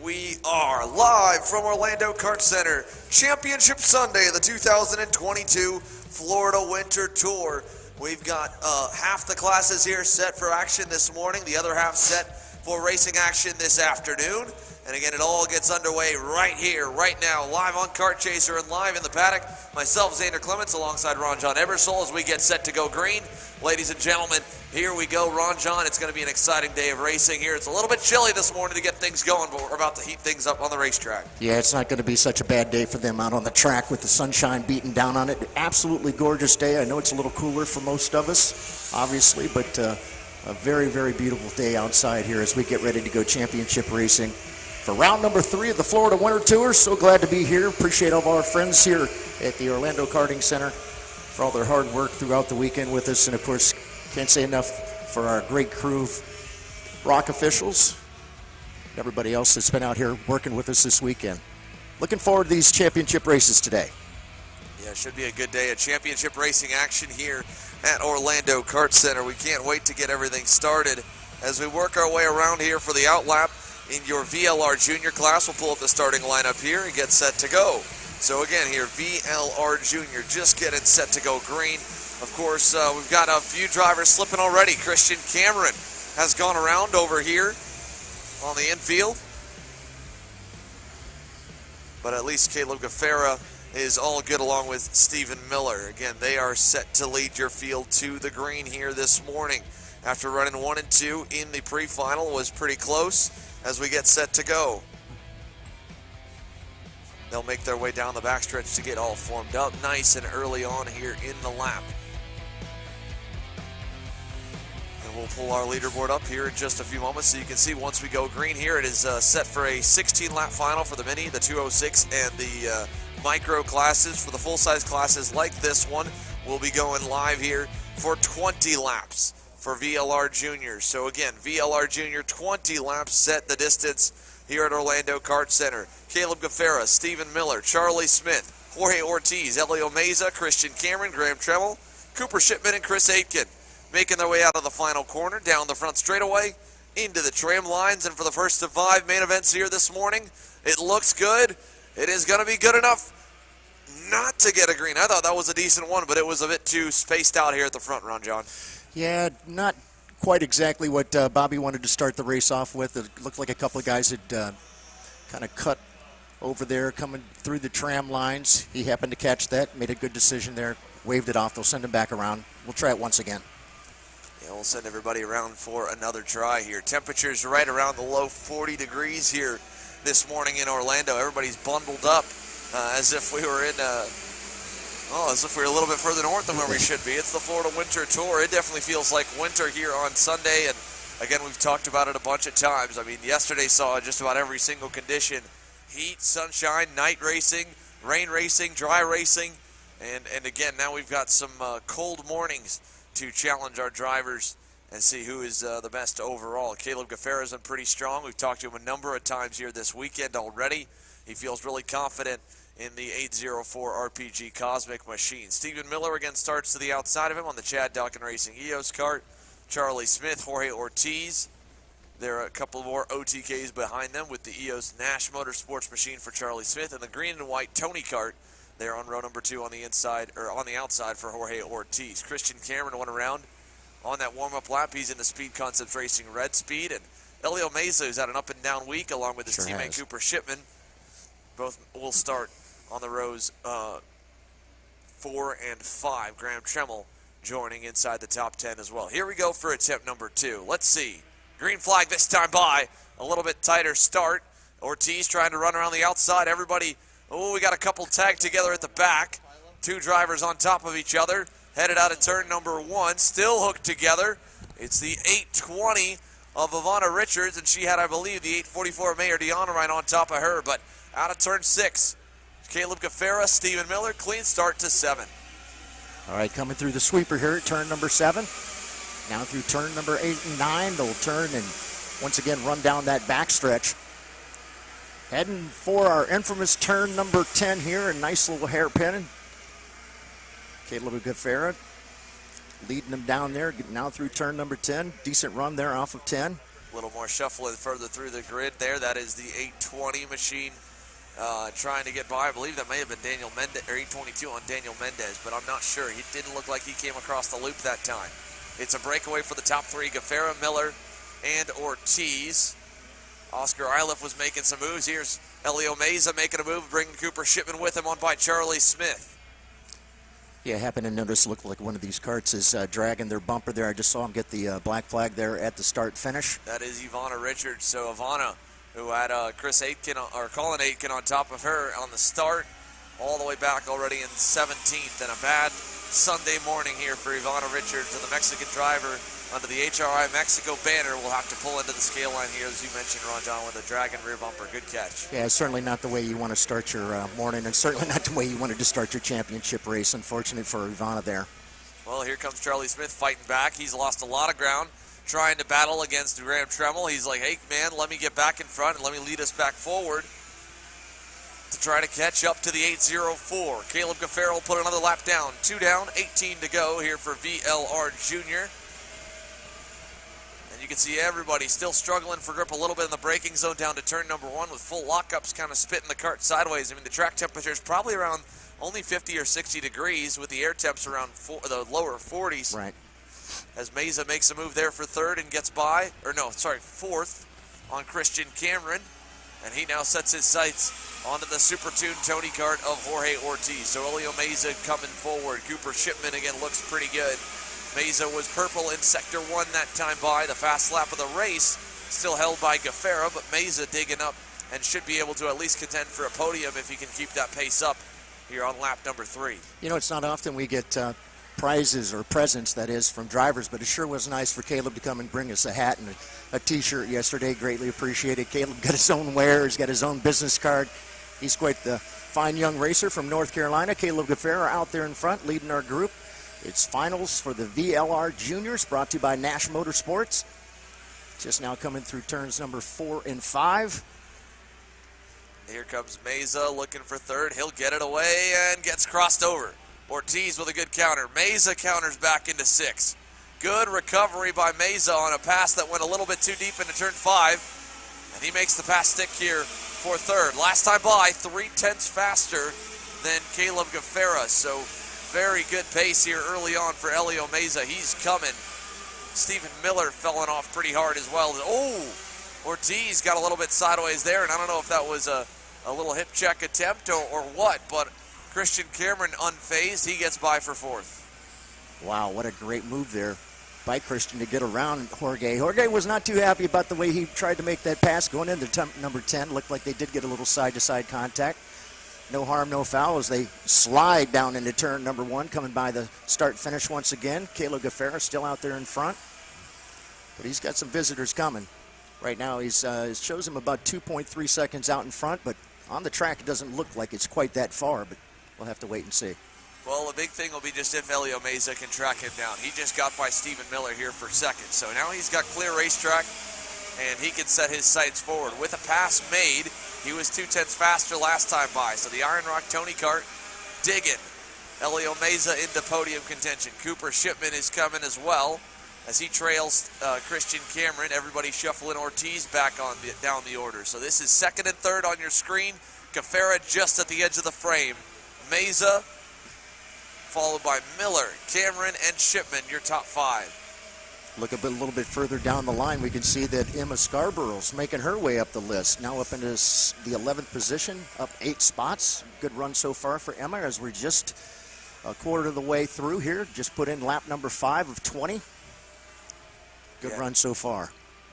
We are live from Orlando Kart Center, Championship Sunday of the 2022 Florida Winter Tour. We've got half the classes here set for action this morning, the other half set for racing action this afternoon. And again, it all gets underway right here, right now, live on Kart Chaser and live in the paddock. Myself, Xander Clements, alongside Ron John Ebersole as we get set to go green. Ladies and gentlemen, here we go. Ron John, it's going to be an exciting day of racing here. It's a little bit chilly this morning to get things going, but we're about to heat things up on the racetrack. Yeah, it's not going to be such a bad day for them out on the track with the sunshine beating down on it. Absolutely gorgeous day. I know it's a little cooler for most of us, obviously, but a very, very beautiful day outside here as we get ready to go championship racing for round number 3 of the Florida Winter Tour. So glad to be here. Appreciate all of our friends here at the Orlando Karting Center for all their hard work throughout the weekend with us. And of course, can't say enough for our great crew of ROK officials, everybody else that's been out here working with us this weekend. Looking forward to these championship races today. Yeah, it should be a good day of championship racing action here at Orlando Kart Center. We can't wait to get everything started as we work our way around here for the outlap. In your VLR Junior class, we'll pull up the starting lineup here and get set to go. So again here, VLR Junior just getting set to go green. Of course, we've got a few drivers slipping already. Christian Cameron has gone around over here on the infield. But at least Caleb Gaffera is all good along with Stephen Miller. Again, they are set to lead your field to the green here this morning. After running 1 and 2 in the pre-final, was pretty close as we get set to go. They'll make their way down the backstretch to get all formed up nice and early on here in the lap. And we'll pull our leaderboard up here in just a few moments so you can see once we go green here, it is set for a 16-lap final for the Mini, the 206, and the micro classes. For the full-size classes like this one, we'll be going live here for 20 laps for VLR Junior. So again, VLR Junior, 20 laps set the distance here at Orlando Kart Center. Caleb Gaffera, Stephen Miller, Charlie Smith, Jorge Ortiz, Elio Meza, Christian Cameron, Graham Tremmel, Cooper Shipman, and Chris Aitken making their way out of the final corner, down the front straightaway, into the tram lines. And for the first of 5 main events here this morning, it looks good. It is going to be good enough not to get a green. I thought that was a decent one, but it was a bit too spaced out here at the front, Ron John. Yeah, not quite exactly what Bobby wanted to start the race off with. It looked like a couple of guys had kind of cut over there coming through the tram lines. He happened to catch that, made a good decision there, waved it off. They'll send him back around. We'll try it once again. Yeah, we'll send everybody around for another try here. Temperatures right around the low 40 degrees here this morning in Orlando. Everybody's bundled up as if we were a little bit further north than where we should be. It's the Florida Winter Tour. It definitely feels like winter here on Sunday, and again, we've talked about it a bunch of times. I mean, yesterday saw just about every single condition: heat, sunshine, night racing, rain racing, dry racing, and again, now we've got some cold mornings to challenge our drivers and see who is the best overall. Caleb Gaffera's been pretty strong. We've talked to him a number of times here this weekend already. He feels really confident in the 804 RPG Cosmic Machine. Stephen Miller again starts to the outside of him on the Chad Duncan Racing EOS kart. Charlie Smith, Jorge Ortiz. There are a couple more OTKs behind them with the EOS Nash Motorsports Machine for Charlie Smith and the green and white Tony kart there on row number 2 on the inside, or on the outside for Jorge Ortiz. Christian Cameron went around on that warm-up lap. He's in the Speed Concepts Racing Red Speed, and Elio Meza, who's had an up-and-down week along with his teammate Cooper Shipman. Both will start on the rows 4 and 5. Graham Tremmel joining inside the top 10 as well. Here we go for attempt number 2. Let's see. Green flag this time by. A little bit tighter start. Ortiz trying to run around the outside. Everybody, we got a couple tagged together at the back. 2 drivers on top of each other. Headed out of turn number 1. Still hooked together. It's the 820 of Ivana Richards, and she had, I believe, the 844 Mayor Deanna right on top of her, but out of turn 6. Caleb Gaffera, Stephen Miller, clean start to 7. All right, coming through the sweeper here at turn number 7. Now through turn number 8 and 9, they'll turn and once again run down that backstretch. Heading for our infamous turn number 10 here, a nice little hairpin. Caleb Gaffera leading them down there, now through turn number 10. Decent run there off of 10. A little more shuffling further through the grid there. That is the 820 machine trying to get by. I believe that may have been Daniel Mendez, or 822 on Daniel Mendez, but I'm not sure. He didn't look like he came across the loop that time. It's a breakaway for the top three, Gaffera, Miller, and Ortiz. Oscar Iliff was making some moves. Here's Elio Meza making a move, bringing Cooper Shipman with him on by Charlie Smith. Yeah, I happen to notice, looked like one of these carts is dragging their bumper there. I just saw him get the black flag there at the start finish. That is Ivana Richards. So Ivana, who had Chris Aitken, or Colin Aitken on top of her on the start, all the way back already in 17th. And a bad Sunday morning here for Ivana Richards, and the Mexican driver under the HRI Mexico banner will have to pull into the scale line here, as you mentioned, Ron John, with a dragon rear bumper. Good catch. Yeah, certainly not the way you want to start your morning, and certainly not the way you wanted to start your championship race. Unfortunate for Ivana there. Well, here comes Charlie Smith fighting back. He's lost a lot of ground trying to battle against Graham Tremmel. He's like, hey, man, let me get back in front and let me lead us back forward to try to catch up to the 804. Caleb Gaffera will put another lap down. 2 down, 18 to go here for VLR Junior. And you can see everybody still struggling for grip a little bit in the braking zone down to turn number 1 with full lockups, kind of spitting the cart sideways. I mean, the track temperature is probably around only 50 or 60 degrees with the air temps around the lower 40s. Right. As Meza makes a move there for third and gets by, fourth on Christian Cameron. And he now sets his sights onto the super tuned Tony Kart of Jorge Ortiz. So Elio Meza coming forward. Cooper Shipman again looks pretty good. Meza was purple in sector 1 that time by. The fast lap of the race still held by Gaffera, but Meza digging up and should be able to at least contend for a podium if he can keep that pace up here on lap number 3. You know, it's not often we get prizes or presents, that is, from drivers, but it sure was nice for Caleb to come and bring us a hat and a t-shirt yesterday. Greatly appreciated. Caleb got his own wear. He's got his own business card. He's quite the fine young racer from North Carolina. Caleb Gaffera out there in front leading our group. It's finals for the VLR Juniors, brought to you by Nash Motorsports. Just now coming through turns number 4 and 5. Here comes Meza looking for third. He'll get it away and gets crossed over. Ortiz with a good counter. Meza counters back into 6. Good recovery by Meza on a pass that went a little bit too deep into turn 5. And he makes the pass stick here for third. Last time by, 3/10 faster than Caleb Gaffera. So very good pace here early on for Elio Meza. He's coming. Stephen Miller felling off pretty hard as well. Oh, Ortiz got a little bit sideways there, and I don't know if that was a little hip check attempt or what, but Christian Cameron unfazed. He gets by for 4th. Wow, what a great move there by Christian to get around Jorge. Jorge was not too happy about the way he tried to make that pass going into number 10. Looked like they did get a little side-to-side contact. No harm, no foul as they slide down into turn number 1, coming by the start-finish once again. Caleb Gaffera still out there in front, but he's got some visitors coming. Right now, it shows him about 2.3 seconds out in front, but on the track, it doesn't look like it's quite that far, but we'll have to wait and see. Well, the big thing will be just if Elio Meza can track him down. He just got by Stephen Miller here for second, so now he's got clear racetrack, and he can set his sights forward. With a pass made, he was 2/10 faster last time by, so the Iron Rock Tony Kart digging Elio Meza into podium contention. Cooper Shipman is coming as well as he trails Christian Cameron. Everybody shuffling Ortiz back on down the order. So this is second and third on your screen. Gaffera just at the edge of the frame. Meza followed by Miller, Cameron, and Shipman, your top 5. Look a little bit further down the line, we can see that Emma Scarborough's making her way up the list. Now up into the 11th position, up 8 spots. Good run so far for Emma as we're just a quarter of the way through here. Just put in lap number 5 of 20. Good run so far.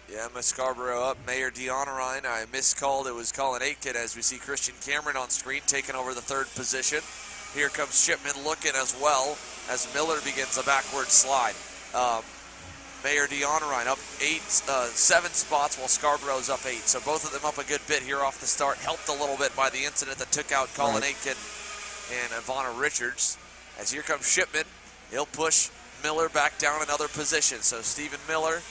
Yeah, Emma Scarborough up. Mayor Dionorine, I miscalled. It was Colin Aitken as we see Christian Cameron on screen taking over the 3rd position. Here comes Shipman looking as well as Miller begins a backward slide. Mayor Dionorine up 7 spots while Scarborough's up 8. So both of them up a good bit here off the start. Helped a little bit by the incident that took out Colin Aitken and Ivana Richards. As here comes Shipman, he'll push Miller back down another position. So Stephen Miller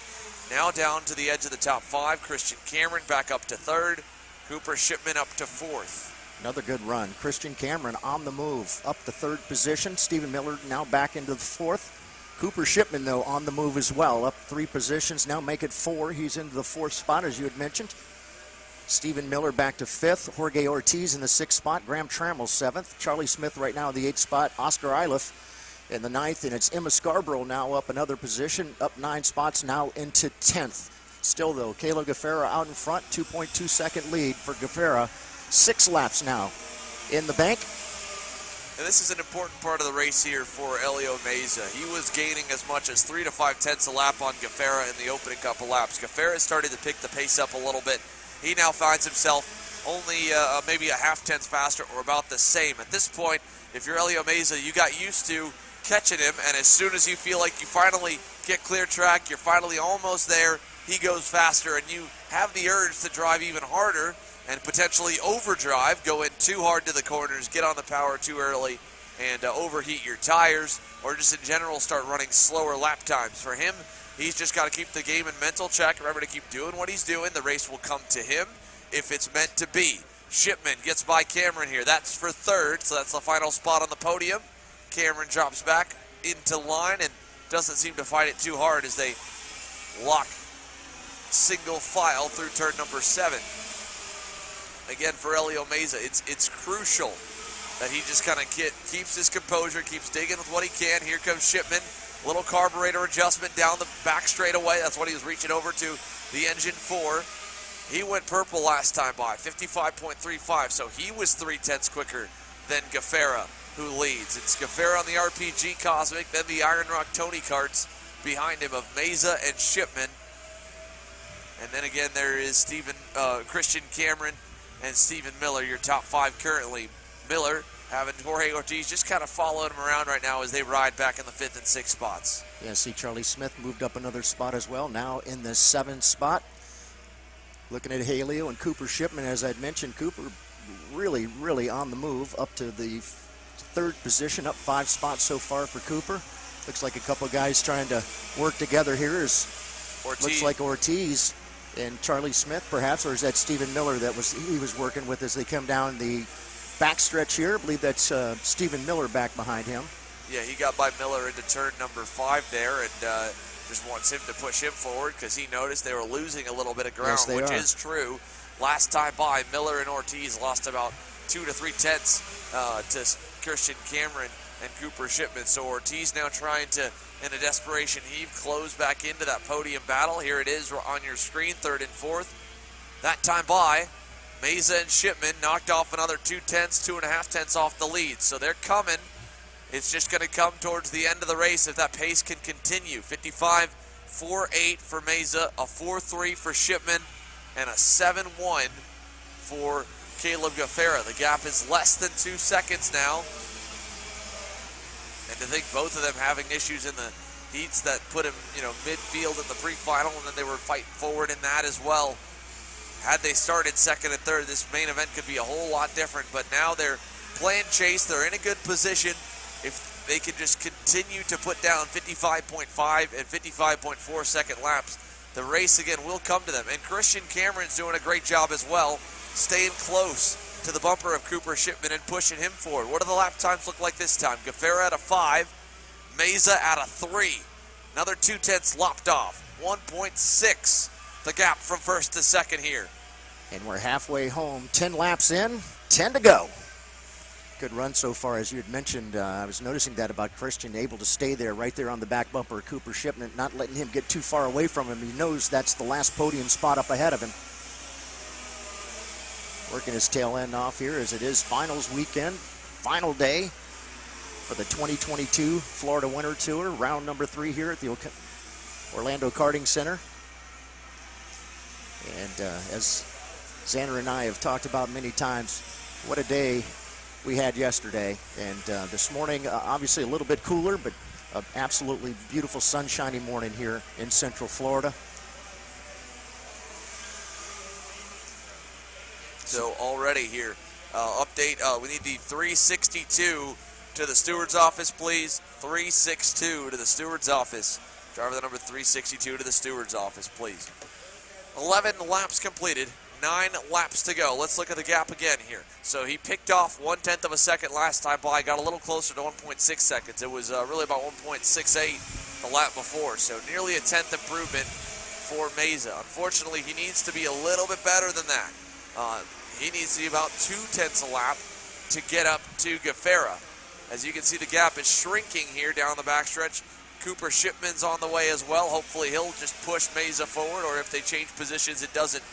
now down to the edge of the top 5. Christian Cameron back up to 3rd. Cooper Shipman up to 4th. Another good run. Christian Cameron on the move up the 3rd position. Stephen Miller now back into the 4th. Cooper Shipman, though, on the move as well, up 3 positions, now make it 4. He's into the 4th spot, as you had mentioned. Stephen Miller back to 5th. Jorge Ortiz in the 6th spot. Graham Trammell 7th. Charlie Smith right now in the 8th spot. Oscar Iliff in the 9th, and it's Emma Scarborough now up another position, up 9 spots, now into 10th. Still, though, Caleb Gaffera out in front, 2.2 second lead for Gaffera. 6 laps now in the bank. And this is an important part of the race here for Elio Meza. He was gaining as much as 3 to 5 tenths a lap on Gaffera in the opening couple laps. Gaffera started to pick the pace up a little bit. He now finds himself only maybe a half tenth faster or about the same. At this point, if you're Elio Meza, you got used to catching him, and as soon as you feel like you finally get clear track, you're finally almost there, he goes faster, and you have the urge to drive even harder and potentially overdrive, go in too hard to the corners, get on the power too early, and overheat your tires, or just in general start running slower lap times. For him, he's just got to keep the game in mental check. Remember to keep doing what he's doing. The race will come to him if it's meant to be. Shipman gets by Cameron here. That's for 3rd, so that's the final spot on the podium. Cameron drops back into line and doesn't seem to fight it too hard as they lock single file through turn number 7. Again, for Elio Meza, it's crucial that he just kind of keeps his composure, keeps digging with what he can. Here comes Shipman. Little carburetor adjustment down the back straightaway. That's what he was reaching over to the engine for. He went purple last time by, 55.35, so he was 3 tenths quicker than Gaffera, who leads. It's Gaffera on the RPG Cosmic, then the Iron Rock Tony Karts behind him of Meza and Shipman. And then again, there is Christian Cameron and Stephen Miller, your top 5 currently. Miller having Jorge Ortiz just kind of following him around right now as they ride back in the 5th and 6th spots. Yeah, see Charlie Smith moved up another spot as well, now in the 7th spot. Looking at Haleo and Cooper Shipman, as I'd mentioned, Cooper really, really on the move up to the 3rd position, up 5 spots so far for Cooper. Looks like a couple guys trying to work together here. Looks like Ortiz and Charlie Smith perhaps, or is that Stephen Miller that he was working with as they come down the backstretch here? I believe that's Stephen Miller back behind him. Yeah, he got by Miller into turn number 5 there, and just wants him to push him forward because he noticed they were losing a little bit of ground, yes, which is true. Last time by, Miller and Ortiz lost about 2 to 3 tenths to Christian Cameron and Cooper Shipman. So Ortiz now trying to, in a desperation heave, close back into that podium battle. Here it is on your screen, 3rd and 4th. That time by, Meza and Shipman knocked off another 2 tenths, 2.5 tenths off the lead. So they're coming. It's just going to come towards the end of the race if that pace can continue. 55.48 for Meza, a 4.3 for Shipman, and a 7.1 for Caleb Gaffera. The gap is less than 2 seconds now. And to think both of them having issues in the heats that put him, midfield in the pre-final, and then they were fighting forward in that as well. Had they started 2nd and 3rd, this main event could be a whole lot different, but now they're playing chase. They're in a good position. If they can just continue to put down 55.5 and 55.4 second laps, the race again will come to them. And Christian Cameron's doing a great job as well, staying close to the bumper of Cooper Shipman and pushing him forward. What do the lap times look like this time? Gaffera at a 5, Meza at a 3. Another 2 tenths lopped off. 1.6 the gap from 1st to 2nd here. And we're halfway home, 10 laps in, 10 to go. Good run so far, as you had mentioned. I was noticing that about Christian, able to stay there, right there on the back bumper of Cooper Shipman, not letting him get too far away from him. He knows that's the last podium spot up ahead of him. Working his tail end off here as it is finals weekend, final day for the 2022 Florida Winter Tour, round number 3 here at the Orlando Karting Center. And as Xander and I have talked about many times, what a day we had yesterday. And this morning, obviously a little bit cooler, but an absolutely beautiful sunshiny morning here in Central Florida. So already here, update, we need the 362 to the steward's office, please. 362 to the steward's office. Driver the number 362 to the steward's office, please. 11 laps completed, 9 laps to go. Let's look at the gap again here. So he picked off 1/10 of a second last time by, got a little closer to 1.6 seconds. It was really about 1.68 the lap before. So nearly a 10th improvement for Meza. Unfortunately, he needs to be a little bit better than that. He needs to be about 2/10 a lap to get up to Gafera. As you can see, the gap is shrinking here down the backstretch. Cooper Shipman's on the way as well. Hopefully he'll just push Meza forward, or if they change positions, it doesn't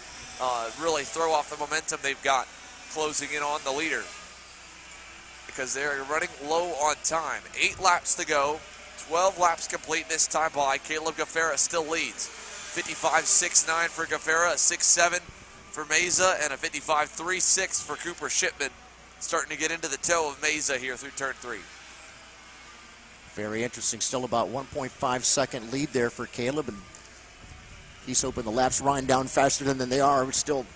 really throw off the momentum they've got closing in on the leader, because they're running low on time. 8 laps to go, 12 laps complete this time by. Caleb Gafera still leads. 55.69 for Gafera, a 6.7 for Meza, and a 55.36 for Cooper Shipman. Starting to get into the toe of Meza here through turn 3. Very interesting. Still about 1.5 second lead there for Caleb, and he's hoping the laps run down faster than they are. We've still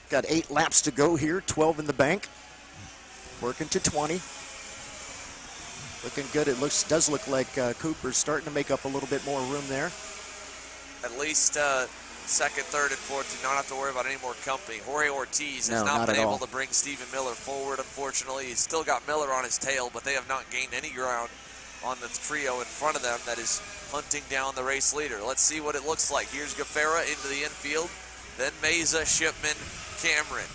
got 8 laps to go here, 12 in the bank. Working to 20. Looking good. It does look like Cooper's starting to make up a little bit more room there. At least second, third, and fourth do not have to worry about any more company. Jorge Ortiz has not been able to bring Stephen Miller forward, unfortunately. He's still got Miller on his tail, but they have not gained any ground on the trio in front of them that is hunting down the race leader. Let's see what it looks like. Here's Gafera into the infield, then Meza, Shipman, Cameron.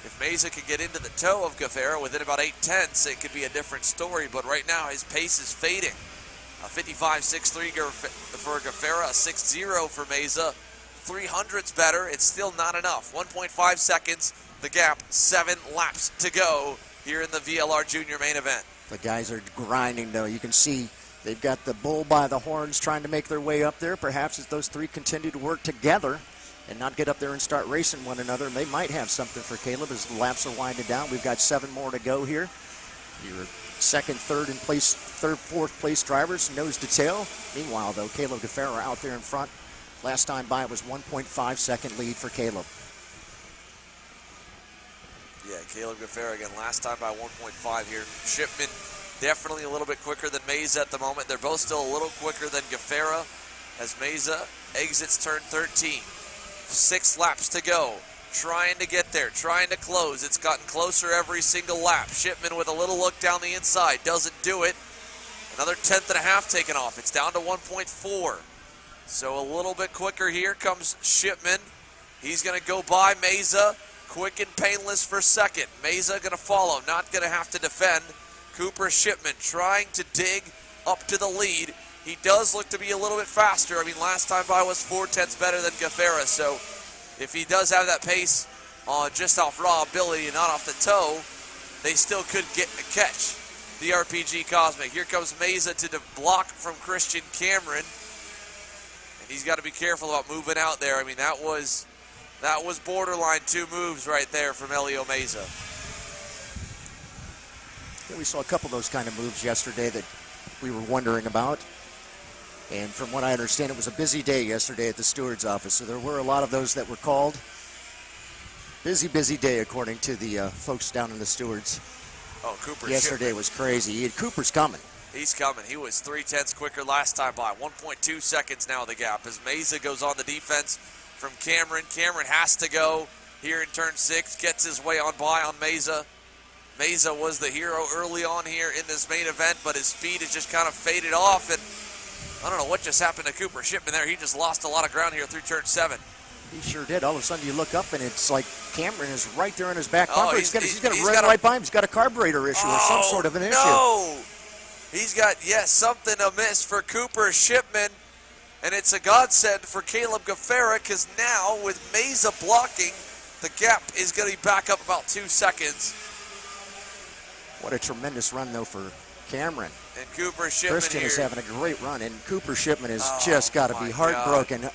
If Meza could get into the toe of Gafera within about 8/10, it could be a different story, but right now his pace is fading. A 55.63 for Gafera, a 6.0 for Meza. 300's better. It's still not enough. 1.5 seconds, the gap, 7 laps to go here in the VLR Junior main event. The guys are grinding, though. You can see they've got the bull by the horns trying to make their way up there. Perhaps as those 3 continue to work together and not get up there and start racing one another, they might have something for Caleb as the laps are winding down. We've got 7 more to go here. Your second, third, fourth place drivers, nose to tail. Meanwhile, though, Caleb Gafera out there in front. Last time by, it was 1.5 second lead for Caleb. Yeah, Caleb Gafera again, last time by 1.5 here. Shipman definitely a little bit quicker than Meza at the moment. They're both still a little quicker than Gafera as Meza exits turn 13. 6 laps to go. Trying to get there, trying to close. It's gotten closer every single lap. Shipman with a little look down the inside, doesn't do it. Another 1/10.5 taken off. It's down to 1.4. So a little bit quicker here comes Shipman. He's going to go by Meza, quick and painless for second. Meza going to follow, not going to have to defend. Cooper Shipman trying to dig up to the lead. He does look to be a little bit faster. I mean, last time by was 4/10 better than Gafera, so if he does have that pace just off raw ability and not off the toe, they still could get a catch. The RPG Cosmic. Here comes Meza to the block from Christian Cameron. And he's got to be careful about moving out there. I mean, that was borderline 2 moves right there from Elio Meza. Yeah, we saw a couple of those kind of moves yesterday that we were wondering about. And from what I understand, it was a busy day yesterday at the steward's office, so there were a lot of those that were called. Busy, busy day, according to the folks down in the stewards. Oh, Cooper yesterday Shipman. Was crazy. Cooper's coming. He's coming. He was 3/10 quicker last time by. 1.2 seconds now the gap as Meza goes on the defense from Cameron. Cameron has to go here in turn 6, gets his way on by on Meza. Meza was the hero early on here in this main event, but his speed has just kind of faded off, and I don't know what just happened to Cooper Shipman there. He just lost a lot of ground here through turn 7. He sure did. All of a sudden you look up and it's like Cameron is right there in his back bumper. He's going to run right by him. He's got a carburetor issue or some sort of an issue. No! He's got, something amiss for Cooper Shipman, and it's a godsend for Caleb Gafera because now with Meza blocking, the gap is going to be back up about 2 seconds. What a tremendous run, though, for Cameron. And Cooper Shipman Christian here is having a great run, and Cooper Shipman has just got to be heartbroken.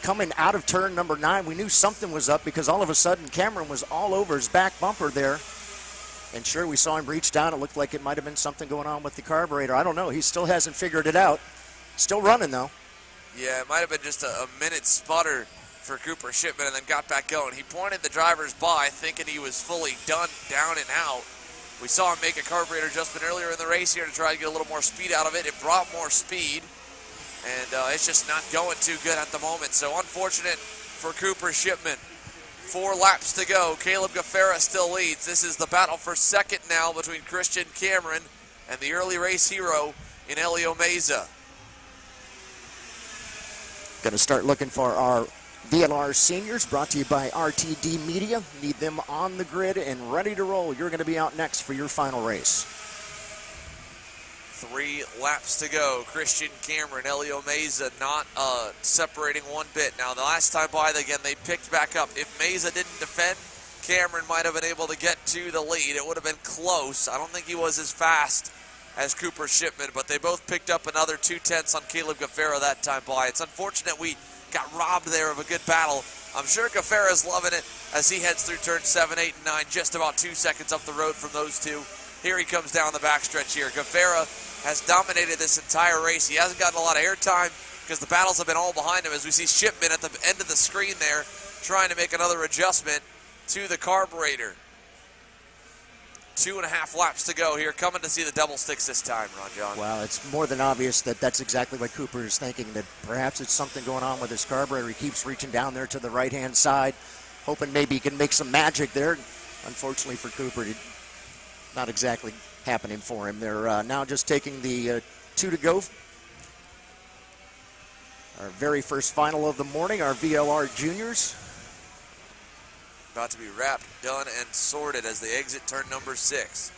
Coming out of turn number 9, we knew something was up because all of a sudden Cameron was all over his back bumper there. And sure, we saw him reach down. It looked like it might have been something going on with the carburetor. I don't know. He still hasn't figured it out. Still running, though. Yeah, it might have been just a minute sputter for Cooper Shipman and then got back going. He pointed the drivers by thinking he was fully done, down and out. We saw him make a carburetor adjustment earlier in the race here to try to get a little more speed out of it. It brought more speed, and it's just not going too good at the moment. So unfortunate for Cooper Shipman. 4 laps to go. Caleb Gafera still leads. This is the battle for second now between Christian Cameron and the early race hero in Elio Meza. Going to start looking for our VLR Seniors, brought to you by RTD Media. Need them on the grid and ready to roll. You're going to be out next for your final race. 3 laps to go. Christian Cameron, Elio Meza not separating one bit. Now, the last time by, again, they picked back up. If Meza didn't defend, Cameron might have been able to get to the lead. It would have been close. I don't think he was as fast as Cooper Shipman, but they both picked up another 2/10 on Caleb Gaffera that time by. It's unfortunate we got robbed there of a good battle. I'm sure Gaffera's loving it as he heads through turn 7, 8, and 9, just about 2 seconds up the road from those two. Here he comes down the backstretch here. Gaffera has dominated this entire race. He hasn't gotten a lot of airtime because the battles have been all behind him, as we see Shipman at the end of the screen there trying to make another adjustment to the carburetor. 2.5 laps to go here, coming to see the double sticks this time, Ron John. Well, it's more than obvious that that's exactly what Cooper is thinking, that perhaps it's something going on with his carburetor. He keeps reaching down there to the right-hand side, hoping maybe he can make some magic there. Unfortunately for Cooper, not exactly happening for him. They're now just taking the 2 to go. Our very first final of the morning, our VLR Juniors. About to be wrapped, done, and sorted as they exit turn number 6.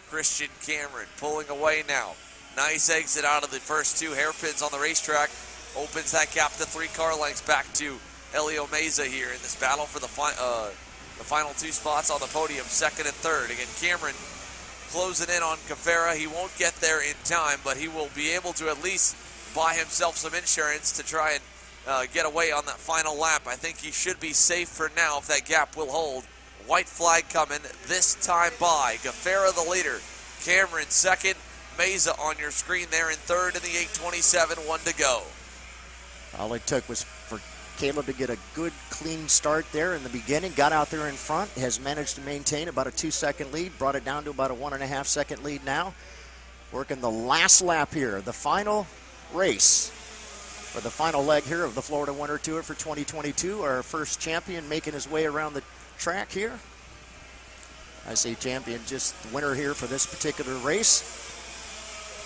Christian Cameron pulling away now. Nice exit out of the first 2 hairpins on the racetrack. Opens that gap to 3 car lengths back to Elio Meza here in this battle for the final 2 spots on the podium, 2nd and 3rd. Again, Cameron closing in on Gaffera. He won't get there in time, but he will be able to at least buy himself some insurance to try and get away on that final lap. I think he should be safe for now if that gap will hold. White flag coming this time by. Gaffera the leader. Cameron 2nd. Meza on your screen there in 3rd in the 8:27. 1 to go. All it took was for Caleb to get a good, clean start there in the beginning. Got out there in front. Has managed to maintain about a 2-second lead. Brought it down to about a 1.5-second lead now. Working the last lap here. The final race. For the final leg here of the Florida Winter Tour for 2022, our first champion making his way around the track here. I say champion, just the winner here for this particular race.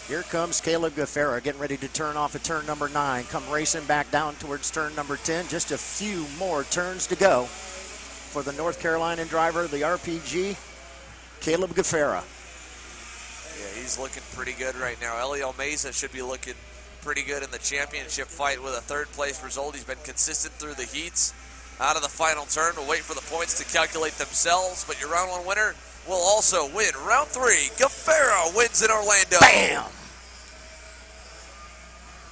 Here comes Caleb Gaffera getting ready to turn off at turn number 9. Come racing back down towards turn number 10. Just a few more turns to go for the North Carolinian driver, the RPG, Caleb Gaffera. Yeah, he's looking pretty good right now. Elio Meza should be looking pretty good in the championship fight with a 3rd place result. He's been consistent through the heats. Out of the final turn, we'll wait for the points to calculate themselves, but your round 1 winner will also win round 3. Gaffera wins in Orlando. Bam!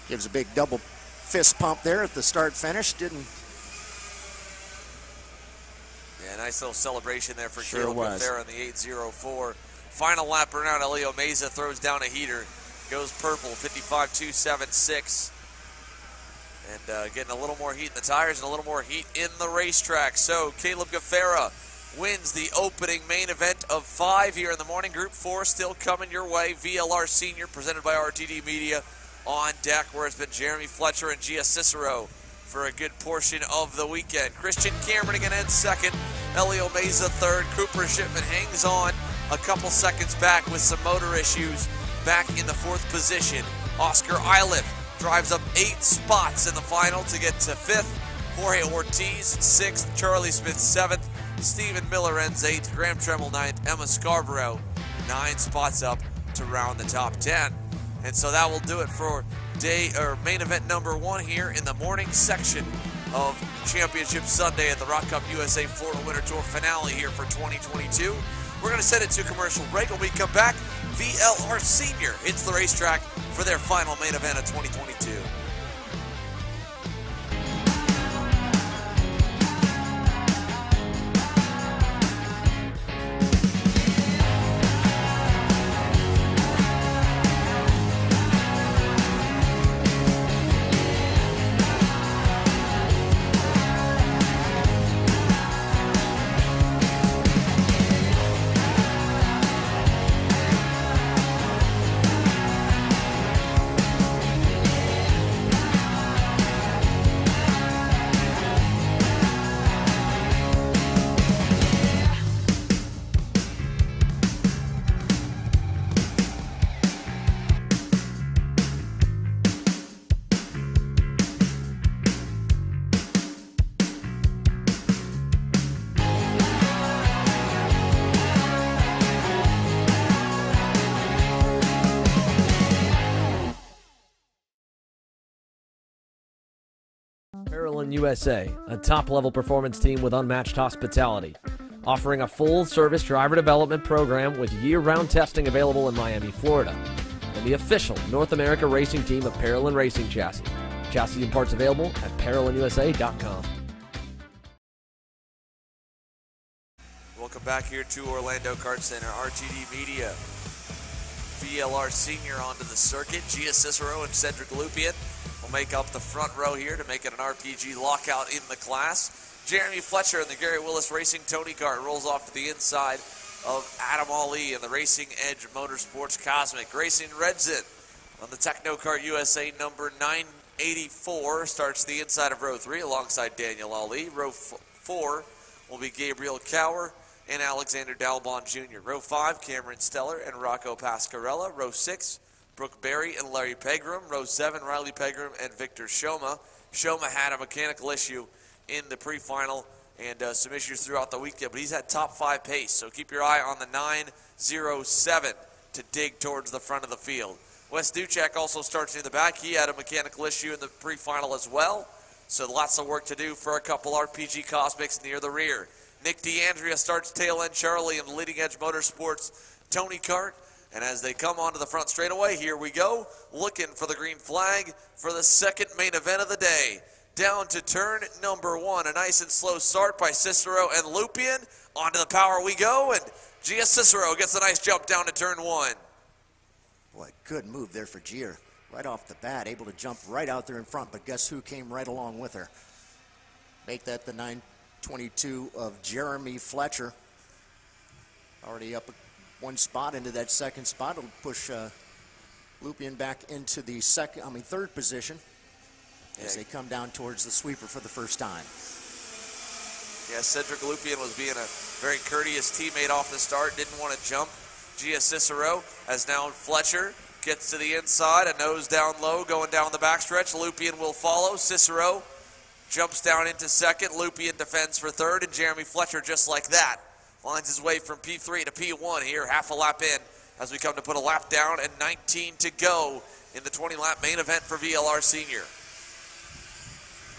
Gives a big double fist pump there at the start finish. Didn't. Yeah, nice little celebration there for Sure Caleb was. Gaffera in the 8:04. Final lap around, Elio Meza throws down a heater. Goes purple, 55.276. And getting a little more heat in the tires and a little more heat in the racetrack. So Caleb Gaffera wins the opening main event of 5 here in the morning. Group 4 still coming your way. VLR Senior presented by RTD Media on deck, where it's been Jeremy Fletcher and Gia Cicero for a good portion of the weekend. Christian Cameron again in 2nd. Elio Meza 3rd. Cooper Shipman hangs on a couple seconds back with some motor issues. Back in the 4th position. Oscar Iliff drives up 8 spots in the final to get to 5th. Jorge Ortiz 6th. Charlie Smith 7th. Stephen Miller ends 8th. Graham Tremble 9th. Emma Scarborough 9 spots up to round the top 10. And so that will do it for main event number 1 here in the morning section of Championship Sunday at the Rock Cup USA Florida Winter Tour finale here for 2022. We're going to send it to commercial break. When we come back, VLR Senior hits the racetrack for their final main event of 2022. Maryland USA, a top-level performance team with unmatched hospitality, offering a full-service driver development program with year-round testing available in Miami, Florida, and the official North America racing team of Parolin Racing Chassis. Chassis and parts available at ParolinUSA.com. Welcome back here to Orlando Kart Center. RTD Media, VLR Senior onto the circuit. Gia Cicero and Cedric Lupien will make up the front row here to make it an RPG lockout in the class. Jeremy Fletcher and the Gary Willis Racing Tony Kart rolls off to the inside of Adam Ali and the Racing Edge Motorsports Cosmic. Grayson Redzin on the Techno Kart USA number 984 starts the inside of row 3 alongside Daniel Ali. Row 4 will be Gabriel Cower and Alexander Dalbon Jr. Row 5, Cameron Steller and Rocco Pascarella. Row 6, Brooke Berry and Larry Pegram. Row 7, Riley Pegram and Victor Shoma. Shoma had a mechanical issue in the pre-final and some issues throughout the weekend, but he's had top 5 pace, so keep your eye on the 907 to dig towards the front of the field. Wes Duchek also starts in the back. He had a mechanical issue in the pre-final as well, so lots of work to do for a couple RPG Cosmics near the rear. Nick DeAndrea starts tail end Charlie and Leading Edge Motorsports Tony Kart. And as they come onto the front straightaway, here we go, looking for the green flag for the second main event of the day. Down to turn number 1, a nice and slow start by Cicero and Lupien. Onto the power we go, and Gia Cicero gets a nice jump down to turn 1. Boy, good move there for Gia. Right off the bat, able to jump right out there in front, but guess who came right along with her? Make that the 922 of Jeremy Fletcher. Already up one spot into that second spot. It'll push Lupien back into the third position as they come down towards the sweeper for the first time. Yeah, Cedric Lupien was being a very courteous teammate off the start, didn't want to jump. Gia Cicero, as now Fletcher gets to the inside, a nose down low, going down the backstretch. Lupien will follow. Cicero jumps down into second. Lupien defends for third, and Jeremy Fletcher, just like that, lines his way from P3 to P1 here, half a lap in, as we come to put a lap down and 19 to go in the 20-lap main event for VLR Senior.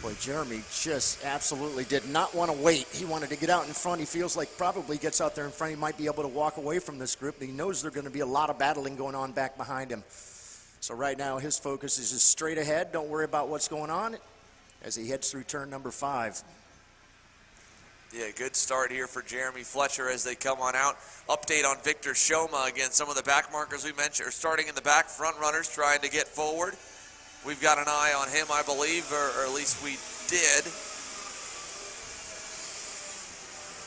Boy, Jeremy just absolutely did not want to wait. He wanted to get out in front. He feels like probably gets out there in front, he might be able to walk away from this group. He knows there's going to be a lot of battling going on back behind him. So right now his focus is just straight ahead. Don't worry about what's going on as he heads through turn number 5. Yeah, good start here for Jeremy Fletcher as they come on out. Update on Victor Shoma. Again, some of the back markers we mentioned are starting in the back. Front runners trying to get forward. We've got an eye on him, I believe, or at least we did.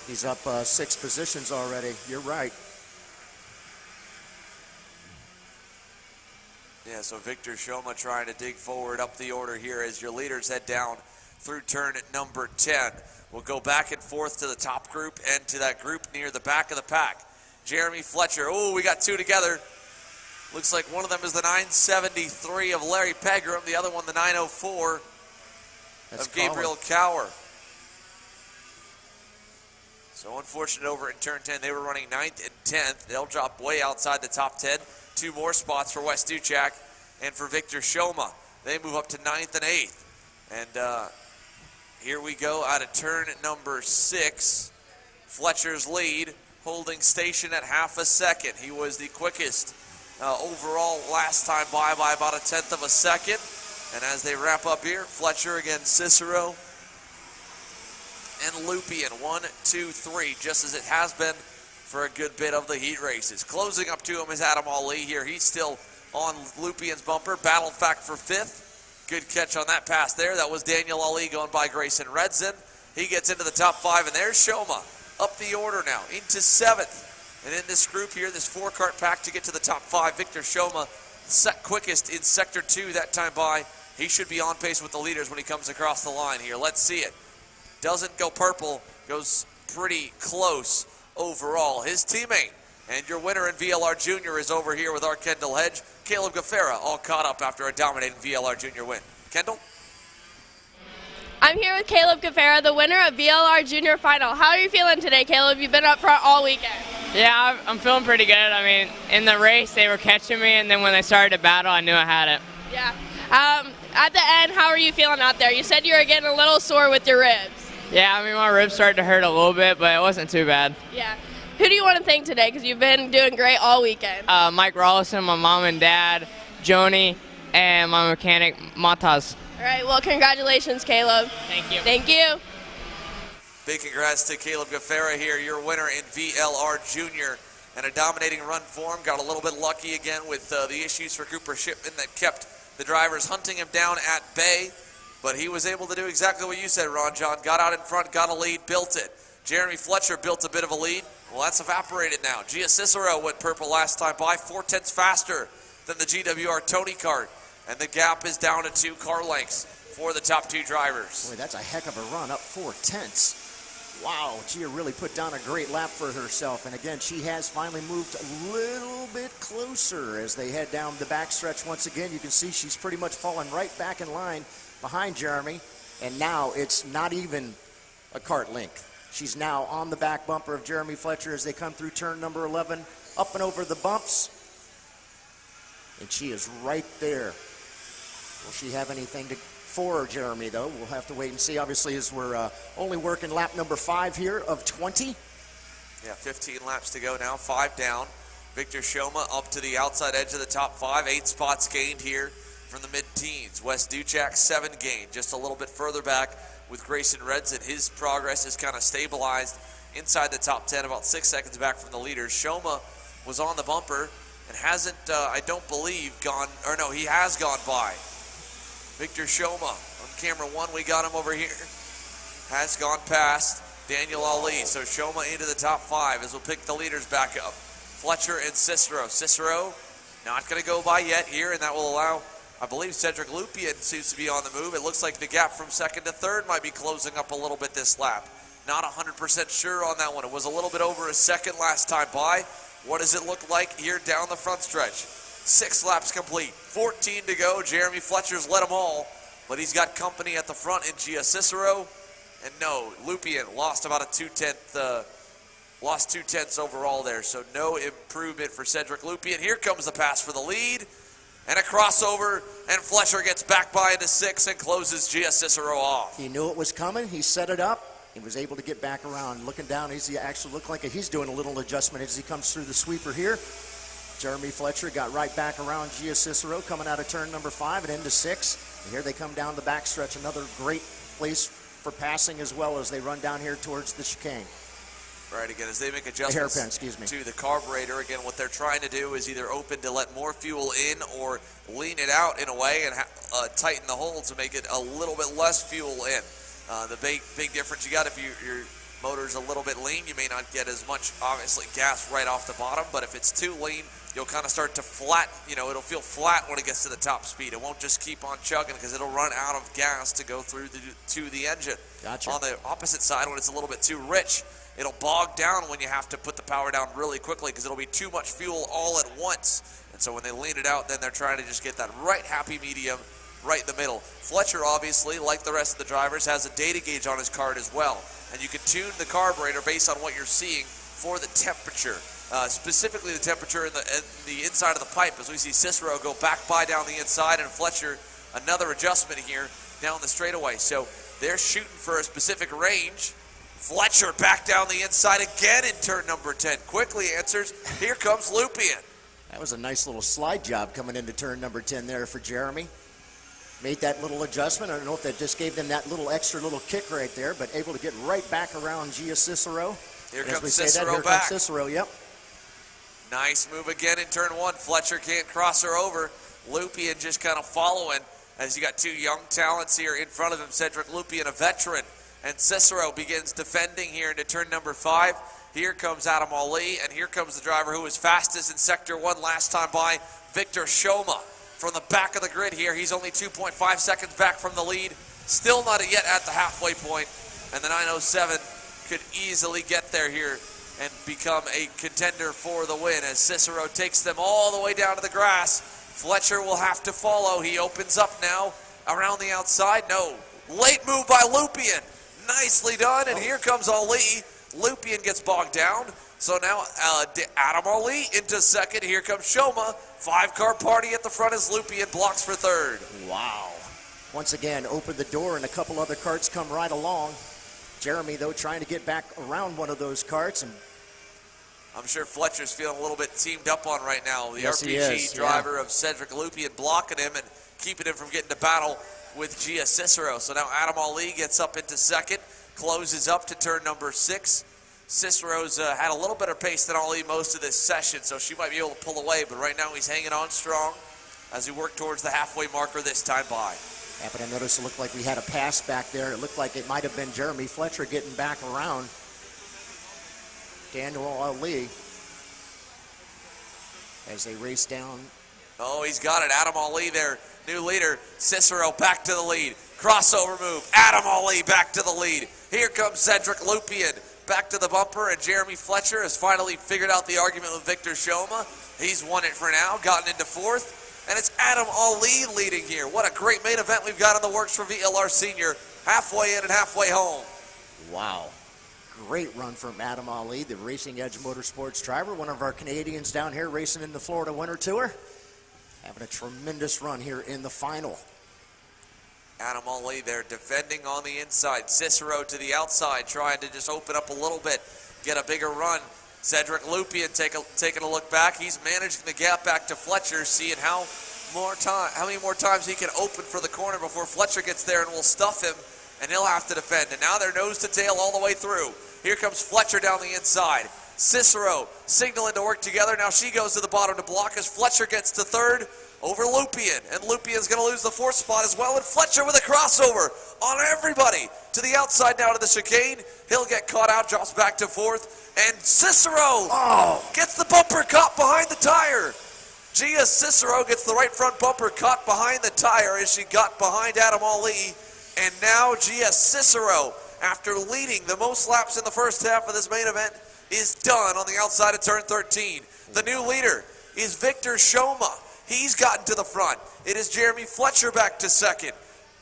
He's up 6 positions already. You're right. Yeah, so Victor Shoma trying to dig forward up the order here as your leaders head down through turn number 10. We'll go back and forth to the top group and to that group near the back of the pack. Jeremy Fletcher, oh, we got 2 together. Looks like one of them is the 973 of Larry Pegram, the other one the 904 of Gabriel Cower. So unfortunate over in turn 10. They were running 9th and 10th. They'll drop way outside the top 10. 2 more spots for Wes Duchek and for Victor Shoma. They move up to 9th and 8th. And here we go out of turn number 6. Fletcher's lead, holding station at half a second. He was the quickest overall last time by about 1/10 of a second. And as they wrap up here, Fletcher against Cicero and Lupien, 1, 2, 3, just as it has been for a good bit of the heat races. Closing up to him is Adam Ali here. He's still on Lupien's bumper, battled back for 5th. Good catch on that pass there. That was Daniel Ali going by Grayson Redzin. He gets into the top 5, and there's Shoma up the order now into 7th. And in this group here, this 4-cart pack to get to the top 5, Victor Shoma, quickest in Sector 2 that time by. He should be on pace with the leaders when he comes across the line here. Let's see it. Doesn't go purple, goes pretty close overall. His teammate and your winner in VLR Junior is over here with our Kendall Hedge. Caleb Gaffera all caught up after a dominating VLR Junior win. Kendall? I'm here with Caleb Gaffera, the winner of VLR Junior Final. How are you feeling today, Caleb? You've been up front all weekend. Yeah, I'm feeling pretty good. I mean, in the race, they were catching me, and then when they started to battle, I knew I had it. Yeah. At the end, how are you feeling out there? You said you were getting a little sore with your ribs. Yeah, I mean, my ribs started to hurt a little bit, but it wasn't too bad. Yeah. Who do you want to thank today? Because you've been doing great all weekend. Mike Rollison, my mom and dad, Joni, and my mechanic, Mataz. All right, well, congratulations, Caleb. Thank you. Thank you. Big congrats to Caleb Gaffera here, your winner in VLR Junior. And a dominating run for him. Got a little bit lucky again with the issues for Cooper Shipman that kept the drivers hunting him down at bay. But he was able to do exactly what you said, Ron John. Got out in front, got a lead, built it. Jeremy Fletcher built a bit of a lead. Well, that's evaporated now. Gia Cicero went purple last time by, 4/10 faster than the GWR Tony Kart. And the gap is down to 2 car lengths for the top 2 drivers. Boy, that's a heck of a run, up 4/10. Wow, Gia really put down a great lap for herself. And again, she has finally moved a little bit closer as they head down the backstretch once again. You can see she's pretty much fallen right back in line behind Jeremy. And now it's not even a kart length. She's now on the back bumper of Jeremy Fletcher as they come through turn number 11, up and over the bumps. And she is right there. Will she have anything for Jeremy, though? We'll have to wait and see, obviously, as we're only working lap number 5 here of 20. Yeah, 15 laps to go now, 5 down. Victor Shoma up to the outside edge of the top 5, 8 spots gained here from the mid-teens. Wes Duchak, 7 gained, just a little bit further back with Grayson Redson. His progress is kind of stabilized inside the top 10, about 6 seconds back from the leaders. Shoma was on the bumper and hasn't, I don't believe, he has gone by. Victor Shoma, on camera 1, we got him over here, has gone past Daniel Ali. So Shoma into the top 5 as we'll pick the leaders back up. Fletcher and Cicero. Cicero not going to go by yet here, and that will allow, I believe, Cedric Lupien seems to be on the move. It looks like the gap from 2nd to 3rd might be closing up a little bit this lap. Not 100% sure on that one. It was a little bit over a second last time by. What does it look like here down the front stretch? 6 laps complete, 14 to go. Jeremy Fletcher's led them all, but he's got company at the front in Gia Cicero. And no, Lupien lost about a 2/10, lost 2/10 overall there, so no improvement for Cedric Lupien. Here comes the pass for the lead, and a crossover, and Fletcher gets back by into 6 and closes Gia Cicero off. He knew it was coming. He set it up. He was able to get back around. Looking down, he actually looked like he's doing a little adjustment as he comes through the sweeper here. Jeremy Fletcher got right back around Gia Cicero coming out of turn number 5 and into 6. And here they come down the backstretch. Another great place for passing as well as they run down here towards the chicane. Right, again, as they make adjustments to the carburetor, again, what they're trying to do is either open to let more fuel in or lean it out in a way and tighten the hole to make it a little bit less fuel in. The big difference you got, if your motor's a little bit lean, you may not get as much, obviously, gas right off the bottom, but if it's too lean, you'll kind of start to it'll feel flat when it gets to the top speed. It won't just keep on chugging because it'll run out of gas to go through to the engine. Gotcha. On the opposite side, when it's a little bit too rich, it'll bog down when you have to put the power down really quickly because it'll be too much fuel all at once. And so when they lean it out, then they're trying to just get that right happy medium right in the middle. Fletcher, obviously, like the rest of the drivers, has a data gauge on his card as well. And you can tune the carburetor based on what you're seeing for the temperature. Specifically the temperature in the inside of the pipe, as we see Cicero go back by down the inside and Fletcher another adjustment here down the straightaway. So they're shooting for a specific range. Fletcher back down the inside again in turn number 10. Quickly answers, here comes Lupien. That was a nice little slide job coming into turn number 10 there for Jeremy. Made that little adjustment. I don't know if that just gave them that little extra little kick right there, but able to get right back around Gia Cicero. Here comes Cicero here back. Comes Cicero, yep. Nice move again in turn 1. Fletcher can't cross her over. Lupien just kind of following as you got 2 young talents here in front of him. Cedric Lupien, a veteran, and Cicero begins defending here into turn number 5. Here comes Adam Ali, and here comes the driver who was fastest in Sector 1 last time by, Victor Shoma. From the back of the grid here, he's only 2.5 seconds back from the lead. Still not yet at the halfway point, and the 907 could easily get there here and become a contender for the win as Cicero takes them all the way down to the grass. Fletcher will have to follow. He opens up now around the outside. No, late move by Lupien. Nicely done, and here comes Ali. Lupien gets bogged down. So now Adam Ali into second. Here comes Shoma. 5-car party at the front as Lupien blocks for third. Wow. once again opened the door, and a couple other karts come right along. Jeremy, though, trying to get back around one of those karts, and I'm sure Fletcher's feeling a little bit teamed up on right now. The Yes, he RPG is, driver of Cedric Lupian blocking him and keeping him from getting to battle with Gia Cicero. So now Adam Ali gets up into second, closes up to turn number 6. Cicero's had a little better pace than Ali most of this session, so she might be able to pull away, but right now he's hanging on strong as we work towards the halfway marker this time by. yeah, but I noticed it looked like we had a pass back there. It looked like it might have been Jeremy Fletcher getting back around Daniel Ali as they race down. Oh, he's got it. Adam Ali there, new leader. Cicero back to the lead. Crossover move. Adam Ali back to the lead. Here comes Cedric Lupian back to the bumper, and Jeremy Fletcher has finally figured out the argument with Victor Shoma. He's won it for now, gotten into 4th, and it's Adam Ali leading here. What a great main event we've got in the works for VLR Senior. Halfway in and halfway home. Wow. Great run from Adam Ali, the Racing Edge Motorsports driver, one of our Canadians down here racing in the Florida Winter Tour. Having a tremendous run here in the final. Adam Ali there defending on the inside. Cicero to the outside, trying to just open up a little bit, get a bigger run. Cedric Lupian taking a look back. He's managing the gap back to Fletcher, seeing how many more times he can open for the corner before Fletcher gets there and will stuff him, and he'll have to defend. And now they're nose to tail all the way through. Here comes Fletcher down the inside. Cicero signaling to work together. Now she goes to the bottom to block as Fletcher gets to 3rd over Lupian. And Lupian's going to lose the 4th spot as well. And Fletcher with a crossover on everybody. To the outside now to the chicane. He'll get caught out, drops back to 4th. And Cicero gets the bumper caught behind the tire. Gia Cicero gets the right front bumper caught behind the tire as she got behind Adam Ali. And now Gia Cicero, after leading the most laps in the first half of this main event, is done on the outside of turn 13. The new leader is Victor Shoma. He's gotten to the front. It is Jeremy Fletcher back to 2nd.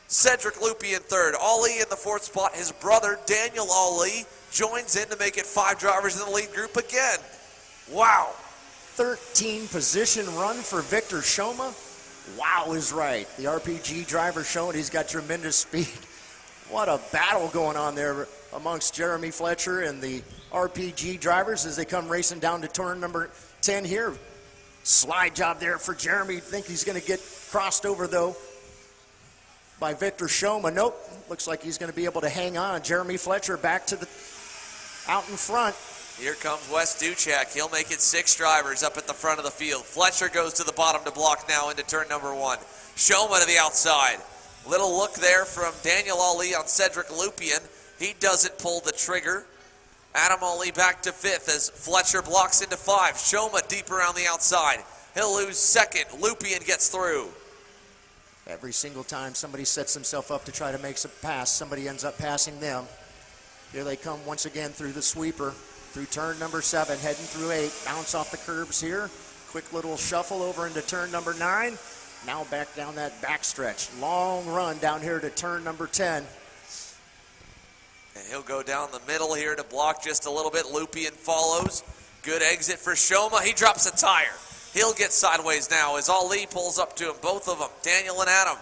Cedric Lupian 3rd. Ali in the 4th spot. His brother, Daniel Ali, joins in to make it 5 drivers in the lead group again. Wow. 13 position run for Victor Shoma. Wow is right. The RPG driver showing he's got tremendous speed. What a battle going on there amongst Jeremy Fletcher and the RPG drivers as they come racing down to turn number 10 here. Slide job there for Jeremy. Think he's going to get crossed over, though, by Victor Shoma. Nope. Looks like he's going to be able to hang on. Jeremy Fletcher back to the out in front. Here comes Wes Duchek. He'll make it 6 drivers up at the front of the field. Fletcher goes to the bottom to block now into turn number 1. Shoma to the outside. Little look there from Daniel Ali on Cedric Lupian. He doesn't pull the trigger. Adam Ali back to 5th as Fletcher blocks into 5. Shoma deep around the outside. He'll lose 2nd. Lupian gets through. Every single time somebody sets himself up to try to make some pass, somebody ends up passing them. Here they come once again through the sweeper, through turn number 7, heading through 8. Bounce off the curbs here. Quick little shuffle over into turn number 9. Now back down that backstretch. Long run down here to turn number 10. And he'll go down the middle here to block just a little bit. Lupian follows. Good exit for Shoma. He drops a tire. He'll get sideways now as Ali pulls up to him. Both of them, Daniel and Adam,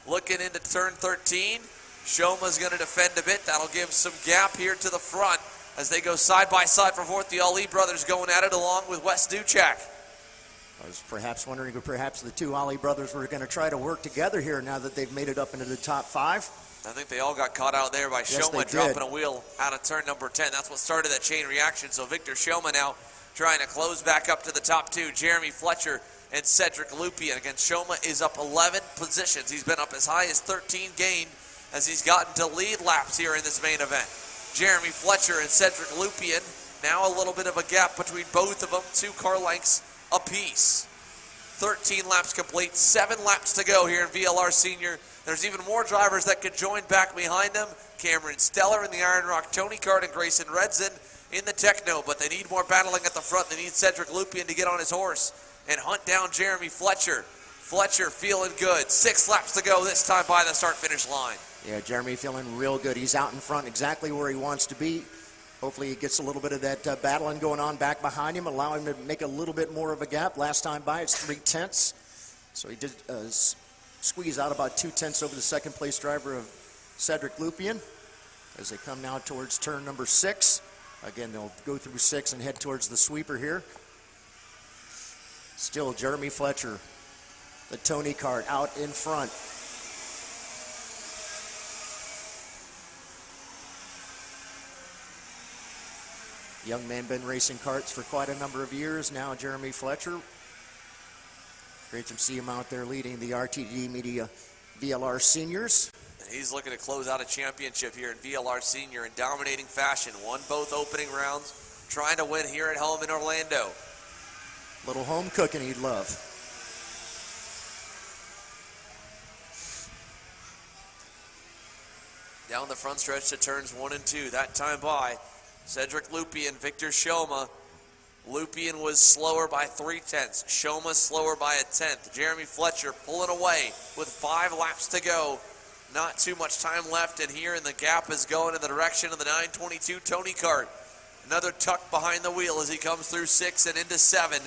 looking into turn 13. Shoma's going to defend a bit. That'll give some gap here to the front as they go side by side for 4th. The Ali brothers going at it along with Wes Duchek. I was perhaps wondering if perhaps the 2 Ali brothers were going to try to work together here now that they've made it up into the top 5. I think they all got caught out there by Shoma dropping a wheel out of turn number 10. That's what started that chain reaction. So Victor Shoma now trying to close back up to the top 2. Jeremy Fletcher and Cedric Lupian. Again, Shoma is up 11 positions. He's been up as high as 13 gained as he's gotten to lead laps here in this main event. Jeremy Fletcher and Cedric Lupian, now a little bit of a gap between both of them, 2 car lengths apiece. 13 laps complete, 7 laps to go here in VLR Senior. There's even more drivers that could join back behind them. Cameron Steller in the Iron Rock, Tony Kart and Grayson Redson in the Techno, but they need more battling at the front. They need Cedric Lupian to get on his horse and hunt down Jeremy Fletcher. Fletcher feeling good. 6 laps to go this time by the start-finish line. Yeah, Jeremy feeling real good. He's out in front exactly where he wants to be. Hopefully he gets a little bit of that battling going on back behind him, allow him to make a little bit more of a gap. Last time by, it's 3/10. So he did squeeze out about 2/10 over the second place driver of Cedric Lupien as they come now towards turn number 6. Again, they'll go through 6 and head towards the sweeper here. Still Jeremy Fletcher, the Tony Kart, out in front. Young man been racing karts for quite a number of years now, Jeremy Fletcher. Great to see him out there leading the RTD Media VLR Seniors. And he's looking to close out a championship here in VLR Senior in dominating fashion. Won both opening rounds, trying to win here at home in Orlando. Little home cooking he'd love. Down the front stretch to turns 1 and 2. That time by Cedric Lupien, Victor Shoma. Lupien was slower by 3/10. Shoma slower by 1/10. Jeremy Fletcher pulling away with 5 laps to go. Not too much time left, and here in the gap is going in the direction of the 922 Tony Kart. Another tuck behind the wheel as he comes through 6 and into 7.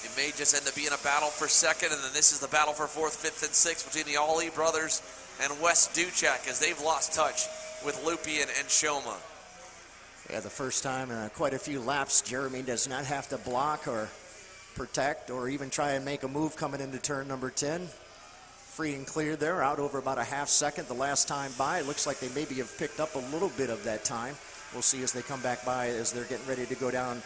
It may just end up being a battle for second, and then this is the battle for 4th, 5th, and 6th between the Ali brothers and Wes Duchek as they've lost touch with Lupien and Shoma. Yeah, the first time in quite a few laps, Jeremy does not have to block or protect or even try and make a move coming into turn number 10. Free and clear there, out over about a half second the last time by. It looks like they maybe have picked up a little bit of that time. We'll see as they come back by as they're getting ready to go down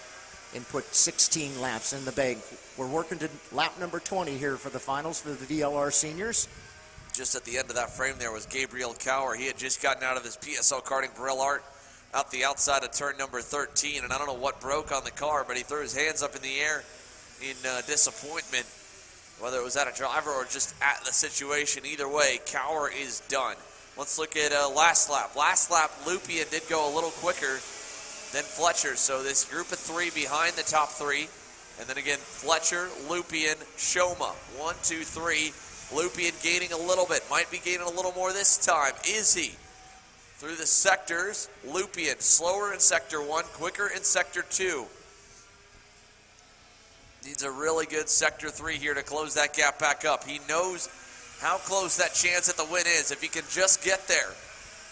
and put 16 laps in the bag. We're working to lap number 20 here for the finals for the VLR Seniors. Just at the end of that frame there was Gabriel Cower. He had just gotten out of his PSL karting Brill Art out the outside of turn number 13, and I don't know what broke on the car, but he threw his hands up in the air in disappointment, whether it was at a driver or just at the situation. Either way, Cower is done. Let's look at last lap. Last lap, Lupien did go a little quicker than Fletcher, so this group of 3 behind the top 3, and then again, Fletcher, Lupien, Shoma, 1, 2, 3. Lupien gaining a little bit, might be gaining a little more this time. Is he? Through the sectors, Lupien slower in sector 1, quicker in sector 2. Needs a really good sector 3 here to close that gap back up. He knows how close that chance at the win is if he can just get there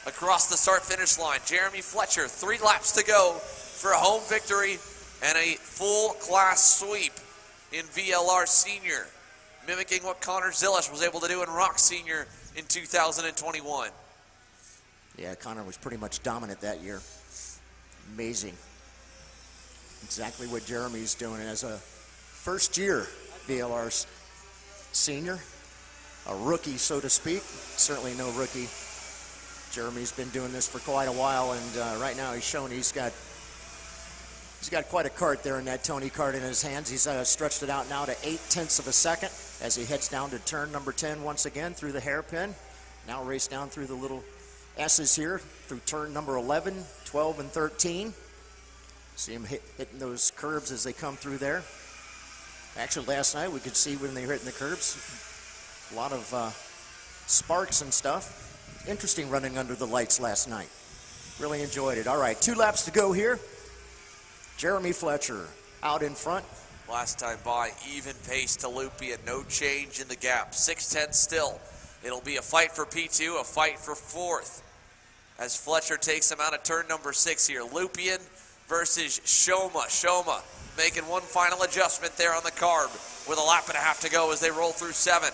across the start-finish line. Jeremy Fletcher, 3 laps to go for a home victory and a full class sweep in VLR Senior, mimicking what Connor Zillish was able to do in ROK Senior in 2021. Yeah, Connor was pretty much dominant that year. Amazing. Exactly what Jeremy's doing as a first-year VLR Senior. A rookie, so to speak. Certainly no rookie. Jeremy's been doing this for quite a while, and right now he's shown he's got quite a kart there in that Tony Kart in his hands. He's stretched it out now to 0.8 of a second as he heads down to turn number 10 once again through the hairpin. Now race down through the little S's here through turn number 11, 12, and 13. See him hitting those curbs as they come through there. Actually, last night we could see when they were hitting the curbs, a lot of sparks and stuff. Interesting running under the lights last night. Really enjoyed it. All right, 2 laps to go here. Jeremy Fletcher out in front. Last time by, even pace to Lupien, no change in the gap. 6:10 still. It'll be a fight for P2, a fight for 4th. As Fletcher takes him out of turn number 6 here. Lupien versus Shoma. Shoma making one final adjustment there on the carb with a lap and a half to go as they roll through 7.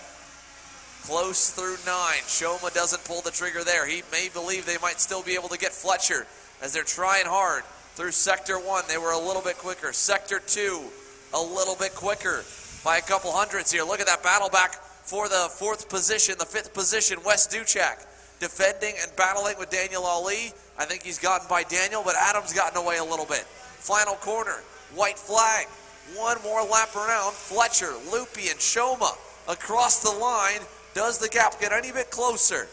Close through 9. Shoma doesn't pull the trigger there. He may believe they might still be able to get Fletcher as they're trying hard. Through sector 1, they were a little bit quicker. Sector 2, a little bit quicker by a couple hundredths here. Look at that battle back for the 4th position, the 5th position. Wes Duchek defending and battling with Daniel Ali. I think he's gotten by Daniel, but Adam's gotten away a little bit. Final corner, white flag. One more lap around. Fletcher, Lupien, Shoma across the line. Does the gap get any bit closer?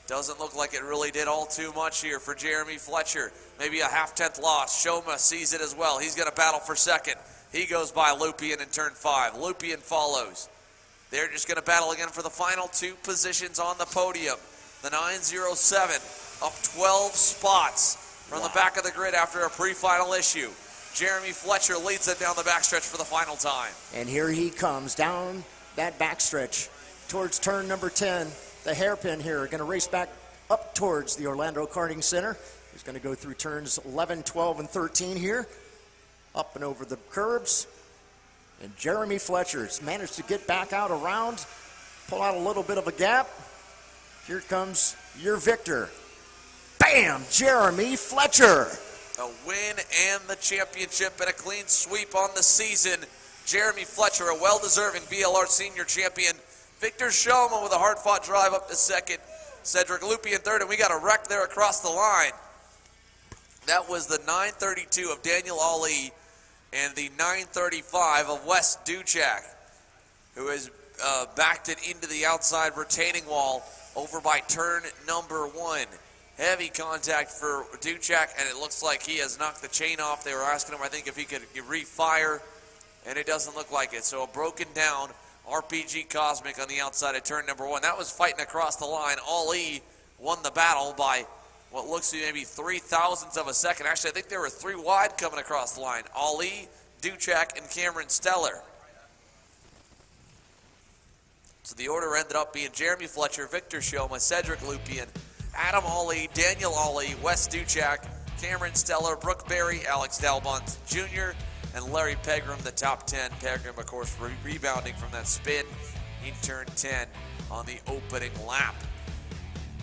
Doesn't look like it really did all too much here for Jeremy Fletcher. Maybe a 0.5 loss. Shoma sees it as well. He's going to battle for second. He goes by Lupien in turn 5. Lupien follows. They're just going to battle again for the final 2 positions on the podium. The 907 up 12 spots from the back of the grid after a pre-final issue. Jeremy Fletcher leads them down the backstretch for the final time. And here he comes down that backstretch towards turn number 10. The hairpin here, going to race back up towards the Orlando Karting Center. He's going to go through turns 11, 12, and 13 here, up and over the curbs. And Jeremy Fletcher's managed to get back out around, pull out a little bit of a gap. Here comes your victor. Bam! Jeremy Fletcher. A win and the championship and a clean sweep on the season. Jeremy Fletcher, a well-deserving VLR Senior champion. Victor Shulman with a hard-fought drive up to second. Cedric Lupi in third, and we got a wreck there across the line. That was the 932 of Daniel Ali and the 935 of Wes Duchak, who has backed it into the outside retaining wall over by turn number 1. Heavy contact for Duchak, and it looks like he has knocked the chain off. They were asking him, I think, if he could refire, and it doesn't look like it. So a broken down RPG Cosmic on the outside of turn number 1. That was fighting across the line. Ali won the battle by what looks to be maybe 0.003 of a second. Actually, I think there were 3 wide coming across the line. Ali, Duchak, and Cameron Steller. So the order ended up being Jeremy Fletcher, Victor Shoma, Cedric Lupian, Adam Ali, Daniel Ali, Wes Duchak, Cameron Steller, Brooke Berry, Alex Dalbunt Jr., and Larry Pegram, the top 10. Pegram, of course, rebounding from that spin in turn 10 on the opening lap.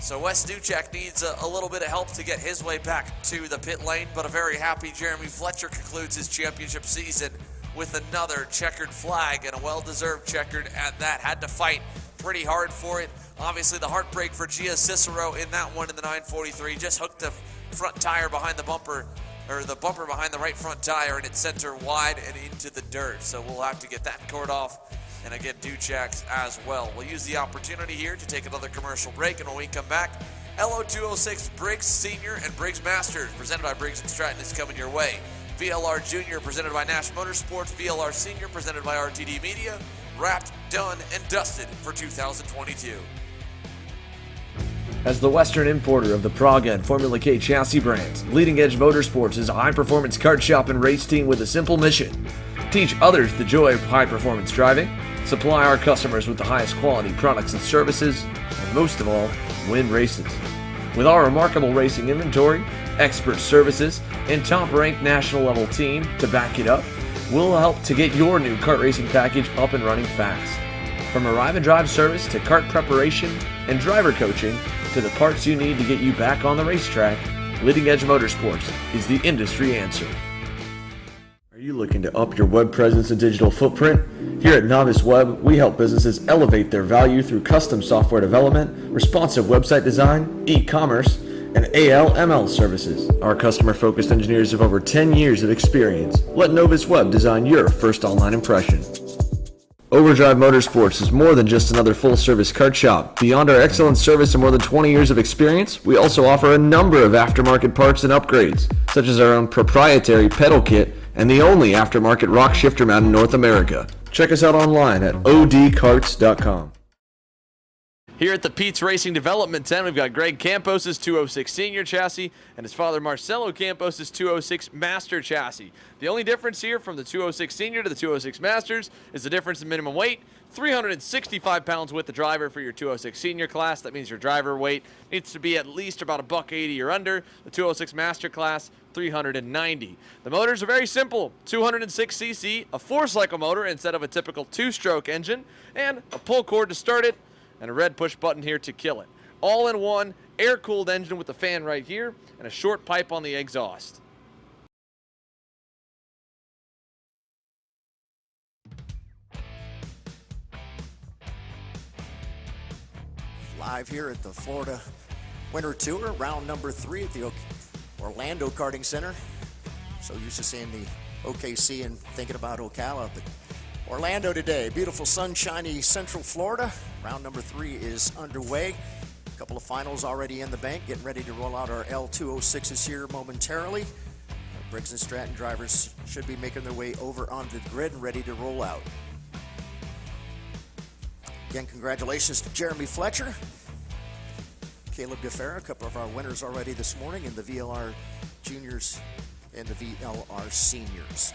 So Wes Duchak needs a little bit of help to get his way back to the pit lane, but a very happy Jeremy Fletcher concludes his championship season with another checkered flag, and a well-deserved checkered at that. Had to fight pretty hard for it. Obviously, the heartbreak for Gia Cicero in that one in the 943. Just hooked the front tire behind the bumper, or the bumper behind the right front tire, and it sent her wide and into the dirt. So we'll have to get that cord off, and again, Duchak's as well. We'll use the opportunity here to take another commercial break, and when we come back, LO206 Briggs Senior and Briggs Master, presented by Briggs & Stratton, is coming your way. VLR Junior, presented by Nash Motorsports. VLR Senior, presented by RTD Media. Wrapped, done, and dusted for 2022. As the Western importer of the Praga and Formula K chassis brands, Leading Edge Motorsports is a high-performance kart shop and race team with a simple mission: teach others the joy of high-performance driving, supply our customers with the highest quality products and services, and most of all, win races. With our remarkable racing inventory, expert services, and top-ranked national-level team to back it up, we'll help to get your new kart racing package up and running fast. From arrive and drive service to kart preparation and driver coaching to the parts you need to get you back on the racetrack, Leading Edge Motorsports is the industry answer. Are you looking to up your web presence and digital footprint? Here at Novice Web, we help businesses elevate their value through custom software development, responsive website design, e-commerce, and AL/ML services. Our customer-focused engineers have over 10 years of experience. Let Novice Web design your first online impression. Overdrive Motorsports is more than just another full-service kart shop. Beyond our excellent service and more than 20 years of experience, we also offer a number of aftermarket parts and upgrades, such as our own proprietary pedal kit and the only aftermarket rock shifter mount in North America. Check us out online at odkarts.com. Here at the Pete's Racing Development Tent, we've got Greg Campos' 206 Senior chassis and his father Marcelo Campos' 206 Master chassis. The only difference here from the 206 Senior to the 206 Masters is the difference in minimum weight. 365 pounds with the driver for your 206 Senior class. That means your driver weight needs to be at least about $180 or under. The 206 Master class, 390. The motors are very simple: 206cc, a 4-cycle motor instead of a typical 2-stroke engine, and a pull cord to start it, and a red push button here to kill it. All in one, air-cooled engine with a fan right here, and a short pipe on the exhaust. Live here at the Florida Winter Tour, round number 3 at the Orlando Karting Center. So used to seeing the OKC and thinking about Ocala, but Orlando today. Beautiful sunshiny Central Florida. Round number 3 is underway. A couple of finals already in the bank. Getting ready to roll out our L206s here momentarily. Briggs & Stratton drivers should be making their way over onto the grid and ready to roll out. Again, congratulations to Jeremy Fletcher, Caleb Gaffera, a couple of our winners already this morning in the VLR Juniors in the VLR Seniors.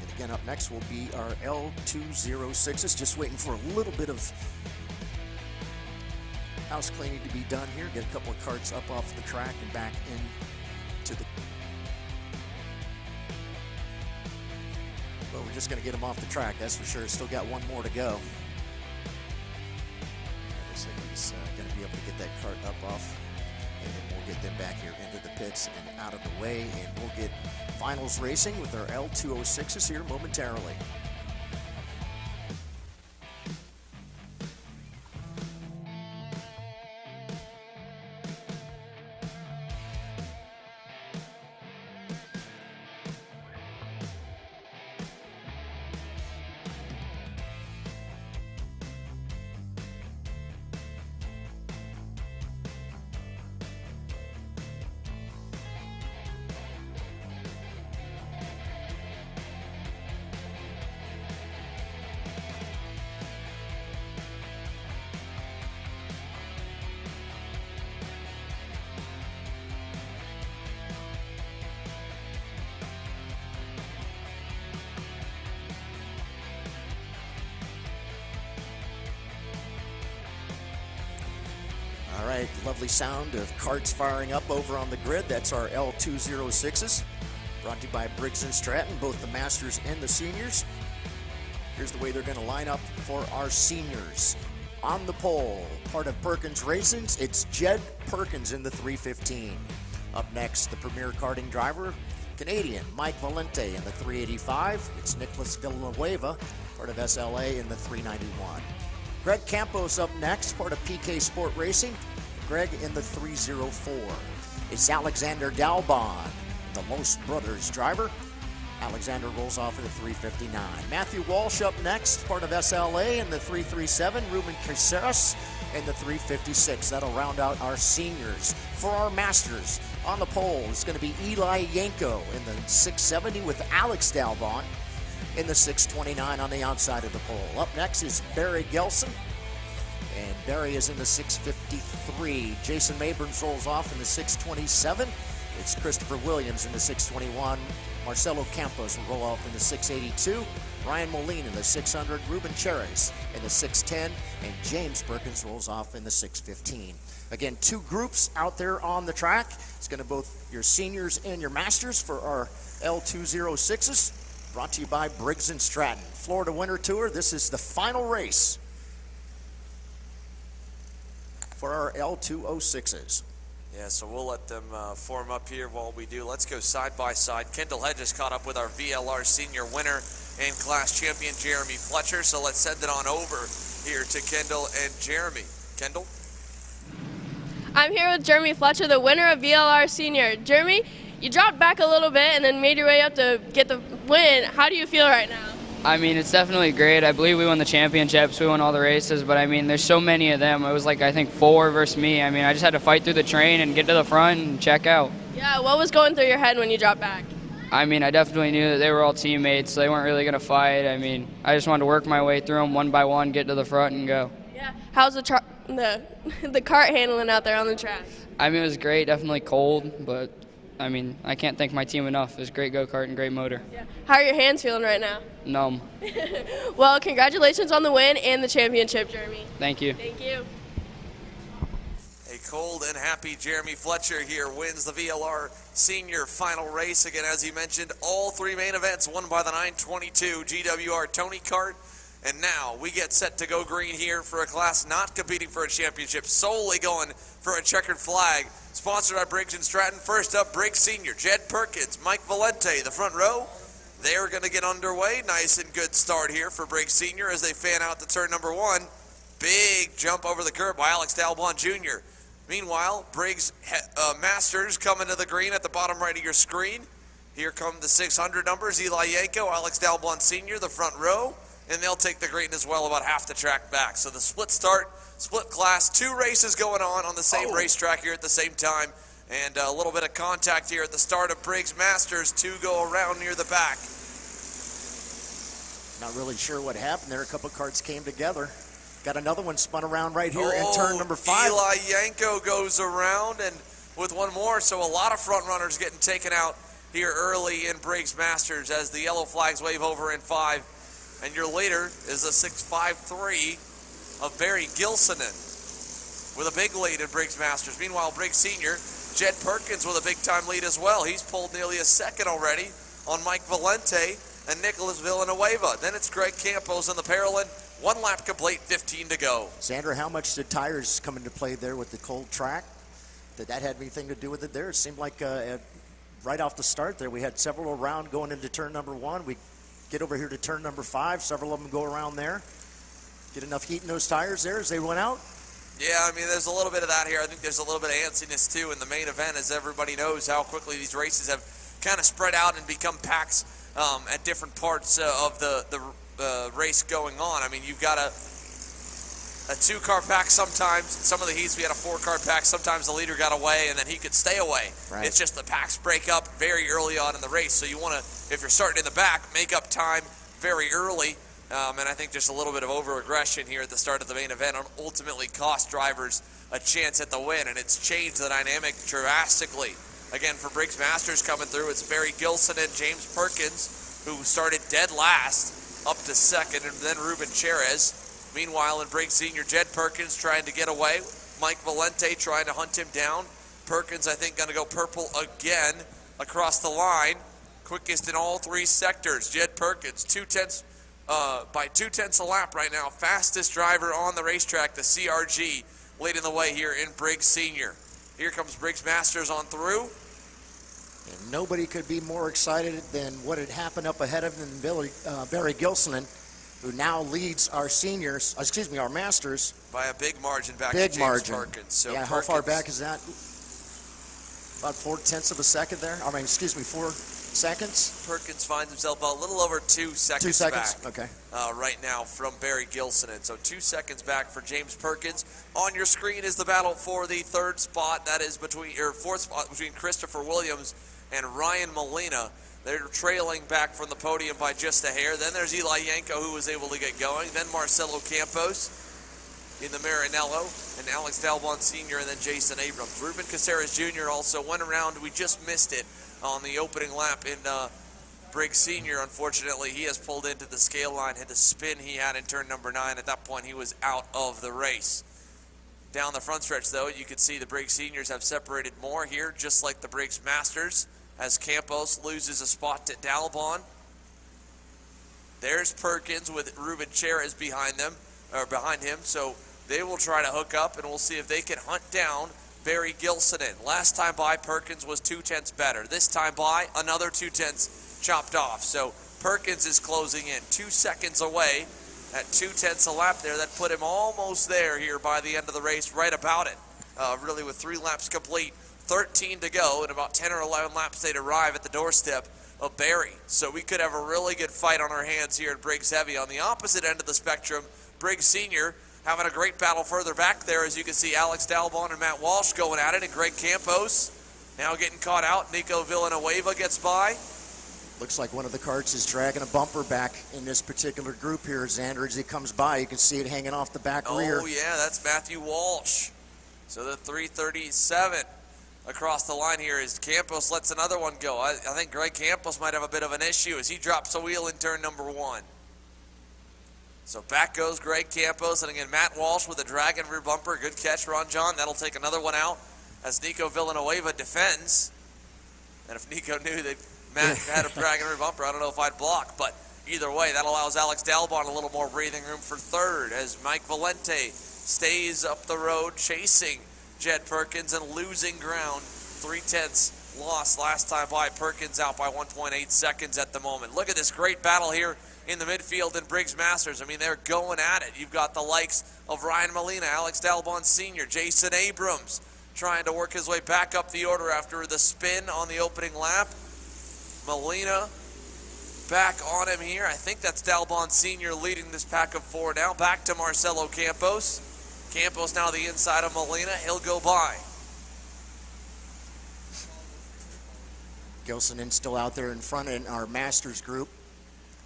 And again, up next will be our L206s. Just waiting for a little bit of house cleaning to be done here. Get a couple of carts up off the track and back into the... Well, we're just going to get them off the track, that's for sure. Still got one more to go. Looks like he's going to be able to get that cart up off, and then we'll get them back here into the pits and out of the way, and we'll get finals racing with our L206s here momentarily. All right, lovely sound of carts firing up over on the grid. That's our L206s, brought to you by Briggs & Stratton, both the Masters and the Seniors. Here's the way they're going to line up for our Seniors. On the pole, part of Perkins Racing's, it's Jed Perkins in the 315. Up next, the premier karting driver, Canadian Mike Valente in the 385. It's Nicholas Villanueva, part of SLA, in the 391. Greg Campos up next, part of PK Sport Racing. Greg in the 304. It's Alexander Dalbon, the Los Brothers driver. Alexander rolls off in the 359. Matthew Walsh up next, part of SLA in the 337. Ruben Caceres in the 356. That'll round out our Seniors. For our Masters, on the pole, it's going to be Eli Yanko in the 670 with Alex Dalbon in the 629 on the outside of the pole. Up next is Barry Gelson, and Barry is in the 653. Jason Mabrams rolls off in the 627. It's Christopher Williams in the 621. Marcelo Campos will roll off in the 682. Ryan Moline in the 600. Ruben Cherez in the 610. And James Perkins rolls off in the 615. Again, two groups out there on the track. It's going to both your Seniors and your Masters for our L206s. Brought to you by Briggs & Stratton. Florida Winter Tour, this is the final race for our L206s. Yeah, so we'll let them form up here while we do. Let's go side by side. Kendall Hedges caught up with our VLR Senior winner and class champion, Jeremy Fletcher. So let's send it on over here to Kendall and Jeremy. Kendall? I'm here with Jeremy Fletcher, the winner of VLR Senior. Jeremy, you dropped back a little bit and then made your way up to get the win. How do you feel right now? I mean, it's definitely great. I believe we won the championships, we won all the races, but I mean, there's so many of them. It was like, I think 4 versus me. I mean, I just had to fight through the train and get to the front and check out. Yeah, what was going through your head when you dropped back? I mean, I definitely knew that they were all teammates, so they weren't really going to fight. I mean, I just wanted to work my way through them one by one, get to the front and go. Yeah, how's the cart handling out there on the track? I mean, it was great, definitely cold, but I mean, I can't thank my team enough. It was great go-kart and great motor. Yeah. How are your hands feeling right now? Numb. Well, congratulations on the win and the championship, Jeremy. Thank you. Thank you. A cold and happy Jeremy Fletcher here wins the VLR Senior final race. Again, as he mentioned, all 3 main events won by the 922 GWR Tony Kart. And now we get set to go green here for a class not competing for a championship, solely going for a checkered flag. Sponsored by Briggs & Stratton. First up, Briggs Senior, Jed Perkins, Mike Valente, the front row. They're going to get underway. Nice and good start here for Briggs Senior as they fan out to turn number 1. Big jump over the curb by Alex Dalbon Jr. Meanwhile, Briggs Masters coming to the green at the bottom right of your screen. Here come the 600 numbers, Eli Yanko, Alex Dalbon Sr., the front row. And they'll take the green as well, about half the track back. So the split start, split class, 2 races going on the same racetrack here at the same time. And a little bit of contact here at the start of Briggs Masters. 2 go around near the back. Not really sure what happened there. A couple carts came together. Got another one spun around right here in turn number 5. Eli Yanko goes around and with one more. So a lot of front runners getting taken out here early in Briggs Masters as the yellow flags wave over in 5. And your leader is a 6.53 of Barry Gilsonen with a big lead in Briggs Masters. Meanwhile, Briggs Senior, Jed Perkins with a big-time lead as well. He's pulled nearly a second already on Mike Valente and Nicholas Villanueva. Then it's Greg Campos in the Paralyn. 1 lap complete, 15 to go. Sandra, how much did tires come into play there with the cold track? Did that have anything to do with it there? It seemed like right off the start there, we had several around going into turn number 1. We get over here to turn number 5. Several of them go around there. Get enough heat in those tires there as they went out? Yeah, I mean, there's a little bit of that here. I think there's a little bit of antsiness, too, in the main event, as everybody knows how quickly these races have kind of spread out and become packs at different parts of the race going on. I mean, you've got a 2-car pack sometimes. In some of the heats, we had a 4-car pack. Sometimes the leader got away, and then he could stay away. Right. It's just the packs break up very early on in the race. So you want to, if you're starting in the back, make up time very early. And I think just a little bit of over-aggression here at the start of the main event ultimately cost drivers a chance at the win, and it's changed the dynamic drastically. Again, for Briggs Masters coming through, it's Barry Gilson and James Perkins, who started dead last, up to second, and then Ruben Cherez. Meanwhile, in Briggs Senior, Jed Perkins trying to get away. Mike Valente trying to hunt him down. Perkins, I think, going to go purple again across the line. Quickest in all 3 sectors. Jed Perkins, by 2/10 a lap right now. Fastest driver on the racetrack, the CRG, leading the way here in Briggs Senior. Here comes Briggs Masters on through. And nobody could be more excited than what had happened up ahead of him than Barry Gilsonen, who now leads our seniors, our Masters. By a big margin back big to James margin. Perkins. So yeah, Perkins, how far back is that? About 0.4 of a second there? 4 seconds? Perkins finds himself a little over 2 seconds 2 seconds, back. okay. Right now from Barry Gilsonen. So 2 seconds back for James Perkins. On your screen is the battle for the 3rd spot. That is fourth spot between Christopher Williams and Ryan Molina. They're trailing back from the podium by just a hair. Then there's Eli Yanko, who was able to get going. Then Marcelo Campos in the Marinello, and Alex Dalbon Sr., and then Jason Abrams. Ruben Caceres Jr. also went around. We just missed it on the opening lap in Briggs Senior. Unfortunately, he has pulled into the scale line, hit the spin he had in turn number 9. At that point, he was out of the race. Down the front stretch, though, you can see the Briggs Seniors have separated more here, just like the Briggs Masters, as Campos loses a spot to Dalbon. There's Perkins with Ruben Cherez behind him, so they will try to hook up, and we'll see if they can hunt down Barry Gilsonen. Last time by, Perkins was 0.2 better. This time by, another 0.2 chopped off. So Perkins is closing in 2 seconds away at 0.2 a lap there. That put him almost there here by the end of the race, right about it. Really with 3 laps complete, 13 to go, and about 10 or 11 laps they'd arrive at the doorstep of Barry. So we could have a really good fight on our hands here at Briggs Heavy. On the opposite end of the spectrum, Briggs Senior having a great battle further back there, as you can see Alex Dalbon and Matt Walsh going at it, and Greg Campos now getting caught out. Nico Villanueva gets by. Looks like one of the carts is dragging a bumper back in this particular group here, Xander. As he comes by, you can see it hanging off the back rear. Oh, yeah, that's Matthew Walsh. So the 337 across the line here as Campos lets another one go. I think Greg Campos might have a bit of an issue as he drops a wheel in turn number 1. So back goes Greg Campos, and again, Matt Walsh with a drag and rear bumper. Good catch, Ron John. That'll take another one out as Nico Villanueva defends. And if Nico knew that Matt had a drag and rear bumper, I don't know if I'd block. But either way, that allows Alex Dalbon a little more breathing room for 3rd as Mike Valente stays up the road chasing Jed Perkins and losing ground. 0.3 loss last time by. Perkins out by 1.8 seconds at the moment. Look at this great battle here in the midfield in Briggs Masters. I mean, they're going at it. You've got the likes of Ryan Molina, Alex Dalbon Sr., Jason Abrams trying to work his way back up the order after the spin on the opening lap. Molina back on him here. I think that's Dalbon Sr. leading this pack of 4 now. Back to Marcelo Campos. Campos now the inside of Molina. He'll go by. Gilsonen still out there in front in our Masters group.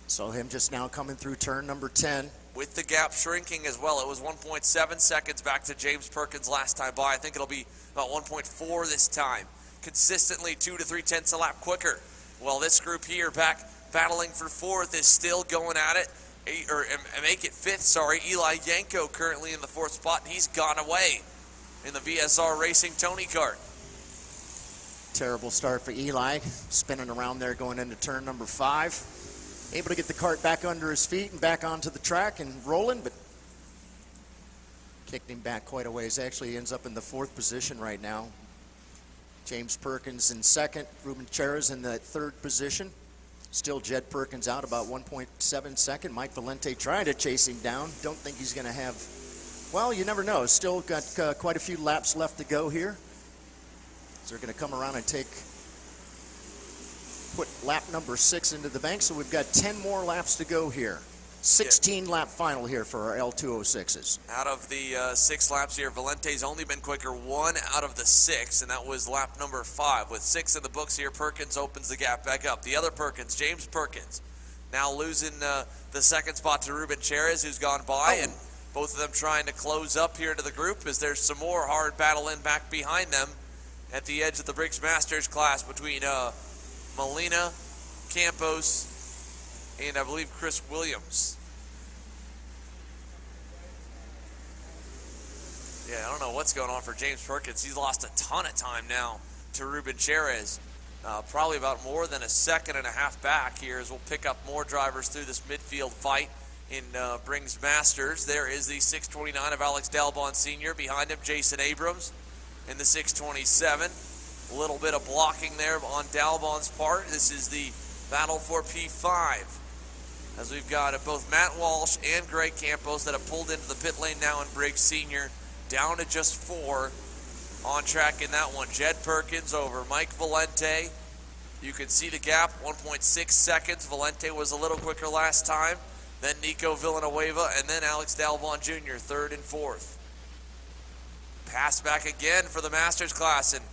So him just now coming through turn number 10. With the gap shrinking as well. It was 1.7 seconds back to James Perkins last time by. I think it'll be about 1.4 this time. consistently 2 to 3/10 a lap quicker. Well, this group here back battling for fourth is still going at it, make it fifth, sorry. Eli Yanko currently in the fourth spot, and he's gone away in the VSR Racing Tony Kart. Terrible start for Eli, spinning around there going into turn number 5. Able to get the cart back under his feet and back onto the track and rolling, but kicked him back quite a ways. Actually, he ends up in the 4th position right now. James Perkins in 2nd, Ruben Cheras in the 3rd position. Still Jed Perkins out about 1.7 second. Mike Valente trying to chase him down. Don't think he's going to have, well, you never know. Still got quite a few laps left to go here. So they're going to come around and put lap number 6 into the bank. So we've got 10 more laps to go here. 16 lap final here for our L206s. Out of the 6 laps here, Valente's only been quicker 1 out of the 6, and that was lap number 5. With 6 in the books here, Perkins opens the gap back up. The other Perkins, James Perkins, now losing the 2nd spot to Ruben Cheras, who's gone by, and both of them trying to close up here to the group as there's some more hard battle in back behind them at the edge of the Briggs Masters class between Molina, Campos, and I believe Chris Williams. Yeah, I don't know what's going on for James Perkins. He's lost a ton of time now to Ruben Cheras. Probably about more than a 1.5 seconds back here as we'll pick up more drivers through this midfield fight in Briggs Masters. There is the 629 of Alex Dalbon Senior. Behind him, Jason Abrams in the 627. A little bit of blocking there on Dalbon's part. This is the battle for P5. As we've got both Matt Walsh and Greg Campos that have pulled into the pit lane now in Briggs Senior, down to just 4 on track in that one. Jed Perkins over Mike Valente. You can see the gap, 1.6 seconds. Valente was a little quicker last time. Then Nico Villanueva, and then Alex Dalbon Jr., 3rd and 4th. Pass back again for the Masters class, and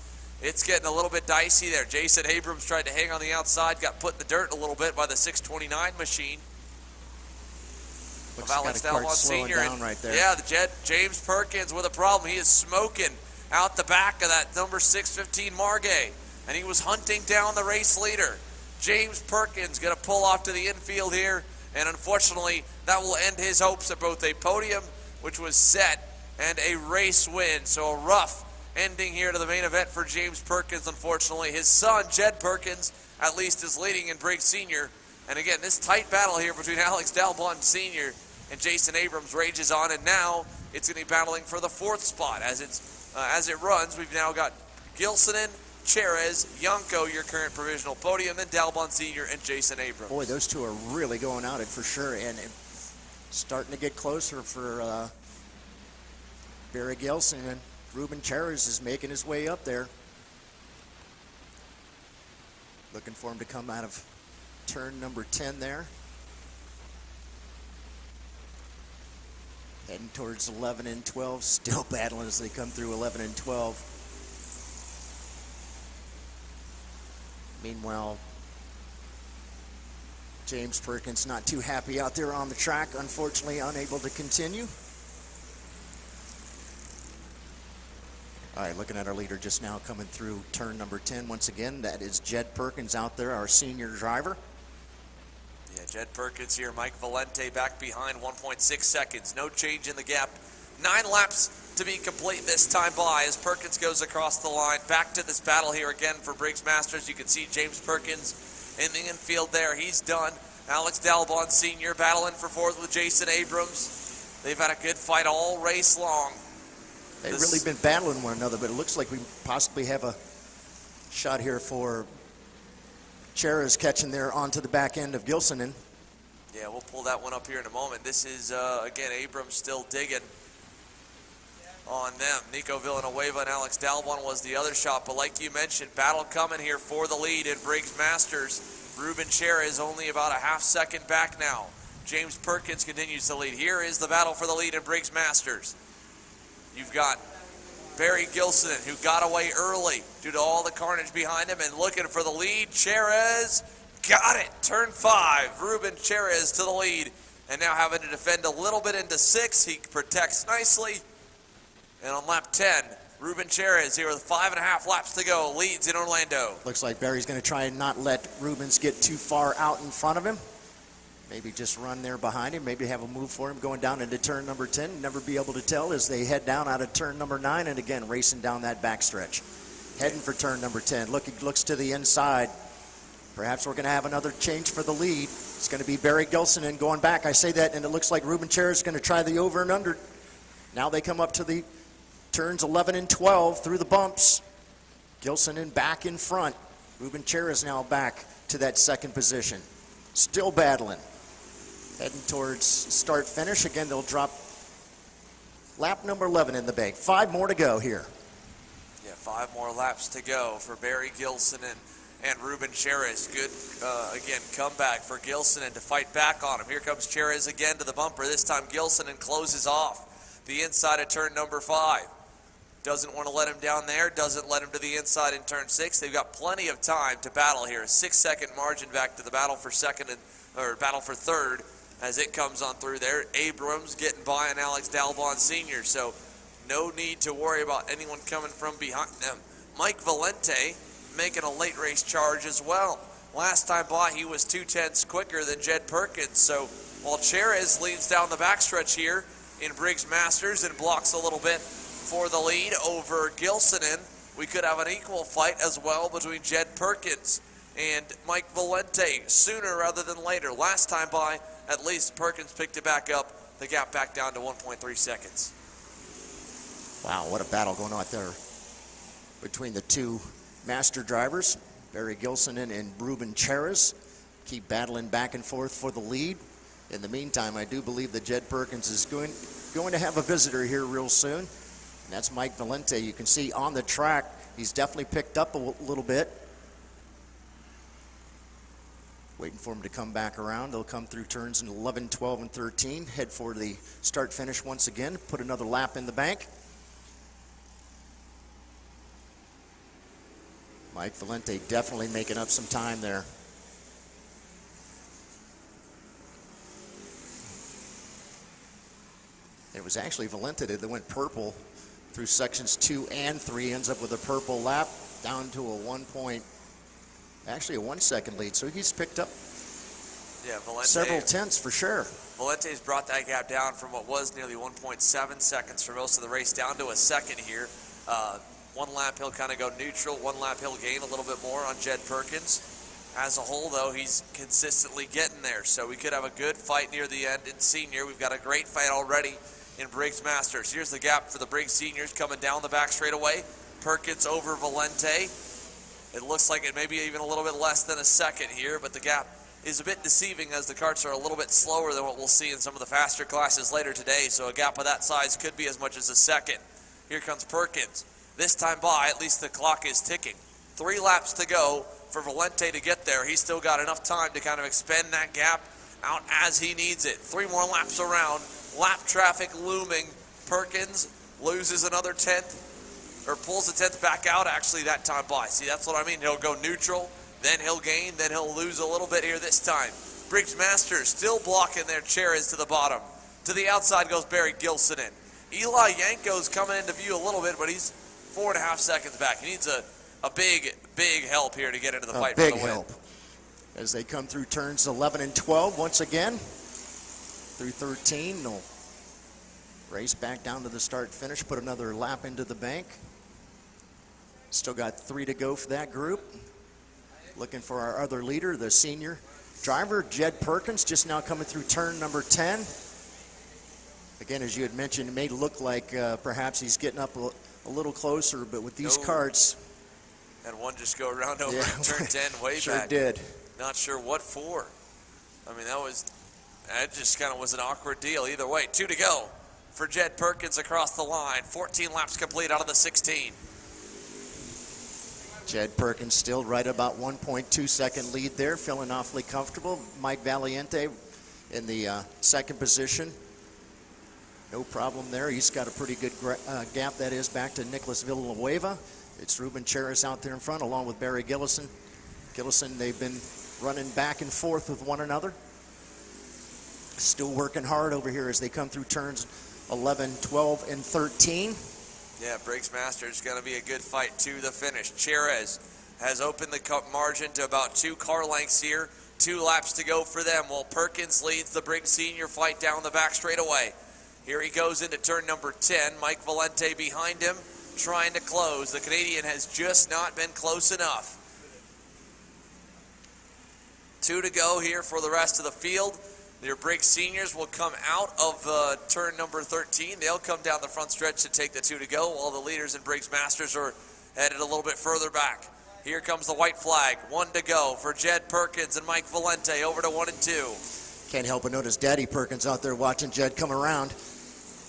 it's getting a little bit dicey there. Jason Abrams tried to hang on the outside, got put in the dirt a little bit by the 629 machine of Alex Dalbon Senior. Right there. Yeah, James Perkins with a problem. He is smoking out the back of that number 615 Margay, and he was hunting down the race leader. James Perkins going to pull off to the infield here, and unfortunately that will end his hopes of both a podium, which was set, and a race win. So a rough ending here to the main event for James Perkins, unfortunately. His son, Jed Perkins, at least is leading in Briggs Senior. And again, this tight battle here between Alex Dalbon Senior and Jason Abrams rages on, and now it's going to be battling for the 4th spot. As it runs, we've now got Gilsonen, Cheras, Yanko, your current provisional podium, then Dalbon Senior and Jason Abrams. Boy, those two are really going at it for sure, and starting to get closer for Barry Gilson, and Ruben Cheras is making his way up there. Looking for him to come out of turn number 10 there. Heading towards 11 and 12, still battling as they come through 11 and 12. Meanwhile, James Perkins not too happy out there on the track, unfortunately unable to continue. All right, looking at our leader just now coming through turn number 10 once again. That is Jed Perkins out there, our senior driver. Yeah, Jed Perkins here, Mike Valente back behind, 1.6 seconds. No change in the gap. 9 laps to be complete this time by as Perkins goes across the line. Back to this battle here again for Briggs Masters. You can see James Perkins in the infield there. He's done. Alex Dalbon Senior battling for 4th with Jason Abrams. They've had a good fight all race long. They've really been battling one another, but it looks like we possibly have a shot here for Cheras catching there onto the back end of Gilsonen. Yeah, we'll pull that one up here in a moment. This is, again, Abrams still digging on them. Nico Villanueva and Alex Dalbon was the other shot, but like you mentioned, battle coming here for the lead in Briggs Masters. Ruben Cheras is only about a half second back now. James Perkins continues to lead. Here is the battle for the lead in Briggs Masters. You've got Barry Gilsonen, who got away early due to all the carnage behind him, and looking for the lead. Cheras got it. Turn 5. Ruben Cheras to the lead, and now having to defend a little bit into 6. He protects nicely. And on lap 10, Ruben Cherez here with 5.5 laps to go, leads in Orlando. Looks like Barry's going to try and not let Rubens get too far out in front of him. Maybe just run there behind him. Maybe have a move for him going down into turn number 10. Never be able to tell as they head down out of turn number 9 and again racing down that backstretch. Heading for turn number 10. Looks to the inside. Perhaps we're going to have another change for the lead. It's going to be Barry Gilsonen going back. I say that, and it looks like Ruben Cherez is going to try the over and under. Now they come up to the turns 11 and 12 through the bumps. Gilsonen back in front. Ruben Cherez now back to that second position. Still battling. Heading towards start-finish. Again, they'll drop lap number 11 in the bank. 5 more to go here. Yeah, 5 more laps to go for Barry Gilsonen and Ruben Cherez. Good, again, comeback for Gilsonen to fight back on him. Here comes Cherez again to the bumper. This time Gilsonen closes off the inside of turn number 5. Doesn't want to let him down there. Doesn't let him to the inside in turn 6. They've got plenty of time to battle here. A 6-second margin back to the battle for battle for third. As it comes on through there. Abrams getting by on Alex Dalbon Senior, so no need to worry about anyone coming from behind them. Mike Valente making a late race charge as well. Last time by, he was 2/10 quicker than Jed Perkins, so while Cherez leads down the backstretch here in Briggs Masters and blocks a little bit for the lead over Gilsonen, we could have an equal fight as well between Jed Perkins and Mike Valente sooner rather than later. Last time by, at least Perkins picked it back up, the gap back down to 1.3 seconds. Wow, what a battle going on there between the two master drivers, Barry Gilsonen and Ruben Cherez. Keep battling back and forth for the lead. In the meantime, I do believe that Jed Perkins is going to have a visitor here real soon. And that's Mike Valente. You can see on the track, he's definitely picked up a little bit. Waiting for him to come back around. They'll come through turns in 11, 12, and 13. Head for the start-finish once again. Put another lap in the bank. Mike Valente definitely making up some time there. It was actually Valente that went purple through sections 2 and 3. Ends up with a purple lap down to a 1 second lead, so he's picked up several tenths for sure. Valente's brought that gap down from what was nearly 1.7 seconds for most of the race down to a second here. 1 lap he'll kind of go neutral, 1 lap he'll gain a little bit more on Jed Perkins. As a whole, though, he's consistently getting there, so we could have a good fight near the end in Senior. We've got a great fight already in Briggs Masters. Here's the gap for the Briggs Seniors coming down the back straightaway. Perkins over Valente. It looks like it may be even a little bit less than a second here, but the gap is a bit deceiving as the karts are a little bit slower than what we'll see in some of the faster classes later today, so a gap of that size could be as much as a second. Here comes Perkins. This time by, at least the clock is ticking. 3 laps to go for Valente to get there. He's still got enough time to kind of expand that gap out as he needs it. 3 more laps around. Lap traffic looming. Perkins loses another 10th. Or pulls the 10th back out, actually, that time by. See, that's what I mean. He'll go neutral, then he'll gain, then he'll lose a little bit here this time. Briggs Master still blocking their Cherez to the bottom. To the outside goes Barry Gilsonen. Eli Yanko's coming into view a little bit, but he's 4.5 seconds back. He needs a big, big help here to get into the fight for the win. Big help. As they come through turns 11 and 12 once again. Through 13, they'll race back down to the start-finish, put another lap into the bank. Still got 3 to go for that group. Looking for our other leader, the senior driver, Jed Perkins, just now coming through turn number 10. Again, as you had mentioned, it may look like perhaps he's getting up a little closer, but with these karts. And one just go around over turn 10 way sure back. Sure did. Not sure what for. I mean, that just kind of was an awkward deal. Either way, 2 to go for Jed Perkins across the line. 14 laps complete out of the 16. Jed Perkins still right about 1.2 second lead there, feeling awfully comfortable. Mike Valente in the second position. No problem there. He's got a pretty good gap, that is, back to Nicholas Villanueva. It's Ruben Cherez out there in front, along with Barry Gilsonen. They've been running back and forth with one another. Still working hard over here as they come through turns 11, 12, and 13. Yeah, Briggs Master is going to be a good fight to the finish. Cherez has opened the cup margin to about 2 car lengths here. 2 laps to go for them while Perkins leads the Briggs Senior fight down the back straightaway. Here he goes into turn number 10. Mike Valente behind him, trying to close. The Canadian has just not been close enough. 2 to go here for the rest of the field. Your Briggs Seniors will come out of turn number 13. They'll come down the front stretch to take the 2 to go, while the leaders in Briggs Masters are headed a little bit further back. Here comes the white flag. 1 to go for Jed Perkins and Mike Valente over to 1 and 2. Can't help but notice Daddy Perkins out there watching Jed come around.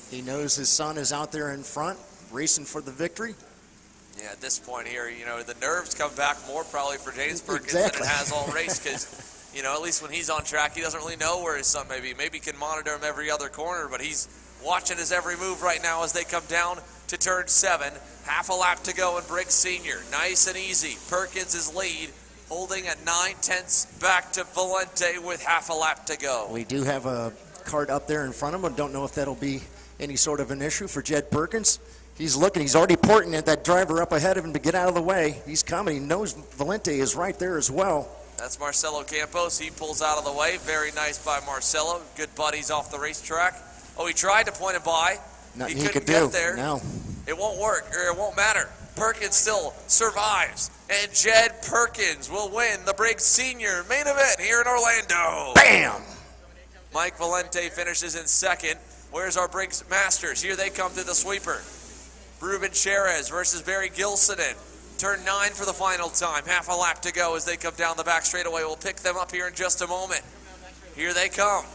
He knows his son is out there in front, racing for the victory. Yeah, at this point here, you know, the nerves come back more probably for James Perkins Exactly. than it has all race, because, you know, at least when he's on track, he doesn't really know where his son may be. Maybe he can monitor him every other corner, but he's watching his every move right now as they come down to turn 7. Half a lap to go in Briggs Senior. Nice and easy. Perkins is lead, holding at 9/10 back to Valente with half a lap to go. We do have a Kart up there in front of him. Don't know if that'll be any sort of an issue for Jed Perkins. He's looking. He's already porting at that driver up ahead of him to get out of the way. He's coming. He knows Valente is right there as well. That's Marcelo Campos. He pulls out of the way. Very nice by Marcelo. Good buddies off the racetrack. Oh, he tried to point him by. Nothing he he couldn't could get do. there. No. It won't work, or it won't matter. Perkins still survives, and Jed Perkins will win the Briggs Senior main event here in Orlando. Bam! Mike Valente finishes in second. Where's our Briggs Masters? Here they come to the sweeper. Ruben Cherez versus Barry Gilsonen. Turn 9 for the final time. Half a lap to go as they come down the back straightaway. We'll pick them up here in just a moment. Here they come.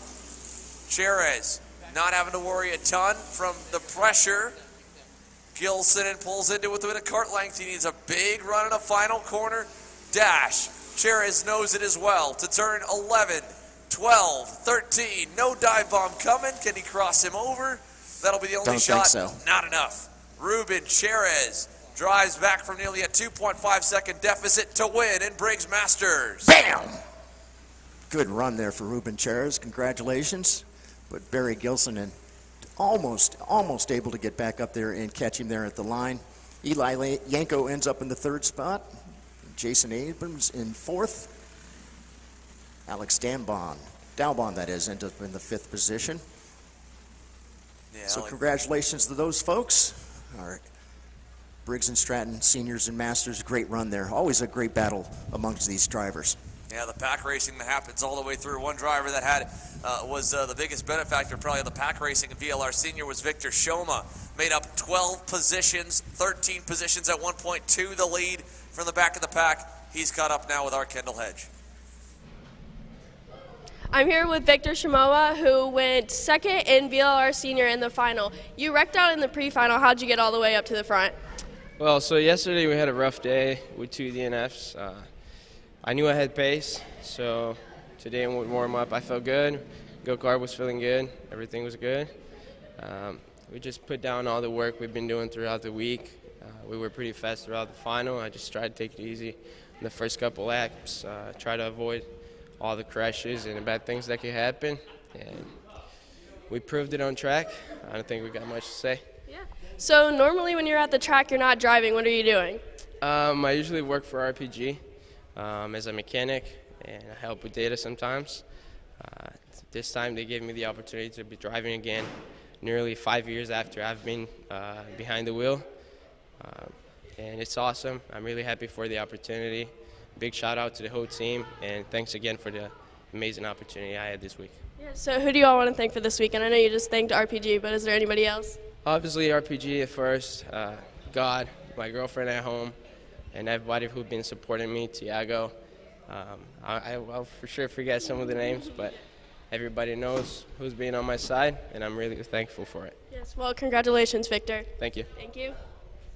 Cherez not having to worry a ton from the pressure. Gilsonen pulls into it with a cart length. He needs a big run in a final corner dash. Cherez knows it as well. To turn 11, 12, 13. No dive bomb coming. Can he cross him over? That'll be the only Don't shot. think so. Not enough. Ruben Cherez drives back from nearly a 2.5-second deficit to win in Briggs Masters. Bam! Good run there for Ruben Cherez. Congratulations. But Barry Gilsonen almost able to get back up there and catch him there at the line. Eli Yanko ends up in the 3rd spot. Jason Abrams in 4th. Alex Dalbon, that is, ends up in the 5th position. Yeah, So congratulations to those folks. All right. Briggs and Stratton, Seniors and Masters, great run there. Always a great battle amongst these drivers. Yeah, the pack racing that happens all the way through. One driver that had was the biggest benefactor probably of the pack racing in VLR Senior was Victor Shoma. Made up 12 positions, 13 positions at one point to the lead from the back of the pack. He's caught up now with our Kendall Hedge. I'm here with Victor Shimoa, who went 2nd in VLR Senior in the final. You wrecked out in the pre-final. How'd you get all the way up to the front? Well, so yesterday we had a rough day with 2 DNFs. I knew I had pace, so today when we warm up, I felt good. Go-kart was feeling good. Everything was good. We just put down all the work we've been doing throughout the week. We were pretty fast throughout the final. I just tried to take it easy in the first couple laps, try to avoid all the crashes and the bad things that could happen. And we proved it on track. I don't think we got much to say. Yeah. So normally when you're at the track, you're not driving. What are you doing? I usually work for RPG as a mechanic, and I help with data sometimes. This time they gave me the opportunity to be driving again nearly 5 years after I've been behind the wheel. And it's awesome. I'm really happy for the opportunity. Big shout out to the whole team, and thanks again for the amazing opportunity I had this week. Yeah, so who do you all want to thank for this weekend? I know you just thanked RPG, but is there anybody else? Obviously RPG at first, God, my girlfriend at home, and everybody who's been supporting me, Tiago. I'll for sure forget some of the names, but everybody knows who's been on my side, and I'm really thankful for it. Yes, well, congratulations, Victor. Thank you. Thank you.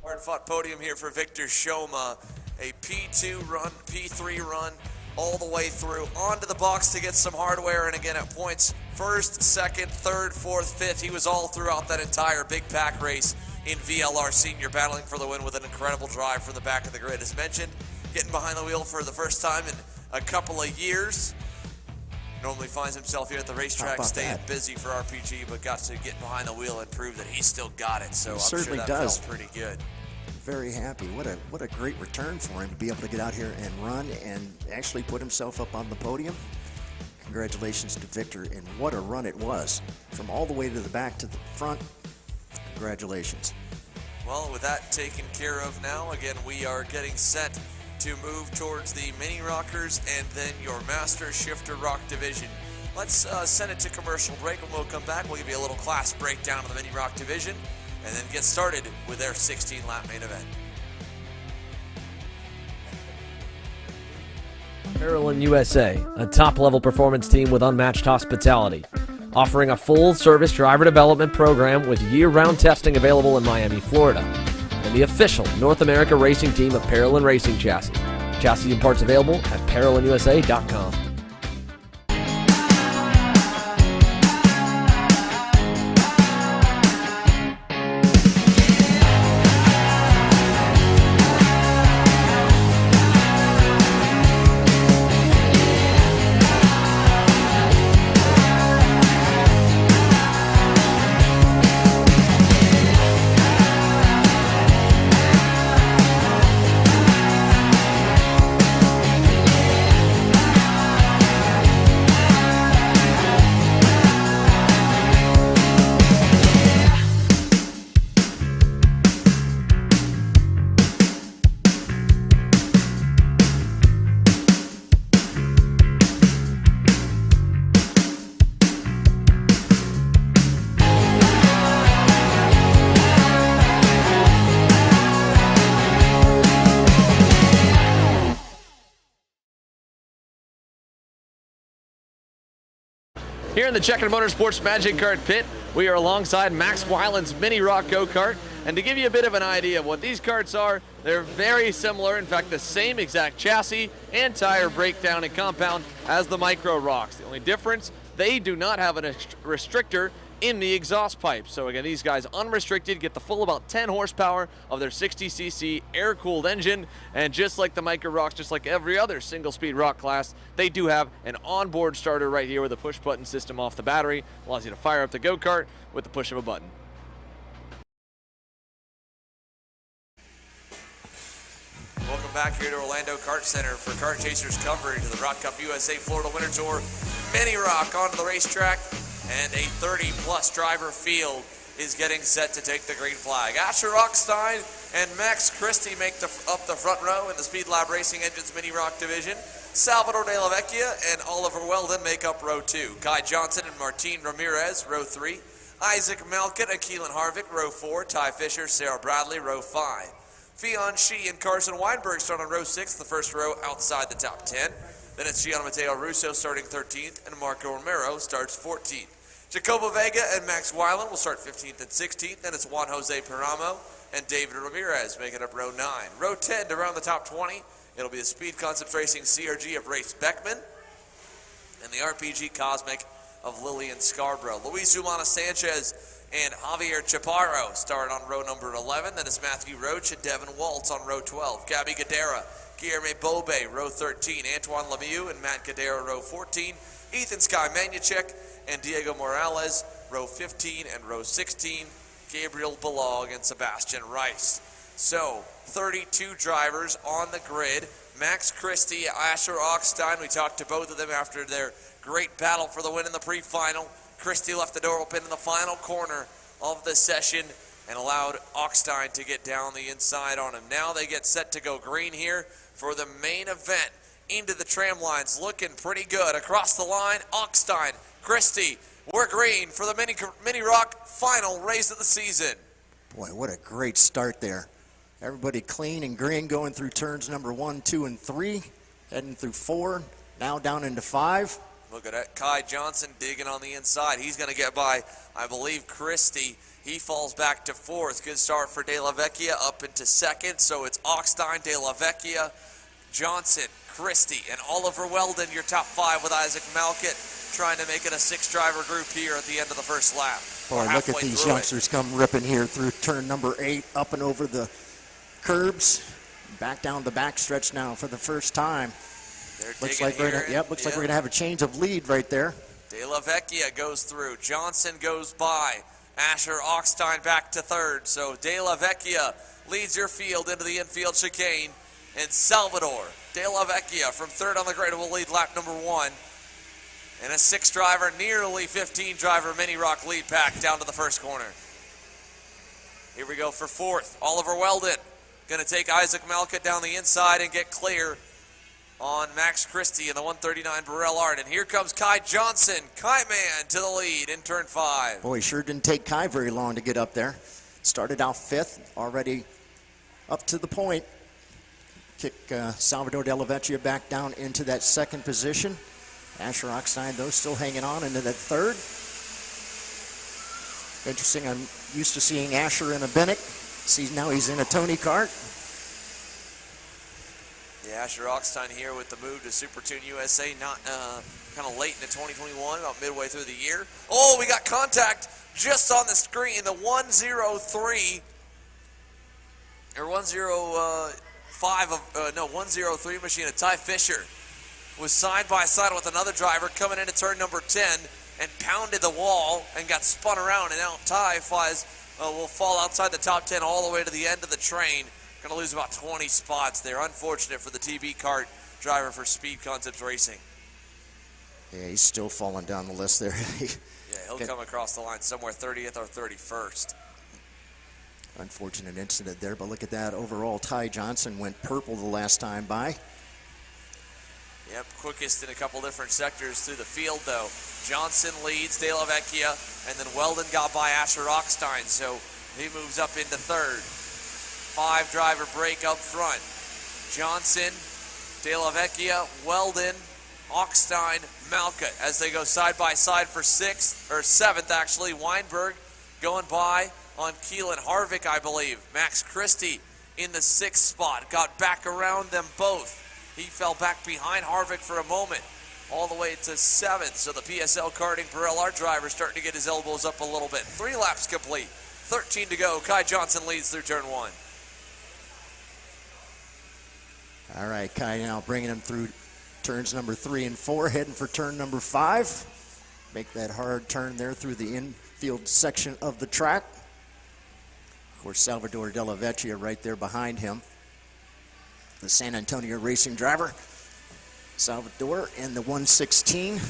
Hard-fought podium here for Victor Shoma. A P2 run, P3 run, all the way through onto the box to get some hardware, and again at points, 1st, 2nd, 3rd, 4th, 5th. He was all throughout that entire big pack race in VLR Senior, battling for the win with an incredible drive from the back of the grid. As mentioned, getting behind the wheel for the first time in a couple of years. Normally finds himself here at the racetrack staying busy for RPG, but got to get behind the wheel and prove that he still got it. So I'm sure that felt pretty good. Very happy. What a great return for him to be able to get out here and run and actually put himself up on the podium. Congratulations to Victor, and what a run it was. From all the way to the back to the front, congratulations. Well, with that taken care of now, again, we are getting set to move towards the mini rockers and then your Master Shifter ROK division. Let's send it to commercial break. When we'll come back, we'll give you a little class breakdown of the mini ROK division and then get started with their 16-lap main event. Paralyn USA, a top-level performance team with unmatched hospitality, offering a full-service driver development program with year-round testing available in Miami, Florida, and the official North America racing team of Paralyn Racing Chassis. Chassis and parts available at ParalyNUSA.com. Here in the Checkered Motorsports Magic Kart pit, we are alongside Max Weiland's Mini ROK go-kart. And to give you a bit of an idea of what these karts are, they're very similar, in fact the same exact chassis and tire breakdown and compound as the Micro ROKs. The only difference, they do not have a restrictor in the exhaust pipe. So again, these guys unrestricted, get the full about 10 horsepower of their 60cc air-cooled engine, and just like the Micro ROKs, just like every other single-speed ROK class, they do have an onboard starter right here with a push-button system off the battery. Allows you to fire up the go-kart with the push of a button. Welcome back here to Orlando Kart Center for Kart Chasers coverage of the ROK Cup USA Florida Winter Tour Mini ROK onto the racetrack. And a 30-plus driver field is getting set to take the green flag. Asher Rockstein and Max Christie make up the front row in the Speed Lab Racing Engines Mini ROK division. Salvador De La Vecchia and Oliver Weldon make up row 2. Kai Johnson and Martin Ramirez, row 3. Isaac Malkin and Keelan Harvick, row 4. Ty Fisher, Sarah Bradley, row 5. Fionn Shee and Carson Weinberg start on row 6, the first row outside the top 10. Then it's Gianna Matteo Russo starting 13th, and Marco Romero starts 14th. Jacobo Vega and Max Weiland will start 15th and 16th. Then it's Juan Jose Paramo and David Ramirez making up row 9. Row 10 to round the top 20. It'll be the Speed Concepts Racing CRG of Race Beckman and the RPG Cosmic of Lillian Scarborough. Luis Humana Sanchez and Javier Chaparro start on row number 11. Then it's Matthew Roach and Devin Waltz on row 12. Gabby Gadera, Guillermo Bobe, row 13. Antoine Lemieux and Matt Gadera, row 14. Ethan Sky Manuchek and Diego Morales, row 15 and row 16. Gabriel Balog and Sebastian Rice. So, 32 drivers on the grid. Max Christie, Asher Rockstein, we talked to both of them after their great battle for the win in the pre-final. Christie left the door open in the final corner of the session and allowed Rockstein to get down the inside on him. Now they get set to go green here for the main event. Into the tram lines, looking pretty good. Across the line, Rockstein, Christie, we're green for the Mini ROK final race of the season. Boy, what a great start there. Everybody clean and green going through turns number 1, 2, and 3, heading through 4, now down into 5. Look at that, Kai Johnson digging on the inside. He's going to get by, I believe, Christie. He falls back to 4th. Good start for De La Vecchia up into 2nd. So it's Rockstein, De La Vecchia, Johnson, Christie, and Oliver Weldon, your top 5 with Isaac Malkett, trying to make it a 6-driver group here at the end of the first lap. Boy, look at these youngsters come ripping here through turn number 8, up and over the curbs, back down the back stretch now for the first time. They're Looks digging like we're here. gonna, looks like we're gonna have a change of lead right there. De La Vecchia goes through. Johnson goes by. Asher Oxtein back to third. So De La Vecchia leads your field into the infield chicane. And Salvador De La Vecchia from third on the grid will lead lap number 1. And a 6-driver, nearly 15-driver Mini ROK lead pack down to the first corner. Here we go for fourth. Oliver Weldon going to take Isaac Malka down the inside and get clear on Max Christie in the 139 Burrell Art. And here comes Kai Johnson, Kai Man to the lead in turn 5. Boy, sure didn't take Kai very long to get up there. Started out 5th, already up to the point. Kick Salvador De La Vecchia back down into that 2nd position. Asher Oxtein, though, still hanging on into that 3rd. Interesting, I'm used to seeing Asher in a Bennett. See, now he's in a Tony Kart. Yeah, Asher Oxtein here with the move to Super Tune USA, not kind of late into 2021, about midway through the year. Oh, we got contact just on the screen. The 103 or 103 machine of Ty Fisher was side by side with another driver coming into turn number 10 and pounded the wall and got spun around. And now Ty will fall outside the top 10 all the way to the end of the train. Going to lose about 20 spots there. Unfortunate for the TB Kart driver for Speed Concepts Racing. Yeah, he's still falling down the list there. Yeah, he'll come across the line somewhere 30th or 31st. Unfortunate incident there, but look at that. Overall, Ty Johnson went purple the last time by. Yep, quickest in a couple different sectors through the field, though. Johnson leads De La Vecchia, and then Weldon got by Asher Oxtein, so he moves up into 3rd. 5-driver break up front. Johnson, De La Vecchia, Weldon, Oxtein, Malka as they go side by side for 6th, or 7th actually. Weinberg going by on Keelan Harvick, I believe. Max Christie in the 6th spot, got back around them both. He fell back behind Harvick for a moment, all the way to 7th. So the PSL karting Burrell Art driver starting to get his elbows up a little bit. 3 laps complete, 13 to go. Kai Johnson leads through turn 1. All right, Kai now bringing him through turns number 3 and 4, heading for turn number 5. Make that hard turn there through the infield section of the track. Of course, Salvador De La Vecchia right there behind him. The San Antonio racing driver. Salvador in the 116.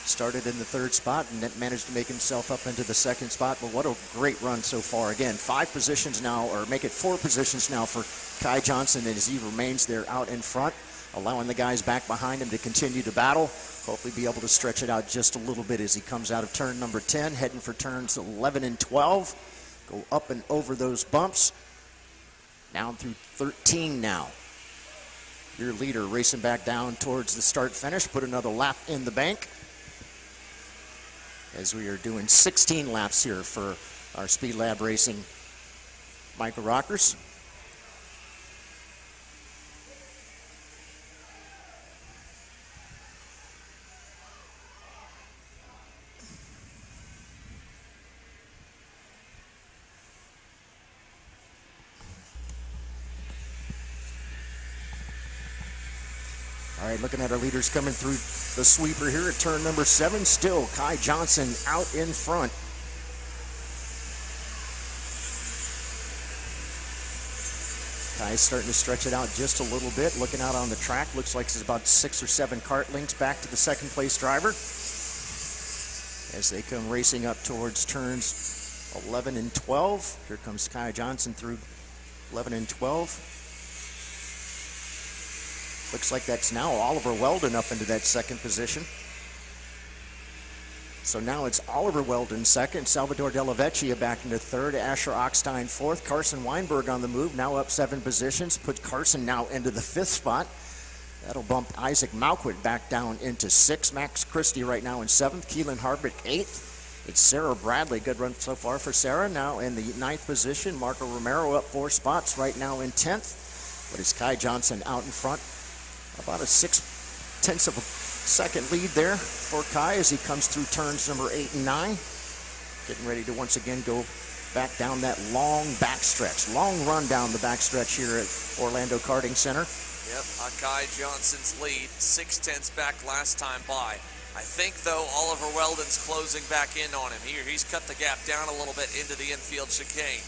Started in the 3rd spot and then managed to make himself up into the 2nd spot. But what a great run so far. Again, 5 positions now, or make it 4 positions now for Kai Johnson as he remains there out in front, allowing the guys back behind him to continue to battle. Hopefully be able to stretch it out just a little bit as he comes out of turn number 10, heading for turns 11 and 12. Go up and over those bumps. Down through 13 now. Your leader racing back down towards the start finish. Put another lap in the bank. As we are doing 16 laps here for our Speed Lab Racing Micro Rockers. All right, looking at our leaders coming through the sweeper here at turn number 7. Still Kai Johnson out in front. Kai's starting to stretch it out just a little bit. Looking out on the track, looks like there's about 6 or 7 kart links back to the 2nd place driver. As they come racing up towards turns 11 and 12. Here comes Kai Johnson through 11 and 12. Looks like that's now Oliver Weldon up into that 2nd position. So now it's Oliver Weldon 2nd, Salvador De La Vecchia back into 3rd, Asher Oxtein 4th, Carson Weinberg on the move, now up 7 positions, put Carson now into the 5th spot. That'll bump Isaac Malquit back down into 6th, Max Christie right now in 7th, Keelan Harvick 8th. It's Sarah Bradley, good run so far for Sarah, now in the 9th position. Marco Romero up 4 spots right now in 10th. But it's Kai Johnson out in front. About a 0.6 of a second lead there for Kai as he comes through turns number 8 and 9. Getting ready to once again go back down that long backstretch. Long run down the backstretch here at Orlando Karting Center. Yep, Kai Johnson's lead, 6/10 back last time by. I think, though, Oliver Weldon's closing back in on him. He's cut the gap down a little bit into the infield chicane.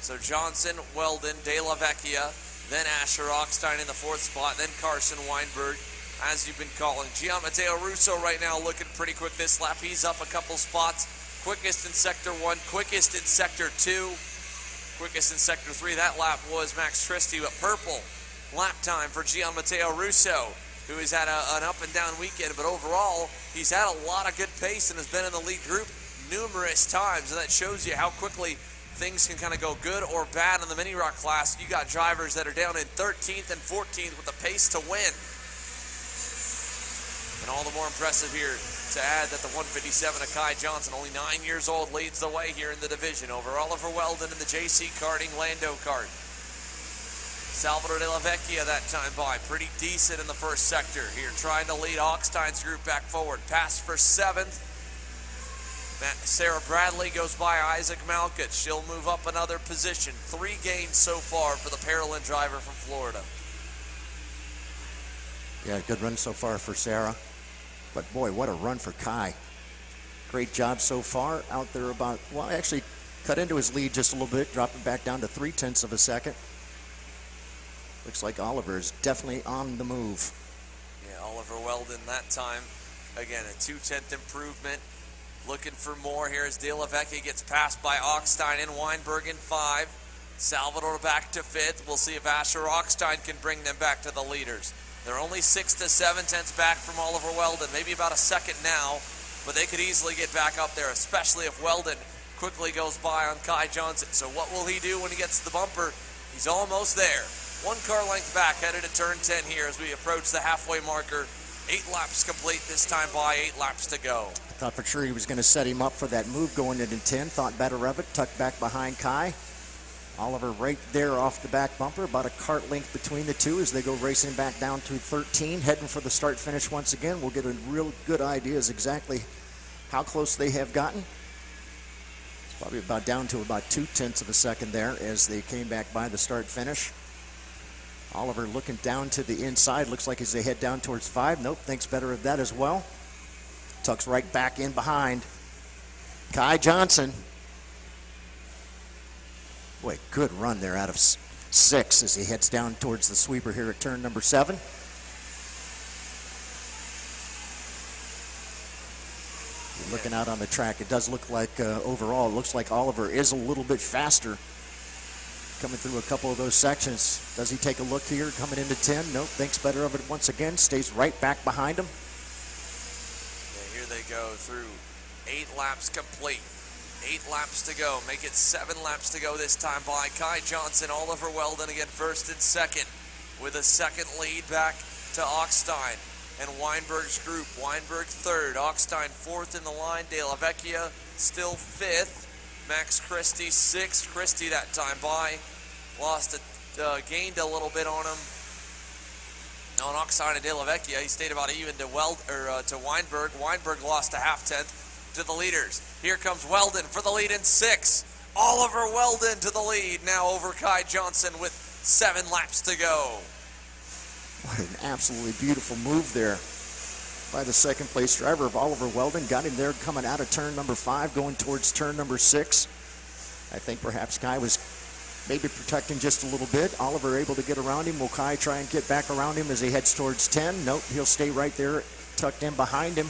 So Johnson, Weldon, De La Vecchia, then Asher Rockstein in the 4th spot, then Carson Weinberg, as you've been calling. Gianmatteo Russo right now looking pretty quick this lap. He's up a couple spots. Quickest in Sector 1, quickest in Sector 2, quickest in Sector 3. That lap was Max Christie, but purple lap time for Gianmatteo Russo, who has had an up-and-down weekend, but overall, he's had a lot of good pace and has been in the lead group numerous times, and that shows you how quickly things can kind of go good or bad in the Mini ROK class. You got drivers that are down in 13th and 14th with a pace to win. And all the more impressive here to add that the 157 of Kai Johnson, only 9 years old, leads the way here in the division over Oliver Weldon in the JC Karting Lando Kart. Salvador De La Vecchia that time by, pretty decent in the 1st sector here, trying to lead Hochstein's group back forward. Pass for 7th. Sarah Bradley goes by Isaac Malkich. She'll move up another position. 3 gains so far for the Paralympic driver from Florida. Yeah, good run so far for Sarah. But boy, what a run for Kai. Great job so far. Out there about, well, actually cut into his lead just a little bit, dropping back down to 0.3 of a second. Looks like Oliver is definitely on the move. Yeah, Oliver Weldon that time. Again, a 2/10 improvement. Looking for more here as De La Vecchia gets passed by Augstein and Weinberg in 5. Salvador back to 5th. We'll see if Asher Augstein can bring them back to the leaders. They're only 6 to 7 tenths back from Oliver Weldon, maybe about a second now, but they could easily get back up there, especially if Weldon quickly goes by on Kai Johnson. So what will he do when he gets to the bumper? He's almost there. 1 car length back, headed to turn 10 here as we approach the halfway marker. 8 laps complete this time by, 8 laps to go. Thought for sure he was going to set him up for that move going into 10. Thought better of it, tucked back behind Kai. Oliver right there off the back bumper, about a kart length between the two as they go racing back down to 13, heading for the start finish once again. We'll get a real good idea as exactly how close they have gotten. It's probably about down to about 0.2 of a second there as they came back by the start finish. Oliver looking down to the inside, looks like as they head down towards 5. Nope, thinks better of that as well. Tucks right back in behind Kai Johnson. Boy, good run there out of 6 as he heads down towards the sweeper here at turn number 7. Looking out on the track, it does look like overall, it looks like Oliver is a little bit faster coming through a couple of those sections. Does he take a look here coming into 10? Nope, thinks better of it once again, stays right back behind him. Yeah, here they go through 8 laps complete. 8 laps to go, make it 7 laps to go this time by Kai Johnson. Oliver Weldon again 1st and 2nd with a 2nd lead back to Augstein and Weinberg's group. Weinberg 3rd, Augstein 4th in the line, De La Vecchia still 5th, Max Christie 6th. Christie that time by, gained a little bit on him. On Augstein and De La Vecchia, he stayed about even to Weinberg. Weinberg lost a 0.5 tenth to the leaders. Here comes Weldon for the lead in 6. Oliver Weldon to the lead now over Kai Johnson with 7 laps to go. What an absolutely beautiful move there by the 2nd place driver of Oliver Weldon. Got him there coming out of turn number 5, going towards turn number 6. I think perhaps Kai was maybe protecting just a little bit. Oliver able to get around him. Will Kai try and get back around him as he heads towards 10? Nope, he'll stay right there, tucked in behind him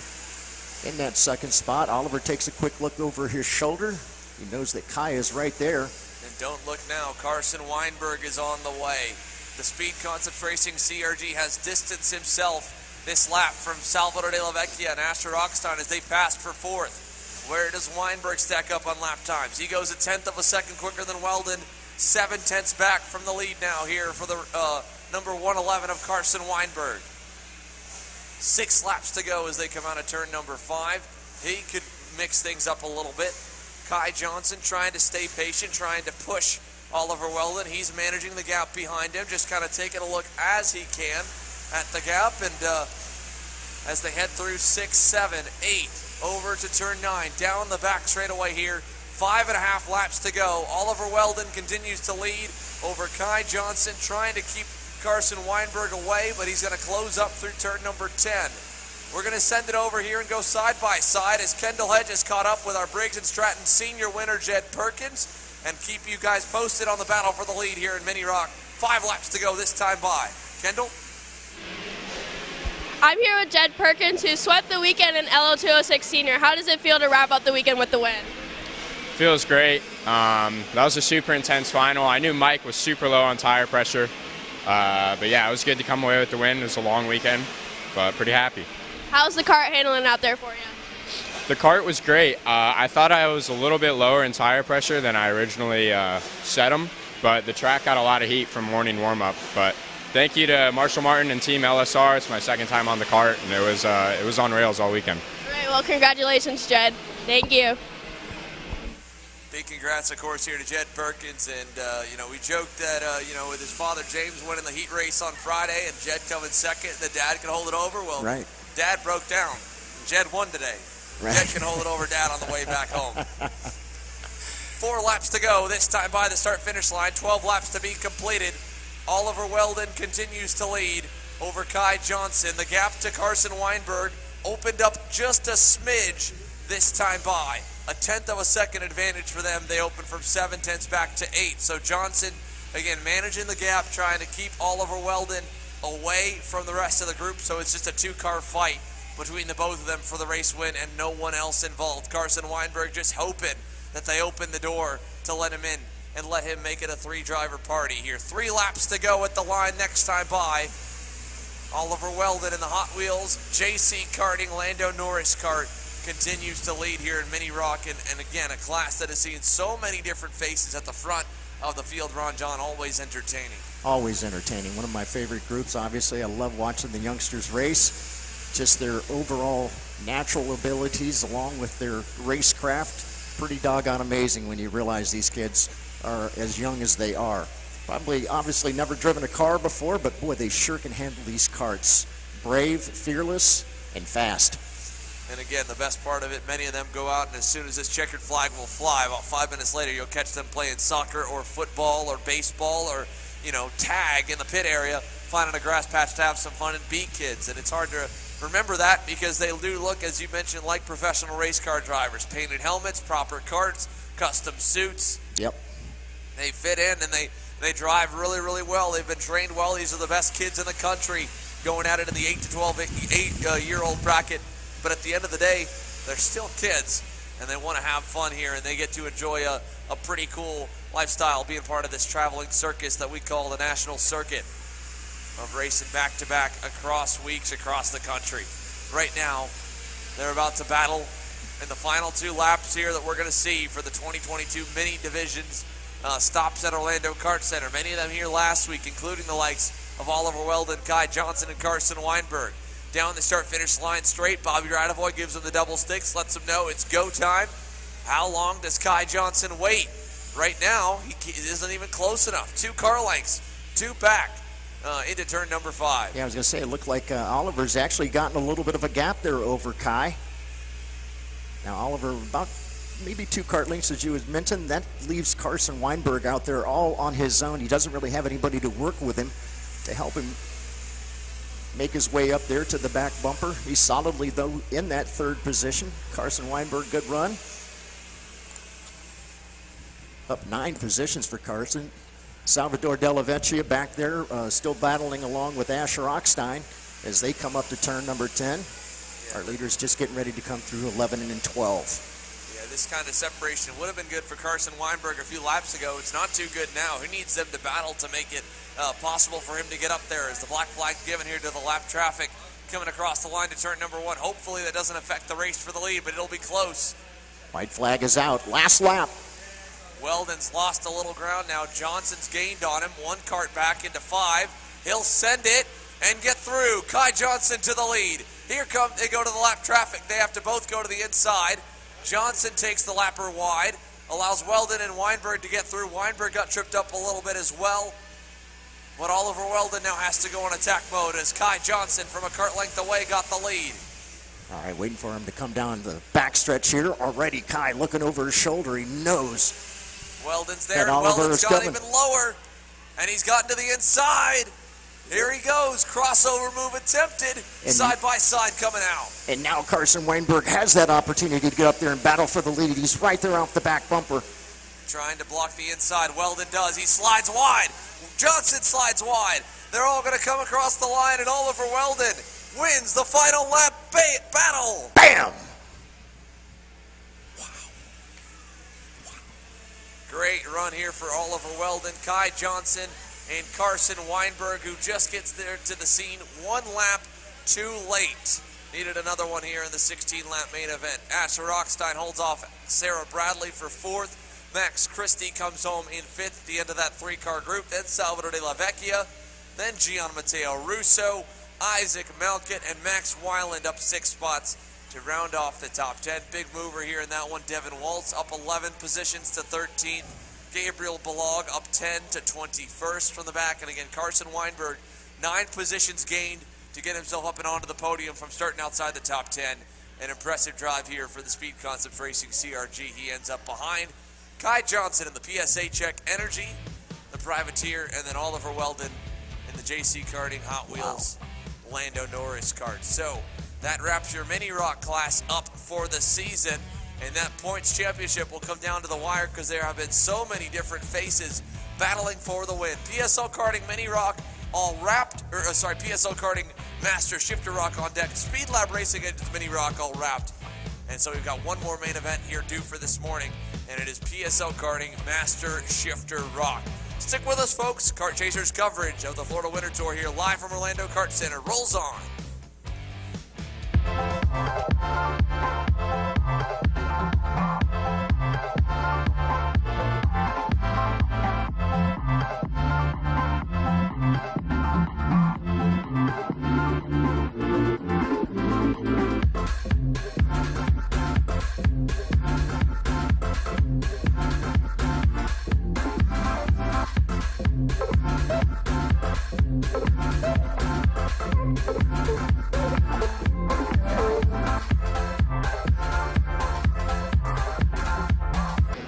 in that 2nd spot. Oliver takes a quick look over his shoulder. He knows that Kai is right there. And don't look now, Carson Weinberg is on the way. The Speed Concepts Racing CRG has distanced himself this lap from Salvador De La Vecchia and Asher Augstein as they passed for 4th. Where does Weinberg stack up on lap times? He goes 1/10 of a second quicker than Weldon. 7 tenths back from the lead now here for the number 111 of Carson Weinberg. 6 laps to go as they come out of turn number 5. He could mix things up a little bit. Kai Johnson trying to stay patient, trying to push Oliver Weldon. He's managing the gap behind him, just kind of taking a look as he can at the gap. And as they head through 6, 7, 8, over to turn 9, down the back straightaway here. 5.5 laps to go. Oliver Weldon continues to lead over Kai Johnson, trying to keep Carson Weinberg away, but he's going to close up through turn number 10. We're going to send it over here and go side by side as Kendall Hedges caught up with our Briggs & Stratton Senior winner, Jed Perkins, and keep you guys posted on the battle for the lead here in Mini Rock. 5 laps to go this time by. Kendall? I'm here with Jed Perkins, who swept the weekend in LO206 Senior. How does it feel to wrap up the weekend with the win? Feels great. That was a super intense final. I knew Mike was super low on tire pressure. But yeah, it was good to come away with the win. It was a long weekend, but pretty happy. How's the kart handling out there for you? The kart was great. I thought I was a little bit lower in tire pressure than I originally set them, but the track got a lot of heat from morning warm-up. But thank you to Marshall Martin and Team LSR. It's my second time on the kart, and it was on rails all weekend. All right, well, congratulations, Jed. Thank you. Big congrats, of course, here to Jed Perkins. And, we joked that, with his father James winning the heat race on Friday and Jed coming second, the dad could hold it over. Well, Right. Dad broke down. Jed won today. Right. Jed can hold it over Dad on the way back home. 4 laps to go, this time by the start-finish line. 12 laps to be completed. Oliver Weldon continues to lead over Kai Johnson. The gap to Carson Weinberg opened up just a smidge this time by. A 1/10 of a second advantage for them. They opened from 7/10 back to 8. So Johnson, again, managing the gap, trying to keep Oliver Weldon away from the rest of the group. So it's just a 2-car fight between the both of them for the race win and no one else involved. Carson Weinberg just hoping that they open the door to let him in and let him make it a 3-driver party here. 3 laps to go at the line next time by. Oliver Weldon in the Hot Wheels JC Karting Lando Norris kart continues to lead here in Mini Rock, and again, a class that has seen so many different faces at the front of the field. Ron John, always entertaining. Always entertaining. One of my favorite groups, obviously. I love watching the youngsters race. Just their overall natural abilities along with their racecraft. Pretty doggone amazing when you realize these kids are as young as they are. Probably, obviously, never driven a car before, but boy, they sure can handle these karts. Brave, fearless, and fast. And again, the best part of it, many of them go out, and as soon as this checkered flag will fly, about 5 minutes later, you'll catch them playing soccer or football or baseball or, tag in the pit area, finding a grass patch to have some fun and beat kids. And it's hard to remember that because they do look, as you mentioned, like professional race car drivers. Painted helmets, proper karts, custom suits. Yep. They fit in, and they drive really, really well. They've been trained well. These are the best kids in the country going at it in the 8 to 12 8-year-old bracket. But at the end of the day, they're still kids, and they want to have fun here, and they get to enjoy a pretty cool lifestyle being part of this traveling circus that we call the National Circuit of racing back-to-back across weeks across the country. Right now, they're about to battle in the final 2 laps here that we're going to see for the 2022 mini divisions stops at Orlando Kart Center. Many of them here last week, including the likes of Oliver Weldon, Kai Johnson, and Carson Weinberg. Down the start-finish line straight, Bobby Radavoy gives them the double sticks, lets them know it's go time. How long does Kai Johnson wait? Right now, he isn't even close enough. 2 car lengths, 2 back into turn number 5. Yeah, I was going to say, it looked like Oliver's actually gotten a little bit of a gap there over Kai. Now, Oliver, about maybe 2 kart lengths, as you had mentioned. That leaves Carson Weinberg out there all on his own. He doesn't really have anybody to work with him to help him make his way up there to the back bumper. He's solidly, though, in that 3rd position. Carson Weinberg, good run. Up 9 positions for Carson. Salvador Della Vecchia back there, still battling along with Asher Rockstein as they come up to turn number 10. Our leaders just getting ready to come through 11 and 12. This kind of separation would have been good for Carson Weinberg a few laps ago. It's not too good now. Who needs them to battle to make it possible for him to get up there as the black flag given here to the lap traffic coming across the line to turn number 1. Hopefully that doesn't affect the race for the lead, but it'll be close. White flag is out. Last lap. Weldon's lost a little ground now. Johnson's gained on him. 1 kart back into 5. He'll send it and get through. Kai Johnson to the lead. Here they go to the lap traffic. They have to both go to the inside. Johnson takes the lapper wide, allows Weldon and Weinberg to get through. Weinberg got tripped up a little bit as well. But Oliver Weldon now has to go in attack mode as Kai Johnson from a kart length away got the lead. All right, waiting for him to come down the backstretch here. Already Kai looking over his shoulder. He knows Weldon's there, and Weldon's gone even lower. And he's gotten to the inside. Here he goes, crossover move attempted, side by side coming out. And now Carson Weinberg has that opportunity to get up there and battle for the lead. He's right there off the back bumper. Trying to block the inside, Weldon does, he slides wide, Johnson slides wide. They're all gonna come across the line and Oliver Weldon wins the final lap battle. Bam! Great run here for Oliver Weldon, Kai Johnson, and Carson Weinberg, who just gets there to the scene 1 lap too late. Needed another one here in the 16-lap main event. Asher Rockstein holds off Sarah Bradley for 4th. Max Christie comes home in 5th at the end of that 3-car group. Then Salvador de la Vecchia. Then Gian Matteo Russo, Isaac Malkett, and Max Weiland up 6 spots to round off the top 10. Big mover here in that one. Devin Waltz up 11 positions to 13th. Gabriel Balog up 10 to 21st from the back. And again, Carson Weinberg, 9 positions gained to get himself up and onto the podium from starting outside the top 10. An impressive drive here for the Speed Concepts Racing CRG. He ends up behind Kai Johnson in the PSA Check Energy, the Privateer, and then Oliver Weldon in the JC Karting Hot Wheels Lando Norris kart. So that wraps your Mini ROK class up for the season. And that points championship will come down to the wire because there have been so many different faces battling for the win. PSL Karting Mini ROK all wrapped, PSL Karting Master Shifter ROK on deck. Speed Lab Racing Engines Mini ROK all wrapped. And so we've got one more main event here due for this morning, and it is PSL Karting Master Shifter ROK. Stick with us, folks. Kart Chasers coverage of the Florida Winter Tour here live from Orlando Kart Center rolls on.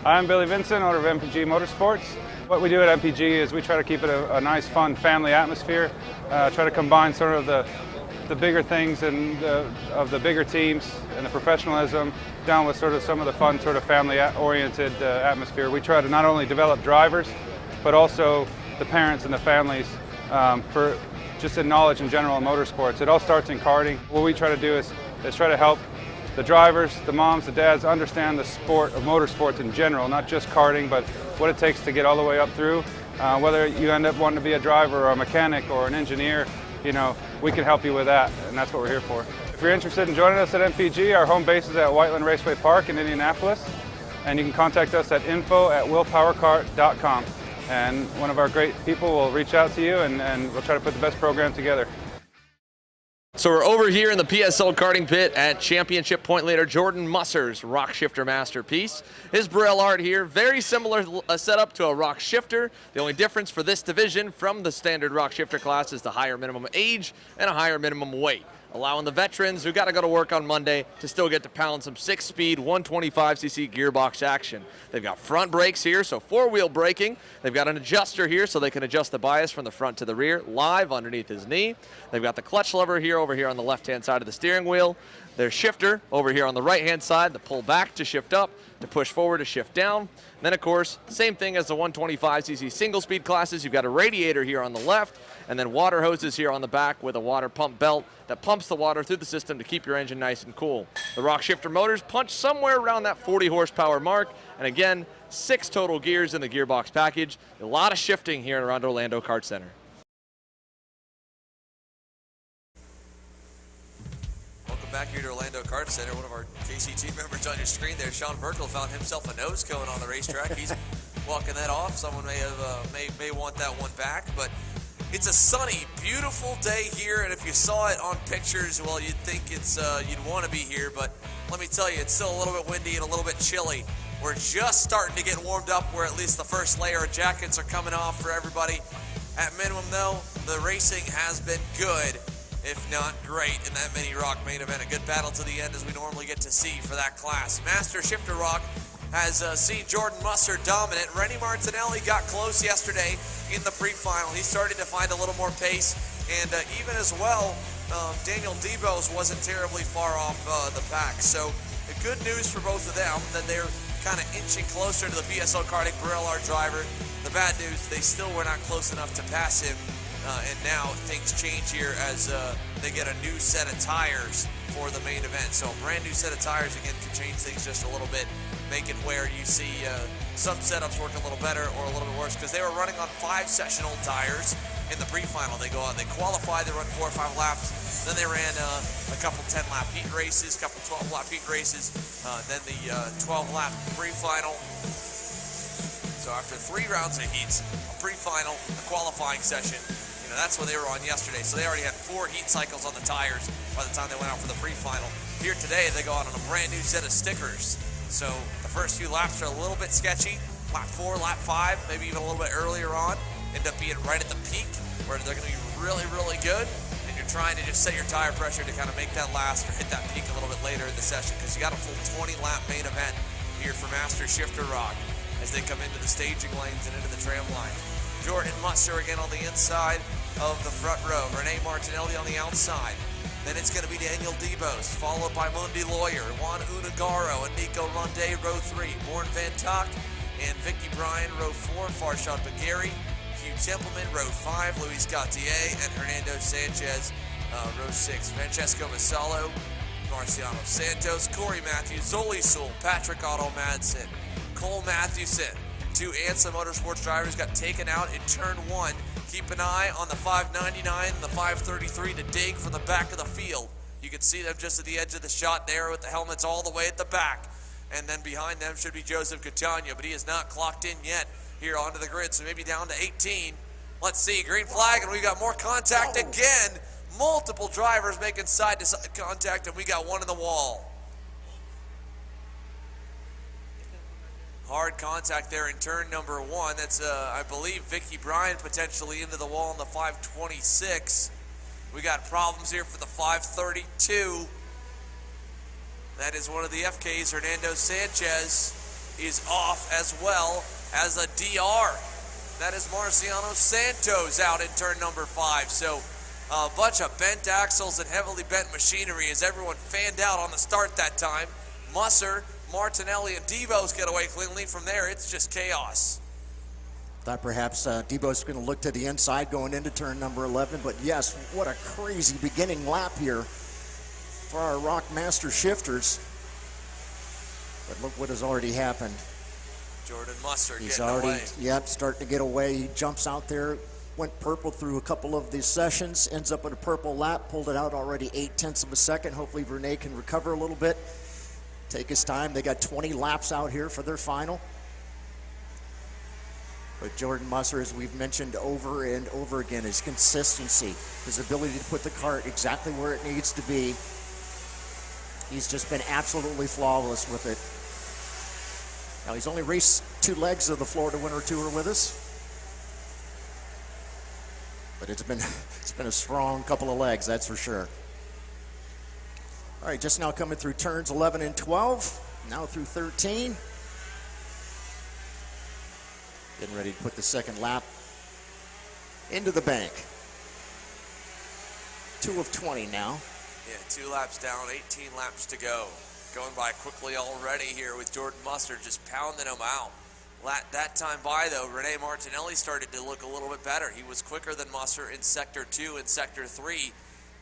I'm Billy Vincent, owner of MPG Motorsports. What we do at MPG is we try to keep it a nice, fun family atmosphere, try to combine sort of the bigger things and of the bigger teams and the professionalism down with sort of some of the fun, sort of family-oriented atmosphere. We try to not only develop drivers, but also the parents and the families for just in knowledge in general in motorsports. It all starts in karting. What we try to do is try to help the drivers, the moms, the dads understand the sport of motorsports in general, not just karting, but what it takes to get all the way up through. Whether you end up wanting to be a driver or a mechanic or an engineer, you know, we can help you with that, and that's what we're here for. If you're interested in joining us at MPG, our home base is at Whiteland Raceway Park in Indianapolis, and you can contact us at info@willpowerkart.com, and one of our great people will reach out to you, and we'll try to put the best program together. So we're over here in the PSL karting pit at championship point leader Jordan Musser's ROK Shifter Masterpiece. His Braille art here, very similar setup to a ROK Shifter. The only difference for this division from the standard ROK Shifter class is the higher minimum age and a higher minimum weight, allowing the veterans who got to go to work on Monday to still get to pound some 6-speed 125cc gearbox action. They've got front brakes here, so 4-wheel braking. They've got an adjuster here so they can adjust the bias from the front to the rear live underneath his knee. They've got the clutch lever here over here on the left-hand side of the steering wheel. Their shifter over here on the right-hand side, the pull back to shift up, to push forward to shift down. Then, of course, same thing as the 125cc single-speed classes. You've got a radiator here on the left, and then water hoses here on the back with a water pump belt that pumps the water through the system to keep your engine nice and cool. The ROK Shifter motors punch somewhere around that 40 horsepower mark, and again, 6 total gears in the gearbox package. A lot of shifting here around Orlando Kart Center. Welcome back here to Orlando Kart Center. One of our KC team members on your screen there, Sean Merkel, found himself a nose cone on the racetrack. He's walking that off. Someone may want that one back, but it's a sunny, beautiful day here, and if you saw it on pictures, well, you'd think you'd want to be here, but let me tell you, it's still a little bit windy and a little bit chilly. We're just starting to get warmed up where at least the first layer of jackets are coming off for everybody. At minimum, though, the racing has been good, if not great, in that Mini ROK main event. A good battle to the end as we normally get to see for that class. Master Shifter ROK has seen Jordan Musser dominant. Rennie Martinelli got close yesterday in the pre-final. He's starting to find a little more pace And even as well, Daniel Debos wasn't terribly far off the pack. So the good news for both of them that they're kind of inching closer to the PSL Karting VLR driver. The bad news, they still were not close enough to pass him. And now things change here as they get a new set of tires for the main event. So a brand new set of tires, again, can change things just a little bit, make it where you see some setups work a little better or a little bit worse, because they were running on 5-sessional tires in the pre-final. They go out, they qualify, they run 4 or 5 laps, then they ran a couple 10-lap heat races, couple 12-lap heat races, then the 12-lap pre-final. So after 3 rounds of heats, a pre-final, a qualifying session, that's what they were on yesterday. So they already had 4 heat cycles on the tires by the time they went out for the pre-final. Here today, they go out on a brand new set of stickers. So the first few laps are a little bit sketchy. Lap 4, lap 5, maybe even a little bit earlier on, end up being right at the peak where they're going to be really, really good. And you're trying to just set your tire pressure to kind of make that last or hit that peak a little bit later in the session, because you got a full 20-lap main event here for Master Shifter ROK as they come into the staging lanes and into the tram line. Jordan Musser again on the inside of the front row. Renee Martinelli on the outside. Then it's going to be Daniel Debos, followed by Mundi Lawyer, Juan Unagaro, and Nico Ronde, row 3. Born Van Tak and Vicky Bryan, row 4. Farshad Bagari, Hugh Templeman, row 5. Luis Gautier and Hernando Sanchez, row 6. Francesco Masallo, Marciano Santos, Corey Matthews, Zoli Sewell, Patrick Otto Madsen, Cole Mathewson. 2 ANSA Motorsports drivers got taken out in turn 1. Keep an eye on the 599 and the 533 to dig from the back of the field. You can see them just at the edge of the shot there with the helmets all the way at the back. And then behind them should be Joseph Catania, but he is not clocked in yet here onto the grid, so maybe down to 18. Let's see, green flag, and we got more contact again. Multiple drivers making side-to-side contact, and we got one in the wall. Hard contact there in turn number 1. That's, I believe, Vicky Bryan potentially into the wall in the 526. We got problems here for the 532. That is one of the FKs. Hernando Sanchez is off as well as a DR. That is Marciano Santos out in turn number 5. So a bunch of bent axles and heavily bent machinery as everyone fanned out on the start that time. Musser, Martinelli, and Debos get away cleanly. From there, it's just chaos. Thought perhaps Debo's going to look to the inside going into turn number 11, but yes, what a crazy beginning lap here for our ROK Master shifters. But look what has already happened. Jordan Musser He's getting already, away. Yep, starting to get away. He jumps out there, went purple through a couple of these sessions, ends up with a purple lap, pulled it out already 0.8 of a second. Hopefully Renee can recover a little bit. Take his time. They got 20 laps out here for their final. But Jordan Musser, as we've mentioned over and over again, his consistency, his ability to put the cart exactly where it needs to be. He's just been absolutely flawless with it. Now, he's only raced 2 legs of the Florida Winter Tour with us. But it's been a strong couple of legs, that's for sure. All right, just now coming through turns 11 and 12, now through 13. Getting ready to put the second lap into the bank. 2 of 20 now. Yeah, 2 laps down, 18 laps to go. Going by quickly already here with Jordan Musser just pounding him out. That time by, though, Renee Martinelli started to look a little bit better. He was quicker than Musser in Sector 2 and Sector 3.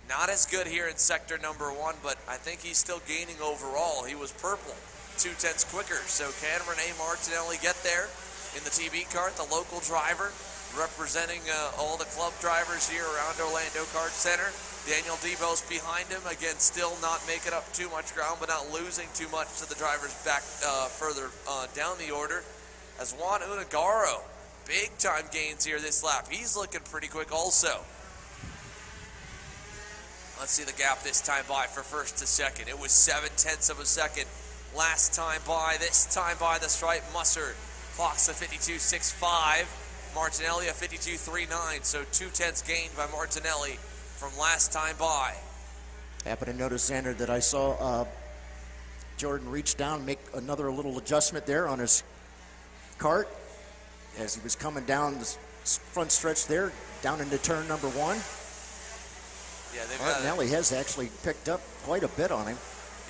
Not as good here in sector number 1, but I think he's still gaining overall. He was purple, 0.2 quicker. So can Renee Martinelli get there in the TB Kart, the local driver, representing all the club drivers here around Orlando Kart Center? Daniel Debos behind him, again, still not making up too much ground, but not losing too much to the drivers back further down the order. As Juan Unagaro, big time gains here this lap. He's looking pretty quick also. Let's see the gap this time by for first to second. It was 0.7 of a second last time by. This time by the stripe, Musser clocks a 52.65. Martinelli a 52.39. So 0.2 gained by Martinelli from last time by. I happened to notice, Xander, that I saw Jordan reach down, make another little adjustment there on his cart as he was coming down the front stretch there, down into turn number 1. Yeah, they've Martinelli has actually picked up quite a bit on him.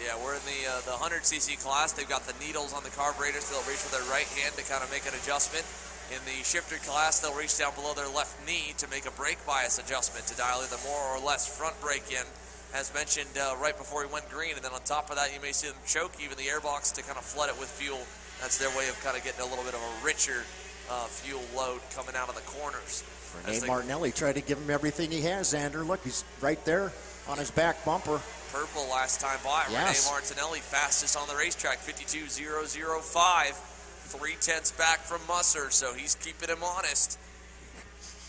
Yeah, we're in the 100cc class. They've got the needles on the carburetors, so they'll reach with their right hand to kind of make an adjustment. In the shifter class, they'll reach down below their left knee to make a brake bias adjustment to dial either more or less front brake in, as mentioned right before he went green. And then on top of that, you may see them choke even the airbox to kind of flood it with fuel. That's their way of kind of getting a little bit of a richer fuel load coming out of the corners. Rene Martinelli tried to give him everything he has, Xander. Look, he's right there on his back bumper. Purple last time by. Yes. Rene Martinelli, fastest on the racetrack, 52.005. 3/10 back from Musser, so he's keeping him honest.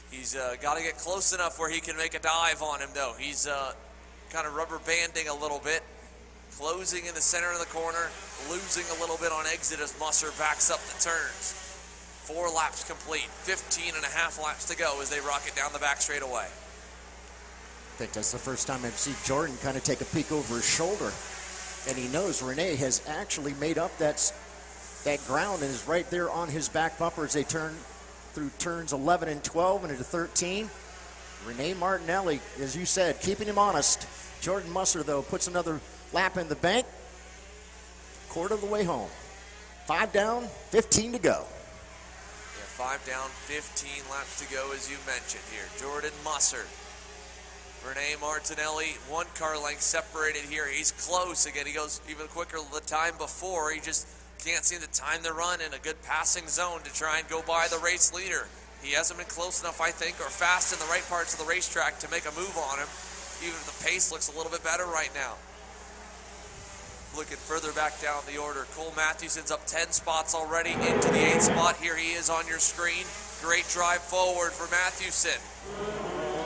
He's got to get close enough where he can make a dive on him, though. He's kind of rubber banding a little bit, closing in the center of the corner, losing a little bit on exit as Musser backs up the turns. 4 laps complete, 15.5 laps to go as they rocket down the back straightaway. I think that's the first time I've seen Jordan kind of take a peek over his shoulder, and he knows Rene has actually made up that ground and is right there on his back bumper as they turn through turns 11 and 12 and into 13. Rene Martinelli, as you said, keeping him honest. Jordan Musser, though, puts another lap in the bank. Quarter of the way home. 5 down, 15 to go. Yeah, 5 down, 15 laps to go, as you mentioned here. Jordan Musser. Rene Martinelli, 1 car length separated here. He's close again. He goes even quicker the time before. He just can't seem to time the run in a good passing zone to try and go by the race leader. He hasn't been close enough, I think, or fast in the right parts of the racetrack to make a move on him, even if the pace looks a little bit better right now. Looking further back down the order, Cole Matthewson's up 10 spots already into the 8th spot. Here he is on your screen. Great drive forward for Matthewson.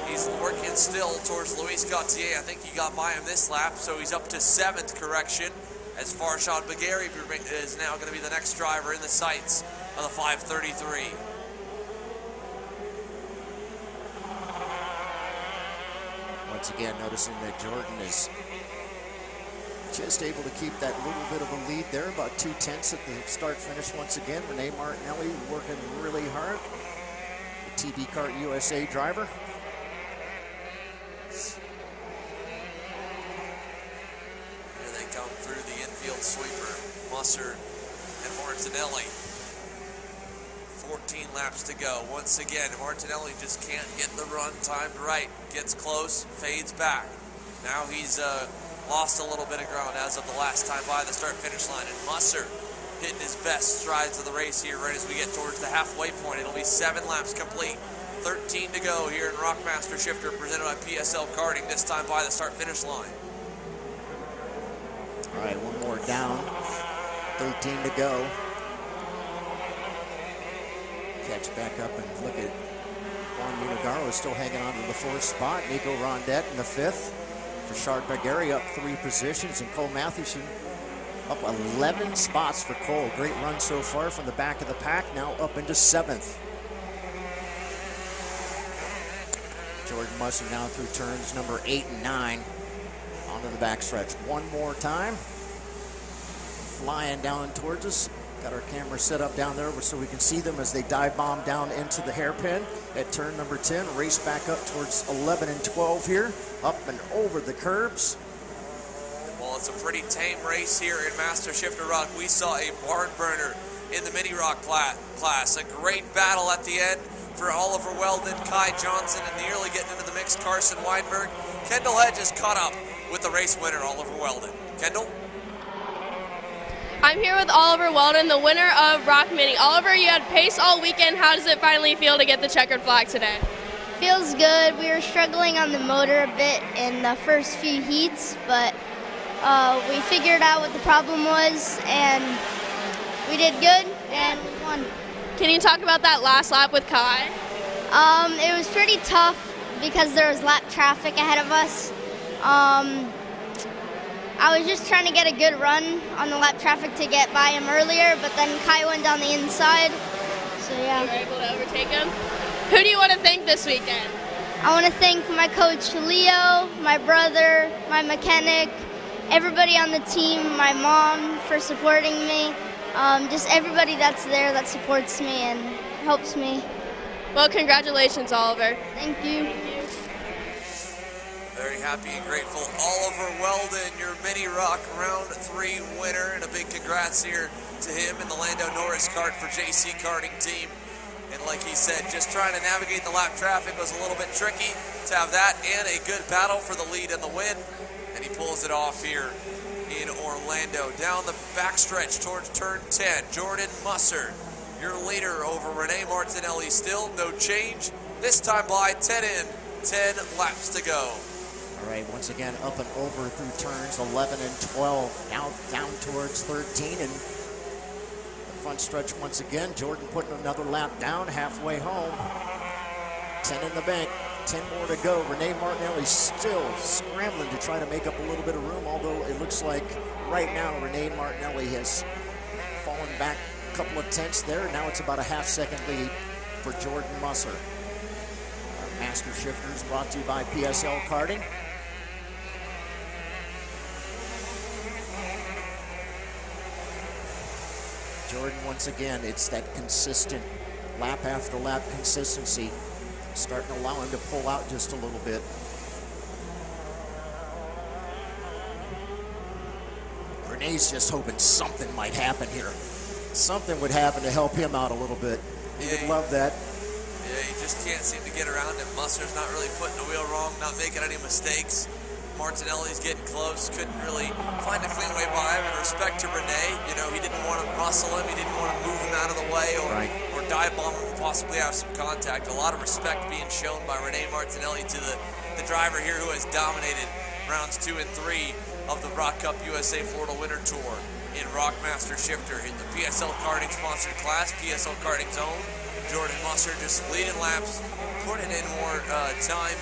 He's working still towards Luis Gautier. I think he got by him this lap, so he's up to 7th, correction, as Farshad Bagheri is now going to be the next driver in the sights of the 533. Once again, noticing that Jordan is just able to keep that little bit of a lead there, about 2/10 at the start-finish once again. Rene Martinelli working really hard. The TB Kart USA driver. Here they come through the infield sweeper, Musser and Martinelli. 14 laps to go. Once again, Martinelli just can't get the run timed right. Gets close, fades back. Now he's lost a little bit of ground as of the last time by the start-finish line. And Musser hitting his best strides of the race here right as we get towards the halfway point. It'll be 7 laps complete. 13 to go here in ROK Master Shifter, presented by PSL Karting, this time by the start-finish line. All right, one more down. 13 to go. Catch back up and look at Juan Unigaro still hanging on to the 4th spot. Nico Rondette in the 5th. Farshad Bagheri up 3 positions, and Cole Matthewson up 11 spots for Cole. Great run so far from the back of the pack, now up into 7th. Jordan Musser now through turns number 8 and 9 onto the backstretch. One more time. Flying down towards us. Got our camera set up down there so we can see them as they dive bomb down into the hairpin at turn number 10. Race back up towards 11 and 12 here, up and over the curbs. Well, it's a pretty tame race here in Master Shifter ROK. We saw a barn burner in the mini ROK class. A great battle at the end for Oliver Weldon, Kai Johnson, and nearly getting into the mix, Carson Weinberg. Kendall Hedges caught up with the race winner, Oliver Weldon. Kendall? I'm here with Oliver Weldon, the winner of ROK Mini. Oliver, you had pace all weekend. How does it finally feel to get the checkered flag today? Feels good. We were struggling on the motor a bit in the first few heats, but we figured out what the problem was, and we did good, and we won. Can you talk about that last lap with Kai? It was pretty tough because there was lap traffic ahead of us. I was just trying to get a good run on the lap traffic to get by him earlier, but then Kai went down the inside, so yeah. You were able to overtake him? Who do you want to thank this weekend? I want to thank my coach Leo, my brother, my mechanic, everybody on the team, my mom for supporting me, just everybody that's there that supports me and helps me. Well, congratulations, Oliver. Thank you. Very happy and grateful. Oliver Weldon, your Mini ROK Round 3 winner, and a big congrats here to him and the Lando Norris Kart for JC Karting team. And like he said, just trying to navigate the lap traffic was a little bit tricky. To have that and a good battle for the lead and the win, and he pulls it off here in Orlando. Down the backstretch towards turn 10, Jordan Musser, your leader over Renee Martinelli. Still no change. This time by 10 in, 10 laps to go. All right, once again, up and over through turns 11 and 12. Now down towards 13, and the front stretch once again. Jordan putting another lap down, halfway home. 10 in the bank, 10 more to go. Renee Martinelli still scrambling to try to make up a little bit of room, although it looks like right now Renee Martinelli has fallen back a couple of tenths there. Now it's about a half-second lead for Jordan Musser. Our Master Shifters brought to you by PSL Karting. Jordan, once again, it's that consistent lap after lap consistency starting to allow him to pull out just a little bit. Renee's just hoping something might happen here. Something would happen to help him out a little bit. He would love that. Yeah, he just can't seem to get around it. Musser's not really putting the wheel wrong, not making any mistakes. Martinelli's getting close, couldn't really find a clean way by him. In respect to Renee, you know, he didn't want to muscle him, he didn't want to move him out of the way or dive bomb him and possibly have some contact. A lot of respect being shown by Renee Martinelli to the driver here who has dominated rounds 2 and 3 of the ROK Cup USA Florida Winter Tour in ROK Master Shifter in the PSL Karting sponsored class, PSL Karting's own. Jordan Musser just leading laps, putting in more time,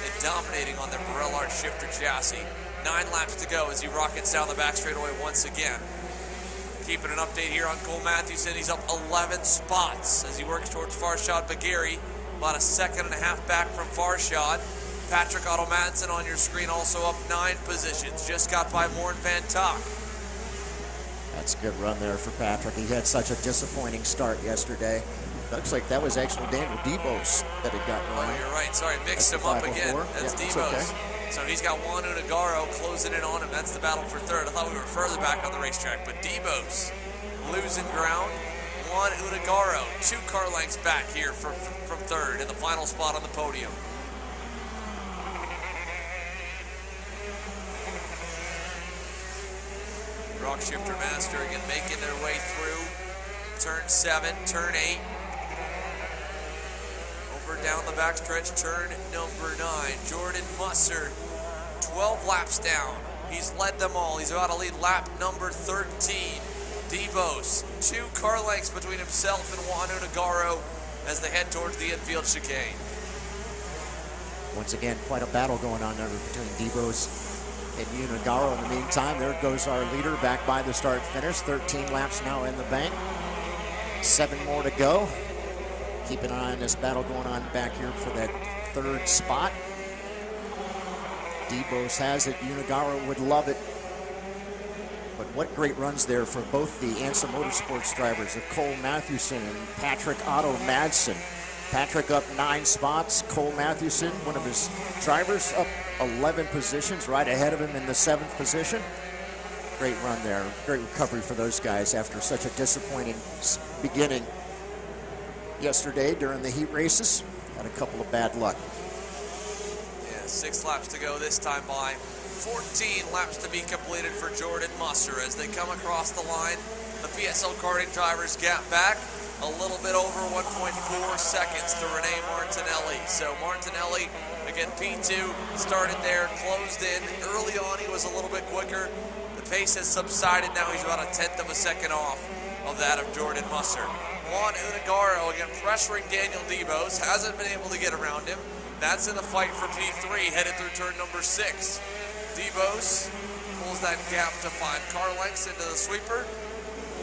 and dominating on their VLR Shifter chassis. 9 laps to go as he rockets down the back straightaway once again. Keeping an update here on Cole Matthewson. He's up 11 spots as he works towards Farshad Bagheri, about a second and a half back from Farshad. Patrick Otto Madsen on your screen, also up 9 positions. Just got by Morn Van Tok. That's a good run there for Patrick. He had such a disappointing start yesterday. Looks like that was actually Daniel Debos that had gotten around. Oh, you're right. Sorry, mixed him up again. That's Debos. Okay. So he's got Juan Unagaro closing in on him. That's the battle for third. I thought we were further back on the racetrack, but Debos losing ground. Juan Unagaro, 2 car lengths back here from third in the final spot on the podium. ROK Shifter Master again making their way through turn 7, turn 8. Over down the backstretch, turn number 9. Jordan Musser, 12 laps down. He's led them all. He's about to lead lap number 13. Debos, 2 car lengths between himself and Juan Unagaro as they head towards the infield chicane. Once again, quite a battle going on there between Debos and Unagaro. In the meantime, there goes our leader back by the start finish. 13 laps now in the bank. 7 more to go. Keep an eye on this battle going on back here for that 3rd spot. Debos has it. Unagaro would love it. But what great runs there for both the ANSA Motorsports drivers of Cole Matthewson and Patrick Otto Madsen. Patrick up 9 spots. Cole Matthewson, one of his drivers, up 11 positions, right ahead of him in the 7th position. Great run there. Great recovery for those guys after such a disappointing beginning yesterday during the heat races. Had a couple of bad luck. Yeah, 6 laps to go this time by. 14 laps to be completed for Jordan Musser as they come across the line. The PSL Karting drivers gap back a little bit over 1.4 seconds to Renee Martinelli. So Martinelli, again, P2 started there, closed in. Early on, he was a little bit quicker. The pace has subsided. Now he's about a 1/10 of a second off of that of Jordan Musser. Juan Unagaro, again, pressuring Daniel Debos. Hasn't been able to get around him. That's in the fight for P3, headed through turn number 6. Debos pulls that gap to 5 car lengths into the sweeper.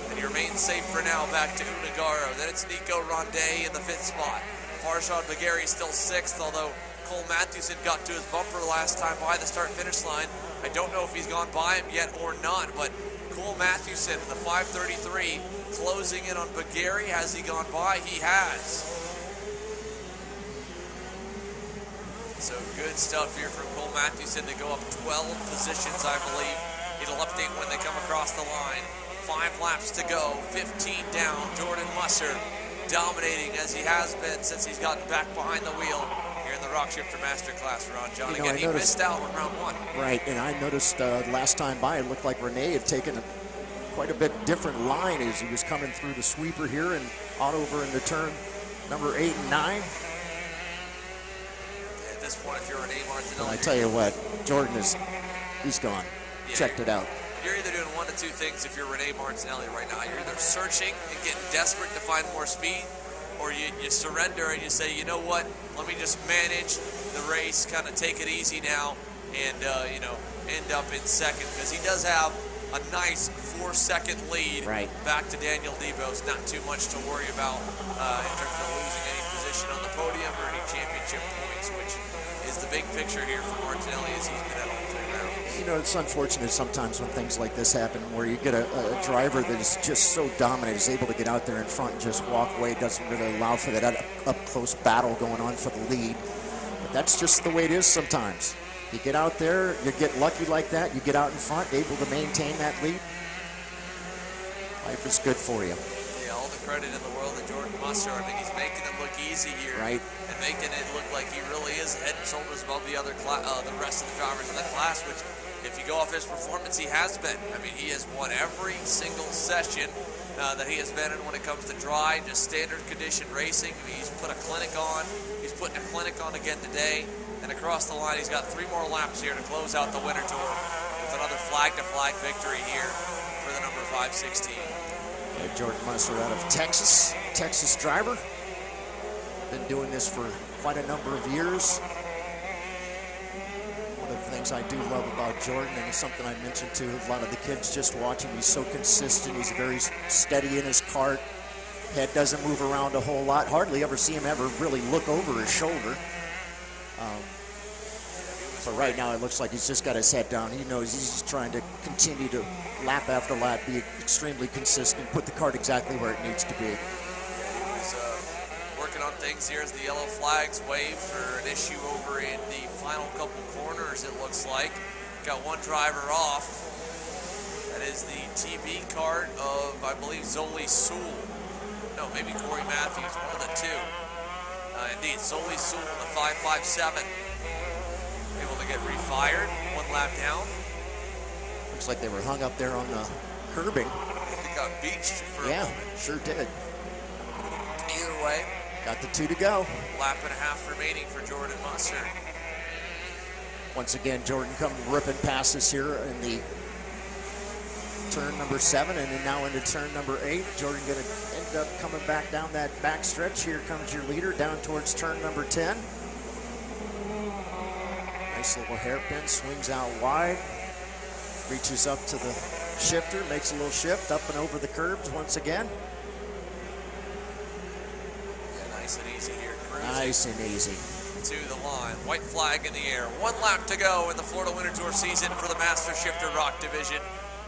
And he remains safe for now, back to Unagaro. Then it's Nico Ronday in the 5th spot. Farshad Bagheri still 6th, although Cole Matthewson got to his bumper last time by the start-finish line. I don't know if he's gone by him yet or not, but Cole Matthewson, the 533, closing in on Bagheri. Has he gone by? He has. So good stuff here from Cole Matthewson to go up 12 positions, I believe. It'll update when they come across the line. 5 laps to go, 15 down. Jordan Musser dominating as he has been since he's gotten back behind the wheel here in the ROK Shifter Master class, Ron John. You know, Again, he missed out on round 1. Right, and I noticed last time by, it looked like Renee had taken quite a bit different line as he was coming through the sweeper here and on over into turn number 8 and 9. At this point, if you're Renee Martinelli, I tell you what, Jordan he's gone. Yeah, Checked it out. You're either doing one of two things if you're Renee Martinelli right now. You're either searching and getting desperate to find more speed, or you surrender and you say, you know what, let me just manage the race, kind of take it easy now, and end up in second, because he does have a nice 4-second lead back to Daniel Debos. Not too much to worry about in terms of losing any position on the podium or any championship points, which is the big picture here for Martinelli as he's been at all 3 rounds. You know, it's unfortunate sometimes when things like this happen, where you get a driver that is just so dominant, is able to get out there in front and just walk away, doesn't really allow for that up-close battle going on for the lead. But that's just the way it is sometimes. You get out there, you get lucky like that, you get out in front, able to maintain that lead. Life is good for you. Yeah, all the credit in the world to Jordan Musser. I mean, he's making it look easy here. Right. And making it look like he really is head and shoulders above the rest of the drivers in the class, which, if you go off his performance, he has been. I mean, he has won every single session that he has been in when it comes to dry, just standard condition racing. I mean, he's put a clinic on. He's putting a clinic on again today. And across the line, he's got 3 more laps here to close out the winter tour with another flag-to-flag victory here for the number 516. Jordan Musser out of Texas driver. Been doing this for quite a number of years. One of the things I do love about Jordan, and it's something I mentioned to a lot of the kids just watching, he's so consistent, he's very steady in his cart. Head doesn't move around a whole lot. Hardly ever see him ever really look over his shoulder. But right now it looks like he's just got his head down. He knows he's just trying to continue to lap after lap, be extremely consistent, put the cart exactly where it needs to be. He was working on things here as the yellow flags wave for an issue over in the final couple corners, it looks like. Got one driver off. That is the TB cart of, I believe, Zoli Sewell. No, maybe Corey Matthews, one of the two. Indeed, Zoli Sewell in the 557. Able to get refired, 1 lap down. Looks like they were hung up there on the curbing. They got beached for a moment. Sure did. Either way, got the 2 to go. Lap and a half remaining for Jordan Musser. Once again, Jordan coming ripping past us here in the turn number 7 and then now into turn number 8. Jordan going to end up coming back down that back stretch. Here comes your leader down towards turn number 10. Nice little hairpin, swings out wide, reaches up to the shifter, makes a little shift up and over the curbs once again. Yeah, nice and easy here. Cruising nice and easy. To the line. White flag in the air. 1 lap to go in the Florida Winter Tour season for the Master Shifter ROK division.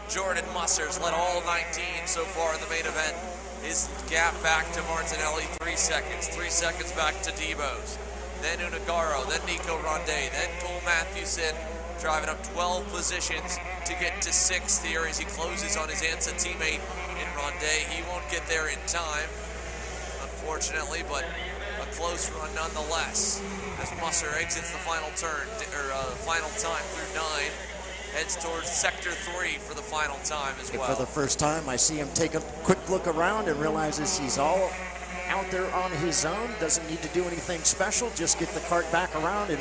Jordan Musser's led all 19 so far in the main event. His gap back to Martinelli, 3 seconds. 3 seconds back to Debos. Then Unagaro, then Nico Ronday, then Cole Matthewson, driving up 12 positions to get to 6th here as he closes on his ANSA teammate in Ronday. He won't get there in time, unfortunately, but a close run nonetheless as Musser exits the final turn, or final time through 9, heads towards sector 3 for the final time as well. For the first time, I see him take a quick look around and realizes he's all out there on his own, doesn't need to do anything special, just get the cart back around and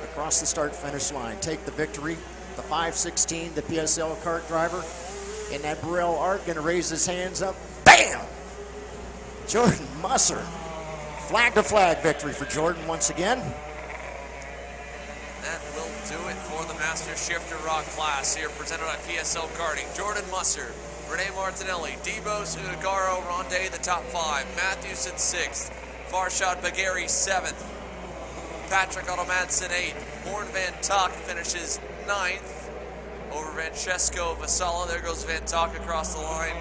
across the start-finish line. Take the victory. The 516, the PSL kart driver in that Burrell arc, gonna raise his hands up. Bam! Jordan Musser. Flag-to-flag victory for Jordan once again. That will do it for the Master Shifter ROK class here, presented by PSL Karting. Jordan Musser, Renee Martinelli, Debos, Unagaro, Ronday, the top 5. Matthewson 6th. Farshad Bagheri 7th. Patrick Otto-Madsen 8th. Morn Van Tak finishes 9th. Over Francesco Vassallo. There goes Van Tak across the line.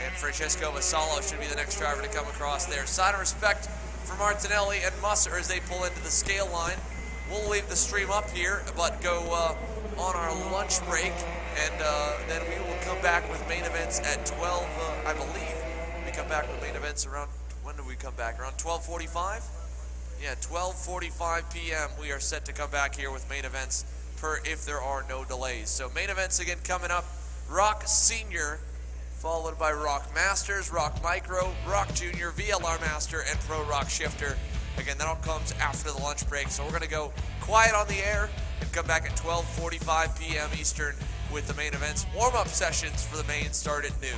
And Francesco Vassallo should be the next driver to come across there. Sign of respect for Martinelli and Musser as they pull into the scale line we'll leave the stream up here, but go on our lunch break, and then we will come back with main events at 12, I believe. We come back with main events around, when do we come back? Around 12:45? Yeah, 12:45 p.m. we are set to come back here with main events if there are no delays. So main events again coming up, ROK Senior, followed by ROK Masters, ROK Micro, ROK Junior, VLR Master, and Pro ROK Shifter. Again, that all comes after the lunch break. So we're going to go quiet on the air and come back at 12:45 p.m. Eastern with the main events. Warm-up sessions for the main start at noon.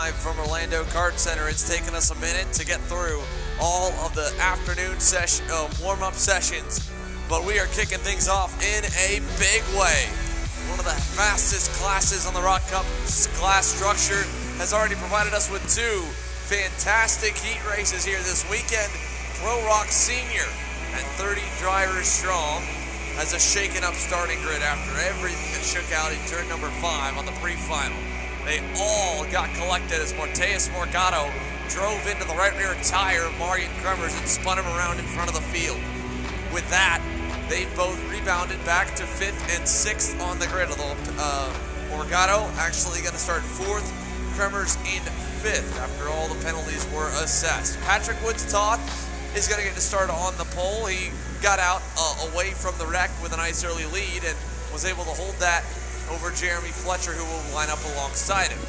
Live from Orlando Kart Center, it's taken us a minute to get through all of the afternoon session, warm-up sessions, but we are kicking things off in a big way. One of the fastest classes on the ROK Cup class structure has already provided us with two fantastic heat races here this weekend. VLR Senior at 30 drivers strong has a shaken up starting grid after everything that shook out in turn number 5 on the pre-final. They all got collected as Mateus Morgado drove into the right rear tire of Marian Kremers and spun him around in front of the field. With that, they both rebounded back to 5th and 6th on the grid, although Morgado actually going to start 4th, Kremers in 5th after all the penalties were assessed. Patrick Woods-Toth is going to get to start on the pole. He got out away from the wreck with a nice early lead and was able to hold that over Jeremy Fletcher, who will line up alongside him.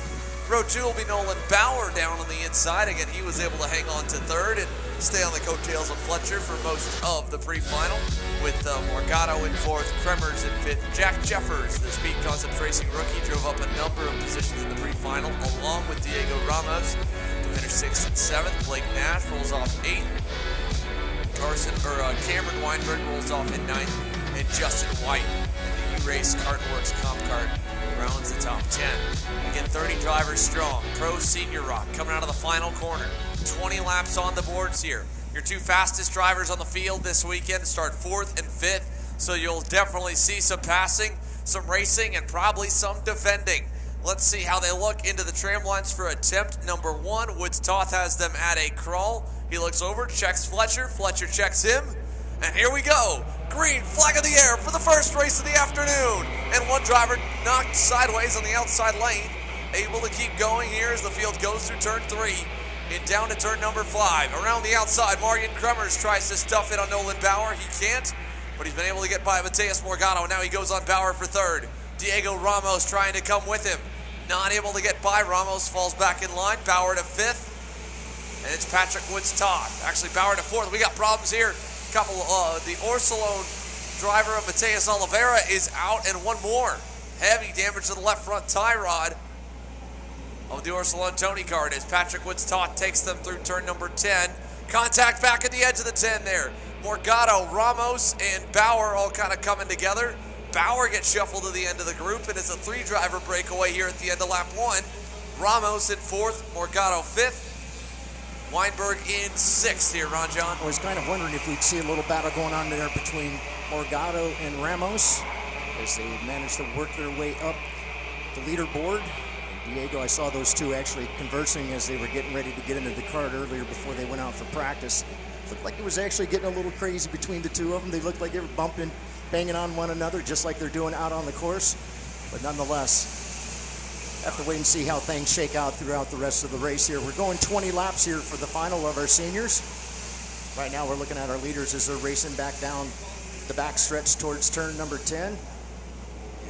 Row 2 will be Nolan Bauer down on the inside. Again, he was able to hang on to 3rd and stay on the coattails of Fletcher for most of the pre-final, with Morgado in 4th, Kremers in 5th. Jack Jeffers, the Speed Concepts Racing rookie, drove up a number of positions in the pre-final, along with Diego Ramos to finish 6th and 7th. Blake Nash rolls off 8th. Cameron Weinberg rolls off in 9th, and Justin White in the U-Race Kartworks Comp Kart rounds the top 10. Again, 30 drivers strong. Pro Senior ROK coming out of the final corner. 20 laps on the boards here. Your 2 fastest drivers on the field this weekend start 4th and 5th, so you'll definitely see some passing, some racing, and probably some defending. Let's see how they look into the tram lines for attempt number 1. Woods-Toth has them at a crawl. He looks over, checks Fletcher. Fletcher checks him. And here we go. Green flag in the air for the first race of the afternoon. And one driver knocked sideways on the outside lane. Able to keep going here as the field goes through turn 3 and down to turn number 5. Around the outside, Marian Kremers tries to stuff it on Nolan Bauer. He can't, but he's been able to get by Mateus Morgado. Now he goes on Bauer for 3rd. Diego Ramos trying to come with him. Not able to get by. Ramos falls back in line. Bauer to 5th. And it's Patrick Woods-Toth. Actually, Bauer to 4th. We got problems here. Couple, the Orsolone driver of Mateus Oliveira is out, and one more. Heavy damage to the left front tie rod of the Orsolone Tony Kart as Patrick Woods-Toth takes them through turn number 10. Contact back at the edge of the 10 there. Morgado, Ramos, and Bauer all kind of coming together. Bauer gets shuffled to the end of the group, and it's a 3-driver breakaway here at the end of lap 1. Ramos in 4th, Morgado 5th. Weinberg in 6th here, Ron John. I was kind of wondering if we'd see a little battle going on there between Morgado and Ramos as they managed to work their way up the leaderboard. And Diego, I saw those two actually conversing as they were getting ready to get into the kart earlier before they went out for practice. Looked like it was actually getting a little crazy between the two of them. They looked like they were bumping, banging on one another just like they're doing out on the course. But nonetheless, have to wait and see how things shake out throughout the rest of the race here. We're going 20 laps here for the final of our seniors. Right now we're looking at our leaders as they're racing back down the back stretch towards turn number 10.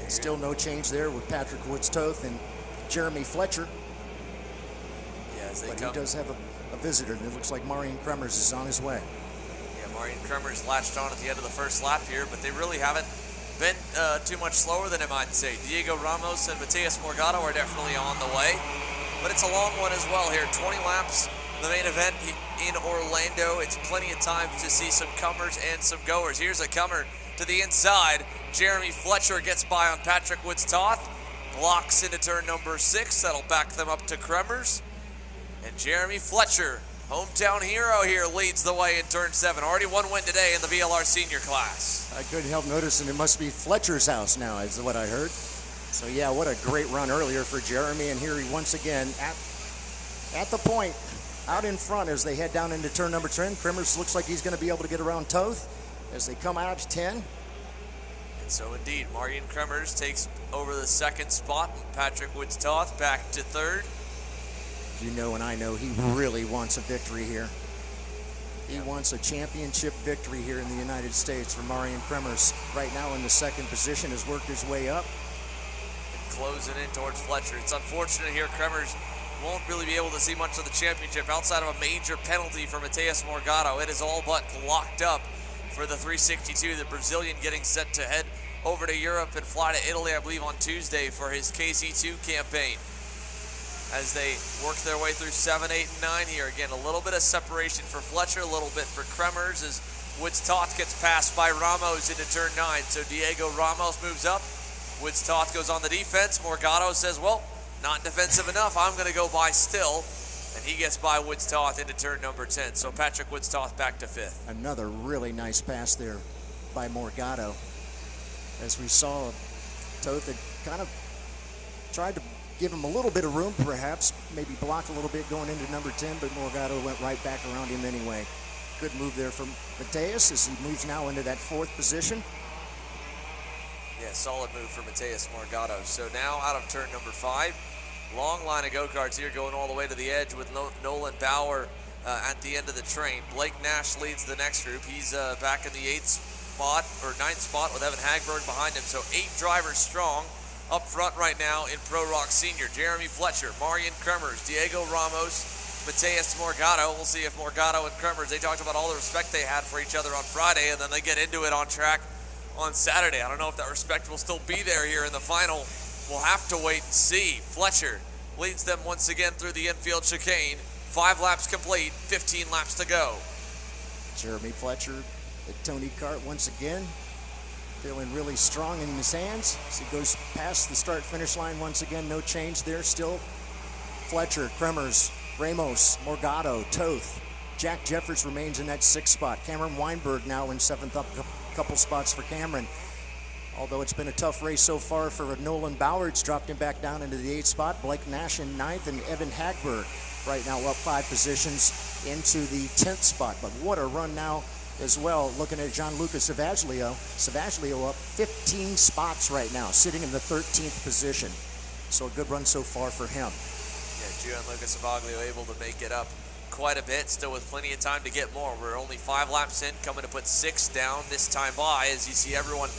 Still no change there with Patrick Woods-Toth and Jeremy Fletcher. Yeah, but he does have a visitor, and it looks like Marian Kremers is on his way. Yeah, Marian Kremers latched on at the end of the first lap here, but they really haven't been too much slower than I might say. Diego Ramos and Mateus Morgado are definitely on the way, but it's a long one as well here. 20 laps, the main event in Orlando. It's plenty of time to see some comers and some goers. Here's a comer to the inside. Jeremy Fletcher gets by on Patrick Woods-Toth, blocks into turn number 6. That'll back them up to Kremers. And Jeremy Fletcher, hometown hero here, leads the way in turn 7. Already one win today in the VLR Senior class. I couldn't help noticing it must be Fletcher's house now, is what I heard. So yeah, what a great run earlier for Jeremy, and here he once again at the point, out in front as they head down into turn number 10. Kremers looks like he's going to be able to get around Toth as they come out to 10. And so indeed, Marian Kremers takes over the 2nd spot. Patrick Woods-Toth back to 3rd. You know, and I know he really wants a victory here. He wants a championship victory here in the United States for Marian Kremers. Right now in the 2nd position, has worked his way up. And closing in towards Fletcher. It's unfortunate here, Kremers won't really be able to see much of the championship outside of a major penalty for Mateus Morgado. It is all but locked up for the 362. The Brazilian getting set to head over to Europe and fly to Italy, I believe, on Tuesday for his KC2 campaign, as they work their way through 7, 8, and 9 here. Again, a little bit of separation for Fletcher, a little bit for Kremers as Woods-Toth gets passed by Ramos into turn 9. So Diego Ramos moves up. Woods-Toth goes on the defense. Morgado says, well, not defensive enough. I'm going to go by still. And he gets by Woods-Toth into turn number 10. So Patrick Woods-Toth back to 5th. Another really nice pass there by Morgado. As we saw, Toth had kind of tried to give him a little bit of room, perhaps, maybe block a little bit going into number 10, but Morgado went right back around him anyway. Good move there from Mateus as he moves now into that 4th position. Yeah, solid move for Mateus Morgado. So now out of turn number 5, long line of go-karts here going all the way to the edge with Nolan Bauer at the end of the train. Blake Nash leads the next group. He's back in the 8th spot, or 9th spot with Evan Hagberg behind him. So 8 drivers strong up front right now in Pro ROK Senior. Jeremy Fletcher, Marian Kremers, Diego Ramos, Mateus Morgado. We'll see if Morgado and Kremers, they talked about all the respect they had for each other on Friday, and then they get into it on track on Saturday. I don't know if that respect will still be there here in the final. We'll have to wait and see. Fletcher leads them once again through the infield chicane. 5 laps complete, 15 laps to go. Jeremy Fletcher at Tony Kart once again, feeling really strong in his hands as he goes past the start-finish line once again. No change there still. Fletcher, Kremers, Ramos, Morgado, Toth. Jack Jeffers remains in that 6th spot. Cameron Weinberg now in 7th, up a couple spots for Cameron. Although it's been a tough race so far for Nolan Bauer, it's dropped him back down into the 8th spot. Blake Nash in 9th, and Evan Hagberg right now up 5 positions into the 10th spot. But what a run now as well, looking at Gianluca Savaglio. Savaglio up 15 spots right now, sitting in the 13th position. So a good run so far for him. Yeah, Gianluca Savaglio able to make it up quite a bit, still with plenty of time to get more. We're only 5 laps in, coming to put 6 down this time by, as you see everyone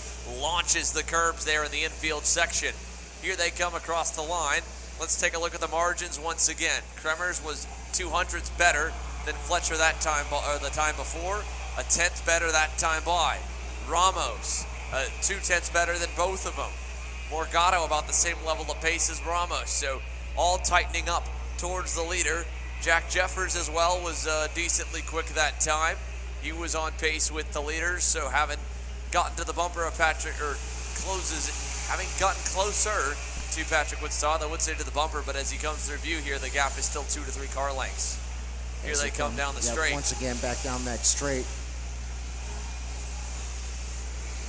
launches the curbs there in the infield section. Here they come across the line. Let's take a look at the margins once again. Kremers was 200ths better than Fletcher that time, or the time before. A 10th better that time by. Ramos, 2/10 better than both of them. Morgado about the same level of pace as Ramos, so all tightening up towards the leader. Jack Jeffers as well was decently quick that time. He was on pace with the leaders, so having gotten to the bumper of Patrick, or having gotten closer to Patrick Woodstock, I would say to the bumper, but as he comes through view here, the gap is still 2 to 3 car lengths. Here they come down the straight. Once again, back down that straight.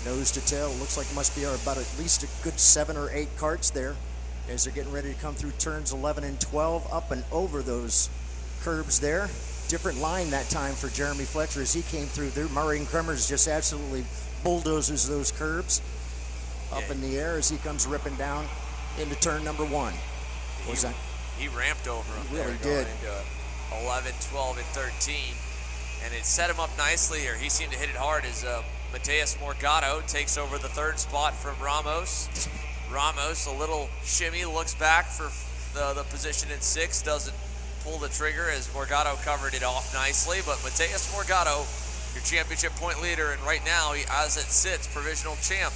Nose to tail, looks like must be about at least a good 7 or 8 karts there as they're getting ready to come through turns 11 and 12, up and over those curbs there. Different line that time for Jeremy Fletcher as he came through there. Marian Kremers just absolutely bulldozes those curbs up in the air as he comes ripping down into turn number 1. He ramped over him there, really going did. into 11, 12, and 13, and it set him up nicely here. He seemed to hit it hard as Mateus Morgado takes over the 3rd spot from Ramos. Ramos, a little shimmy, looks back for the position in 6, doesn't pull the trigger as Morgado covered it off nicely, but Mateus Morgado, your championship point leader, and right now, as it sits, provisional champ,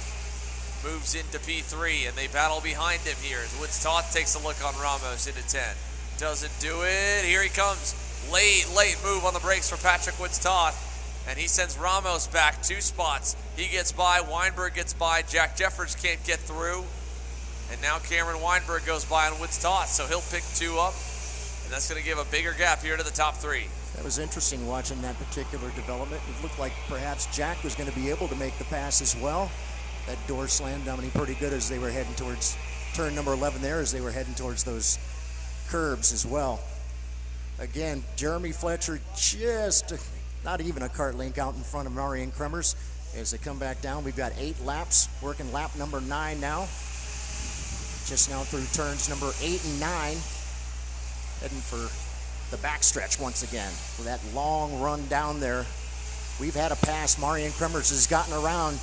moves into P3, and they battle behind him here as Woods Toth takes a look on Ramos into 10. Doesn't do it. Here he comes. Late move on the brakes for Patrick Woods Toth, and he sends Ramos back 2 spots. He gets by, Weinberg gets by, Jack Jeffers can't get through, and now Cameron Weinberg goes by on Woods Toth, so he'll pick 2 up, and that's going to give a bigger gap here to the top 3. That was interesting watching that particular development. It looked like perhaps Jack was going to be able to make the pass as well. That door slammed on him pretty good as they were heading towards turn number 11 there, as they were heading towards those curbs as well. Again, Jeremy Fletcher just not even a kart link out in front of Marian Kremers. As they come back down, we've got 8 laps, working lap number 9 now. Just now through turns number 8 and 9, heading for the backstretch once again. With that long run down there, we've had a pass. Marian Kremers has gotten around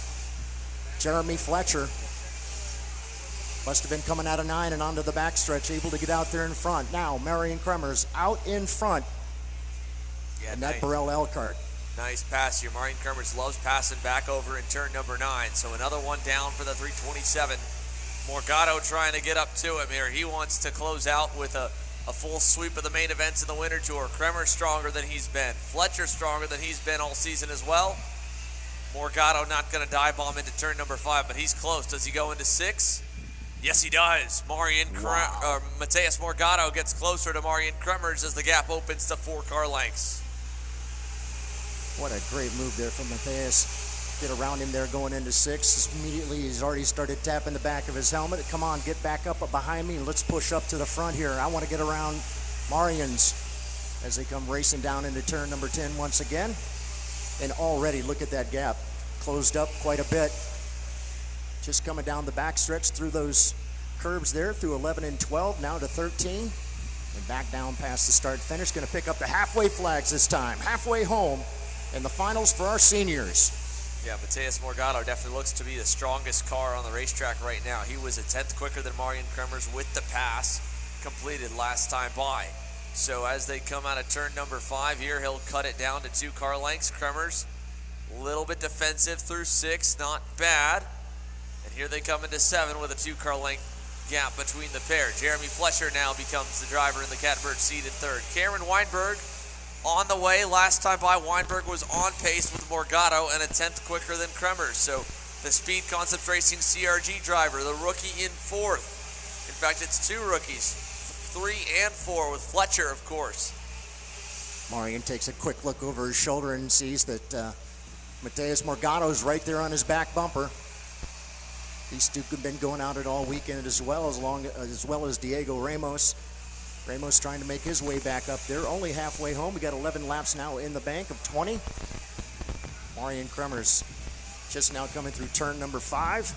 Jeremy Fletcher. Must have been coming out of 9 and onto the backstretch, able to get out there in front. Now, Marian Kremers out in front. Yeah, and that Burrell Elkhart. Nice pass here. Marian Kremers loves passing back over in turn number 9. So another one down for the 327. Morgado trying to get up to him here. He wants to close out with a full sweep of the main events in the Winter Tour. Kremers stronger than he's been. Fletcher stronger than he's been all season as well. Morgado not going to dive bomb into turn number 5, but he's close. Does he go into 6? Yes, he does. Mateus Morgado gets closer to Marian Kremers as the gap opens to 4 car lengths. What a great move there from Mateus. Get around him there going into 6. Immediately he's already started tapping the back of his helmet. Come on, get back up behind me and let's push up to the front here. I want to get around Marians as they come racing down into turn number 10 once again. And already look at that gap. Closed up quite a bit. Just coming down the back stretch through those curbs there, through 11 and 12, now to 13. And back down past the start finish. Going to pick up the halfway flags this time. Halfway home in the finals for our seniors. Yeah, Mateus Morgado definitely looks to be the strongest car on the racetrack right now. He was a 10th quicker than Marian Kremers with the pass completed last time by. So as they come out of turn number 5 here, he'll cut it down to 2 car lengths. Kremers a little bit defensive through 6, not bad. And here they come into 7 with a 2 car length gap between the pair. Jeremy Fletcher now becomes the driver in the Catbird seat in 3rd. Cameron Weinberg on the way. Last time by, Weinberg was on pace with Morgado and a 10th quicker than Kremers. So the Speed Concepts Racing CRG driver, the rookie in 4th. In fact, it's 2 rookies, 3 and 4 with Fletcher, of course. Marian takes a quick look over his shoulder and sees that Mateus Morgado's right there on his back bumper. These two have been going at it all weekend as well as Diego Ramos. Ramos trying to make his way back up there. Only halfway home. We got 11 laps now in the bank of 20. Marian Kremers just now coming through turn number 5.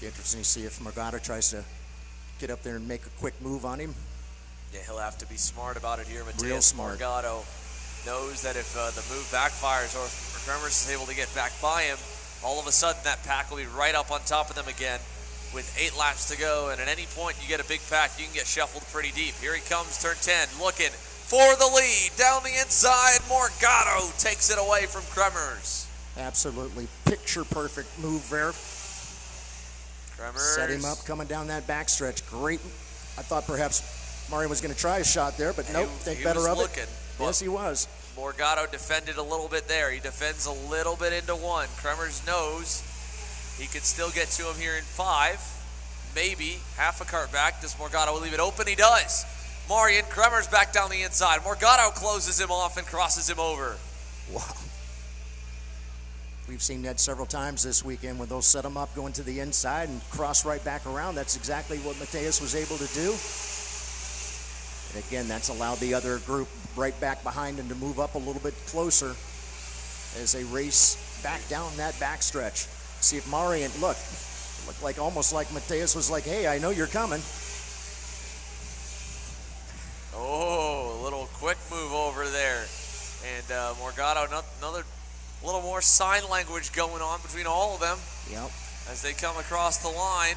Be interesting to see if Morgado tries to get up there and make a quick move on him. Yeah, he'll have to be smart about it here. Real Mateus smart. Morgado knows that if the move backfires or if Kremers is able to get back by him, all of a sudden that pack will be right up on top of them again with 8 laps to go, and at any point you get a big pack, you can get shuffled pretty deep. Here he comes, turn 10, looking for the lead. Down the inside, Morgado takes it away from Kremers. Absolutely picture-perfect move there. Kremers Set him up coming down that backstretch. Great. I thought perhaps Marian was going to try a shot there, but nope, think better of it. Yes, he was. Morgado defended a little bit there. He defends a little bit into 1. Kremers knows he could still get to him here in 5. Maybe half a cart back. Does Morgado leave it open? He does. Marian Kremers back down the inside. Morgado closes him off and crosses him over. Wow. We've seen that several times this weekend when they'll set them up going to the inside and cross right back around. That's exactly what Mateus was able to do. And again, that's allowed the other group right back behind him to move up a little bit closer as they race back down that backstretch. See if Marian, looked like almost like Mateus was like, hey, I know you're coming. Oh, a little quick move over there. And Morgado, another little more sign language going on between all of them. Yep. As they come across the line,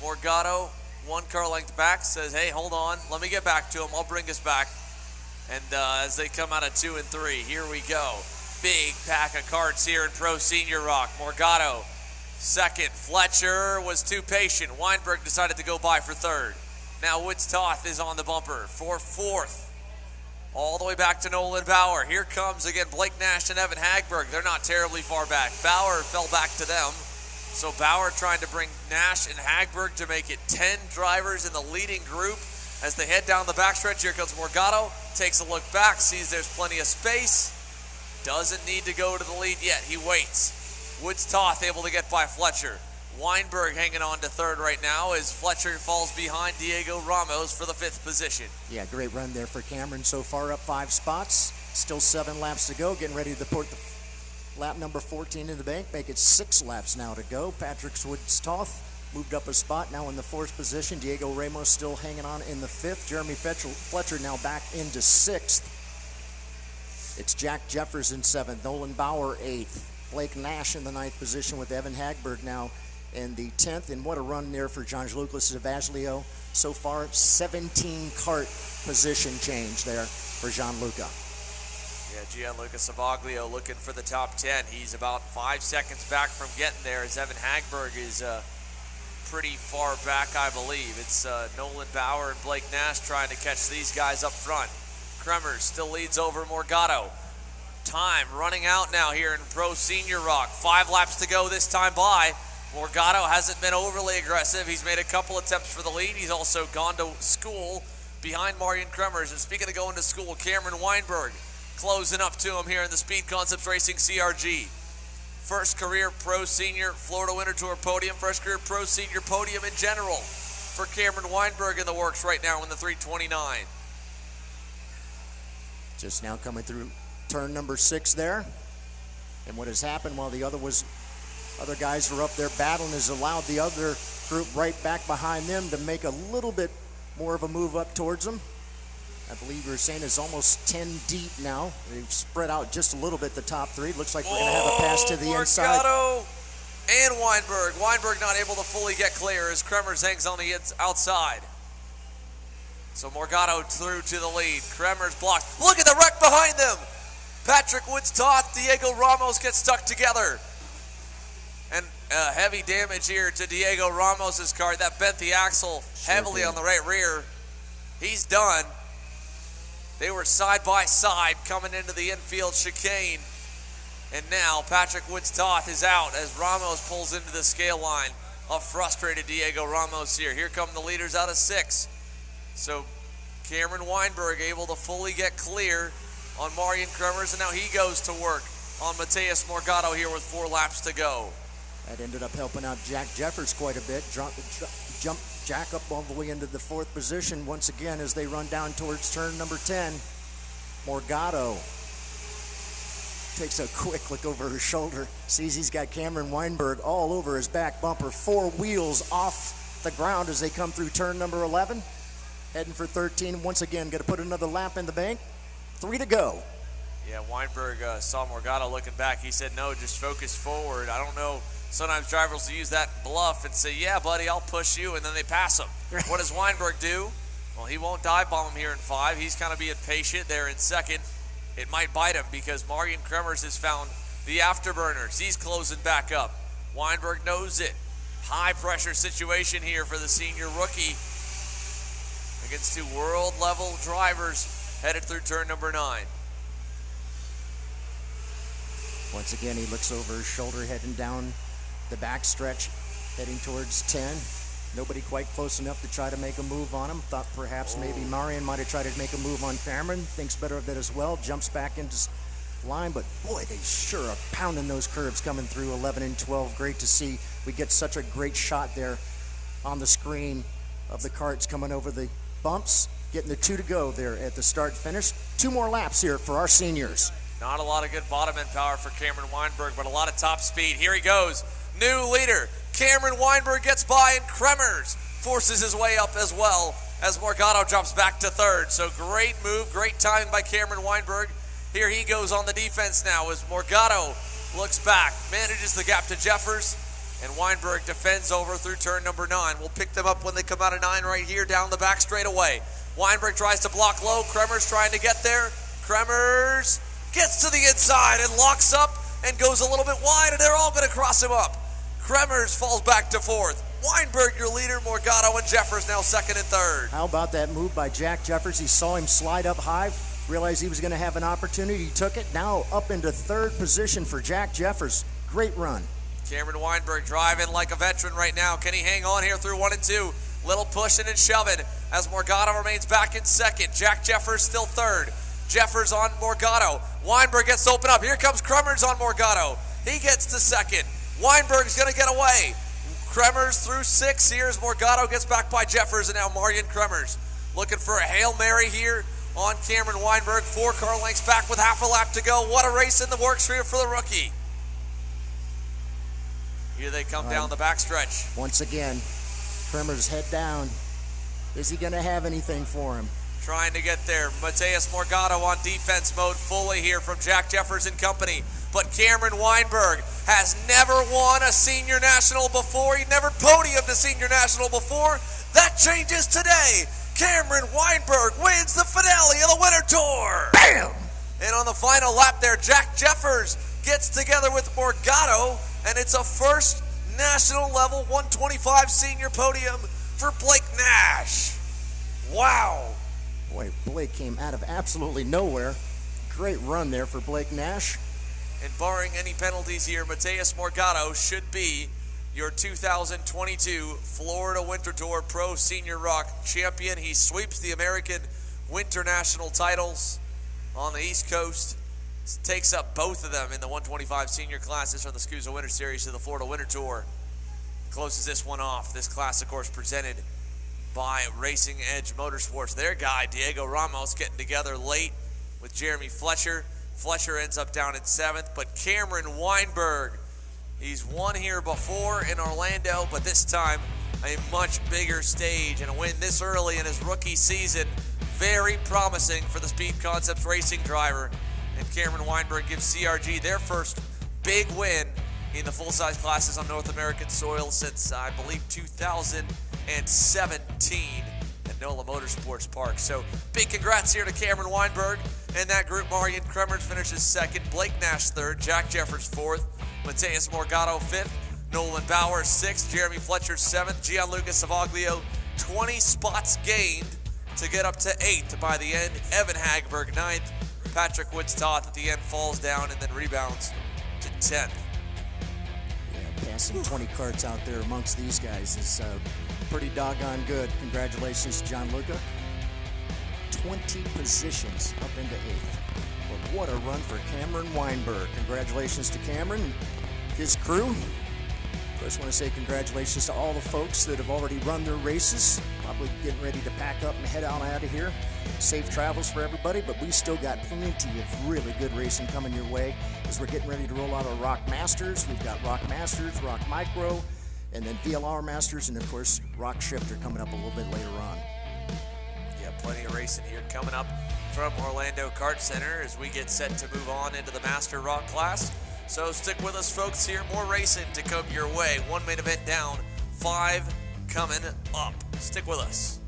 Morgado, 1 car length back, says, hey, hold on, let me get back to him, I'll bring us back. And as they come out of 2 and 3, here we go. Big pack of carts here in Pro Senior ROK. Morgado, 2nd. Fletcher was too patient. Weinberg decided to go by for 3rd. Now Woods Toth is on the bumper for 4th. All the way back to Nolan Bauer. Here comes again Blake Nash and Evan Hagberg. They're not terribly far back. Bauer fell back to them. So Bauer trying to bring Nash and Hagberg to make it 10 drivers in the leading group. As they head down the backstretch, here comes Morgado. Takes a look back, sees there's plenty of space. Doesn't need to go to the lead yet. He waits. Woods Toth able to get by Fletcher. Weinberg hanging on to 3rd right now as Fletcher falls behind Diego Ramos for the 5th position. Yeah, great run there for Cameron so far, up 5 spots. Still 7 laps to go, getting ready to put the lap number 14 in the bank. Make it 6 laps now to go. Patrick Woods Toth moved up a spot, now in the 4th position. Diego Ramos still hanging on in the 5th. Jeremy Fletcher now back into 6th. It's Jack Jeffers in 7th, Nolan Bauer 8th, Blake Nash in the 9th position with Evan Hagberg now in the 10th. And what a run there for Gianluca Zavaglio. So far, 17 cart position change there for Gianluca. Yeah, Gianluca Zavaglio looking for the top 10. He's about 5 seconds back from getting there as Evan Hagberg is pretty far back, I believe. It's Nolan Bauer and Blake Nash trying to catch these guys up front. Kremers still leads over Morgado. Time running out now here in Pro Senior ROK. 5 laps to go this time by. Morgado hasn't been overly aggressive. He's made a couple attempts for the lead. He's also gone to school behind Marian Kremers. And speaking of going to school, Cameron Weinberg closing up to him here in the Speed Concepts Racing CRG. First career Pro Senior Florida Winter Tour podium, first career Pro Senior podium in general for Cameron Weinberg in the works right now in the 329. Just now coming through turn number 6 there. And what has happened while the other guys are up there battling has allowed the other group right back behind them to make a little bit more of a move up towards them. I believe you were saying it's almost 10 deep now. They've spread out just a little bit, the top 3. Looks like we're going to have a pass to the inside. Morgado and Weinberg. Weinberg not able to fully get clear as Kremers hangs on the outside. So Morgado through to the lead. Kremers blocked. Look at the wreck behind them. Patrick Woods-Toth, Diego Ramos get stuck together. And heavy damage here to Diego Ramos' car. That bent the axle heavily on the right rear. He's done. They were side by side coming into the infield chicane. And now Patrick Woods-Toth is out as Ramos pulls into the scale line. A frustrated Diego Ramos here. Here come the leaders out of 6. So Cameron Weinberg able to fully get clear on Marian Kremers, and now he goes to work on Mateus Morgado here with 4 laps to go. That ended up helping out Jack Jeffers quite a bit. Jumped Jack up all the way into the 4th position once again as they run down towards turn number 10. Morgado takes a quick look over his shoulder, sees he's got Cameron Weinberg all over his back bumper, 4 wheels off the ground as they come through turn number 11. Heading for 13, once again, got to put another lap in the bank. 3 to go. Yeah, Weinberg saw Morgado looking back. He said, no, just focus forward. I don't know. Sometimes drivers will use that bluff and say, yeah, buddy, I'll push you, and then they pass him. What does Weinberg do? Well, he won't dive bomb him here in 5. He's kind of being patient there in 2nd. It might bite him because Marian Kremers has found the afterburners. He's closing back up. Weinberg knows it. High pressure situation here for the senior rookie against 2 world level drivers headed through turn number 9. Once again, he looks over his shoulder heading down the back stretch, heading towards 10. Nobody quite close enough to try to make a move on him. Thought perhaps maybe Marian might have tried to make a move on Cameron. Thinks better of it as well. Jumps back into line, but boy, they sure are pounding those curbs coming through 11 and 12. Great to see. We get such a great shot there on the screen of the karts coming over the bumps, getting the 2 to go there at the start finish. 2 more laps here for our seniors. Not a lot of good bottom end power for Cameron Weinberg, but a lot of top speed. Here he goes. New leader. Cameron Weinberg gets by, and Kremers forces his way up as well as Morgado drops back to 3rd. So great move, great timing by Cameron Weinberg. Here he goes on the defense now as Morgado looks back, manages the gap to Jeffers, and Weinberg defends over through turn number 9. We'll pick them up when they come out of 9 right here down the back straightaway. Weinberg tries to block low. Kremers trying to get there. Kremers gets to the inside and locks up and goes a little bit wide, and they're all going to cross him up. Kremers falls back to 4th. Weinberg, your leader. Morgado and Jeffers now 2nd and 3rd. How about that move by Jack Jeffers? He saw him slide up high, realized he was going to have an opportunity. He took it. Now up into 3rd position for Jack Jeffers. Great run. Cameron Weinberg driving like a veteran right now. Can he hang on here through 1 and 2? Little pushing and shoving as Morgado remains back in 2nd. Jack Jeffers still 3rd. Jeffers on Morgado. Weinberg gets to open up. Here comes Kremers on Morgado. He gets to 2nd. Weinberg's going to get away. Kremers through 6 here as Morgado gets back by Jeffers, and now Marian Kremers looking for a Hail Mary here on Cameron Weinberg. 4 car lengths back with half a lap to go. What a race in the works here for the rookie. Here they come down the backstretch. Once again, Kremers head down. Is he going to have anything for him? Trying to get there. Mateus Morgado on defense mode fully here from Jack Jeffers and company. But Cameron Weinberg has never won a senior national before. He never podiumed a senior national before. That changes today. Cameron Weinberg wins the finale of the Winter Tour. Bam! And on the final lap there, Jack Jeffers gets together with Morgado, and it's a first national level 125 senior podium for Blake Nash. Wow. Boy, Blake came out of absolutely nowhere. Great run there for Blake Nash. And barring any penalties here, Mateus Morgado should be your 2022 Florida Winter Tour Pro Senior ROK champion. He sweeps the American Winter National titles on the East Coast. Takes up both of them in the 125 senior classes from the SCUSA Winter Series to the Florida Winter Tour. Closes this one off. This class, of course, presented by Racing Edge Motorsports. Their guy, Diego Ramos, getting together late with Jeremy Fletcher. Fletcher ends up down in 7th, but Cameron Weinberg, he's won here before in Orlando, but this time a much bigger stage, and a win this early in his rookie season. Very promising for the Speed Concepts racing driver. And Cameron Weinberg gives CRG their first big win in the full-size classes on North American soil since, I believe, 2017 at NOLA Motorsports Park. So big congrats here to Cameron Weinberg and that group. Marian Kremers finishes 2nd, Blake Nash 3rd, Jack Jeffers 4th, Mateus Morgado 5th, Nolan Bauer 6th, Jeremy Fletcher 7th, Gianluca Savaglio 20 spots gained to get up to 8th by the end. Evan Hagberg 9th, Patrick Woods-Toth at the end falls down and then rebounds to 10th. Yeah, passing 20 karts out there amongst these guys is pretty doggone good. Congratulations to Gianluca. 20 positions up into 8th. But what a run for Cameron Weinberg. Congratulations to Cameron and his crew. First, I want to say congratulations to all the folks that have already run their races. Probably getting ready to pack up and head on out of here. Safe travels for everybody, but we still got plenty of really good racing coming your way as we're getting ready to roll out our ROK Masters. We've got ROK Masters, ROK Micro, and then VLR Masters, and of course, ROK Shifter coming up a little bit later on. Yeah, plenty of racing here coming up from Orlando Kart Center as we get set to move on into the Master ROK class. So stick with us, folks, here. More racing to come your way. 1 main event down, 5 coming up. Stick with us.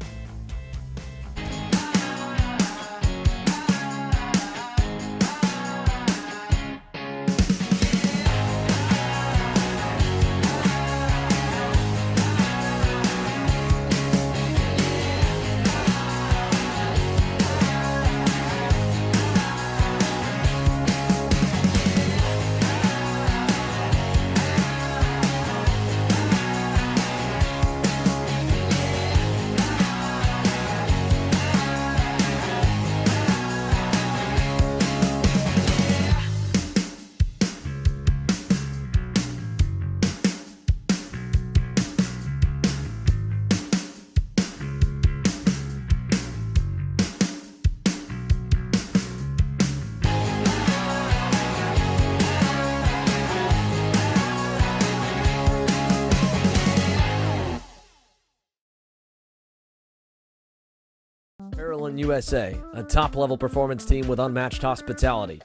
Parallel USA, a top-level performance team with unmatched hospitality,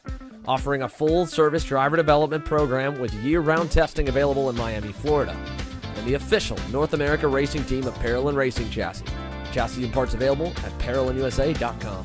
offering a full-service driver development program with year-round testing available in Miami, Florida, and the official North America racing team of Parallel Racing Chassis. Chassis and parts available at ParalleLUSA.com.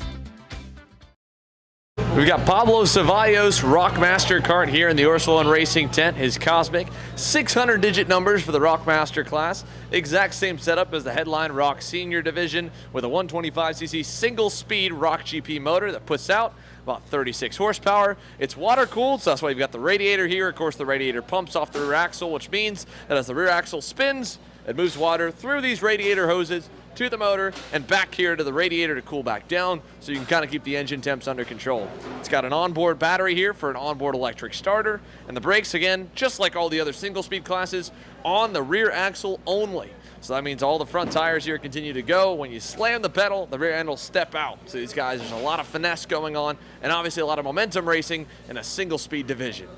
We've got Pablo Ceballos, ROK Master Kart here in the Orsolon Racing tent. His cosmic 600-digit numbers for the ROK Master class. Exact same setup as the headline ROK Senior division with a 125cc single-speed ROK GP motor that puts out about 36 horsepower. It's water-cooled, so that's why you've got the radiator here. Of course, the radiator pumps off the rear axle, which means that as the rear axle spins, it moves water through these radiator hoses to the motor and back here to the radiator to cool back down, so you can kind of keep the engine temps under control. It's got an onboard battery here for an onboard electric starter, and the brakes, again, just like all the other single-speed classes, on the rear axle only. So that means all the front tires here continue to go. When you slam the pedal, the rear end will step out. So these guys, there's a lot of finesse going on, and obviously a lot of momentum racing in a single-speed division.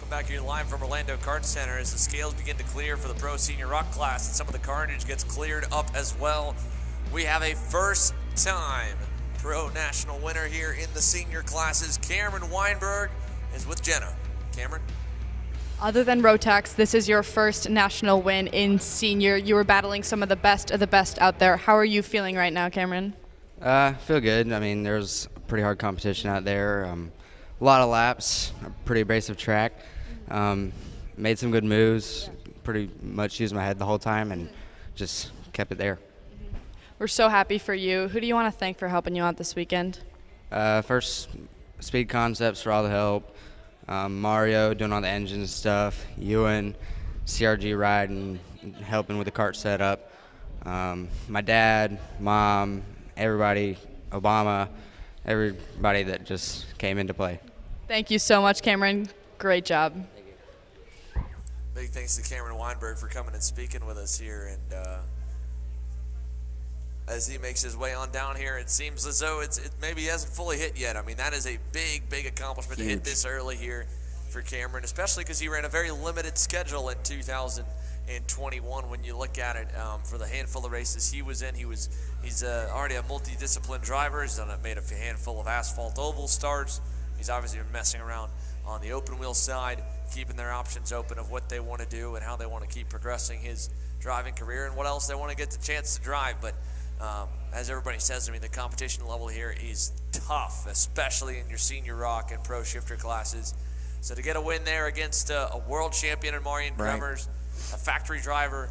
Welcome back here live from Orlando Kart Center as the scales begin to clear for the Pro Senior ROK class and some of the carnage gets cleared up as well. We have a first-time Pro National winner here in the senior classes. Cameron Weinberg is with Jenna. Cameron? Other than Rotax, this is your first national win in senior. You were battling some of the best out there. How are you feeling right now, Cameron? Feel good. I mean, there's pretty hard competition out there. A lot of laps, a pretty abrasive track. Made some good moves, pretty much used my head the whole time and just kept it there. We're so happy for you. Who do you want to thank for helping you out this weekend? First, Speed Concepts for all the help. Mario doing all the engine stuff. Ewan, CRG riding, helping with the kart setup. My dad, mom, everybody, Obama, everybody that just came into play. Thank you so much, Cameron. Great job. Big thanks to Cameron Weinberg for coming and speaking with us here. And as he makes his way on down here, it seems as though it maybe hasn't fully hit yet. I mean, that is a big accomplishment to hit this early here for Cameron, especially because he ran a very limited schedule in 2021 when you look at it. For the handful of races he was in, he's already a multi-discipline driver. He's made a handful of asphalt oval starts. He's obviously been messing around on the open wheel side, keeping their options open of what they want to do and how they want to keep progressing his driving career and what else they want to get the chance to drive. But as everybody says, I mean, the competition level here is tough, especially in your Senior ROK and Pro Shifter classes. So to get a win there against a world champion in Marian Kremers, a factory driver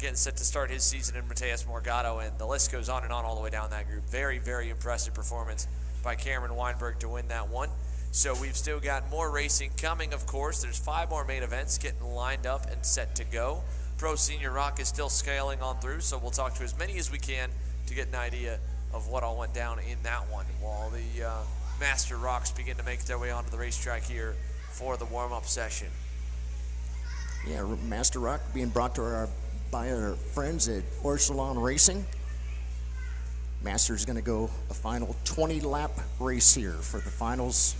getting set to start his season in Mateus Morgado, and the list goes on and on all the way down that group. Very impressive performance by Cameron Weinberg to win that one. So we've still got more racing coming, of course. There's 5 more main events getting lined up and set to go. Pro Senior ROK is still scaling on through, so we'll talk to as many as we can to get an idea of what all went down in that one, while the Master ROKs begin to make their way onto the racetrack here for the warm-up session. Yeah, Master ROK being brought to by our friends at Orsalon Racing. Master's going to go a final 20-lap race here for the finals.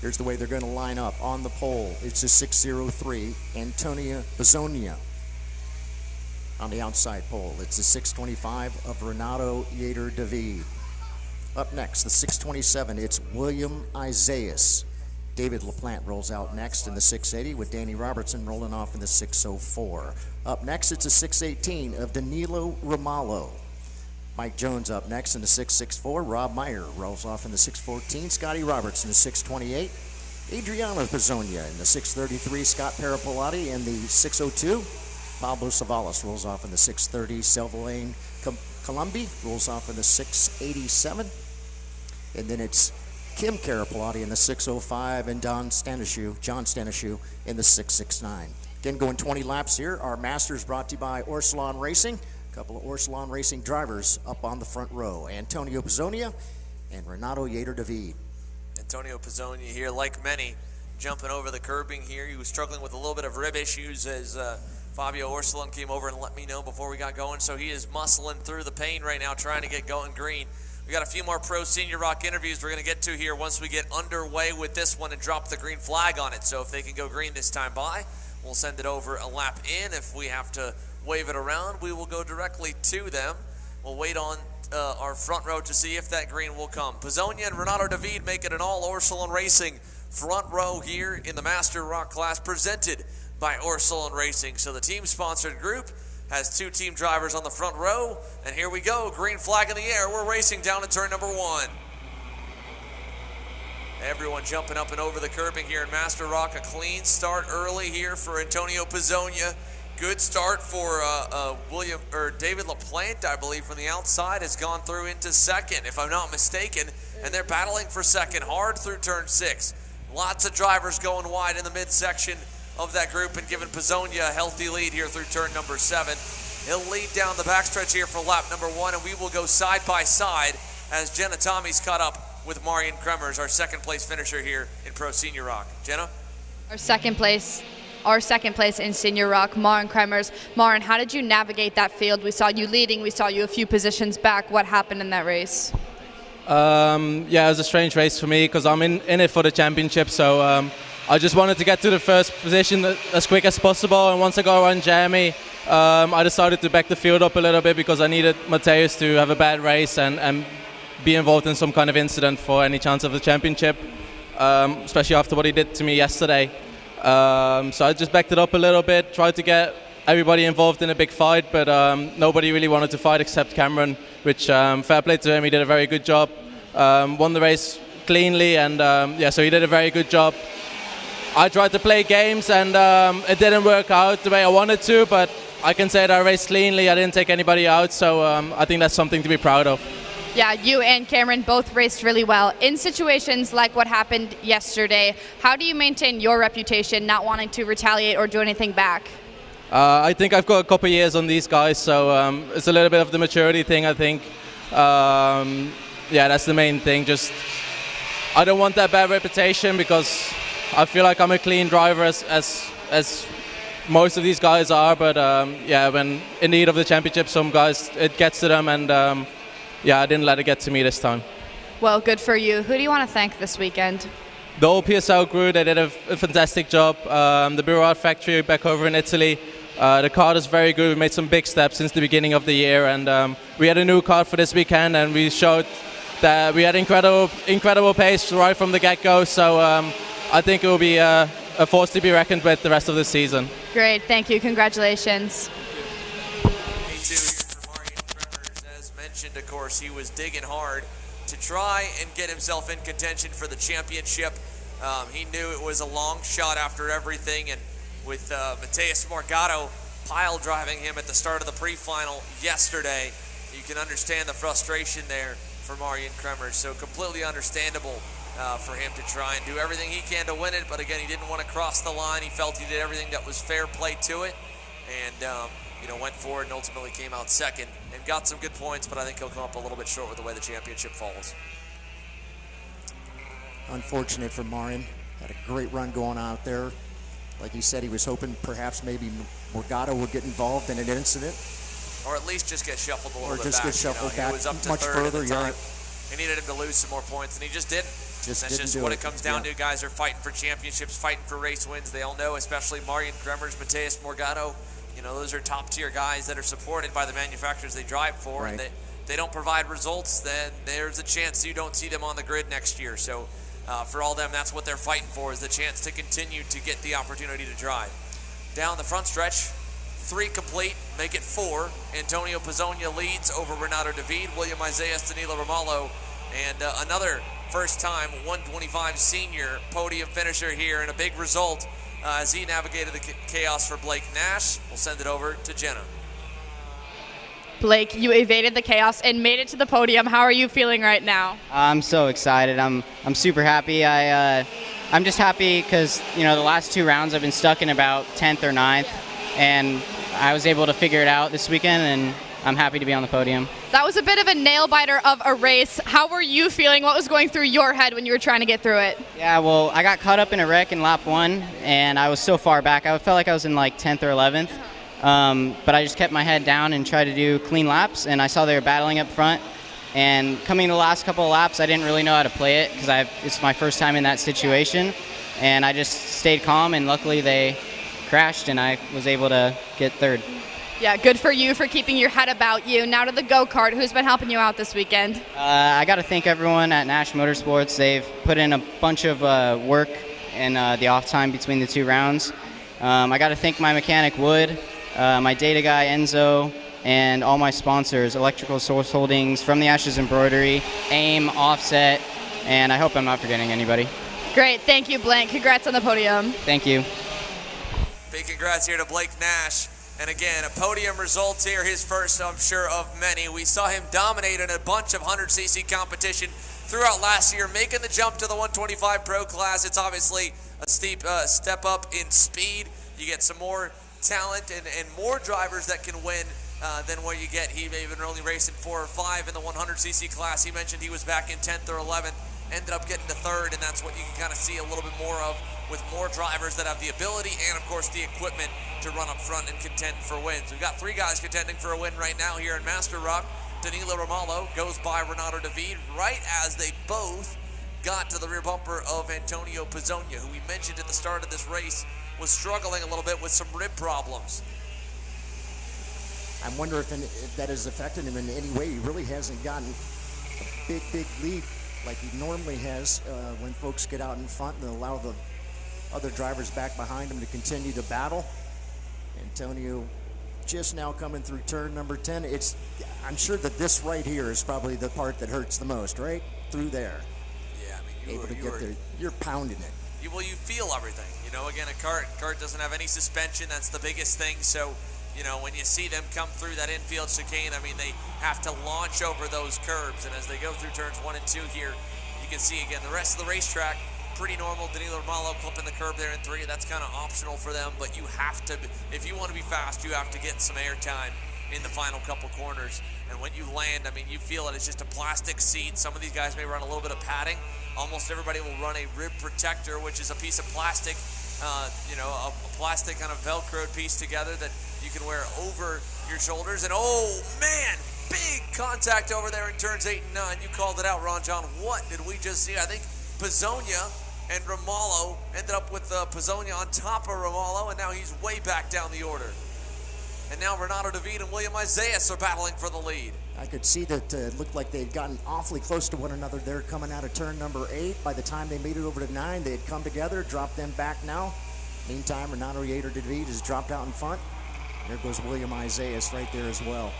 Here's the way they're going to line up. On the pole, it's a 603, Antonia Bazzonia. On the outside pole, it's a 625 of Renato Yater David. Up next, the 627, it's William Isaias. David LaPlante rolls out next in the 680 with Danny Robertson rolling off in the 604. Up next, it's a 618 of Danilo Ramallo. Mike Jones up next in the 664. Rob Meyer rolls off in the 614. Scotty Roberts in the 628. Adriano Pizzonia in the 633. Scott Parapolati in the 602. Pablo Savalas rolls off in the 630. Selvalain Columbi rolls off in the 687. And then it's Kim Carapolati in the 605 and John Stanishew in the 669. Again, going 20 laps here. Our Masters brought to you by Orsalon Racing. A couple of Orsalon Racing drivers up on the front row. Antonio Pizzonia and Renato Yater David. Antonio Pizzonia here, like many, jumping over the curbing here. He was struggling with a little bit of rib issues as Fabio Orsalon came over and let me know before we got going. So he is muscling through the pain right now, trying to get going green. We got a few more Pro Senior ROK interviews we're going to get to here once we get underway with this one and drop the green flag on it. So if they can go green this time by, we'll send it over a lap in. If we have to wave it around, we will go directly to them. We'll wait on our front row to see if that green will come. Pizzonia and Renato David make it an all Orsalon Racing front row here in the Master ROK class, presented by Orsalon Racing. So the team-sponsored group has 2 team drivers on the front row, and here we go, green flag in the air. We're racing down to turn number 1. Everyone jumping up and over the curbing here in Master ROK. A clean start early here for Antonio Pizzonia. Good start for David LaPlante, I believe, from the outside, has gone through into second, if I'm not mistaken, and they're battling for second hard through turn 6. Lots of drivers going wide in the midsection of that group and giving Pizzonia a healthy lead here through turn number 7. He'll lead down the backstretch here for lap number 1, and we will go side by side as Jenna Tommy's caught up with Marian Kremers, our second place finisher here in Pro Senior ROK. Jenna? Our second place in Senior ROK, Marian Kremers. Marian, how did you navigate that field? We saw you leading, we saw you a few positions back. What happened in that race? Yeah, it was a strange race for me because I'm in it for the championship. So I just wanted to get to the first position as quick as possible. And once I got around Jeremy, I decided to back the field up a little bit because I needed Mateus to have a bad race and be involved in some kind of incident for any chance of the championship, especially after what he did to me yesterday. So I just backed it up a little bit, tried to get everybody involved in a big fight, but nobody really wanted to fight except Cameron, which fair play to him, he did a very good job. Won the race cleanly, and yeah, so he did a very good job. I tried to play games, and it didn't work out the way I wanted to, but I can say that I raced cleanly, I didn't take anybody out, so I think that's something to be proud of. Yeah, you and Cameron both raced really well. In situations like what happened yesterday, how do you maintain your reputation, not wanting to retaliate or do anything back? I think I've got a couple of years on these guys, so it's a little bit of the maturity thing, I think. Yeah, that's the main thing. Just I don't want that bad reputation because I feel like I'm a clean driver as most of these guys are, but yeah, when in need of the championship, some guys, it gets to them, and yeah, I didn't let it get to me this time. Well, good for you. Who do you want to thank this weekend? The whole PSL crew, they did a fantastic job. The VLR factory back over in Italy, the Kart is very good. We made some big steps since the beginning of the year, and we had a new Kart for this weekend, and we showed that we had incredible pace right from the get-go. So I think it will be a force to be reckoned with the rest of the season. Great, thank you. Congratulations. Me too, here for Marian Tremors. As mentioned, of course, he was digging hard to try and get himself in contention for the championship. He knew it was a long shot after everything, and with Mateus Morgado pile driving him at the start of the pre-final yesterday, you can understand the frustration there for Marian Tremors. So completely understandable for him to try and do everything he can to win it, but again, he didn't want to cross the line. He felt he did everything that was fair play to it, and you know, went forward and ultimately came out second and got some good points, but I think he'll come up a little bit short with the way the championship falls. Unfortunate for Marian. Had a great run going out there. Like he said, he was hoping perhaps maybe Morgado would get involved in an incident. Or at least just get shuffled a little bit back. Or just get shuffled back He was up to much third further, at the time. yeah. He needed him to lose some more points, and he just didn't. That's just what it comes down to. Guys are fighting for championships, fighting for race wins. They all know, especially Marian Tremors, Mateus Morgado. You know, those are top-tier guys that are supported by the manufacturers they drive for, and they don't provide results, then there's a chance you don't see them on the grid next year. So for all them, that's what they're fighting for, is the chance to continue to get the opportunity to drive. Down the front stretch, 3 complete, make it 4. Antonio Pizzonia leads over Renato David, William Isaias, Danilo Romalo, and another first-time 125 senior podium finisher here, and a big result as he navigated the chaos for Blake Nash. We'll send it over to Jenna. Blake, you evaded the chaos and made it to the podium. How are you feeling right now? I'm so excited. I'm super happy. I'm just happy because, you know, the last 2 rounds I've been stuck in about 10th or 9th, and I was able to figure it out this weekend, and I'm happy to be on the podium. That was a bit of a nail-biter of a race. How were you feeling? What was going through your head when you were trying to get through it? Yeah, well, I got caught up in a wreck in lap 1, and I was so far back. I felt like I was in like 10th or 11th, but I just kept my head down and tried to do clean laps, and I saw they were battling up front. And coming the last couple of laps, I didn't really know how to play it because it's my first time in that situation, and I just stayed calm, and luckily they crashed, and I was able to get 3rd. Yeah, good for you for keeping your head about you. Now to the go-kart. Who's been helping you out this weekend? I got to thank everyone at Nash Motorsports. They've put in a bunch of work in the off time between the 2 rounds. I got to thank my mechanic Wood, my data guy Enzo, and all my sponsors, Electrical Source Holdings, From the Ashes Embroidery, AIM, Offset, and I hope I'm not forgetting anybody. Great, thank you, Blank. Congrats on the podium. Thank you. Big congrats here to Blake Nash. And again, a podium result here, his first, I'm sure, of many. We saw him dominate in a bunch of 100cc competition throughout last year, making the jump to the 125 Pro class. It's obviously a steep step up in speed. You get some more talent and more drivers that can win than what you get. He may have been only racing 4 or 5 in the 100cc class. He mentioned he was back in 10th or 11th, ended up getting to 3rd, and that's what you can kind of see a little bit more of with more drivers that have the ability and, of course, the equipment to run up front and contend for wins. We've got 3 guys contending for a win right now here in Master ROK. Danilo Romalo goes by Renato David right as they both got to the rear bumper of Antonio Pizzonia, who we mentioned at the start of this race was struggling a little bit with some rib problems. I wonder if that has affected him in any way. He really hasn't gotten a big lead like he normally has when folks get out in front and allow the other drivers back behind him to continue to battle. Antonio just now coming through turn number 10. I'm sure that this right here is probably the part that hurts the most, right? Through there. Yeah, I mean, able to get there. You're pounding it. You feel everything. Again, a Kart doesn't have any suspension. That's the biggest thing. So, when you see them come through that infield chicane, I mean, they have to launch over those curbs. And as they go through turns 1 and 2 here, you can see again the rest of the racetrack pretty normal. Danilo Romalo clipping the curb there in 3. That's kind of optional for them, but you have to, if you want to be fast, you have to get some air time in the final couple corners. And when you land, I mean, you feel it. It's just a plastic seat. Some of these guys may run a little bit of padding. Almost everybody will run a rib protector, which is a piece of plastic, a plastic kind of Velcroed piece together that you can wear over your shoulders. And oh man, big contact over there in turns 8 and 9. You called it out, Ron John. What did we just see? I think Pizzonia and Romalo ended up with Pizzonia on top of Romalo, and now he's way back down the order. And now Renato David and William Isaias are battling for the lead. I could see that it looked like they'd gotten awfully close to one another there coming out of turn number 8. By the time they made it over to 9, they had come together, dropped them back now. Meantime, Renato David has dropped out in front. There goes William Isaias right there as well.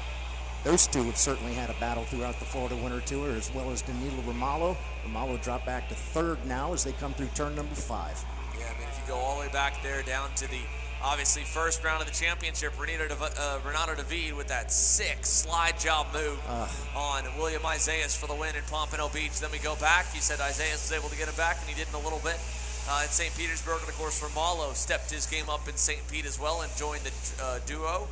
Those two have certainly had a battle throughout the Florida Winter Tour, as well as Danilo Romalo. Romalo dropped back to 3rd now as they come through turn number 5. Yeah, I mean, if you go all the way back there down to the, obviously, first round of the championship, Renato David with that sick slide job move on William Isaias for the win in Pompano Beach. Then we go back. You said Isaias was able to get him back, and he did in a little bit in St. Petersburg. And, of course, Romalo stepped his game up in St. Pete as well and joined the duo.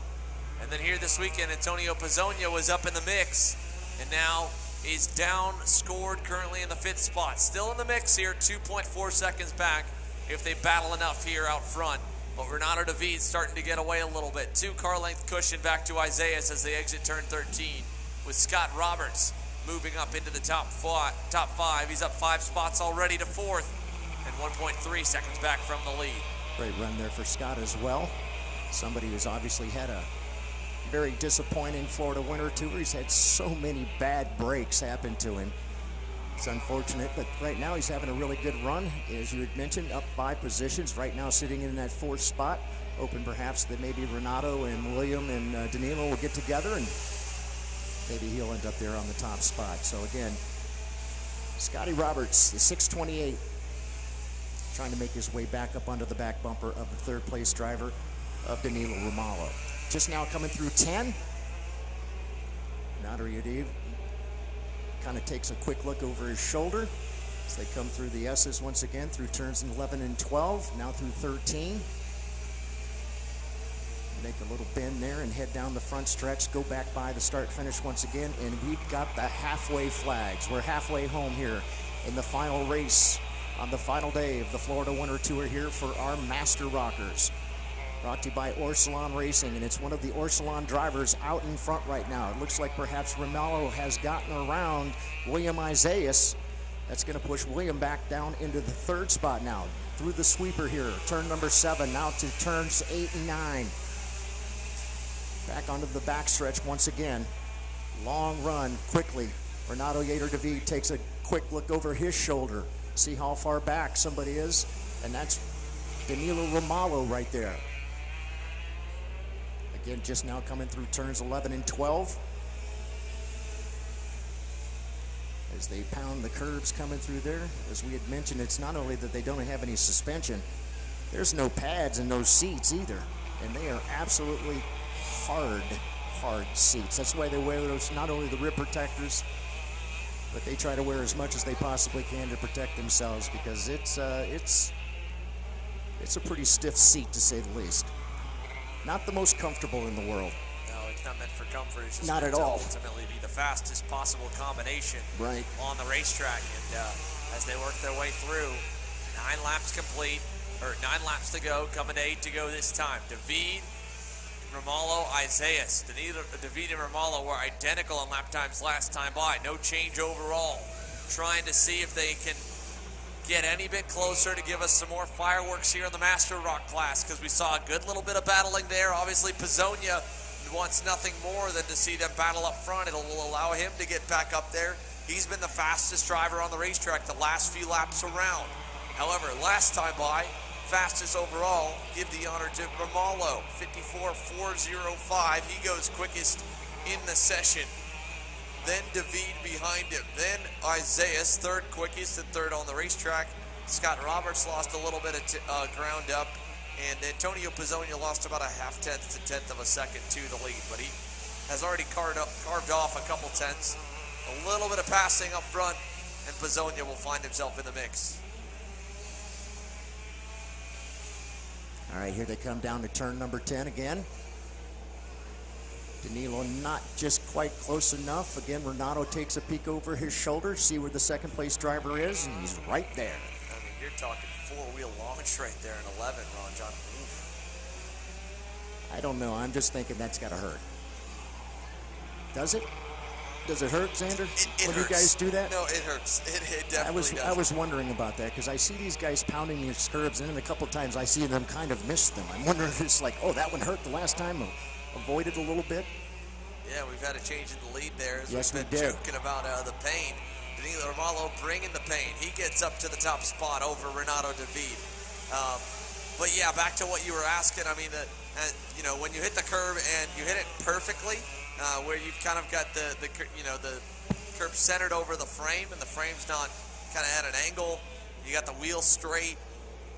And then here this weekend, Antonio Pizzonia was up in the mix, and now is down, scored currently in the 5th spot. Still in the mix here, 2.4 seconds back if they battle enough here out front. But Renato David's starting to get away a little bit. 2 car length cushion back to Isaias as they exit turn 13, with Scott Roberts moving up into the top 5. He's up 5 spots already to 4th, and 1.3 seconds back from the lead. Great run there for Scott as well. Somebody who's obviously had a very disappointing Florida Winter Tour. He's had so many bad breaks happen to him. It's unfortunate, but right now he's having a really good run. As you had mentioned, up 5 positions. Right now sitting in that 4th spot. Hoping perhaps that maybe Renato and William and Danilo will get together and maybe he'll end up there on the top spot. So again, Scotty Roberts, the 628, trying to make his way back up under the back bumper of the 3rd place driver of Danilo Romalo. Just now coming through 10. Renato David kind of takes a quick look over his shoulder as they come through the S's once again through turns 11 and 12, now through 13. Make a little bend there and head down the front stretch, go back by the start finish once again, and we've got the halfway flags. We're halfway home here in the final race on the final day of the Florida Winter Tour here for our Master Rockers. Brought to you by Orsilon Racing, and it's one of the Orsilon drivers out in front right now. It looks like perhaps Romalo has gotten around William Isaias. That's going to push William back down into the 3rd spot now. Through the sweeper here, turn number 7, now to turns 8 and 9. Back onto the backstretch once again. Long run, quickly. Renato David takes a quick look over his shoulder. See how far back somebody is, and that's Danilo Romalo right there. Again, just now coming through turns 11 and 12. As they pound the curbs coming through there. As we had mentioned, it's not only that they don't have any suspension, there's no pads and no seats either. And they are absolutely hard seats. That's why they wear those, not only the rib protectors, but they try to wear as much as they possibly can to protect themselves, because it's a pretty stiff seat, to say the least. Not the most comfortable in the world. No, it's not meant for comfort. It's just not meant at to all. ultimately be the fastest possible combination on the racetrack. And as they work their way through, 9 laps complete, or 9 laps to go, coming to 8 to go this time. David Romalo, Isaias, David and Romalo were identical in lap times last time by. No change overall. Trying to see if they can get any bit closer to give us some more fireworks here in the Master ROK class, because we saw a good little bit of battling there. Obviously, Pizzonia wants nothing more than to see them battle up front. It'll allow him to get back up there. He's been the fastest driver on the racetrack the last few laps around. However, last time by, fastest overall, give the honor to Romalo, 54.405. He goes quickest in the session. Then David behind him. Then Isaias, third quickest and third on the racetrack. Scott Roberts lost a little bit of ground up. And Antonio Pizzonia lost about a half-tenth to tenth of a second to the lead. But he has already carved off a couple tenths. A little bit of passing up front, and Pizzonia will find himself in the mix. All right, here they come down to turn number 10 again. Danilo not just quite close enough. Again, Renato takes a peek over his shoulder, see where the second place driver is, and he's right there. I mean, you're talking four-wheel launch right there in 11, Ron John. Oof. I don't know. I'm just thinking that's got to hurt. Does it? Does it hurt, Xander? It when hurts. you guys do that? No, it hurts. It definitely does. I was wondering about that because I see these guys pounding these curbs in, and a couple times I see them kind of miss them. I'm wondering if it's like, oh, that one hurt the last time, avoided a little bit. Yeah, we've had a change in the lead there as yes, we've been joking about the pain. Danilo Romalo bringing the pain. He gets up to the top spot over Renato David. But yeah, back to what you were asking. I mean, you know, when you hit the curb and you hit it perfectly, where you've kind of got the curb centered over the frame, and the frame's not kind of at an angle. You got the wheel straight.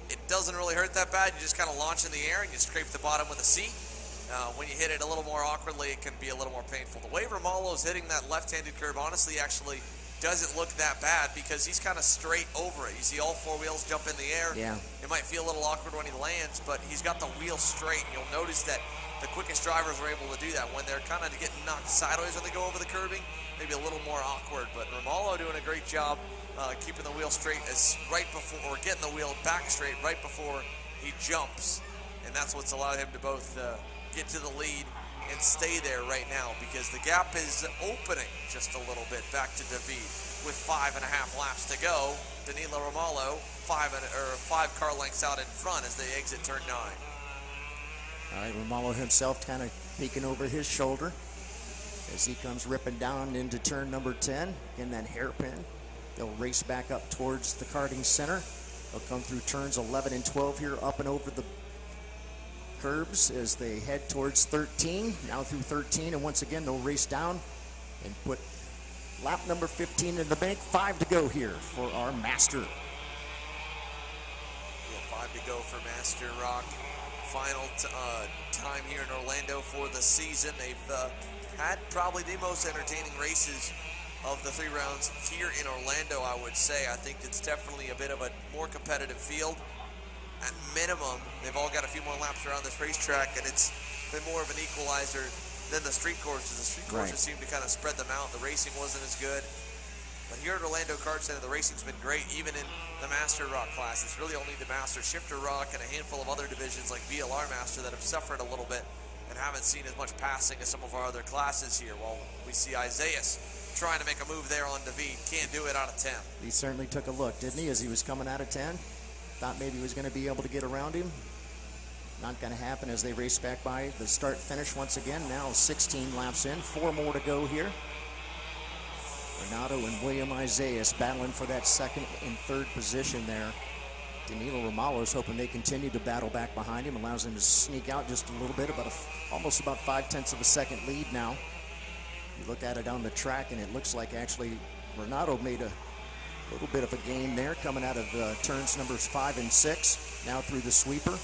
It doesn't really hurt that bad. You just kind of launch in the air and you scrape the bottom with the seat. When you hit it a little more awkwardly, it can be a little more painful. The way Romalo's hitting that left-handed curb, honestly, actually doesn't look that bad because he's kind of straight over it. You see all four wheels jump in the air. Yeah. It might feel a little awkward when he lands, but he's got the wheel straight. You'll notice that the quickest drivers are able to do that when they're kind of getting knocked sideways when they go over the curbing. Maybe a little more awkward, but Romalo doing a great job keeping the wheel straight right before, or getting the wheel back straight right before he jumps, and that's what's allowed him to both get to the lead and stay there right now, because the gap is opening just a little bit back to David with 5.5 laps to go. Danilo Romalo 5 car lengths out in front as they exit turn 9. All right, Romalo himself kind of peeking over his shoulder as he comes ripping down into turn number 10. Again, that hairpin. They'll race back up towards the karting center. They'll come through turns 11 and 12 here, up and over the curbs as they head towards 13. Now through 13, and once again, they'll race down and put lap number 15 in the bank. 5 to go here for our Master. Yeah, 5 to go for Master ROK. Final time here in Orlando for the season. They've had probably the most entertaining races of the 3 rounds here in Orlando, I would say. I think it's definitely a bit of a more competitive field. At minimum, they've all got a few more laps around this racetrack, and it's been more of an equalizer than the street courses. The street courses seem to kind of spread them out. The racing wasn't as good. But here at Orlando Kart Center, the racing's been great, even in the Master ROK class. It's really only the Master, Shifter ROK, and a handful of other divisions like VLR Master that have suffered a little bit and haven't seen as much passing as some of our other classes here. While we see Isaias trying to make a move there on David. Can't do it out of 10. He certainly took a look, didn't he, as he was coming out of 10? Thought maybe he was going to be able to get around him. Not going to happen as they race back by the start finish once again. Now 16 laps in, 4 more to go here. Renato and William Isaias battling for that second and third position there. Danilo Romalo's hoping they continue to battle back behind him, allows him to sneak out just a little bit, almost about 5/10 of a second lead now. You look at it on the track, and it looks like actually Renato made a little bit of a gain there coming out of turns numbers 5 and 6, now through the sweeper.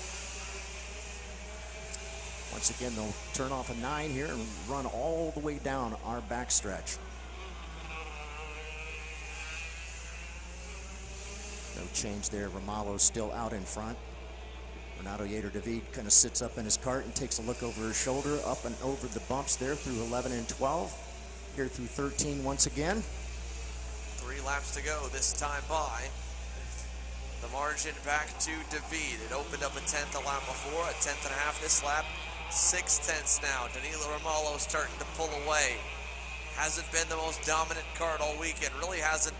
Once again, they'll turn off a 9 here and run all the way down our backstretch. No change there. Romalo's still out in front. Renato Yater David kind of sits up in his cart and takes a look over his shoulder, up and over the bumps there through 11 and 12. Here through 13 once again. 3 laps to go this time by. The margin back to David. It opened up a 10th a lap before, a 10th and a half this lap. 6/10 now. Danilo Romalo starting to pull away. Hasn't been the most dominant Kart all weekend. Really hasn't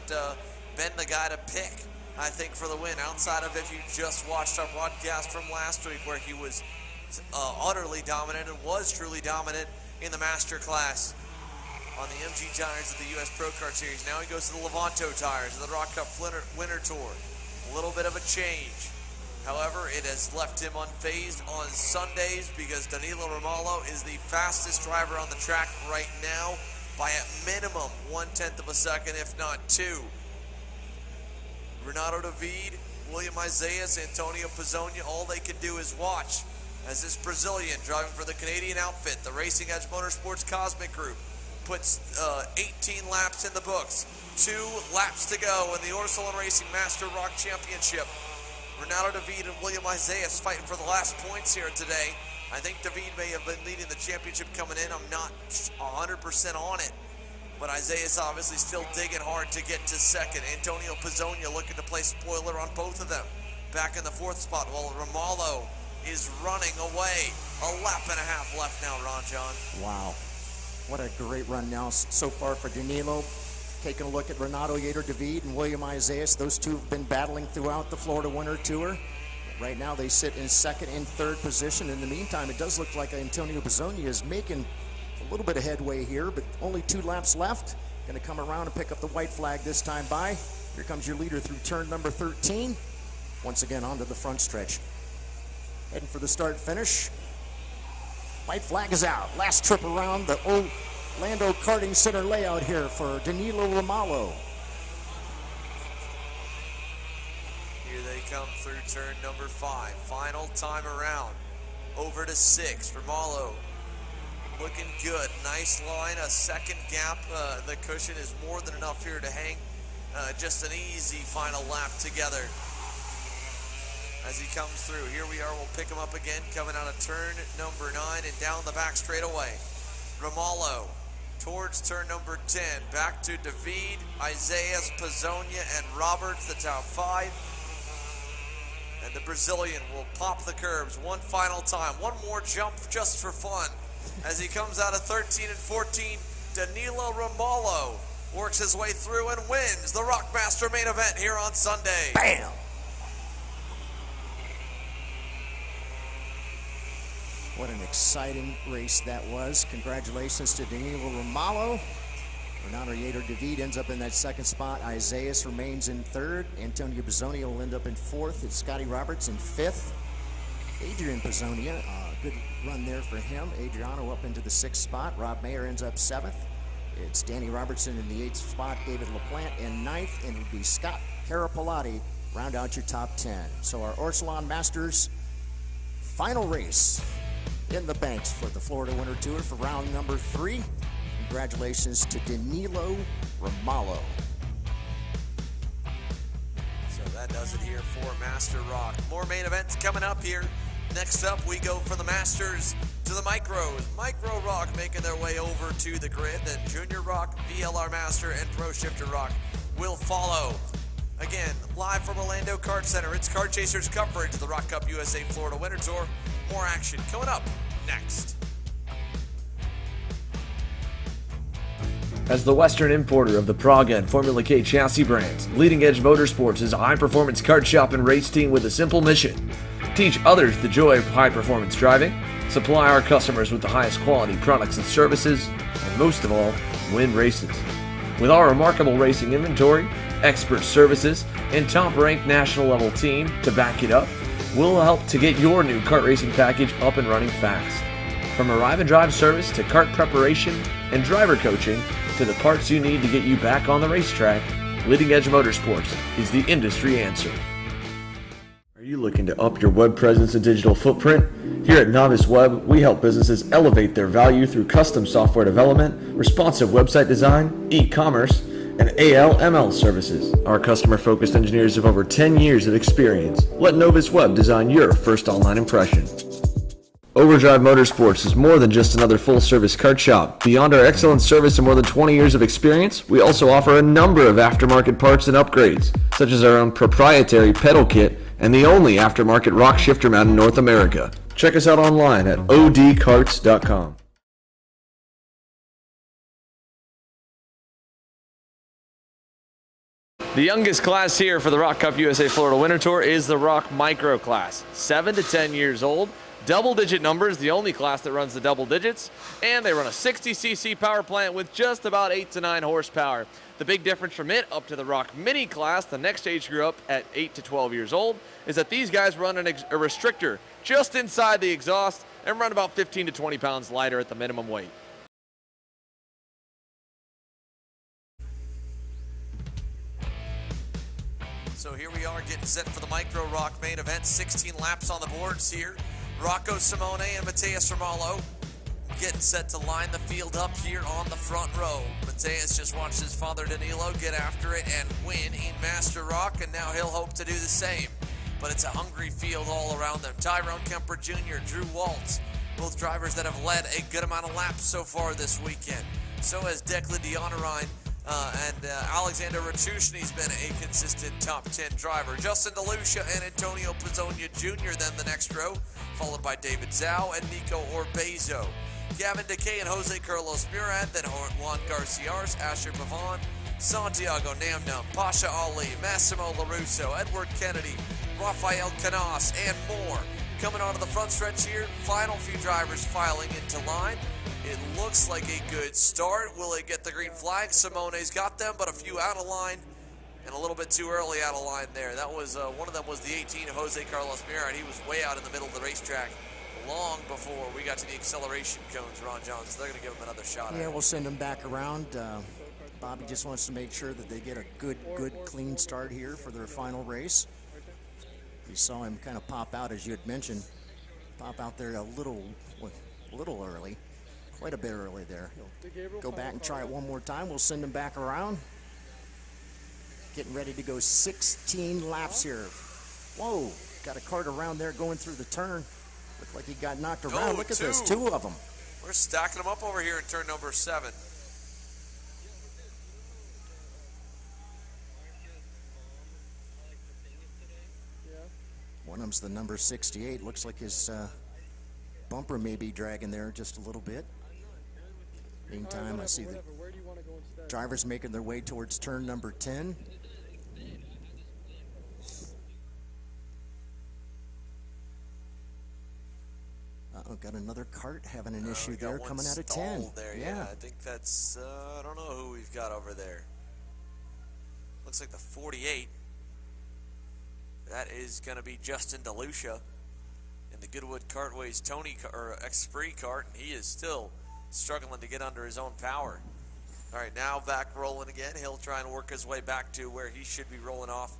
been the guy to pick, I think, for the win. Outside of if you just watched our broadcast from last week where he was utterly dominant and was truly dominant in the Master class on the MG tires of the U.S. Pro Kart Series. Now he goes to the Levanto tires of the ROK Cup Winter Tour. A little bit of a change. However, it has left him unfazed on Sundays because Danilo Romalo is the fastest driver on the track right now by at minimum 1/10 of a second, if not 2. Renato David, William Isaias, Antonio Pizzonia, all they can do is watch as this Brazilian driving for the Canadian outfit, the Racing Edge Motorsports Cosmic Group, puts 18 laps in the books. 2 laps to go in the Orsolon Racing Master ROK Championship. Renato David and William Isaias fighting for the last points here today. I think David may have been leading the championship coming in. I'm not 100% on it. But Isaias obviously still digging hard to get to second. Antonio Pizzonia looking to play spoiler on both of them. Back in the 4th spot while Romalo is running away. A lap and a half left now, Ron John. Wow. What a great run now so far for Danilo. Taking a look at Renato David and William Isaias. Those two have been battling throughout the Florida Winter Tour. Right now they sit in 2nd and 3rd position. In the meantime, it does look like Antonio Pizzonia is making a little bit of headway here, but only 2 laps left. Going to come around and pick up the white flag this time by. Here comes your leader through turn number 13. Once again onto the front stretch. Heading for the start finish. White flag is out. Last trip around the Orlando Karting Center layout here for Danilo Romalo. Here they come through turn number 5. Final time around. Over to 6. Romalo looking good. Nice line. A second gap. The cushion is more than enough here to hang just an easy final lap together. As he comes through, here we are, we'll pick him up again, coming out of turn number 9 and down the back straightaway. Romalo towards turn number 10, back to David, Isaias, Pizzonia, and Roberts, the top 5. And the Brazilian will pop the curbs one final time, one more jump just for fun. As he comes out of 13 and 14, Danilo Romalo works his way through and wins the ROK Master main event here on Sunday. Bam! What an exciting race that was. Congratulations to Danilo Romalo. Renato David ends up in that 2nd spot. Isaias remains in 3rd. Antonio Pizzonia will end up in 4th. It's Scotty Roberts in 5th. Adrian Pizzonia, good run there for him. Adriano up into the 6th spot. Rob Mayer ends up 7th. It's Danny Robertson in the 8th spot. David LaPlante in 9th. And it would be Scott Carapolati round out your top 10. So our Orsolon Masters final race in the banks for the Florida Winter Tour for round number 3. Congratulations to Danilo Romalo. So that does it here for Master ROK. More main events coming up here. Next up, we go from the Masters to the Micros. Micro ROK making their way over to the grid. Then Junior ROK, VLR Master, and Pro Shifter ROK will follow. Again, live from Orlando Kart Center, it's Kart Chasers coverage of the ROK Cup USA Florida Winter Tour. More action coming up next. As the Western importer of the Praga and Formula K chassis brands, Leading Edge Motorsports is a high-performance kart shop and race team with a simple mission: teach others the joy of high-performance driving, supply our customers with the highest quality products and services, and most of all, win races. With our remarkable racing inventory, expert services, and top-ranked national-level team to back it up, we'll help to get your new kart racing package up and running fast. From arrive and drive service to kart preparation and driver coaching to the parts you need to get you back on the racetrack, Leading Edge Motorsports is the industry answer. Are you looking to up your web presence and digital footprint? Here at Novice Web, we help businesses elevate their value through custom software development, responsive website design, e-commerce, and AL/ML services. Our customer-focused engineers have over 10 years of experience. Let Novice Web design your first online impression. Overdrive Motorsports is more than just another full-service kart shop. Beyond our excellent service and more than 20 years of experience, we also offer a number of aftermarket parts and upgrades, such as our own proprietary pedal kit and the only aftermarket ROK shifter mount in North America. Check us out online at odkarts.com. The youngest class here for the ROK Cup USA Florida Winter Tour is the ROK Micro class, 7 to 10 years old. Double-digit numbers, the only class that runs the double digits, and they run a 60cc power plant with just about 8 to 9 horsepower. The big difference from it up to the ROK Mini class, the next age group up at 8 to 12 years old, is that these guys run a restrictor just inside the exhaust and run about 15 to 20 pounds lighter at the minimum weight. So here we are getting set for the Micro ROK main event. 16 laps on the boards here. Rocco Simone and Mateus Romalo getting set to line the field up here on the front row. Mateus just watched his father Danilo get after it and win in Master ROK, and now he'll hope to do the same. But it's a hungry field all around them. Tyrone Kemper Jr., Drew Waltz, both drivers that have led a good amount of laps so far this weekend. So has Declan Dionerine and Alexander Ratushny's been a consistent top 10 driver. Justin DeLucia and Antonio Pizzonia Jr. then the next row, followed by David Zhao and Nico Orbezo. Gavin Decay and Jose Carlos Murad, then Juan Garciars, Asher Pavon, Santiago Namnam, Pasha Ali, Massimo LaRusso, Edward Kennedy, Rafael Canas, and more. Coming onto the front stretch here, final few drivers filing into line. It looks like a good start. Will it get the green flag? Simone's got them, but a few out of line and a little bit too early out of line there. That was one of them was the 18 of Jose Carlos Murad. He was way out in the middle of the racetrack long before we got to the acceleration cones, Ron Jones. So they're going to give him another shot. Yeah, we'll send him back around. Bobby just wants to make sure that they get a good, clean start here for their final race. We saw him kind of pop out, as you had mentioned, pop out there a little early. Quite a bit early there. He'll go back and try it one more time. We'll send him back around. Getting ready to go 16 laps here. Whoa, got a cart around there going through the turn. Looked like he got knocked around. Look at this, 2 of them. We're stacking them up over here in turn number 7. One of them's the number 68. Looks like his bumper may be dragging there just a little bit. Meantime, I see the drivers making their way towards turn number 10. Uh-oh, got another cart having an issue there coming out of 10. There, yeah, I think that's, I don't know who we've got over there. Looks like the 48. That is going to be Justin DeLucia in the Goodwood Cartways Tony or Esprit cart, and he is still struggling to get under his own power. All right, now back rolling again. He'll try and work his way back to where he should be rolling off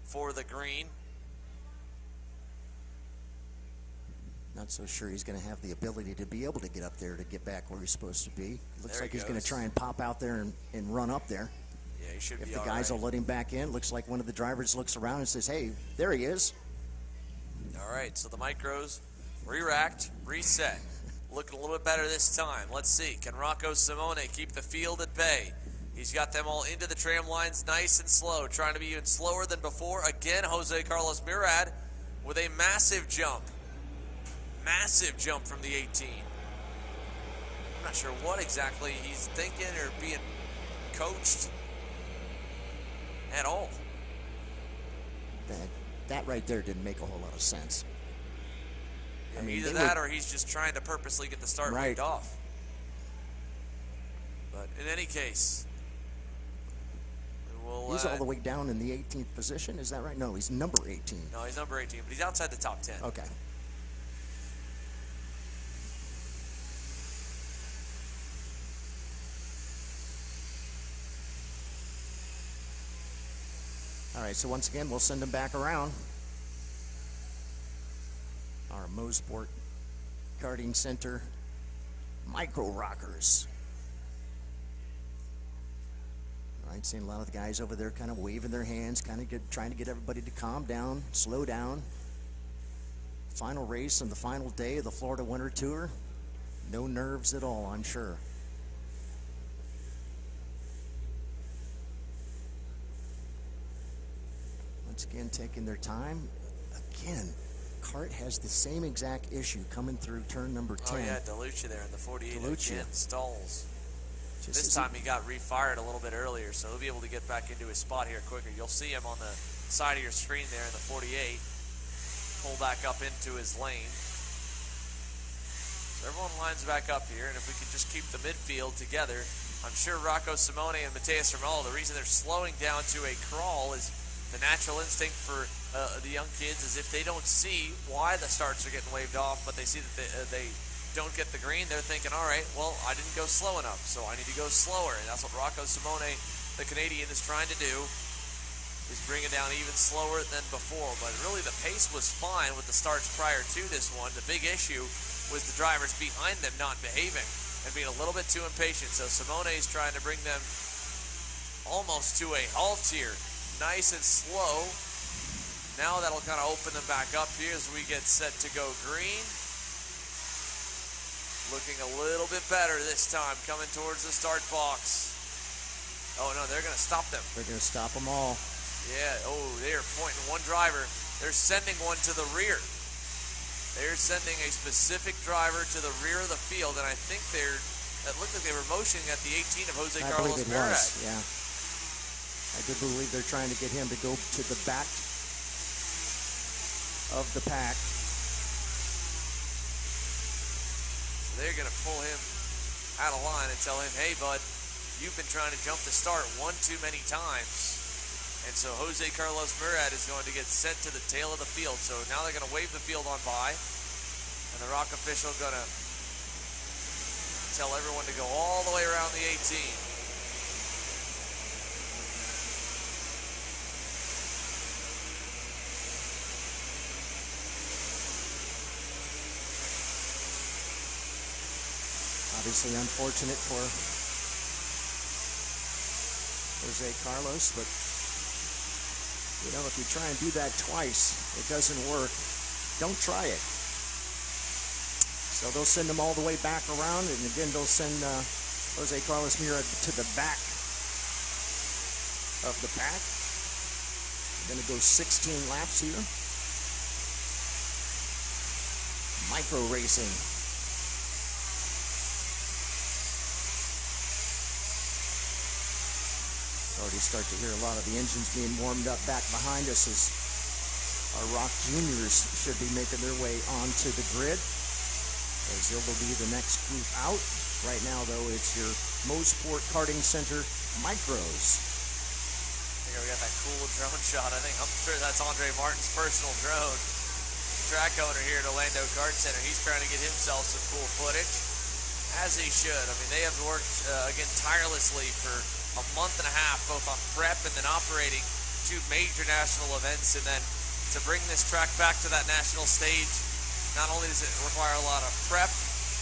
for the green. Not so sure he's going to have the ability to be able to get up there to get back where he's supposed to be. Looks like he's going to try and pop out there and run up there. Yeah, he should be If the guys will let him back in, looks like one of the drivers looks around and says, hey, there he is. All right, so the micros re-racked, reset. Looking a little bit better this time. Let's see. Can Rocco Simone keep the field at bay? He's got them all into the tram lines nice and slow, trying to be even slower than before. Again, Jose Carlos Murad with a massive jump. Massive jump from the 18. I'm not sure what exactly he's thinking or being coached at all. That right there didn't make a whole lot of sense. Yeah, I mean, either that or he's just trying to purposely get the start right off. But in any case, he's all the way down in the 18th position. Is that right? No, he's number 18. No, he's number 18, but he's outside the top 10. Okay. All right, so once again, we'll send him back around. Our Mosport Karting Center micro rockers. All right, seeing a lot of the guys over there kind of waving their hands, kind of trying to get everybody to calm down, slow down. Final race on the final day of the Florida Winter Tour. No nerves at all, I'm sure. Once again, taking their time. Again, Kart has the same exact issue coming through turn number 10. Oh yeah, DeLucia there in the 48 DeLucia. again stalls. Just This time he got refired a little bit earlier, so he'll be able to get back into his spot here quicker. You'll see him on the side of your screen there in the 48. Pull back up into his lane. So everyone lines back up here, and if we could just keep the midfield together, I'm sure Rocco Simone and Matthias Romolo, the reason they're slowing down to a crawl is the natural instinct for the young kids is if they don't see why the starts are getting waved off, but they see that they don't get the green, they're thinking, all right, well, I didn't go slow enough, so I need to go slower. And that's what Rocco Simone, the Canadian, is trying to do, is bring it down even slower than before. But really the pace was fine with the starts prior to this one. The big issue was the drivers behind them not behaving and being a little bit too impatient. So Simone is trying to bring them almost to a halt here. Nice and slow. Now that'll kind of open them back up here as we get set to go green. Looking a little bit better this time, coming towards the start box. Oh no, they're going to stop them. They're going to stop them all. Yeah, oh, they are pointing one driver. They're sending one to the rear. They're sending a specific driver to the rear of the field, and I think it looked like they were motioning at the 18 of Jose Carlos I believe it Murad. was, yeah. I do believe they're trying to get him to go to the back of the pack. So they're going to pull him out of line and tell him, hey, bud, you've been trying to jump the start one too many times. And so Jose Carlos Murad is going to get sent to the tail of the field. So now they're going to wave the field on by. And the ROK official going to tell everyone to go all the way around the 18. Obviously unfortunate for Jose Carlos, but you know, if you try and do that twice, it doesn't work. Don't try it. So they'll send them all the way back around, and again, they'll send Jose Carlos Murad to the back of the pack. We're going to go 16 laps here. Micro racing. Already start to hear a lot of the engines being warmed up back behind us as our ROK Juniors should be making their way onto the grid, as they'll be the next group out. Right now, though, it's your Mosport Karting Center Micros. Here we got that cool drone shot. I'm sure that's Andre Martin's personal drone. Track owner here at Orlando Kart Center. He's trying to get himself some cool footage, as he should. I mean, they have worked, again, tirelessly for a month and a half, both on prep and then operating two major national events. And then to bring this track back to that national stage, not only does it require a lot of prep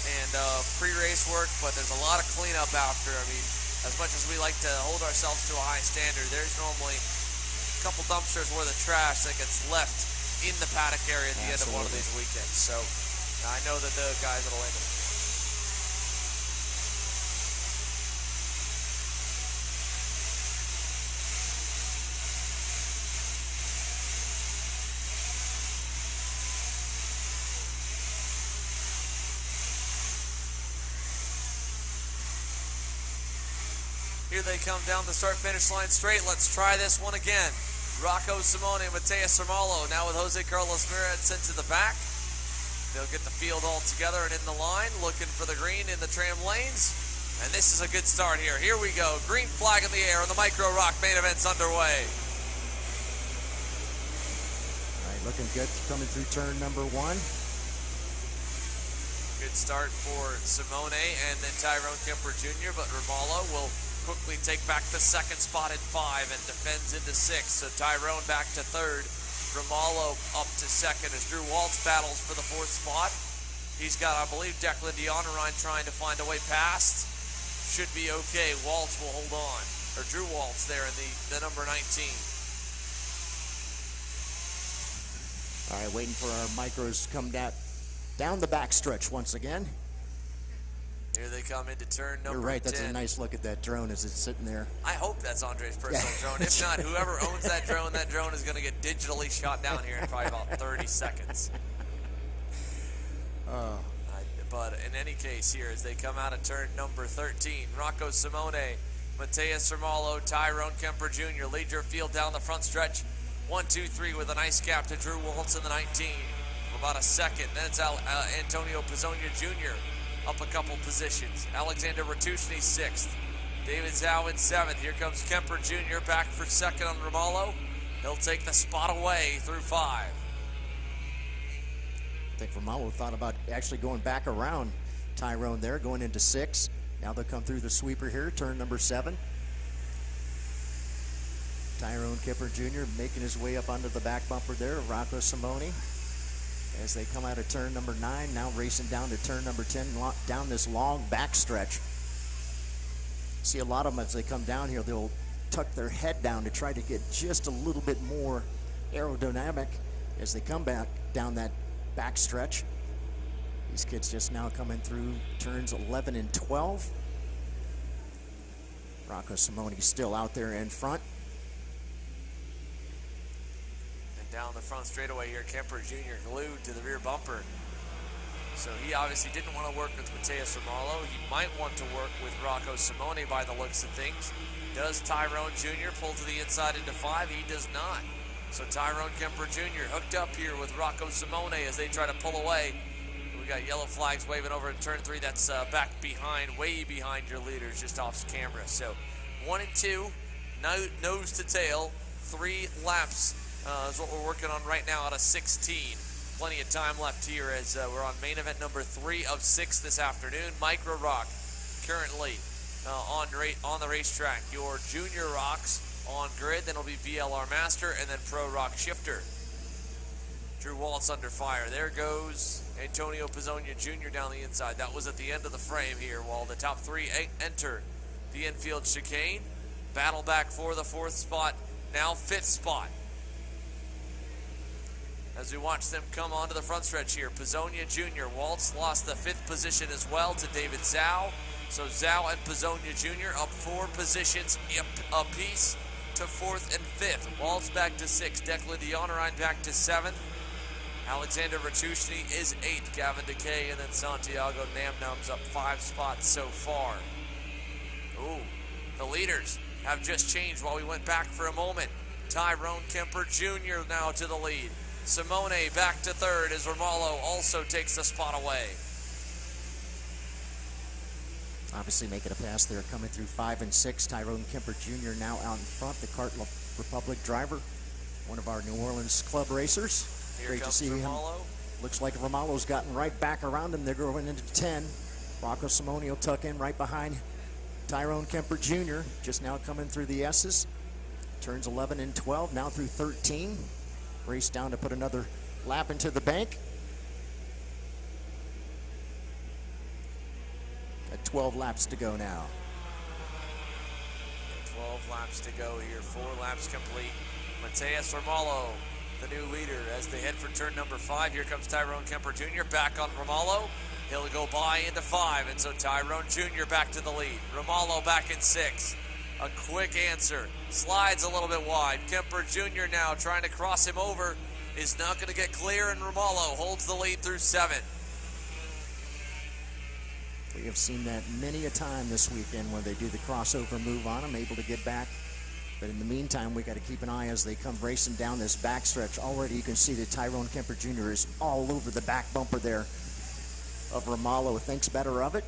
and pre-race work, but there's a lot of cleanup after. I mean, as much as we like to hold ourselves to a high standard, there's normally a couple dumpsters worth of trash that gets left in the paddock area at the end of one of these weekends. So I know that the guys at Orlando. Here they come down the start-finish line straight. Let's try this one again. Rocco Simone and Matthias Romolo now with Jose Carlos Murad sent to the back. They'll get the field all together and in the line, looking for the green in the tram lanes. And this is a good start here. Here we go. Green flag in the air and the Micro ROK main event's underway. All right, looking good coming through turn number 1. Good start for Simone and then Tyrone Kemper Jr., but Romolo will quickly take back the second spot at 5 and defends into 6. So Tyrone back to 3rd. Romolo up to 2nd as Drew Waltz battles for the 4th spot. He's got, I believe, Declan D'Honorine trying to find a way past. Should be okay. Waltz will hold on. Or Drew Waltz there in the number 19. All right, waiting for our micros to come down the back stretch once again. Here they come into turn number 10. You're right, that's a nice look at that drone as it's sitting there. I hope that's Andre's personal drone. If not, whoever owns that drone is going to get digitally shot down here in probably about 30 seconds. But in any case here, as they come out of turn number 13, Rocco Simone, Mateus Romalo, Tyrone Kemper Jr. lead your field down the front stretch. 1, 2, 3 with a nice gap to Drew Waltz in the 19. About a second. Then it's Antonio Pizzonia Jr. up a couple positions. Alexander Ratushny 6th. David Zhao in 7th. Here comes Kemper Jr. back for 2nd on Romalo. He'll take the spot away through 5. I think Romalo thought about actually going back around Tyrone there, going into 6. Now they'll come through the sweeper here, turn number 7. Tyrone Kemper Jr. making his way up onto the back bumper there of Rocco Simone. As they come out of turn number 9, now racing down to turn number 10, down this long back stretch. See a lot of them as they come down here, they'll tuck their head down to try to get just a little bit more aerodynamic as they come back down that back stretch. These kids just now coming through turns 11 and 12. Rocco Simone still out there in front. And down the front straightaway here, Kemper Jr. glued to the rear bumper. So he obviously didn't want to work with Mateus Romalo. He might want to work with Rocco Simone by the looks of things. Does Tyrone Jr. pull to the inside into 5? He does not. So Tyrone Kemper Jr. hooked up here with Rocco Simone as they try to pull away. We got yellow flags waving over in turn 3. That's back behind, way behind your leaders, just off camera. So 1 and 2, nose to tail, 3 laps is what we're working on right now out of 16. Plenty of time left here as we're on main event number 3 of 6 this afternoon. Micro ROK currently on the racetrack. Your Junior ROKs on grid, then it'll be VLR Master and then Pro ROK Shifter. Drew Waltz under fire. There goes Antonio Pizzonia Jr. down the inside. That was at the end of the frame here while the top 3 enter the infield chicane. Battle back for the 4th spot, now 5th spot. As we watch them come onto the front stretch here, Pizzonia Jr. Waltz lost the 5th position as well to David Zhao. So Zhao and Pizzonia Jr. up 4 positions apiece to 4th and 5th. Waltz back to 6th. Declan Dionerine back to 7th. Alexander Ratushny is 8th. Gavin Decay and then Santiago Namnum's up 5 spots so far. Ooh, the leaders have just changed while we went back for a moment. Tyrone Kemper Jr. now to the lead. Simone back to 3rd as Romalo also takes the spot away. Obviously making a pass there, coming through 5 and 6. Tyrone Kemper Jr. now out in front, the Kart Republic driver, one of our New Orleans club racers. Here Great to see Romalo. him. Looks like Romalo's gotten right back around him. They're going into 10. Rocco Simone will tuck in right behind Tyrone Kemper Jr. Just now coming through the S's. Turns 11 and 12, now through 13. Race down to put another lap into the bank. Got 12 laps to go now. 12 laps to go here, 4 laps complete. Mateus Romalo, the new leader, as they head for turn number 5. Here comes Tyrone Kemper Jr. back on Romalo. He'll go by into 5, and so Tyrone Jr. back to the lead. Romalo back in 6. A quick answer. Slides a little bit wide. Kemper Jr. now trying to cross him over. Is not going to get clear, and Romalo holds the lead through 7. We have seen that many a time this weekend when they do the crossover move on him, able to get back. But in the meantime, we got to keep an eye as they come racing down this backstretch. Already you can see that Tyrone Kemper Jr. is all over the back bumper there of Romalo. Thinks better of it.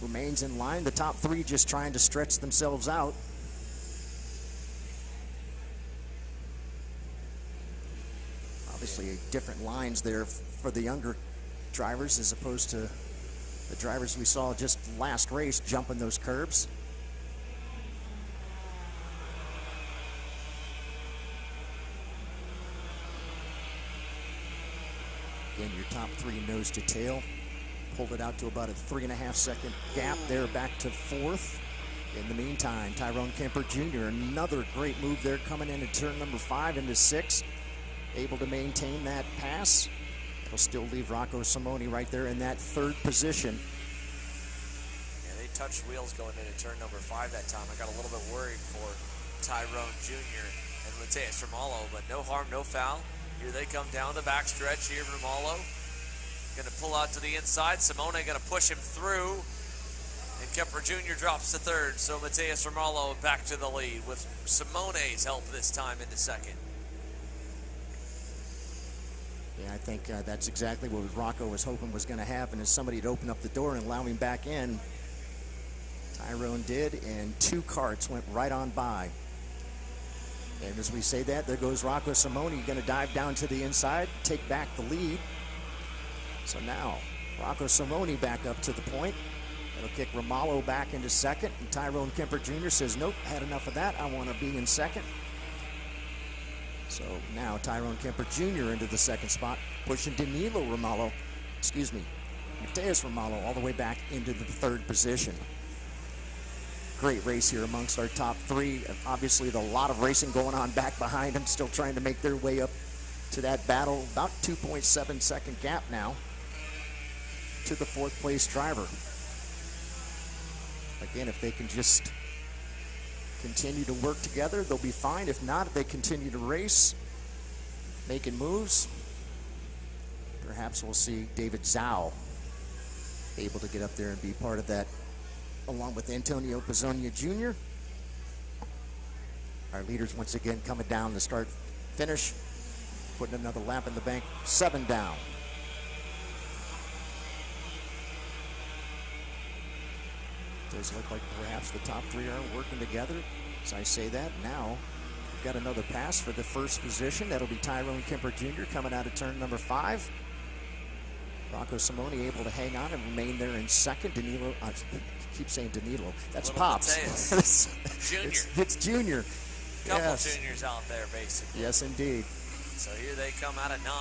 Remains in line. The top 3 just trying to stretch themselves out. Obviously different lines there for the younger drivers as opposed to the drivers we saw just last race jumping those curbs. Again, your top 3 nose to tail. Pulled it out to about a 3.5 second gap there, back to 4th. In the meantime, Tyrone Kemper Jr., another great move there coming into turn number 5 into 6. Able to maintain that pass. It'll still leave Rocco Simone right there in that 3rd position. Yeah, they touched wheels going into turn number 5 that time. I got a little bit worried for Tyrone Jr. and Mateus Romalo, but no harm, no foul. Here they come down the backstretch here, Romalo. Going to pull out to the inside. Simone going to push him through. And Kemper Jr. drops to third. So Mateus Ramallo back to the lead with Simone's help this time into second. Yeah, I think that's exactly what Rocco was hoping was going to happen, is somebody to open up the door and allow him back in. Tyrone did, and 2 karts went right on by. And as we say that, there goes Rocco Simone, going to dive down to the inside, take back the lead. So now, Rocco Simone back up to the point. It'll kick Ramallo back into second, and Tyrone Kemper Jr. says, nope, had enough of that, I want to be in second. So now Tyrone Kemper Jr. into the second spot, pushing Mateus Ramallo all the way back into the third position. Great race here amongst our top 3. Obviously, a lot of racing going on back behind them, still trying to make their way up to that battle. About 2.7 second gap now to the 4th place driver. Again, if they can just continue to work together, they'll be fine. If not, if they continue to race, making moves, perhaps we'll see David Zhao able to get up there and be part of that, along with Antonio Pizzonia Jr. Our leaders once again coming down the start finish, putting another lap in the bank, 7 down. Does look like perhaps the top 3 are working together. As I say that, now we've got another pass for the first position. That'll be Tyrone Kemper Jr. coming out of turn number 5. Rocco Simone able to hang on and remain there in second. Danilo, I keep saying Danilo. That's Pops. Junior. It's Junior. Couple juniors out there, basically. Yes, indeed. So here they come out of 9.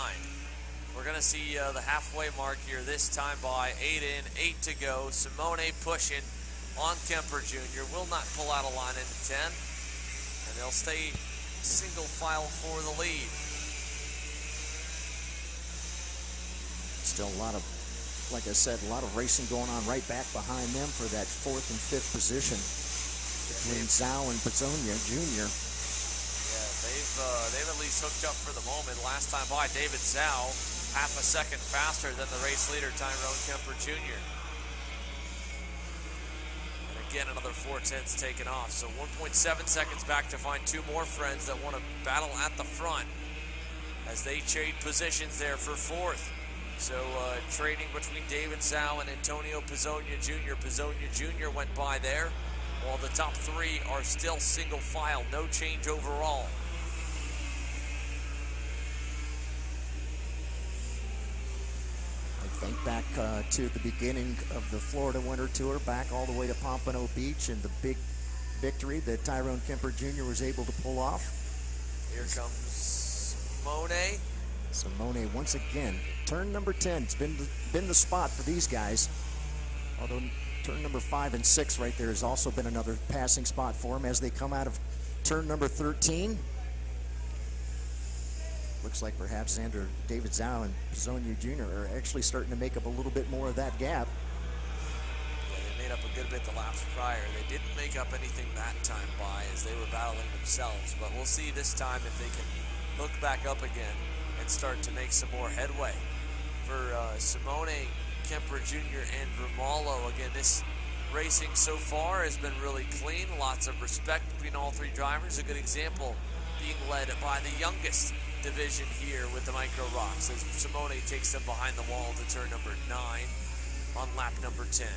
We're going to see the halfway mark here this time by 8 in, 8 to go. Simone pushing on Kemper Jr. Will not pull out a line into 10. And they'll stay single file for the lead. Still a lot of, like I said, a lot of racing going on right back behind them for that 4th and 5th position between Zhao and Pizzonia Jr. Yeah, they've at least hooked up for the moment. Last time by, David Zhao, half a second faster than the race leader, Tyrone Kemper Jr. And again, another 4/10 taken off. So 1.7 seconds back to find 2 more friends that want to battle at the front as they trade positions there for 4th. So trading between David Zhao and Antonio Pizzonia Jr. Pizzonia Jr. went by there, while the top 3 are still single file, no change overall. I think back to the beginning of the Florida Winter Tour, back all the way to Pompano Beach, and the big victory that Tyrone Kemper Jr. was able to pull off. Here comes Simone. Simone once again, turn number 10. It's been the spot for these guys. Although turn number 5 and 6 right there has also been another passing spot for them as they come out of turn number 13. Looks like perhaps David Zhao and Pizzonia Jr. are actually starting to make up a little bit more of that gap. Yeah, they made up a good bit the laps prior. They didn't make up anything that time by as they were battling themselves. But we'll see this time if they can hook back up again and start to make some more headway. For Simone, Kemper Jr. and Ramallo, again, this racing so far has been really clean. Lots of respect between all 3 drivers. A good example being led by the youngest division here with the Micro Rocks as Simone takes them behind the wall to turn number 9 on lap number 10.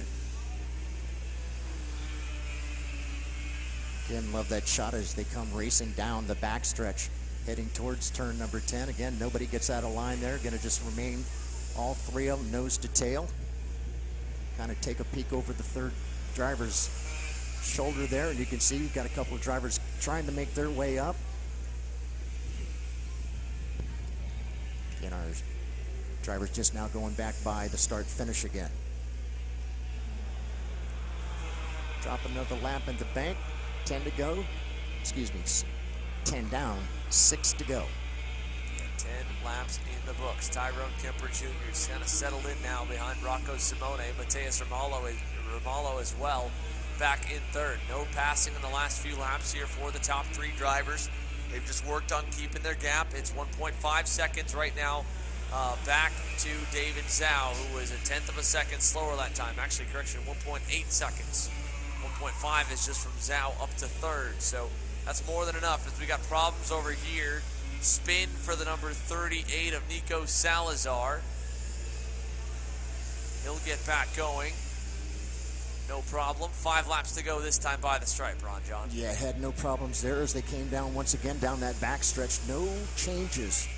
Again, love that shot as they come racing down the backstretch, heading towards turn number 10. Again, nobody gets out of line there. Going to just remain all 3 of them nose to tail. Kind of take a peek over the 3rd driver's shoulder there, and you can see you've got a couple of drivers trying to make their way up. Again, our drivers just now going back by the start finish again. Drop another lap in the bank. 10 to go. Excuse me, 10 down, 6 to go. Yeah, 10 laps in the books. Tyrone Kemper Jr. is kind of settled in now behind Rocco Simone. Mateus Ramallo as well, back in 3rd. No passing in the last few laps here for the top 3 drivers. They've just worked on keeping their gap. It's 1.5 seconds right now back to David Zhao, who was a 1/10 of a second slower that time. Actually, correction, 1.8 seconds. 1.5 is just from Zhao up to third. So that's more than enough as we got problems over here. Spin for the number 38 of Nico Salazar. He'll get back going. No problem. 5 laps to go this time by the stripe, Ron John. Yeah, had no problems there as they came down once again down that backstretch. No changes.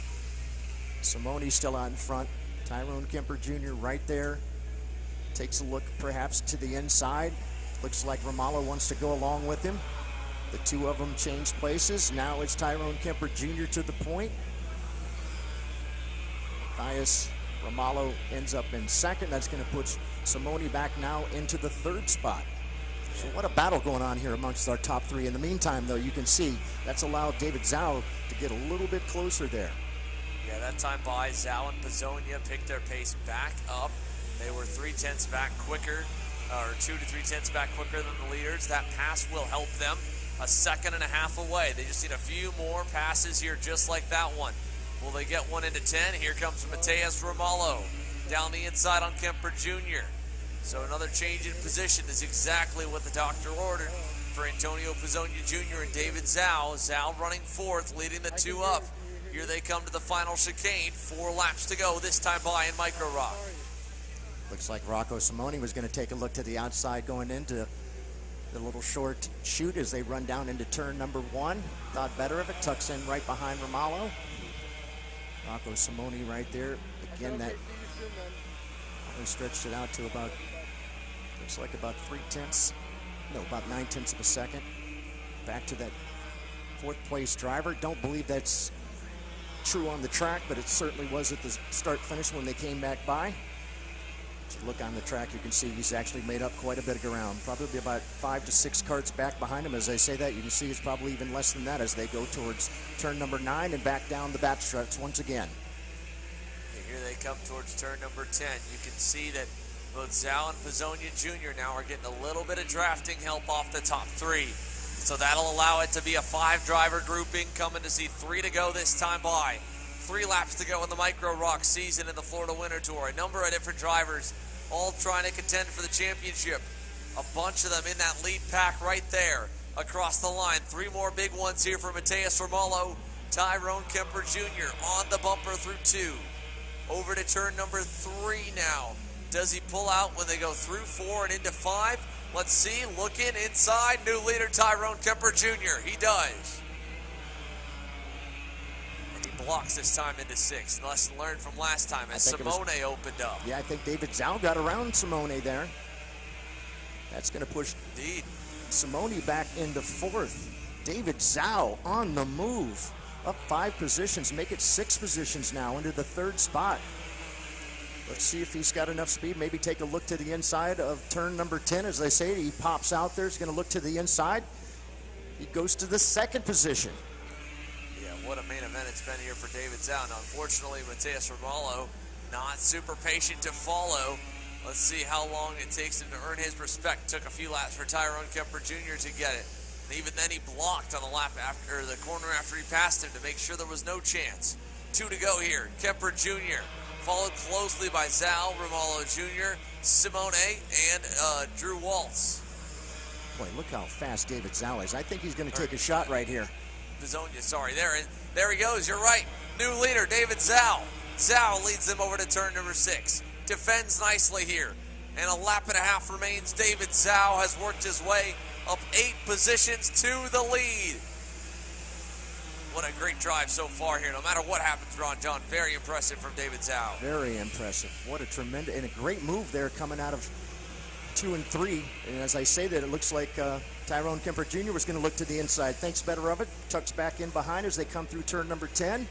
Simone still out in front. Tyrone Kemper Jr. right there. Takes a look perhaps to the inside. Looks like Romalo wants to go along with him. The two of them changed places. Now it's Tyrone Kemper Jr. to the point. Matthias Romalo ends up in second. That's going to put Simone back now into the third spot. So what a battle going on here amongst our top three. In the meantime, though, you can see that's allowed David Zhao to get a little bit closer there. Yeah, that time by, Zhao and Pizzonia picked their pace back up. They were 3/10 back quicker, or 2 to 3/10 back quicker than the leaders. That pass will help them. A 1.5 seconds away. They just need a few more passes here, just like that one. Will they get one into 10? Here comes Matheus Romalo down the inside on Kemper Jr. So another change in position is exactly what the doctor ordered for Antonio Pizzonia Jr. and David Zhao. Zhao running fourth, leading the two up. Here they come to the final chicane. 4 laps to go, this time by in Micro ROK. Looks like Rocco Simone was going to take a look to the outside going into the little short chute as they run down into turn number 1. Thought better of it, tucks in right behind Romalo. Rocco Simone right there. Again, that probably stretched it out to about, looks like about 9/10 of a second. Back to that 4th place driver. Don't believe that's true on the track, but it certainly was at the start finish when they came back by. If you look on the track, you can see he's actually made up quite a bit of ground. Probably about 5 to 6 karts back behind him. As I say that, you can see it's probably even less than that as they go towards turn number 9 and back down the backstretch once again. And here they come towards turn number 10. You can see that both Zhao and Pizzonia Jr. now are getting a little bit of drafting help off the top 3. So that'll allow it to be a 5-driver grouping, coming to see 3 to go this time by. 3 laps to go in the Micro ROK season in the Florida Winter Tour. A number of different drivers all trying to contend for the championship. A bunch of them in that lead pack right there across the line. 3 more big ones here for Matheus Romalo. Tyrone Kemper Jr. on the bumper through 2. Over to turn number 3 now. Does he pull out when they go through 4 and into 5? Let's see. Looking inside. New leader Tyrone Kemper Jr. He does. Blocks this time into 6. Lesson learned from last time as Simone opened up. Yeah, I think David Zhao got around Simone there. That's going to push Simone back into 4th. David Zhao on the move. Up 5 positions, make it 6 positions now into the 3rd spot. Let's see if he's got enough speed. Maybe take a look to the inside of turn number 10. As they say, he pops out there. He's going to look to the inside. He goes to the 2nd position. What a main event it's been here for David Zhao. Now, unfortunately, Matheus Romalo not super patient to follow. Let's see how long it takes him to earn his respect. Took a few laps for Tyrone Kemper Jr. to get it. And even then, he blocked on the lap after the corner after he passed him to make sure there was no chance. 2 to go here. Kemper Jr. followed closely by Zhao, Romalo Jr., Simone, and Drew Waltz. Boy, look how fast David Zhao is. I think he's going to take a shot right here. Pizzonia, sorry, there he goes, you're right. New leader, David Zhao. Zhao leads them over to turn number 6. Defends nicely here. And a lap and a half remains. David Zhao has worked his way up 8 positions to the lead. What a great drive so far here. No matter what happens, Ron John, very impressive from David Zhao. Very impressive. What a tremendous, and a great move there coming out of 2 and 3. And as I say that, it looks like Tyrone Kemper Jr. was going to look to the inside. Thinks better of it. Tucks back in behind as they come through turn number 10.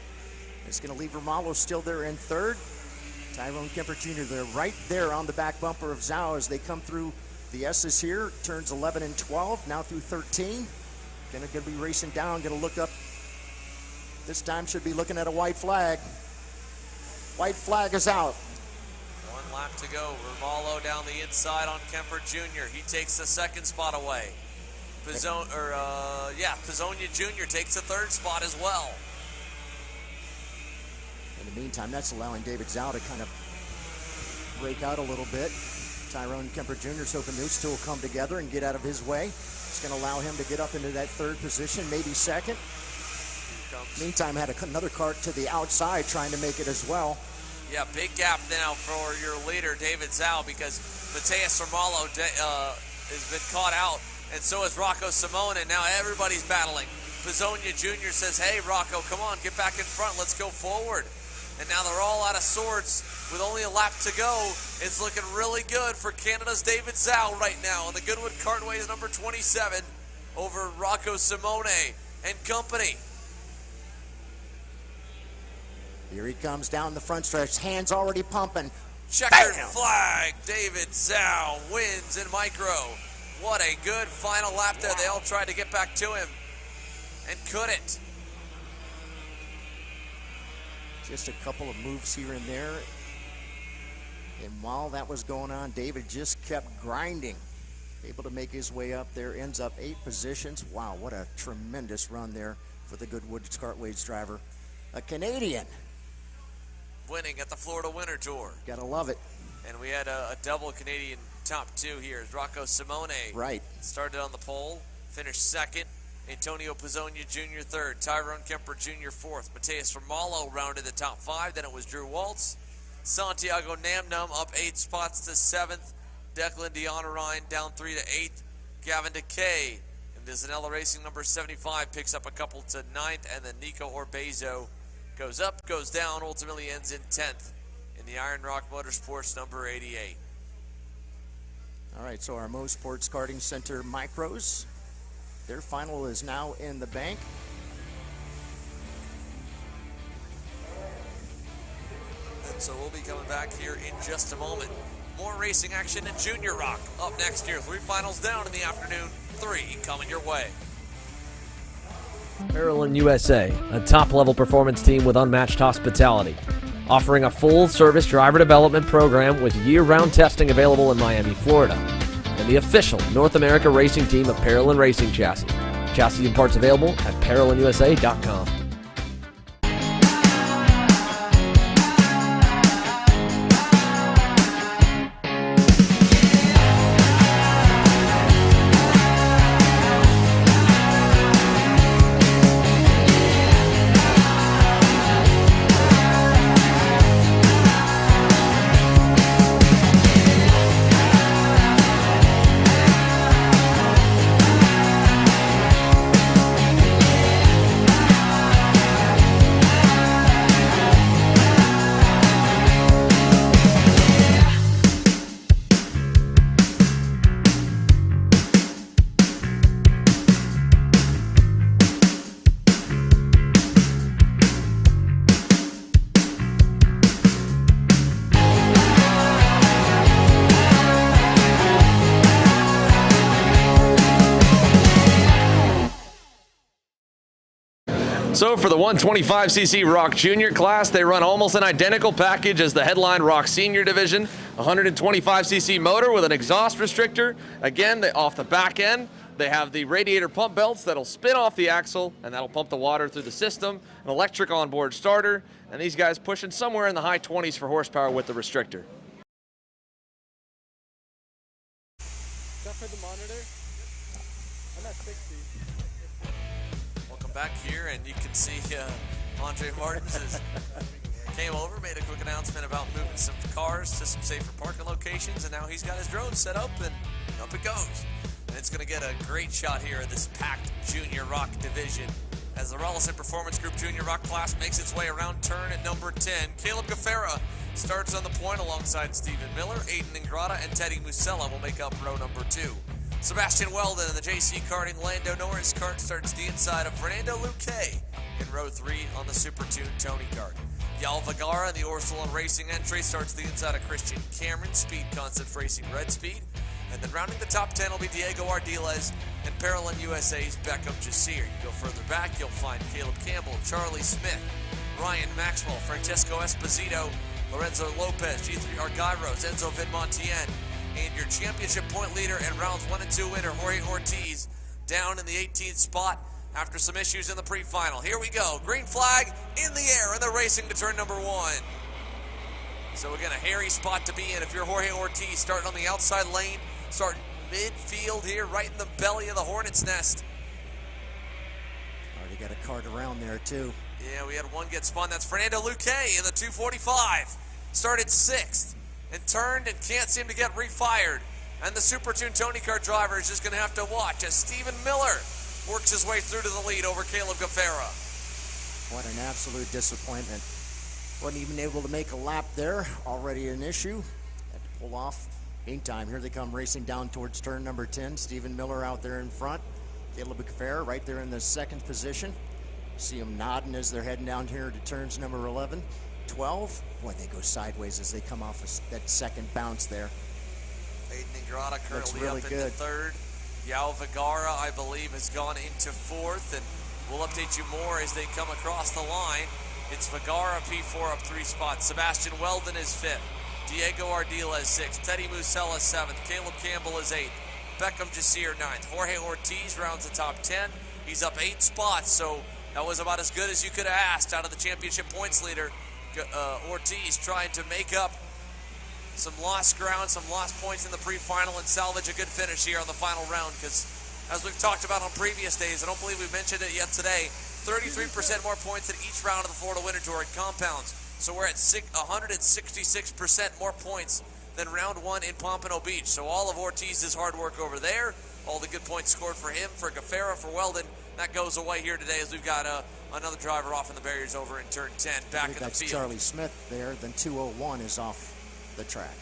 It's going to leave Romalo still there in 3rd. Tyrone Kemper Jr. They're right there on the back bumper of Zhao as they come through the S's here. Turns 11 and 12, now through 13. Going to be racing down, going to look up. This time should be looking at a white flag. White flag is out. 1 lap to go. Romalo down the inside on Kemper Jr. He takes the 2nd spot away. Pizzonia Jr. takes the 3rd spot as well. And In the meantime, that's allowing David Zhao to kind of break out a little bit. Tyrone Kemper Jr.'s hoping those two will come together and get out of his way. It's going to allow him to get up into that third position, maybe second. Meantime, had another Kart to the outside trying to make it as well. Yeah, big gap now for your leader, David Zhao, because Mateus Romalo has been caught out, and so is Rocco Simone, and now everybody's battling. Pizzonia Jr. says, hey, Rocco, come on, get back in front, let's go forward. And now they're all out of sorts with only a lap to go. It's looking really good for Canada's David Zhao right now. And the Goodwood Kartway is number 27 over Rocco Simone and company. Here he comes down the front stretch, hands already pumping. Checkered Bam! flag, David Zhao wins in micro. What a good final lap there. They all tried to get back to him and couldn't. Just a couple of moves here and there. And while that was going on, David just kept grinding. Able to make his way up there, ends up 8 positions. Wow, what a tremendous run there for the Goodwood Kartways driver. A Canadian. Winning at the Florida Winter Tour. Gotta love it. And we had a double Canadian top 2 here. Rocco Simone right. Started on the pole, finished second. Antonio Pizzonia Jr. third. Tyrone Kemper Jr. fourth. Mateus Romalo rounded the top 5. Then it was Drew Waltz. Santiago Namnum up 8 spots to 7th. Declan Deonorine down 3 to 8th. Gavin DeKay and Zanella Racing number 75 picks up a couple to 9th. And then Nico Orbezo goes up, goes down, ultimately ends in 10th in the Iron Rock Motorsports number 88. All right, so our Mo Sports Karting Center Micros, their final is now in the bank. And so we'll be coming back here in just a moment. More racing action in Junior ROK up next here. 3 finals down in the afternoon, 3 coming your way. Parolin USA, a top-level performance team with unmatched hospitality, offering a full-service driver development program with year-round testing available in Miami, Florida, and the official North America racing team of Parolin Racing Chassis. Chassis and parts available at ParolinUSA.com. So for the 125cc ROK Junior class, they run almost an identical package as the headline ROK Senior division. 125cc motor with an exhaust restrictor. Again, off the back end, they have the radiator pump belts that'll spin off the axle and that'll pump the water through the system. An electric onboard starter, and these guys pushing somewhere in the high 20s for horsepower with the restrictor. Is that for the monitor? I'm at 60. Welcome back here, and you can see Andre Martins came over, made a quick announcement about moving some cars to some safer parking locations, and now he's got his drone set up, and up it goes. And it's going to get a great shot here of this packed Junior ROK division as the Rollison Performance Group Junior ROK class makes its way around turn at number 10. Caleb Gaffera starts on the point alongside Stephen Miller. Aiden Ingrata and Teddy Musella will make up row number 2. Sebastian Weldon and the JC Karting Lando Norris Kart starts the inside of Fernando Luque in row 3 on the Super Tuned Tony Kart. Yal Vagara and the Orsolon Racing entry starts the inside of Christian Cameron, Speed Concepts Racing Red Speed. And then rounding the top 10 will be Diego Ardiles and Parolin USA's Beckham Jasir. You go further back, you'll find Caleb Campbell, Charlie Smith, Ryan Maxwell, Francesco Esposito, Lorenzo Lopez, G3 Argyros, Enzo Vidmontien, and your championship point leader and rounds 1 and 2 winner, Jorge Ortiz, down in the 18th spot. after some issues in the pre-final. Here we go. Green flag in the air, and they're racing to turn number 1. So again, a hairy spot to be in. If you're Jorge Ortiz, starting on the outside lane, starting midfield here, right in the belly of the Hornet's nest. Already got a cart around there, too. Yeah, we had one get spun. That's Fernando Luque in the 245. Started 6th and turned and can't seem to get refired. And the Super Tune Tony Kart driver is just going to have to watch as Stephen Miller works his way through to the lead over Caleb Gaffera. What an absolute disappointment. Wasn't even able to make a lap there. Already an issue. Had to pull off. Meantime, here they come racing down towards turn number 10. Stephen Miller out there in front. Caleb Gaffera right there in the 2nd position. See them nodding as they're heading down here to turns number 11, 12. Boy, they go sideways as they come off that 2nd bounce there. Aiden Ingrata currently really up good. into 3rd. Yao Vergara, I believe, has gone into 4th, and we'll update you more as they come across the line. It's Vergara P4 up 3 spots. Sebastian Weldon is 5th. Diego Ardila is 6th. Teddy Musella is 7th. Caleb Campbell is 8th. Beckham Jasir 9th. Jorge Ortiz rounds the top 10. He's up 8 spots, so that was about as good as you could have asked out of the championship points leader. Ortiz trying to make up some lost ground, some lost points in the pre-final and salvage a good finish here on the final round, because as we've talked about on previous days, I don't believe we've mentioned it yet today, 33% more points in each round of the Florida Winter Tour at compounds. So we're at 166% more points than round 1 in Pompano Beach. So all of Ortiz's hard work over there, all the good points scored for him, for Gaffera, for Weldon, that goes away here today as we've got another driver off in the barriers over in turn 10, back in the That's field. Charlie Smith there. Then 201 is off the track.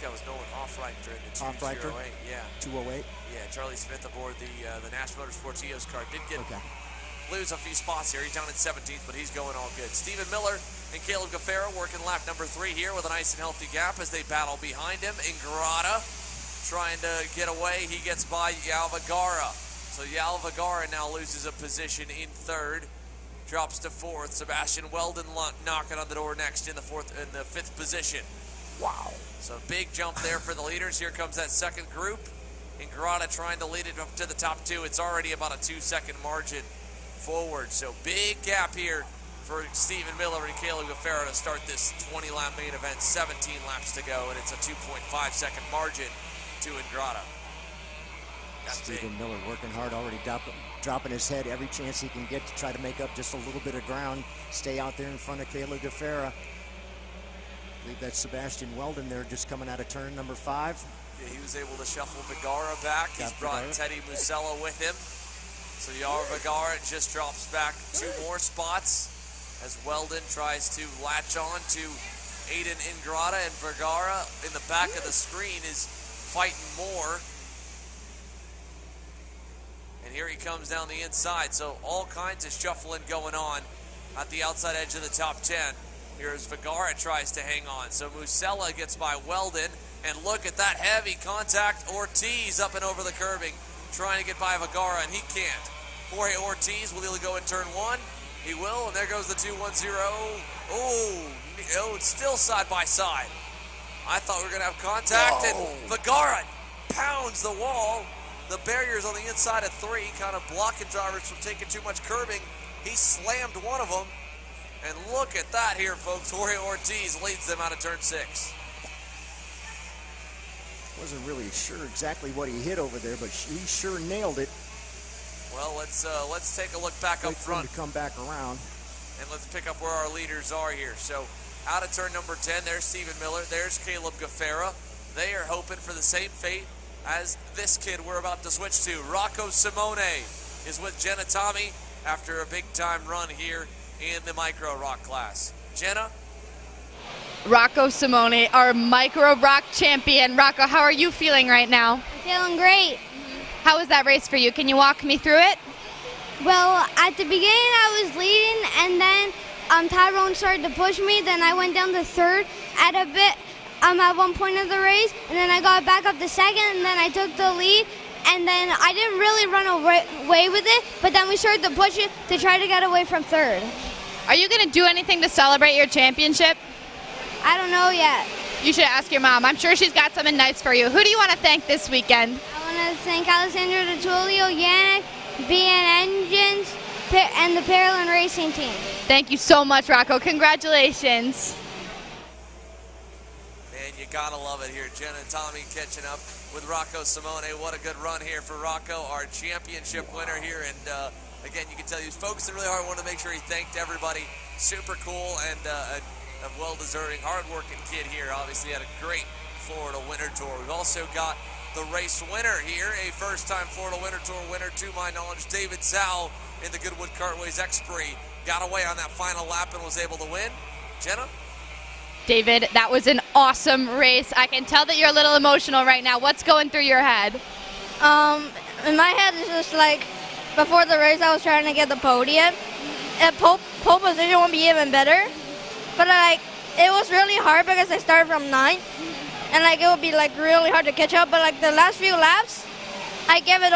I was Nolan Hoffreicher in the 208. Yeah. 208? Yeah, Charlie Smith aboard the Nash Motorsports EOS car. Did get lose a few spots here. He's down in 17th, but he's going all good. Stephen Miller and Caleb Gaffera working lap number 3 here with a nice and healthy gap as they battle behind him. Ingrata trying to get away. He gets by Yao Vergara. So Yao Vergara now loses a position in 3rd. Drops to 4th. Sebastian Weldon knocking on the door next in the 5th position. Wow. So big jump there for the leaders. Here comes that 2nd group. Ingrata trying to lead it up to the top 2. It's already about a 2-second margin forward. So big gap here for Stephen Miller and Caleb Gaffera to start this 20-lap main event. 17 laps to go, and it's a 2.5-second margin to Ingrata. Stephen Miller working hard, already dropping his head every chance he can get to try to make up just a little bit of ground. Stay out there in front of Caleb Gaffera. I believe that's Sebastian Weldon there just coming out of turn number 5. Yeah, he was able to shuffle Vergara back. He's brought Teddy Musella with him. So Yao Vergara just drops back 2 more spots as Weldon tries to latch on to Aiden Ingrata, and Vergara in the back of the screen is fighting more. And here he comes down the inside. So all kinds of shuffling going on at the outside edge of the top 10. Here's Vergara tries to hang on. So Musella gets by Weldon. And look at that heavy contact. Ortiz up and over the curbing, trying to get by Vergara, and he can't. Jorge Ortiz, will he go in turn 1? He will, and there goes the 2-1-0. Oh, it's still side by side. I thought we were going to have contact, and Vergara pounds the wall. The barriers on the inside of 3, kind of blocking drivers from taking too much curbing. He slammed one of them. And look at that here, folks. Jorge Ortiz leads them out of turn 6. Wasn't really sure exactly what he hit over there, but he sure nailed it. Well, let's take a look back up front. To come back around. And let's pick up where our leaders are here. So out of turn number 10, there's Stephen Miller. There's Caleb Gaffera. They are hoping for the same fate as this kid we're about to switch to. Rocco Simone is with Jenna Tommy after a big-time run here in the Micro ROK class. Jenna? Rocco Simone, our Micro ROK champion. Rocco, how are you feeling right now? I'm feeling great. How was that race for you? Can you walk me through it? Well, at the beginning I was leading, and then Tyrone started to push me. Then I went down to 3rd at a bit at one point of the race, and then I got back up to 2nd, and then I took the lead. and then I didn't really run away with it, but then we started to push it to try to get away from third. Are you going to do anything to celebrate your championship? I don't know yet. You should ask your mom. I'm sure she's got something nice for you. Who do you want to thank this weekend? I want to thank Alessandro DeTulio, Yannick, BN Engines, and the Paralyn Racing team. Thank you so much, Rocco. Congratulations. Man, you gotta love it here. Jenna and Tommy catching up with Rocco Simone. What a good run here for Rocco, our championship winner here. And again, you can tell he's focusing really hard. Wanted to make sure he thanked everybody. Super cool and a well-deserving, hard-working kid here. Obviously had a great Florida Winter Tour. We've also got the race winner here, a first-time Florida Winter Tour winner, to my knowledge, David Zhao in the Goodwood Kartways X-Prix. Got away on that final lap and was able to win. Jenna? David, that was an awesome race. I can tell that you're a little emotional right now. What's going through your head? In my head, it's just like, before the race, I was trying to get the podium. At pole position would be even better. But it was really hard because I started from 9th, and it would be really hard to catch up. But the last few laps, I gave it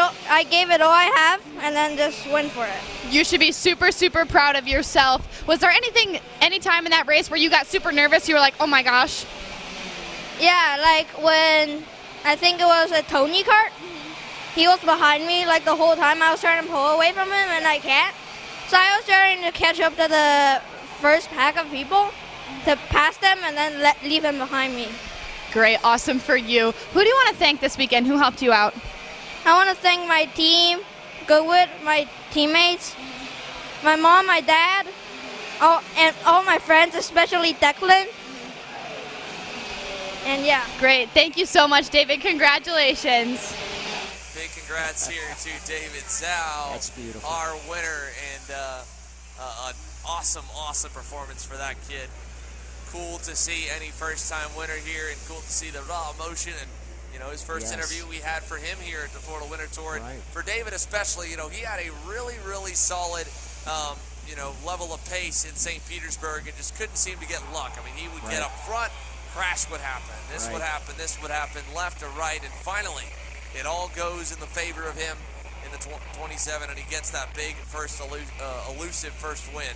all I have, and then just went for it. You should be super, super proud of yourself. Was there any time in that race where you got super nervous? You were like, oh my gosh. Yeah, when I think it was a Tony Kart. He was behind me the whole time. I was trying to pull away from him, and I can't. So I was trying to catch up to the first pack of people to pass them and then leave them behind me. Great, awesome for you. Who do you want to thank this weekend? Who helped you out? I want to thank my team, Goodwood, my teammates, my mom, my dad, and all my friends, especially Declan. And yeah. Great, thank you so much, David. Congratulations. Big congrats here to David Zhao. That's beautiful. Our winner, and an awesome performance for that kid. Cool to see any first-time winner here, and cool to see the raw emotion and his first interview we had for him here at the Florida Winter Tour. Right. And for David especially, he had a really solid level of pace in St. Petersburg and just couldn't seem to get luck. I mean, he would get up front, crash would happen, this would happen, this would happen, left or right, and finally it all goes in the favor of him in the 27, and he gets that big elusive first win.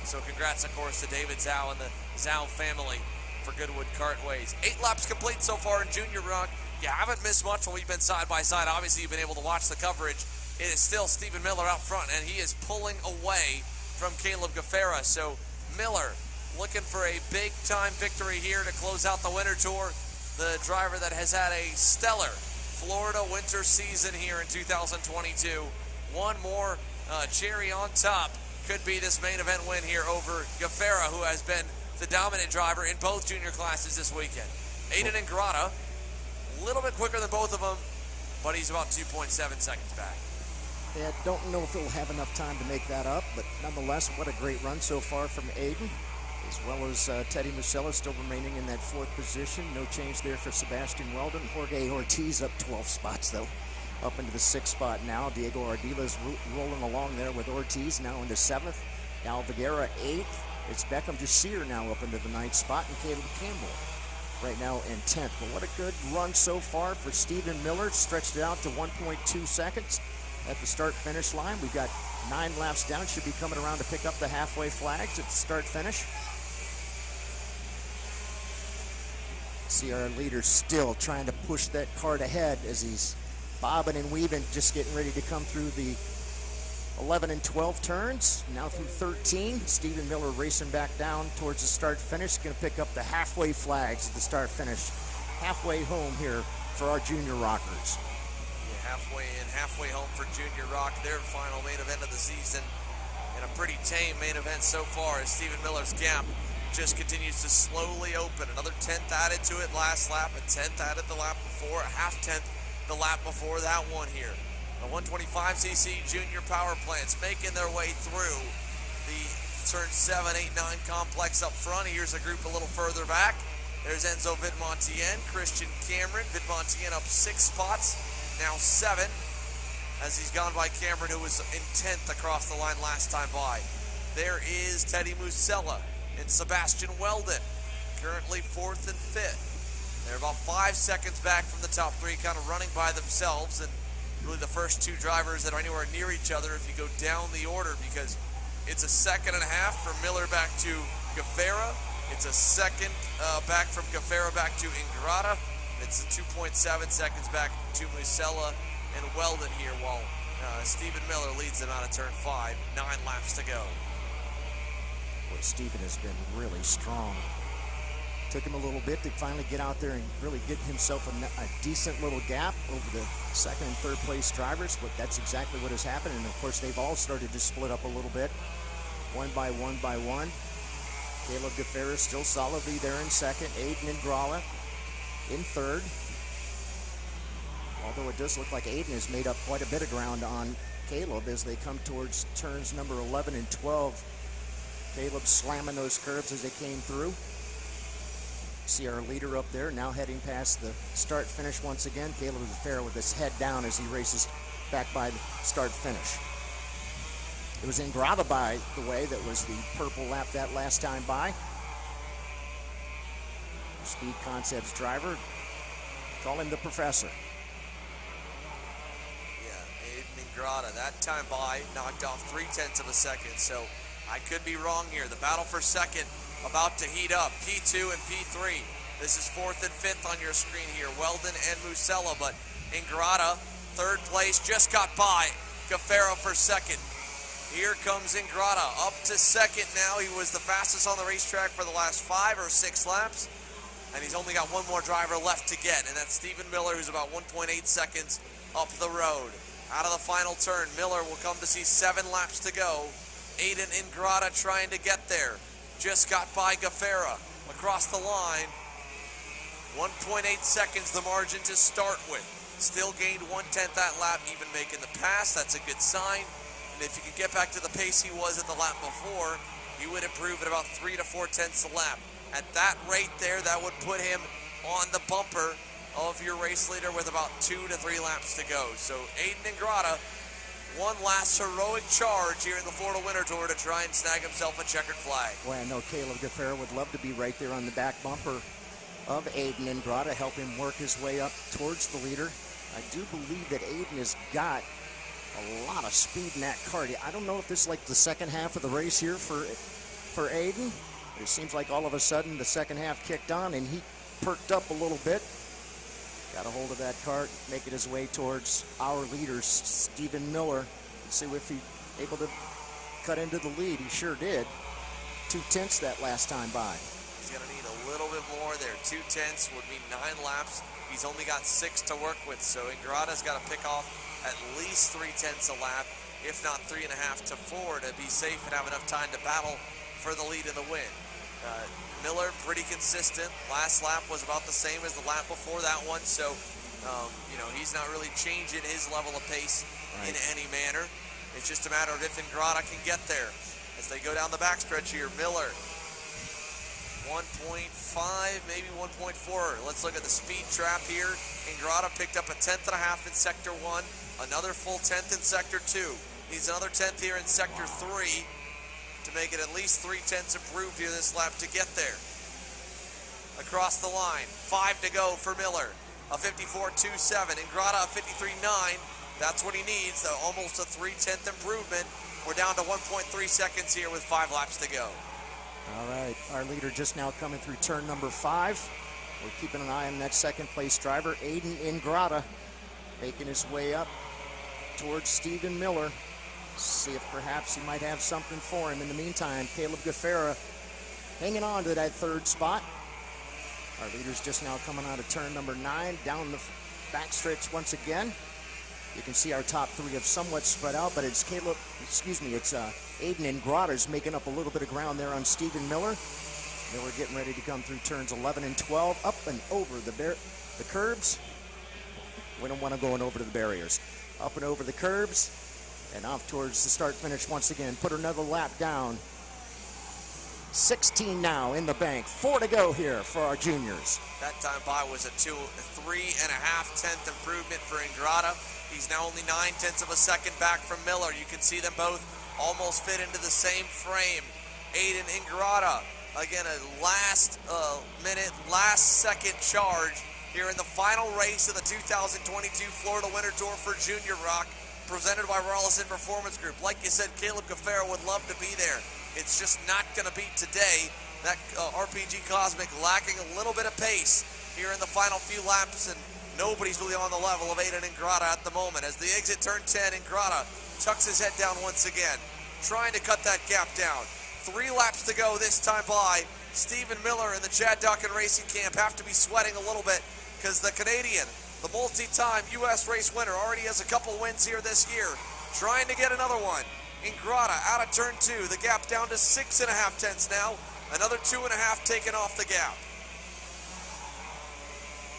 So congrats, of course, to David Zhao and the Zhao family for Goodwood Kartways. 8 laps complete so far in Junior ROK. You haven't missed much when we've been side by side. Obviously, you've been able to watch the coverage. It is still Stephen Miller out front, and he is pulling away from Caleb Gaffera. So Miller looking for a big-time victory here to close out the Winter Tour. The driver that has had a stellar Florida winter season here in 2022. One more cherry on top could be this main event win here over Gaffera, who has been the dominant driver in both junior classes this weekend. Aiden and Grata, a little bit quicker than both of them, but he's about 2.7 seconds back. Yeah, don't know if he'll have enough time to make that up, but nonetheless, what a great run so far from Aiden, as well as Teddy Musella still remaining in that 4th position. No change there for Sebastian Weldon. Jorge Ortiz up 12 spots, though, up into the 6th spot now. Diego Ardila's rolling along there with Ortiz now into 7th. Al Viguera 8th. It's Beckham Jasir now up into the 9th spot, and Caleb Campbell right now in 10th. But what a good run so far for Stephen Miller. Stretched it out to 1.2 seconds at the start-finish line. We've got 9 laps down. Should be coming around to pick up the halfway flags at the start-finish. See our leader still trying to push that cart ahead as he's bobbing and weaving, just getting ready to come through the 11 and 12 turns. Now through 13. Stephen Miller racing back down towards the start-finish. Going to pick up the halfway flags at the start-finish. Halfway home here for our Junior Rockers. Yeah, halfway in, halfway home for Junior ROK. Their final main event of the season. And a pretty tame main event so far as Stephen Miller's gap just continues to slowly open. Another 10th added to it last lap, a 10th added the lap before, a half 10th the lap before that one here. The 125cc junior power plants making their way through the turn 7, 8, 9 complex up front. Here's a group a little further back. There's Enzo Vidmontien, Christian Cameron. Vidmontien up 6 spots, now 7, as he's gone by Cameron, who was in 10th across the line last time by. There is Teddy Musella and Sebastian Weldon, currently 4th and 5th. They're about 5 seconds back from the top 3, kind of running by themselves, and really the first two drivers that are anywhere near each other if you go down the order, because it's a second and a half from Miller back to Gaffera. It's a second back from Gaffera back to Ingrata. It's a 2.7 seconds back to Musella and Weldon here, while Stephen Miller leads them out of turn 5. 9 laps to go. Boy, Stephen has been really strong. Took him a little bit to finally get out there and really get himself a decent little gap over the second and third place drivers, but that's exactly what has happened. And of course, they've all started to split up a little bit, one by one by one. Caleb Gaffera still solidly there in second. Aiden Ingrata in third. Although it does look like Aiden has made up quite a bit of ground on Caleb as they come towards turns number 11 and 12. Caleb slamming those curbs as they came through. See our leader up there now heading past the start finish once again. Caleb Gaffera with his head down as he races back by the start finish. It was Ingrata, by the way, that was the purple lap that last time by. Speed Concepts driver, call him the professor. Yeah, Aiden Ingrata, that time by, knocked off 0.3 of a second, so I could be wrong here. The battle for second about to heat up. P2 and P3. This is 4th and 5th on your screen here. Weldon and Musella, but Ingrata, third place, just got by Gaffera for second. Here comes Ingrata up to second now. He was the fastest on the racetrack for the last 5 or 6 laps, and he's only got one more driver left to get, and that's Stephen Miller, who's about 1.8 seconds up the road. Out of the final turn, Miller will come to see 7 laps to go. Aiden Ingrata trying to get there. Just got by Gaffera across the line. 1.8 seconds the margin to start with. Still gained 1/10 that lap, even making the pass. That's a good sign. And if he could get back to the pace he was at the lap before, he would improve at about 3 to 4/10 a lap. At that rate there, that would put him on the bumper of your race leader with about 2 to 3 laps to go. So Aiden Ingrata, one last heroic charge here in the Florida Winter Tour to try and snag himself a checkered flag. Well, I know Caleb Gaffera would love to be right there on the back bumper of Aiden Ingrata, help him work his way up towards the leader. I do believe that Aiden has got a lot of speed in that Kart. I don't know if this is like the second half of the race here for Aiden. It seems like all of a sudden the second half kicked on and he perked up a little bit. Got a hold of that Kart, making his way towards our leader, Stephen Miller. Let's see if he's able to cut into the lead. He sure did. 2/10 that last time by. He's going to need a little bit more there. 2/10 would mean 9 laps. He's only got 6 to work with, so Ingrata's got to pick off at least 3/10 a lap, if not 3.5 to 4, to be safe and have enough time to battle for the lead and the win. Miller, pretty consistent. Last lap was about the same as the lap before that one, so he's not really changing his level of pace in any manner. It's just a matter of if Ingrata can get there. As they go down the backstretch here, Miller, 1.5, maybe 1.4. Let's look at the speed trap here. Ingrata picked up a 1/10.5 in Sector 1, another full 10th in Sector 2. Needs another 10th here in Sector 3 to make it at least 3/10 improved here this lap to get there. Across the line, 5 to go for Miller. A 54.27. Ingrata a 53.9. That's what he needs, almost a 3/10 improvement. We're down to 1.3 seconds here with 5 laps to go. All right, our leader just now coming through turn number 5. We're keeping an eye on that second place driver, Aiden Ingrata, making his way up towards Stephen Miller. See if perhaps he might have something for him. In the meantime, Caleb Gaffera hanging on to that third spot. Our leader's just now coming out of turn number 9, down the backstretch once again. You can see our top 3 have somewhat spread out, but it's Aiden Ingrata's making up a little bit of ground there on Stephen Miller. Miller getting ready to come through turns 11 and 12, up and over the curbs. We don't want to go over to the barriers. Up and over the curbs. And off towards the start finish once again. Put another lap down. 16 now in the bank. 4 to go here for our juniors. That time by was a 3.5 improvement for Ingrata. He's now only 0.9 of a second back from Miller. You can see them both almost fit into the same frame. Aiden Ingrata, again, a last minute, last second charge here in the final race of the 2022 Florida Winter Tour for Junior ROK, presented by Rollison Performance Group. Like you said, Caleb Gaffaro would love to be there. It's just not going to be today. That RPG Cosmic lacking a little bit of pace here in the final few laps, and nobody's really on the level of Aiden Ingrata at the moment. As the exit turn 10, Ingrata tucks his head down once again, trying to cut that gap down. 3 laps to go this time by. Stephen Miller and the Chad Duncan Racing Camp have to be sweating a little bit because the Canadian, the multi-time U.S. race winner, already has a couple wins here this year, trying to get another one. Ingrata out of turn 2, the gap down to 6.5 tenths now. Another 2.5 taken off the gap.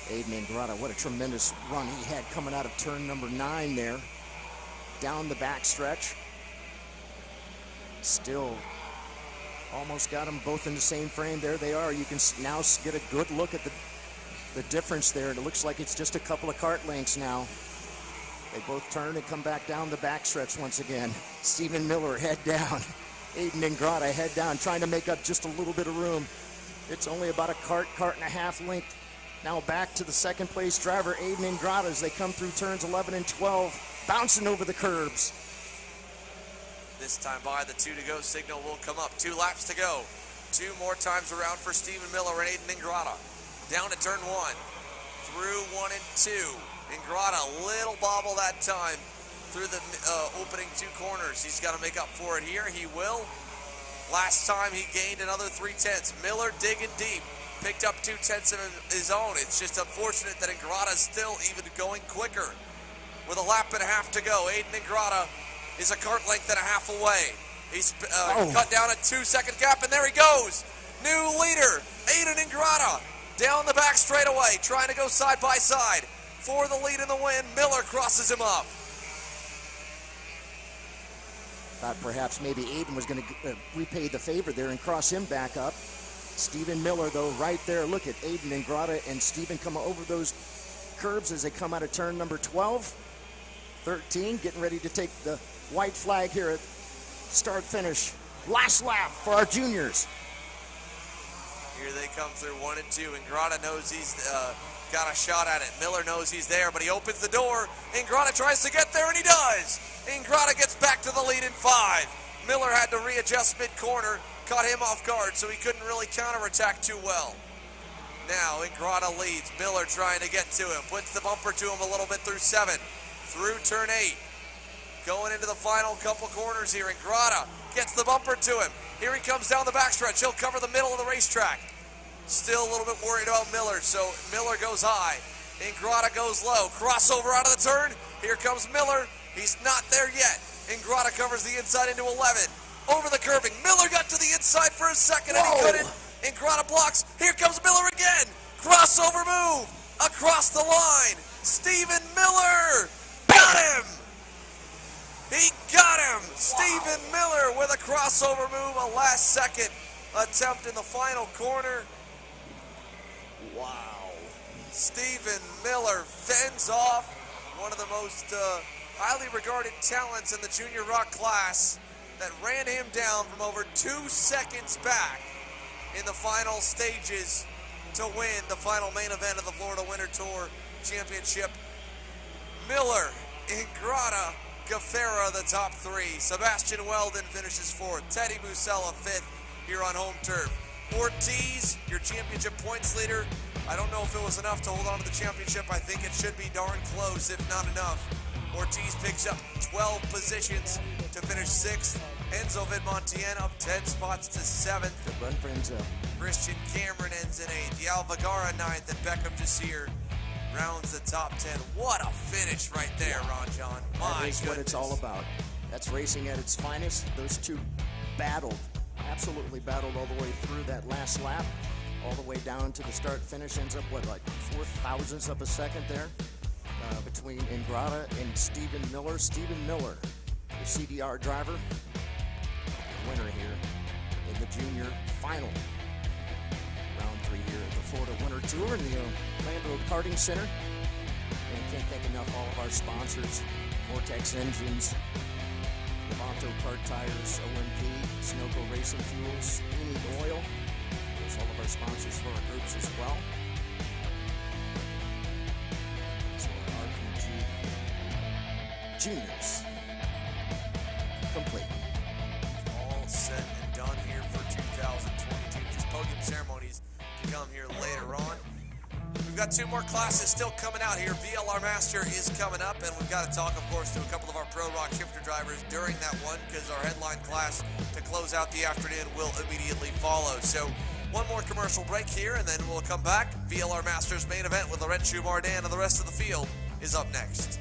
Aiden Ingrata, what a tremendous run he had coming out of turn number 9 there. Down the backstretch. Still almost got them both in the same frame. There they are. You can now get a good look at the difference there. It looks like it's just a couple of cart lengths now. They both turn and come back down the backstretch once again. Stephen Miller head down. Aiden Ingrata head down, trying to make up just a little bit of room. It's only about a cart and a half length. Now back to the second place driver, Aiden Ingrata, as they come through turns 11 and 12, bouncing over the curbs. This time by, the 2 to go signal will come up. 2 laps to go. 2 more times around for Stephen Miller and Aiden Ingrata. Down to turn 1, through 1 and 2. Ingrata, a little bobble that time through the opening 2 corners. He's got to make up for it here. He will. Last time he gained another 3 tenths. Miller digging deep. Picked up 2 tenths of his own. It's just unfortunate that Ingrata's still even going quicker. With a lap and a half to go, Aiden Ingrata is a cart length and a half away. He's cut down a 2-second gap, and there he goes. New leader, Aiden Ingrata, down the back straightaway, trying to go side by side. For the lead in the win, Miller crosses him up. Thought perhaps maybe Aiden was going to repay the favor there and cross him back up. Stephen Miller, though, right there. Look at Aiden Ingrata and Stephen come over those curbs as they come out of turn number 12. 13, getting ready to take the white flag here at start-finish. Last lap for our juniors. Here they come through 1 and 2. Ingrata knows he's got a shot at it. Miller knows he's there, but he opens the door. Ingrata tries to get there, and he does. Ingrata gets back to the lead in 5. Miller had to readjust mid-corner, caught him off guard, so he couldn't really counterattack too well. Now Ingrata leads. Miller trying to get to him, puts the bumper to him a little bit through 7, through turn 8. Going into the final couple corners here. Ingrata gets the bumper to him. Here he comes down the backstretch. He'll cover the middle of the racetrack. Still a little bit worried about Miller, so Miller goes high. Ingrata goes low. Crossover out of the turn. Here comes Miller. He's not there yet. Ingrata covers the inside into 11. Over the curbing. Miller got to the inside for a second, and he couldn't. Ingrata blocks. Here comes Miller again. Crossover move. Across the line. Stephen Miller. Got him. He got him. Stephen Miller with a crossover move. A last second attempt in the final corner. Wow. Stephen Miller fends off one of the most highly regarded talents in the Junior ROK class that ran him down from over 2 seconds back in the final stages to win the final main event of the Florida Winter Tour Championship. Miller, Ingrata, Gaffaro, the top 3. Sebastian Weldon finishes 4th. Teddy Musella 5th here on home turf. Ortiz, your championship points leader. I don't know if it was enough to hold on to the championship. I think it should be darn close, if not enough. Ortiz picks up 12 positions to finish 6th. Enzo Vidmontien up 10 spots to 7th. Good run for Enzo. Christian Cameron ends in 8th. Yal Vergara 9th, and Beckham Jasir rounds the top 10. What a finish right there, Ron John. That is what it's all about. That's racing at its finest. Those two battled, absolutely battled all the way through that last lap, all the way down to the start-finish. Ends up, what, like 4,000ths of a second there between Ingrata and Stephen Miller. Stephen Miller, the CDR driver, winner here in the junior final. Round 3 here at the Florida Winter Tour in the Orlando Karting Center. And can't thank enough all of our sponsors: Vortex Engines, Levanto Kart Tires, OMP, Sunoco Racing Fuels, Eni Oil. There's all of our sponsors for our groups as well. Juniors. Complete. All set and done here for 2022. Just podium ceremonies to come here later on. We've got 2 more classes still coming out here. VLR Master is coming up, and we've got to talk, of course, to a couple of our Pro ROK shifter drivers during that one, because our headline class to close out the afternoon will immediately follow. So one more commercial break here, and then we'll come back. VLR Masters main event with Laurentius Mardan and the rest of the field is up next.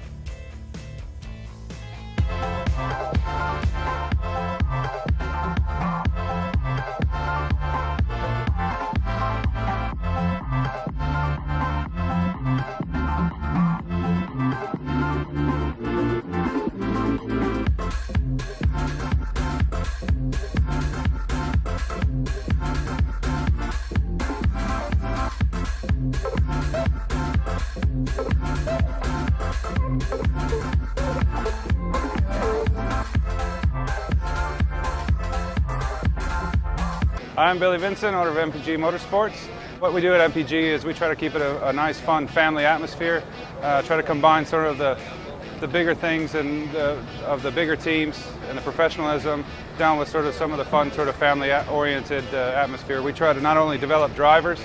I'm Billy Vincent, owner of MPG Motorsports. What we do at MPG is we try to keep it a nice, fun family atmosphere, try to combine sort of the bigger things and of the bigger teams and the professionalism down with sort of some of the fun, sort of family-oriented atmosphere. We try to not only develop drivers,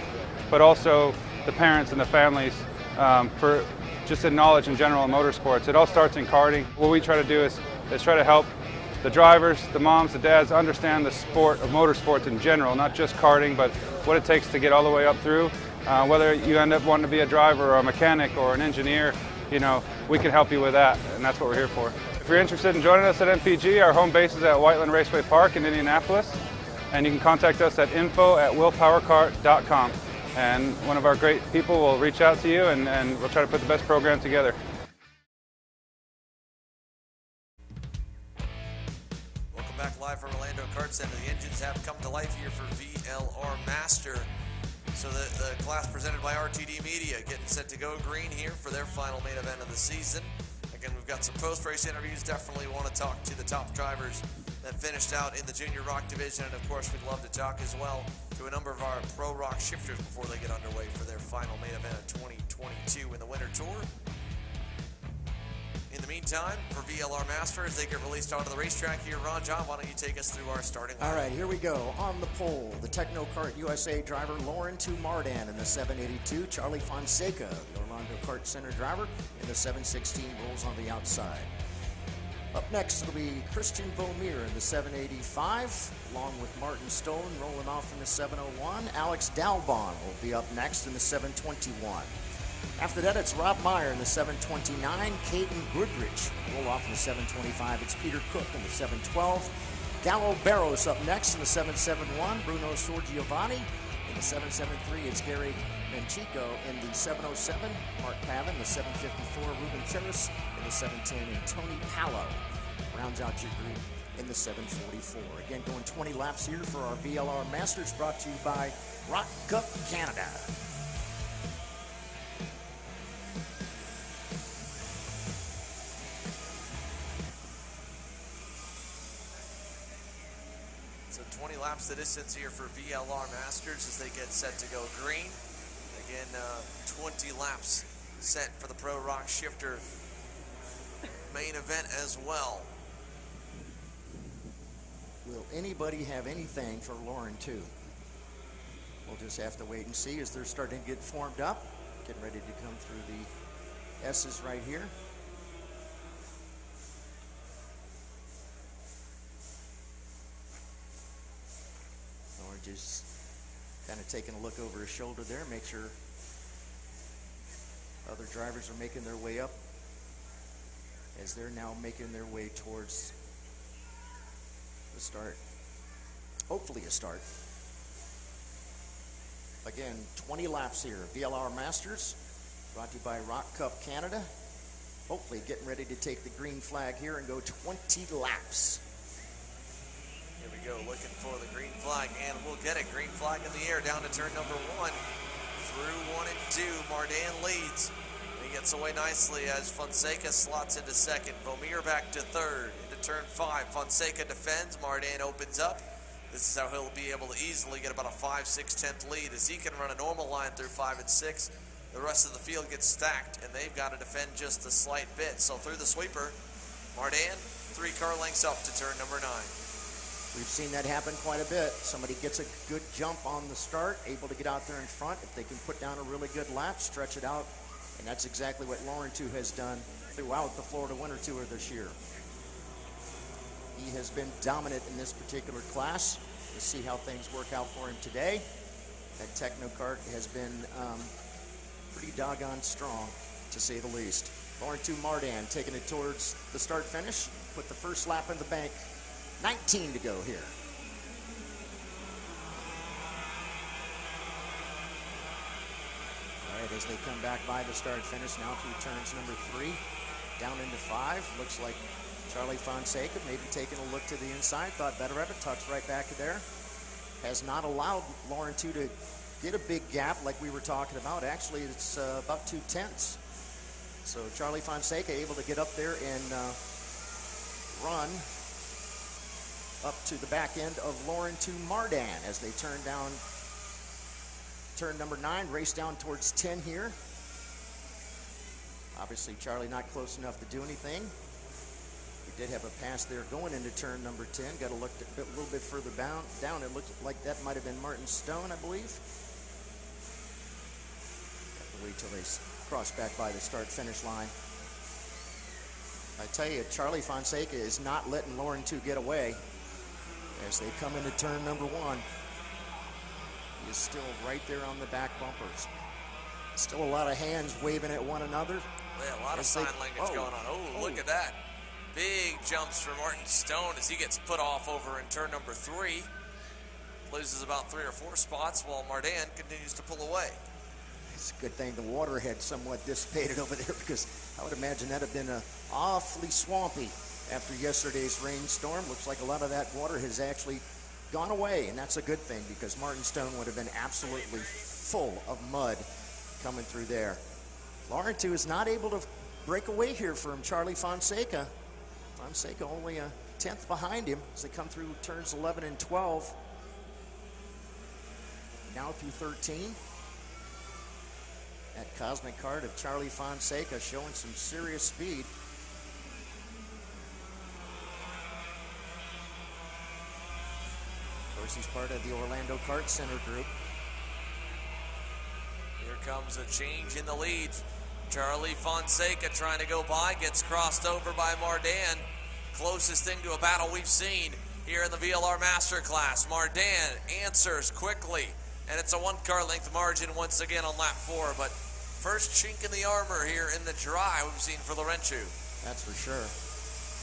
but also the parents and the families for just in knowledge in general in motorsports. It all starts in karting. What we try to do is try to help the drivers, the moms, the dads understand the sport of motorsports in general, not just karting, but what it takes to get all the way up through. Whether you end up wanting to be a driver or a mechanic or an engineer, you know, we can help you with that, and that's what we're here for. If you're interested in joining us at MPG, our home base is at Whiteland Raceway Park in Indianapolis, and you can contact us at info@willpowerkart.com, and one of our great people will reach out to you, and we'll try to put the best program together. Back live from Orlando Kart Center. The engines have come to life here for VLR Master. So the class presented by RTD Media getting set to go green here for their final main event of the season. Again, we've got some post-race interviews. Definitely want to talk to the top drivers that finished out in the Junior ROK division. And of course, we'd love to talk as well to a number of our Pro ROK shifters before they get underway for their final main event of 2022 in the Winter Tour. In the meantime, for VLR Master, as they get released onto the racetrack here, Ron John, why don't you take us through our starting line? All right, here we go. On the pole, the Techno Kart USA driver Laurentius Mardan in the 782. Charlie Fonseca, the Orlando Kart Center driver, in the 716 rolls on the outside. Up next, it'll be Christian Vomier in the 785, along with Martin Stone rolling off in the 701. Alex Dalbon will be up next in the 721. After that, it's Rob Meyer in the 729, Caden Goodrich roll off in the 725. It's Peter Cook in the 712. Gallo Barros up next in the 771. Bruno Sorgiovanni in the 773. It's Gary Manchico in the 707. Mark Pavin in the 754. Ruben Cheris in the 710. And Tony Palo rounds out your group in the 744. Again, going 20 laps here for our VLR Masters, brought to you by ROK Cup Canada. So 20 laps the distance here for VLR Masters as they get set to go green. Again, 20 laps set for the Pro ROK shifter main event as well. Will anybody have anything for Lauren too? We'll just have to wait and see as they're starting to get formed up. Getting ready to come through the S's right here. Lauren just kind of taking a look over his shoulder there, make sure other drivers are making their way up as they're now making their way towards the start. Hopefully a start. Again, 20 laps here. VLR Masters, brought to you by ROK Cup Canada. Hopefully getting ready to take the green flag here and go 20 laps. Here we go, looking for the green flag, and we'll get it. Green flag in the air down to turn number 1. Through 1 and 2, Mardan leads. He gets away nicely as Fonseca slots into second. Vomier back to third. Into turn 5, Fonseca defends. Mardan opens up. This is how he'll be able to easily get about a 5/6 lead as he can run a normal line through 5 and 6. The rest of the field gets stacked, and they've got to defend just a slight bit. So through the sweeper, Mardan, 3 car lengths up to turn number 9. We've seen that happen quite a bit. Somebody gets a good jump on the start, able to get out there in front. If they can put down a really good lap, stretch it out, and that's exactly what Lauren Two has done throughout the Florida Winter Tour this year. He has been dominant in this particular class. Let's see how things work out for him today. That Techno Kart has been pretty doggone strong, to say the least. Lauren Two Mardan taking it towards the start finish. Put the first lap in the bank. 19 to go here. All right, as they come back by the start finish now through turns number 3, down into 5. Looks like Charlie Fonseca maybe taking a look to the inside. Thought better of it. Tucks right back there. Has not allowed Lauren Two to get a big gap like we were talking about. Actually, it's about 2/10. So Charlie Fonseca able to get up there and run up to the back end of Lauren Two Mardan as they turn down turn number 9, race down towards 10 here. Obviously Charlie not close enough to do anything. We did have a pass there going into turn number 10. Got to look a little bit further down. It looked like that might have been Martin Stone, I believe. Have to wait till they cross back by the start-finish line. I tell you, Charlie Fonseca is not letting Lauren Two get away as they come into turn number 1. He is still right there on the back bumpers. Still a lot of hands waving at one another. Yeah, a lot of sign language going on. Oh, look at that. Big jumps for Martin Stone as he gets put off over in turn number 3. Loses about 3 or 4 spots while Mardan continues to pull away. It's a good thing the water had somewhat dissipated over there, because I would imagine that would have been awfully swampy after yesterday's rainstorm. Looks like a lot of that water has actually gone away, and that's a good thing, because Martin Stone would have been absolutely full of mud coming through there. Lauren Two is not able to break away here from Charlie Fonseca. Fonseca only a 10th behind him as they come through turns 11 and 12. Now through 13. That cosmic card of Charlie Fonseca showing some serious speed. Of course, he's part of the Orlando Kart Center group. Here comes a change in the lead. Charlie Fonseca trying to go by, gets crossed over by Mardan. Closest thing to a battle we've seen here in the VLR Master class. Mardan answers quickly, and it's a 1 car length margin once again on lap 4, but first chink in the armor here in the dry we've seen for Laurentiu. That's for sure.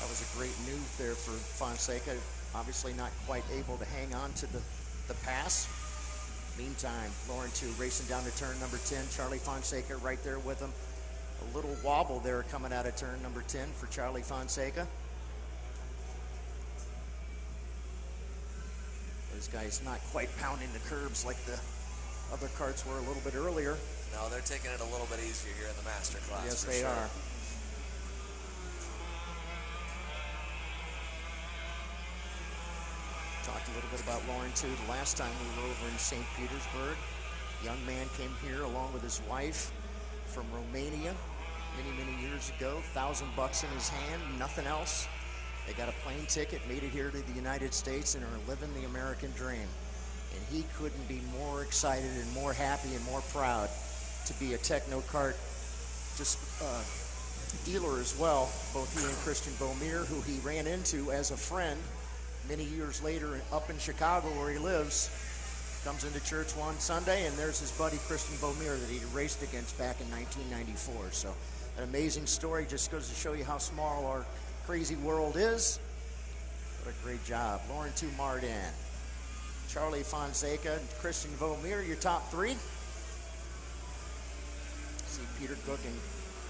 That was a great move there for Fonseca. Obviously not quite able to hang on to the pass. Meantime, Laurentiu racing down to turn number 10. Charlie Fonseca right there with him. A little wobble there coming out of turn number 10 for Charlie Fonseca. Those guys not quite pounding the curbs like the other karts were a little bit earlier. No, they're taking it a little bit easier here in the Master class. Yes, they are. Talked a little bit about Laurentiu the last time we were over in St. Petersburg. Young man came here along with his wife from Romania many years ago. $1,000 in his hand, nothing else. They got a plane ticket, made it here to the United States, and are living the American dream. And he couldn't be more excited and more happy and more proud to be a Techno Kart dealer as well. Both he and Christian Beaumier, who he ran into as a friend many years later up in Chicago where he lives, comes into church one Sunday, and there's his buddy Christian Beaumier that he raced against back in 1994. So an amazing story, just goes to show you how small our crazy world is. What a great job. Laurentiu Mardan, Charlie Fonseca, and Christian Beaumier, your top 3. See Peter Cook and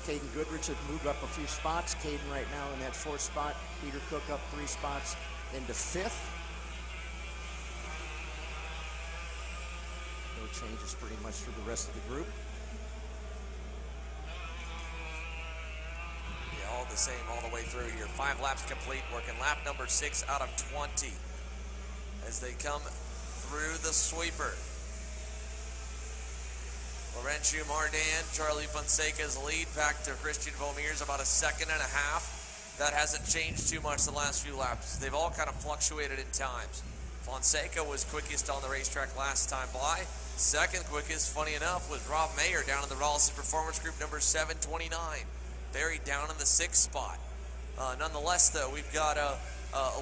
Caden Goodrich have moved up a few spots. Caden right now in that 4th spot. Peter Cook up 3 spots into 5th. No changes pretty much for the rest of the group. Yeah, all the same all the way through here. 5 laps complete, working lap number 6 out of 20 as they come through the sweeper. Laurentiu Mardan, Charlie Fonseca's lead back to Christian Beaumier's about 1.5 seconds. that hasn't changed too much the last few laps. They've all kind of fluctuated in times. Fonseca was quickest on the racetrack last time by. Second quickest, funny enough, was Rob Mayer down in the Rawlson Performance Group, number 729. Buried down in the 6th spot. Nonetheless, though, we've got a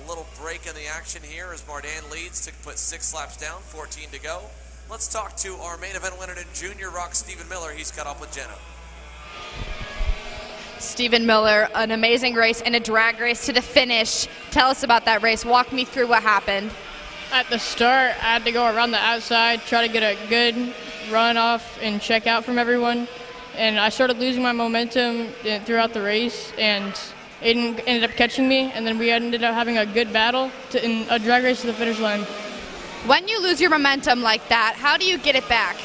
little break in the action here as Mardan leads to put 6 laps down, 14 to go. Let's talk to our main event winner in Junior ROK, Stephen Miller. He's caught up with Jenna. Stephen Miller, an amazing race and a drag race to the finish. Tell us about that race. Walk me through what happened. At the start, I had to go around the outside, try to get a good run off and check out from everyone. And I started losing my momentum throughout the race, and Aiden ended up catching me, and then we ended up having a good battle in a drag race to the finish line. When you lose your momentum like that, how do you get it back?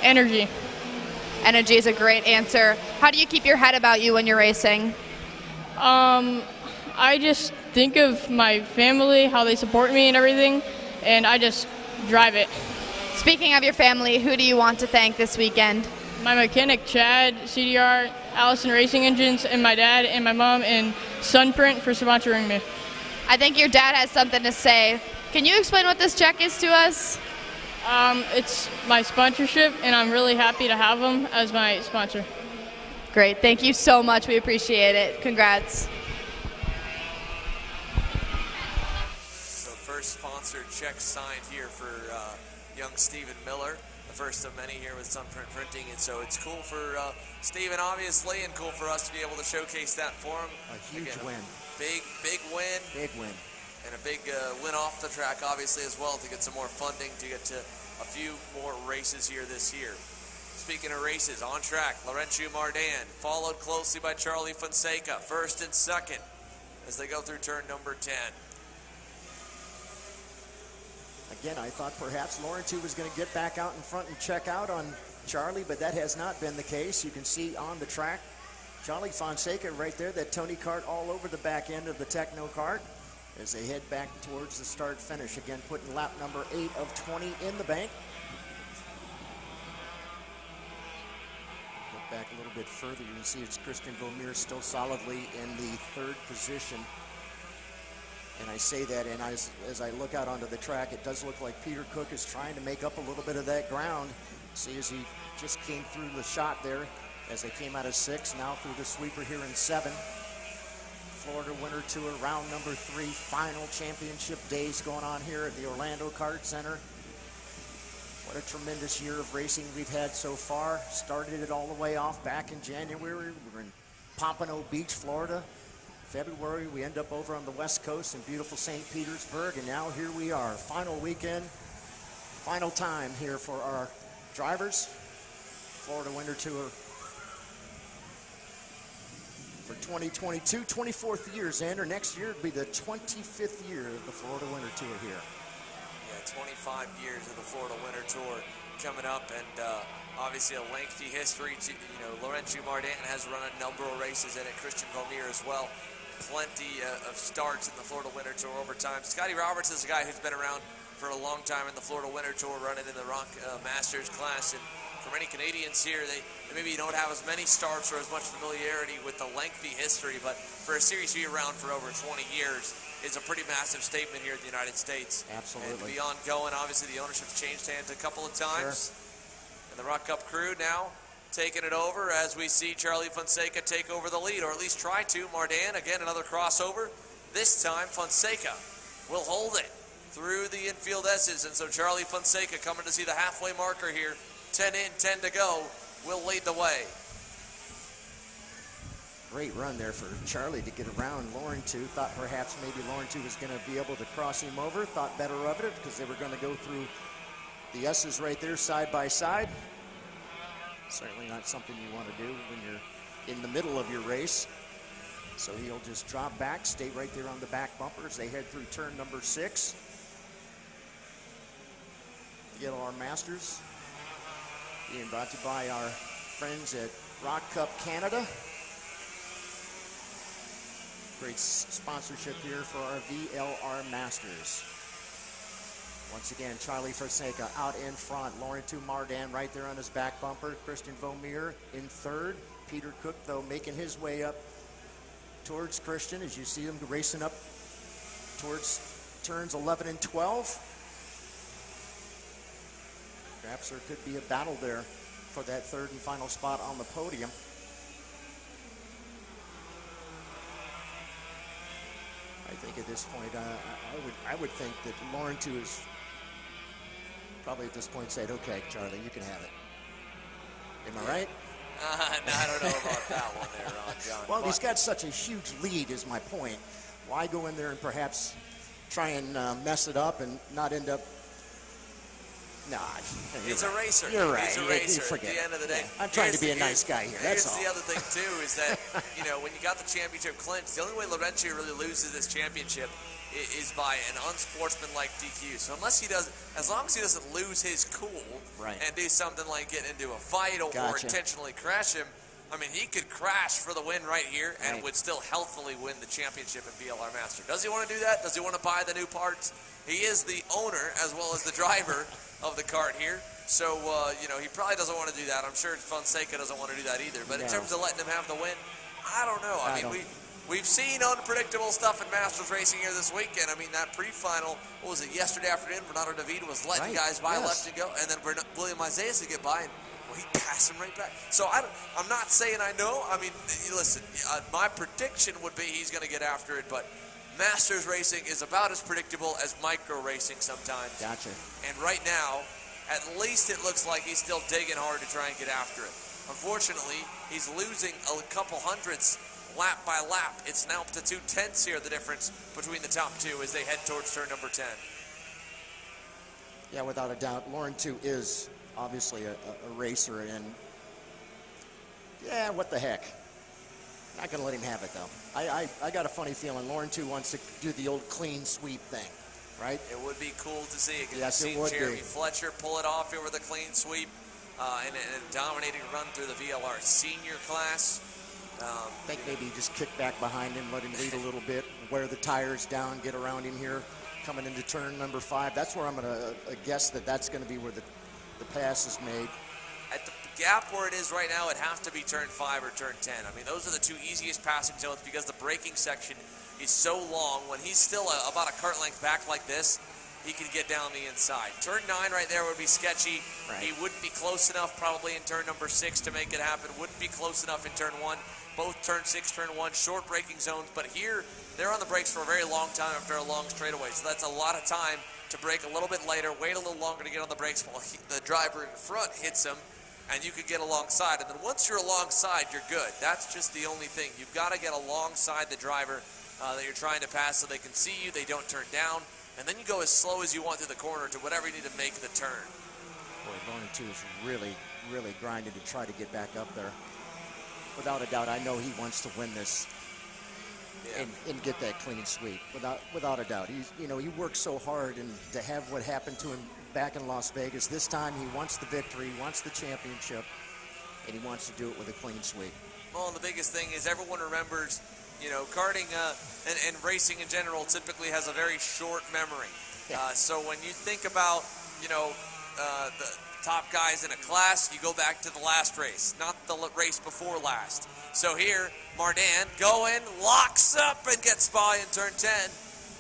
Energy. Energy is a great answer. How do you keep your head about you when you're racing? I just think of my family, how they support me and everything, and I just drive it. Speaking of your family, who do you want to thank this weekend? My mechanic, Chad, CDR, Allison Racing Engines, and my dad and my mom and Sunprint for sponsoring me. I think your dad has something to say. Can you explain what this check is to us? It's my sponsorship, and I'm really happy to have them as my sponsor. Great. Thank you so much. We appreciate it. Congrats. So first sponsored check signed here for young Stephen Miller, the first of many here with Sunprint Printing, and so it's cool for Stephen, obviously, and cool for us to be able to showcase that for him. A huge win. Big win. Big win. And a big win off the track, obviously, as well, to get some more funding, to get to a few more races here this year. Speaking of races, on track, Laurentiu Mardan, followed closely by Charlie Fonseca, first and second, as they go through turn number 10. Again, I thought perhaps Laurentiu was going to get back out in front and check out on Charlie, but that has not been the case. You can see on the track, Charlie Fonseca right there, that Tony Kart all over the back end of the Techno Kart, as they head back towards the start-finish. Again, putting lap number 8 of 20 in the bank. Look back a little bit further, you can see it's Christian Vomir still solidly in the 3rd position. And I say that, and as I look out onto the track, it does look like Peter Cook is trying to make up a little bit of that ground. See, as he just came through the shot there, as they came out of 6, now through the sweeper here in 7. Florida Winter Tour, round number 3, final championship days going on here at the Orlando Kart Center. What a tremendous year of racing we've had so far. Started it all the way off back in January. We were in Pompano Beach, Florida. February, we end up over on the West Coast in beautiful St. Petersburg, and now here we are. Final weekend, final time here for our drivers. Florida Winter Tour for 2022, 24th year, Xander. Next year it'll be the 25th year of the Florida Winter Tour here. Yeah, 25 years of the Florida Winter Tour coming up, and obviously a lengthy history. You know, Laurentiu Mardan has run a number of races in it, Christian Vomir as well. Plenty of starts in the Florida Winter Tour over time. Scotty Roberts is a guy who's been around for a long time in the Florida Winter Tour, running in the ROK Masters class, and for many Canadians here, they maybe don't have as many starts or as much familiarity with the lengthy history, but for a series to be around for over 20 years is a pretty massive statement here in the United States. Absolutely. And to be ongoing, obviously the ownership's changed hands a couple of times. Sure. And the ROK Cup crew now taking it over as we see Charlie Fonseca take over the lead, or at least try to. Mardan, again, another crossover. This time, Fonseca will hold it through the infield S's, and so Charlie Fonseca coming to see the halfway marker here. 10 in, 10 to go, will lead the way. Great run there for Charlie to get around Laurentiu. Thought perhaps maybe Laurentiu was going to be able to cross him over. Thought better of it because they were going to go through the S's right there side by side. Certainly not something you want to do when you're in the middle of your race. So he'll just drop back, stay right there on the back bumper as they head through turn number 6. VLR Masters being brought to you by our friends at ROK Cup Canada. Great sponsorship here for our VLR Masters. Once again, Charlie Fonseca out in front. Laurentiu Mardan right there on his back bumper. Christian Vomir in 3rd. Peter Cook, though, making his way up towards Christian as you see him racing up towards turns 11 and 12. Perhaps there could be a battle there for that third and final spot on the podium. I think at this point, I would think that Lauren too is probably at this point said, "Okay, Charlie, you can have it." Am I right? No, I don't know about that one there, John. Well, he's got such a huge lead, is my point. Why go in there and perhaps try and mess it up and not end up? Nah, he's a racer. You're right. He's a racer. Forget At the end of the day, I'm trying to be a nice guy here. That's all. Here's the other thing too is that when you got the championship clinched, the only way Laurentiu really loses this championship is by an unsportsmanlike DQ. So as long as he doesn't lose his cool and do something like get into a fight or intentionally crash him, I mean, he could crash for the win right here and would still healthily win the championship in VLR Master. Does he want to do that? Does he want to buy the new parts? He is the owner as well as the driver of the Kart here. So, he probably doesn't want to do that. I'm sure Fonseca doesn't want to do that either. But in terms of letting him have the win, I don't know. I mean, we've seen unpredictable stuff in Masters racing here this weekend. I mean, that pre-final, what was it, yesterday afternoon, Bernardo David was letting guys by left and go, and then William Isaias would get by, and he passed him right back. So I'm not saying I know. I mean, listen, my prediction would be he's going to get after it, but Masters racing is about as predictable as micro racing sometimes. Gotcha. And right now, at least it looks like he's still digging hard to try and get after it. Unfortunately, he's losing a couple hundredths lap by lap. It's now up to 2/10 here, the difference between the top two as they head towards turn number 10. Yeah, without a doubt. Lauren, too, is obviously a racer, and yeah, what the heck. Not going to let him have it, though. I got a funny feeling Lauren, too, wants to do the old clean sweep thing, right? It would be cool to see. Yes, it would Jeremy be. Fletcher pull it off here with a clean sweep and a dominating run through the VLR Senior class. I think maybe just kick back behind him, let him lead a little bit, wear the tires down, get around him here, coming into turn number 5. That's where I'm going to guess that's going to be where the pass is made. At the gap where it is right now, it'd have to be turn 5 or turn 10. I mean, those are the two easiest passing zones because the braking section is so long. When he's still about a kart length back like this, he can get down the inside. Turn 9 right there would be sketchy. Right. He wouldn't be close enough probably in turn number 6 to make it happen. Wouldn't be close enough in turn 1. Both turn 6, turn 1, short braking zones. But here, they're on the brakes for a very long time after a long straightaway. So that's a lot of time to brake a little bit later, wait a little longer to get on the brakes while the driver in front hits him, and you could get alongside. And then once you're alongside, you're good. That's just the only thing. You've got to get alongside the driver that you're trying to pass so they can see you, they don't turn down, and then you go as slow as you want through the corner to whatever you need to make the turn. Boy, Lauren, too, is really, really grinding to try to get back up there. Without a doubt, I know he wants to win this and get that clean sweep. Without a doubt. He worked so hard, and to have what happened to him back in Las Vegas, this time he wants the victory, he wants the championship, and he wants to do it with a clean sweep. Well, and the biggest thing is everyone remembers, karting and racing in general typically has a very short memory. So when you think about, the top guys in a class, you go back to the last race, not the race before last. So here, Mardan going, locks up and gets by in turn 10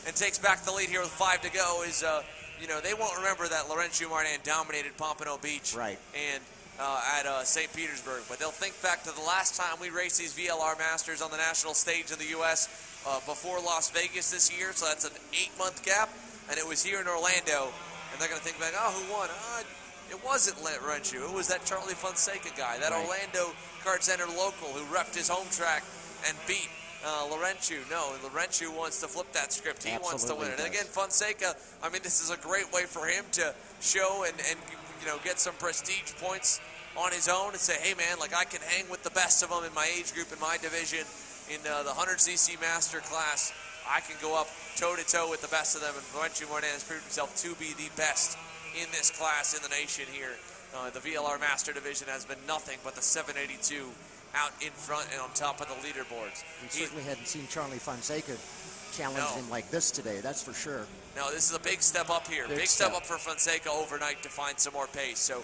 and takes back the lead here with 5 to go. They won't remember that Laurentiu Mardan dominated Pompano Beach and at St. Petersburg, but they'll think back to the last time we raced these VLR Masters on the national stage in the U.S. Before Las Vegas this year, so that's an 8-month gap, and it was here in Orlando, and they're going to think back, who won? It wasn't Laurentiu. It was that Charlie Fonseca guy, that Orlando Kart Center local who repped his home track and beat Laurentiu. No, Laurentiu wants to flip that script. He wants to win it. And again, Fonseca, I mean, this is a great way for him to show and get some prestige points on his own and say, hey, man, I can hang with the best of them in my age group, in my division, in the 100cc Master class. I can go up toe-to-toe with the best of them, and Laurentiu Mardan has proved himself to be the best in this class in the nation here. The VLR Master division has been nothing but the 782 out in front and on top of the leaderboards. We certainly hadn't seen Charlie Fonseca challenge him like this today, that's for sure. No, this is a big step up here. Big step up for Fonseca overnight to find some more pace. So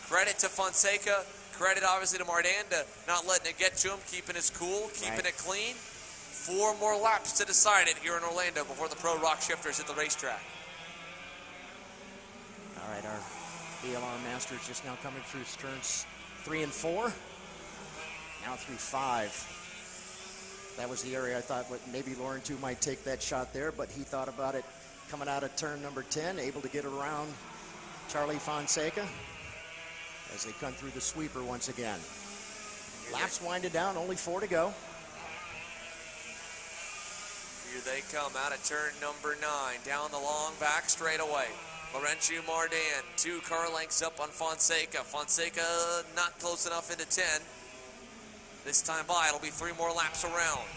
credit to Fonseca, credit obviously to Mardan to not letting it get to him, keeping his cool, keeping it clean. 4 more laps to decide it here in Orlando before the Pro ROK shifters hit the racetrack. All right, our VLR Master is just now coming through turns 3 and 4. Now through 5. That was the area I thought maybe Lauren too might take that shot there, but he thought about it coming out of turn number 10, able to get around Charlie Fonseca as they come through the sweeper once again. Laps winded down, only 4 to go. Here they come out of turn number 9, down the long back straightaway. Laurentiu Mardan, 2 car lengths up on Fonseca. Fonseca not close enough into 10. This time by, it'll be 3 more laps around.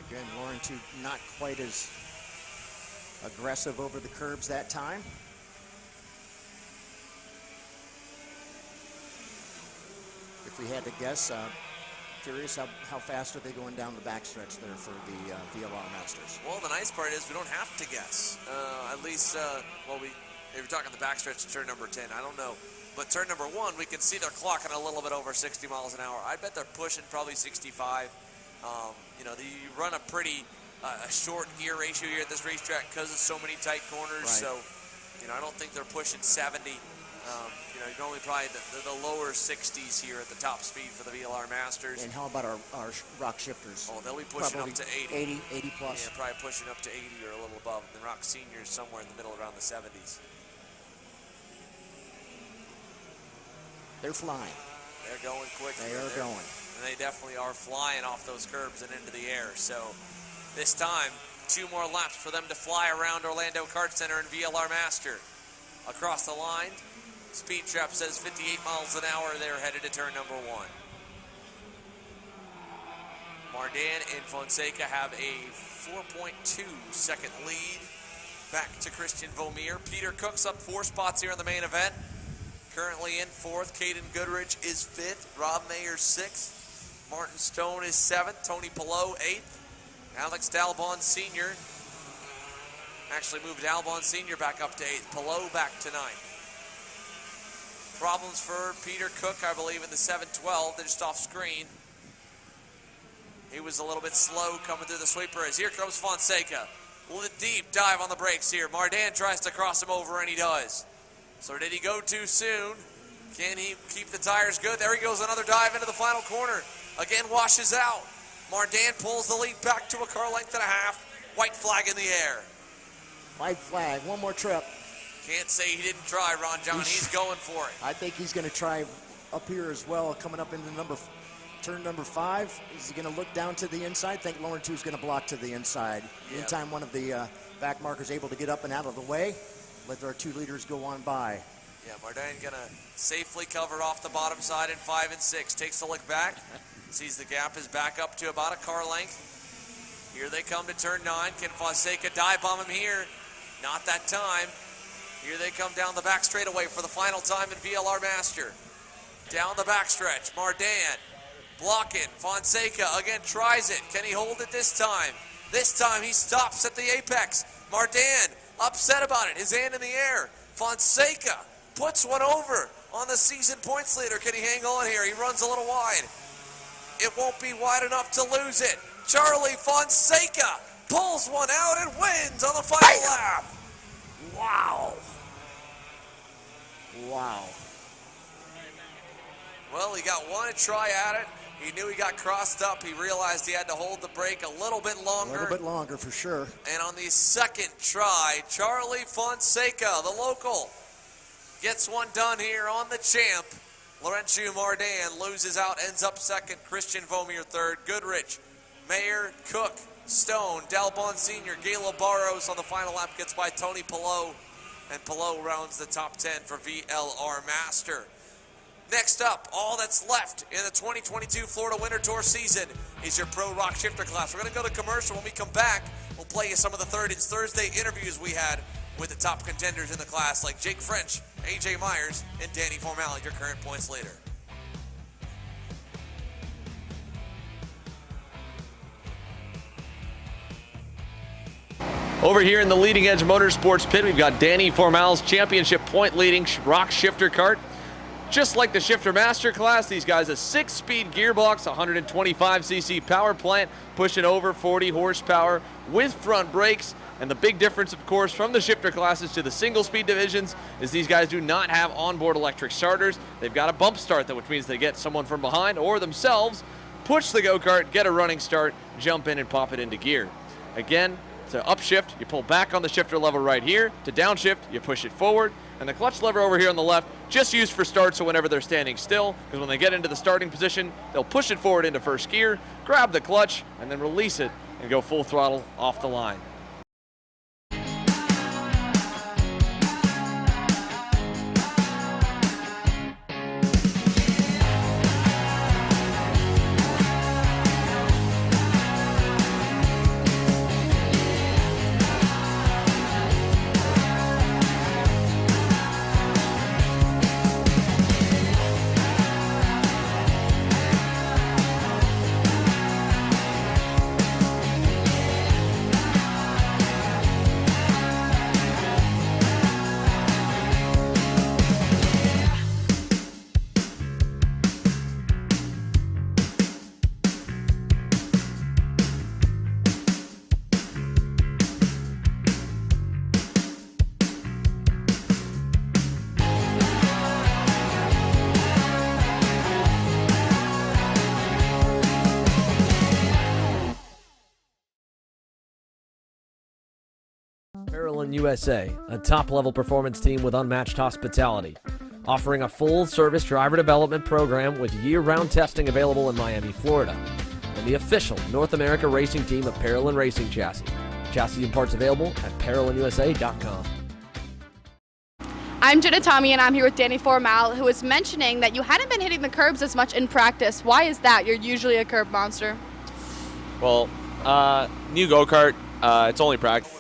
Again, Laurentiu not quite as aggressive over the curbs that time. If we had to guess, curious how fast are they going down the backstretch there for the VLR Masters? Well, the nice part is we don't have to guess. At least, if you're talking the backstretch to turn number 10, I don't know. But turn number 1, we can see they're clocking a little bit over 60 miles an hour. I bet they're pushing probably 65. You run a pretty a short gear ratio here at this racetrack because of so many tight corners. Right. So, I don't think they're pushing 70. You're only probably the lower 60s here at the top speed for the VLR Masters. And how about our ROK shifters? Oh, they'll be pushing probably up to 80. 80 plus. Yeah, probably pushing up to 80 or a little above. And the ROK Senior is somewhere in the middle around the 70s. They're flying. They're going quick. They are going. And they definitely are flying off those curbs and into the air. So this time, 2 more laps for them to fly around Orlando Kart Center and VLR Master. Across the line, speed trap says 58 miles an hour. They're headed to turn number 1. Mardan and Fonseca have a 4.2 second lead back to Christian Vomier. Peter Cook's up 4 spots here in the main event. Currently in 4th. Caden Goodrich is 5th. Rob Mayer 6th. Martin Stone is 7th. Tony Pillow 8th. Alex Dalbon Senior. Actually moved Dalbon Senior back up to 8th. Pillow back to 9th. Problems for Peter Cook, I believe, in the 712. They're just off screen. He was a little bit slow coming through the sweeper as here comes Fonseca. With a deep dive on the brakes here. Mardan tries to cross him over, and he does. So did he go too soon? Can he keep the tires good? There he goes, another dive into the final corner. Again, washes out. Mardan pulls the lead back to a car length and a half. White flag in the air. White flag, one more trip. Can't say he didn't try, Ron John. He's going for it. I think he's going to try up here as well, coming up into turn number 5. Is he going to look down to the inside? I think Laurentiu is going to block to the inside. Yeah. Anytime one of the back markers able to get up and out of the way, let our 2 leaders go on by. Yeah, Mardan going to safely cover off the bottom side in 5 and 6. Takes a look back. Sees the gap is back up to about a car length. Here they come to turn 9. Can Fonseca dive bomb him here? Not that time. Here they come down the back straightaway for the final time in VLR Master. Down the backstretch, Mardan blocking. Fonseca again tries it. Can he hold it this time? This time he stops at the apex. Mardan upset about it, his hand in the air. Fonseca puts one over on the season points leader. Can he hang on here? He runs a little wide. It won't be wide enough to lose it. Charlie Fonseca pulls one out and wins on the final lap. Wow. Wow. Well, he got one try at it. He knew he got crossed up. He realized he had to hold the brake a little bit longer. A little bit longer for sure. And on the second try, Charlie Fonseca, the local, gets one done here on the champ. Laurentiu Mardan loses out, ends up second. Christian Vomier third. Goodrich, Mayer, Cook, Stone, Dalbon Senior, Galo Barros on the final lap gets by Tony Pillow. And Pillow rounds the top 10 for VLR Master. Next up, all that's left in the 2022 Florida Winter Tour season is your Pro ROK shifter class. We're going to go to commercial. When we come back, we'll play you some of the Thursday interviews we had with the top contenders in the class, like Jake French, AJ Myers, and Danny Formal, your current points leader. Over here in the Leading Edge Motorsports pit, we've got Danny Formal's championship point leading ROK shifter kart. Just like the Shifter Master class, these guys a 6-speed gearbox, 125cc power plant, pushing over 40 horsepower with front brakes. And the big difference, of course, from the Shifter classes to the single-speed divisions is these guys do not have onboard electric starters. They've got a bump start, which means they get someone from behind or themselves, push the go-kart, get a running start, jump in and pop it into gear. Again, to upshift, you pull back on the shifter lever right here. To downshift, you push it forward. And the clutch lever over here on the left, just used for start, so whenever they're standing still, because when they get into the starting position, they'll push it forward into first gear, grab the clutch, and then release it and go full throttle off the line. Parallel USA, a top-level performance team with unmatched hospitality, offering a full-service driver development program with year-round testing available in Miami, Florida, and the official North America racing team of Parallel Racing Chassis. Chassis and parts available at ParallelinUSA.com. I'm Jenna Tommy, and I'm here with Danny Formal, who was mentioning that you hadn't been hitting the curbs as much in practice. Why is that? You're usually a curb monster. Well, new go-kart, it's only practice.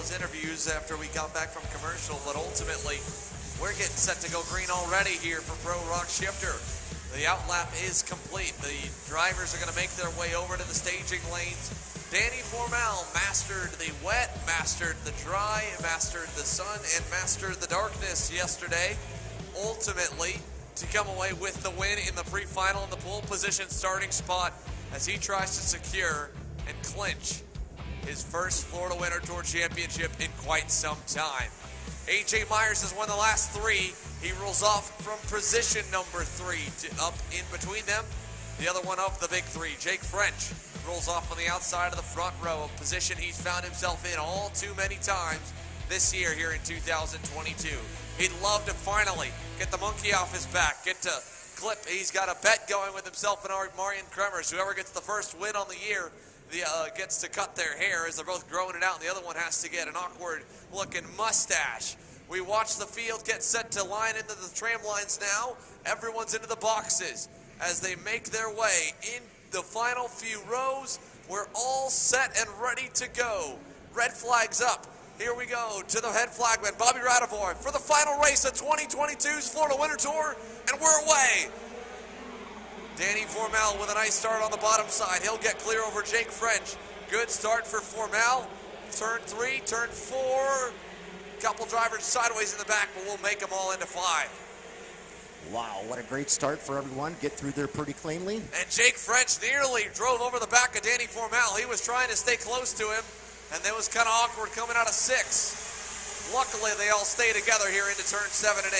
Interviews after we got back from commercial, but ultimately we're getting set to go green already here for Pro ROK Shifter. The outlap is complete. The drivers are going to make their way over to the staging lanes. Danny Formal mastered the wet, mastered the dry, mastered the sun, and mastered the darkness yesterday, ultimately to come away with the win in the pre-final in the pole position starting spot as he tries to secure and clinch his first Florida Winter Tour Championship in quite some time. AJ Myers has won the last 3. He rolls off from position number 3 to up in between them. The other one of the big 3, Jake French, rolls off on the outside of the front row, a position he's found himself in all too many times this year here in 2022. He'd love to finally get the monkey off his back, get to clip. He's got a bet going with himself and Marion Kremers. Whoever gets the first win on the year gets to cut their hair as they're both growing it out, and the other one has to get an awkward-looking mustache. We watch the field get set to line into the tram lines now. Everyone's into the boxes as they make their way in the final few rows. We're all set and ready to go. Red flag's up. Here we go to the head flagman, Bobby Radevoy, for the final race of 2022's Florida Winter Tour, and we're away. Danny Formal with a nice start on the bottom side. He'll get clear over Jake French. Good start for Formal. Turn 3, turn 4. Couple drivers sideways in the back, but we'll make them all into 5. Wow, what a great start for everyone. Get through there pretty cleanly. And Jake French nearly drove over the back of Danny Formal. He was trying to stay close to him, and that was kind of awkward coming out of 6. Luckily, they all stay together here into turn 7 and 8.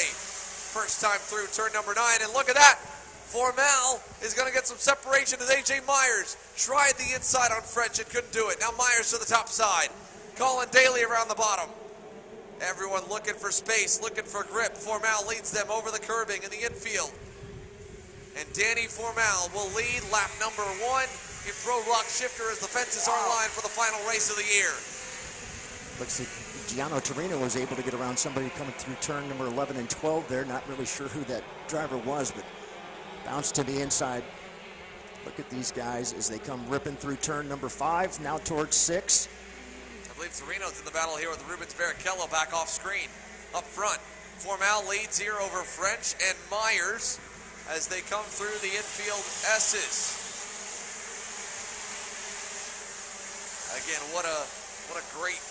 First time through turn number 9, and look at that. Formal is going to get some separation as AJ Myers tried the inside on French and couldn't do it. Now Myers to the top side. Colin Daly around the bottom. Everyone looking for space, looking for grip. Formal leads them over the curbing in the infield. And Danny Formal will lead lap number 1 in Pro ROK Shifter as the fences are lined for the final race of the year. Looks like Gianno Torino was able to get around somebody coming through turn number 11 and 12 there. Not really sure who that driver was, but bounce to the inside. Look at these guys as they come ripping through turn number 5, now towards 6. I believe Torino's in the battle here with Rubens Barrichello back off screen. Up front, Formal leads here over French and Myers as they come through the infield S's. Again, what a great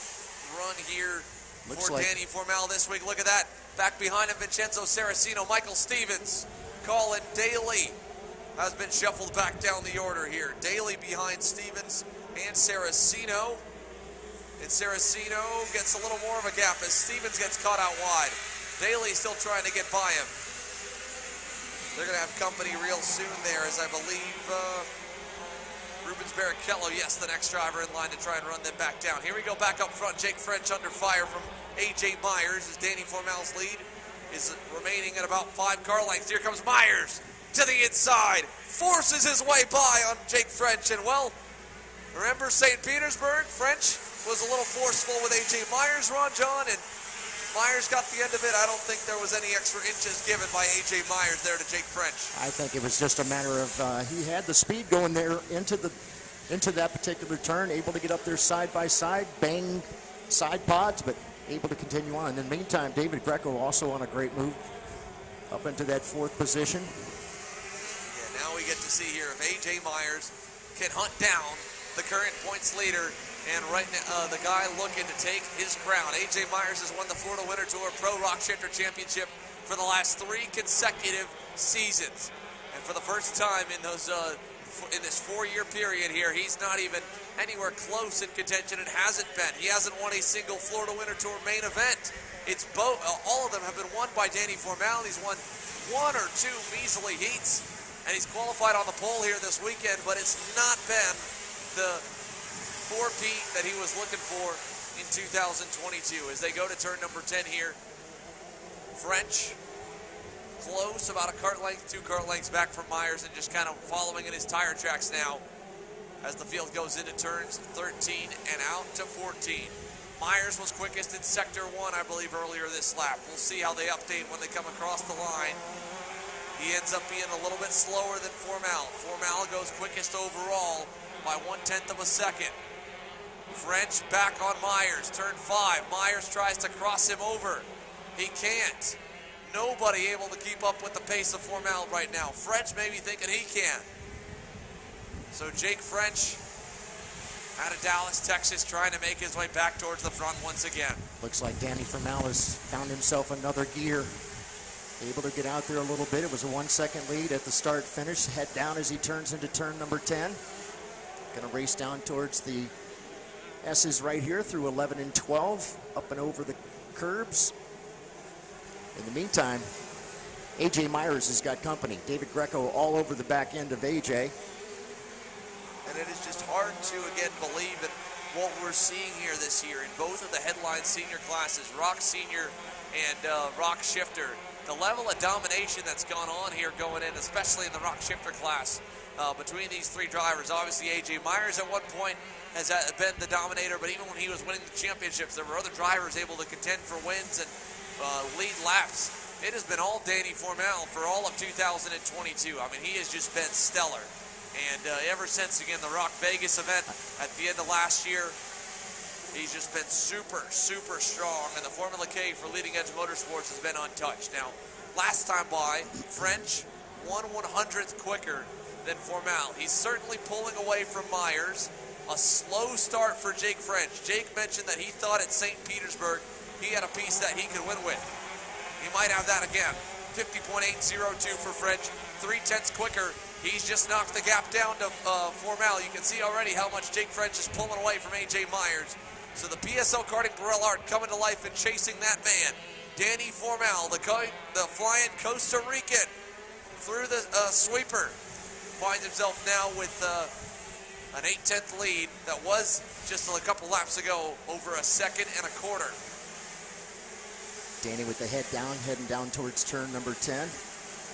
run here for Danny Formal this week. Look at that. Back behind him, Vincenzo Saracino, Michael Stevens, Colin Daly has been shuffled back down the order here. Daly behind Stevens and Saracino. And Saracino gets a little more of a gap as Stevens gets caught out wide. Daly still trying to get by him. They're going to have company real soon there, as I believe Rubens Barrichello, yes, the next driver in line to try and run them back down. Here we go back up front. Jake French under fire from A.J. Myers as Danny Formal's lead is remaining at about 5 car lengths. Here comes Myers to the inside, forces his way by on Jake French. And, well, remember St. Petersburg? French was a little forceful with A.J. Myers, Ron John, and Myers got the end of it. I don't think there was any extra inches given by A.J. Myers there to Jake French. I think it was just a matter of he had the speed going there into that particular turn, able to get up there side by side, bang side pods, but able to continue on. In the meantime, David Greco also on a great move up into that 4th position. Yeah, now we get to see here if A.J. Myers can hunt down the current points leader and right now the guy looking to take his crown. A.J. Myers has won the Florida Winter Tour Pro Rock Shifter Championship for the last 3 consecutive seasons. And for the first time in those in this 4-year period here, he's not even anywhere close in contention. It hasn't been. He hasn't won a single Florida Winter Tour main event. It's both. All of them have been won by Danny Formal. He's won 1 or 2 measly heats, and he's qualified on the pole here this weekend, but it's not been the 4-peat that he was looking for in 2022. As they go to turn number 10 here, French close, about a cart length, 2 cart lengths back from Myers, and just kind of following in his tire tracks now as the field goes into turns 13 and out to 14. Myers was quickest in sector 1, I believe, earlier this lap. We'll see how they update when they come across the line. He ends up being a little bit slower than Formal. Formal goes quickest overall by 1/10 of a second. French back on Myers, turn 5. Myers tries to cross him over. He can't. Nobody able to keep up with the pace of Formal right now. French maybe thinking he can. So Jake French out of Dallas, Texas, trying to make his way back towards the front once again. Looks like Danny Formal has found himself another gear. Able to get out there a little bit. It was a 1-second lead at the start finish. Head down as he turns into turn number 10. Going to race down towards the S's right here through 11 and 12, up and over the curbs. In the meantime, A.J. Myers has got company. David Greco all over the back end of A.J. And it is just hard to, again, believe in what we're seeing here this year in both of the headline senior classes, ROK Senior and ROK Shifter. The level of domination that's gone on here going in, especially in the ROK Shifter class, between these 3 drivers. Obviously, A.J. Myers at one point has been the dominator, but even when he was winning the championships, there were other drivers able to contend for wins and lead laps. It has been all Danny Formal for all of 2022. I mean, he has just been stellar. And ever since, again, the Rock Vegas event at the end of last year, he's just been super, super strong. And the Formula K for Leading Edge Motorsports has been untouched. Now, last time by, French 1/100th quicker than Formal. He's certainly pulling away from Myers. A slow start for Jake French. Jake mentioned that he thought at St. Petersburg he had a piece that he could win with. He might have that again. 50.802 for French, 0.3 quicker. He's just knocked the gap down to Formal. You can see already how much Jake French is pulling away from A.J. Myers. So the PSL Karting Burrell Art coming to life and chasing that man. Danny Formal, the flying Costa Rican, through the sweeper. Finds himself now with an 8/10 lead that was just a couple laps ago over 1.25 seconds. Danny with the head down, heading down towards turn number 10.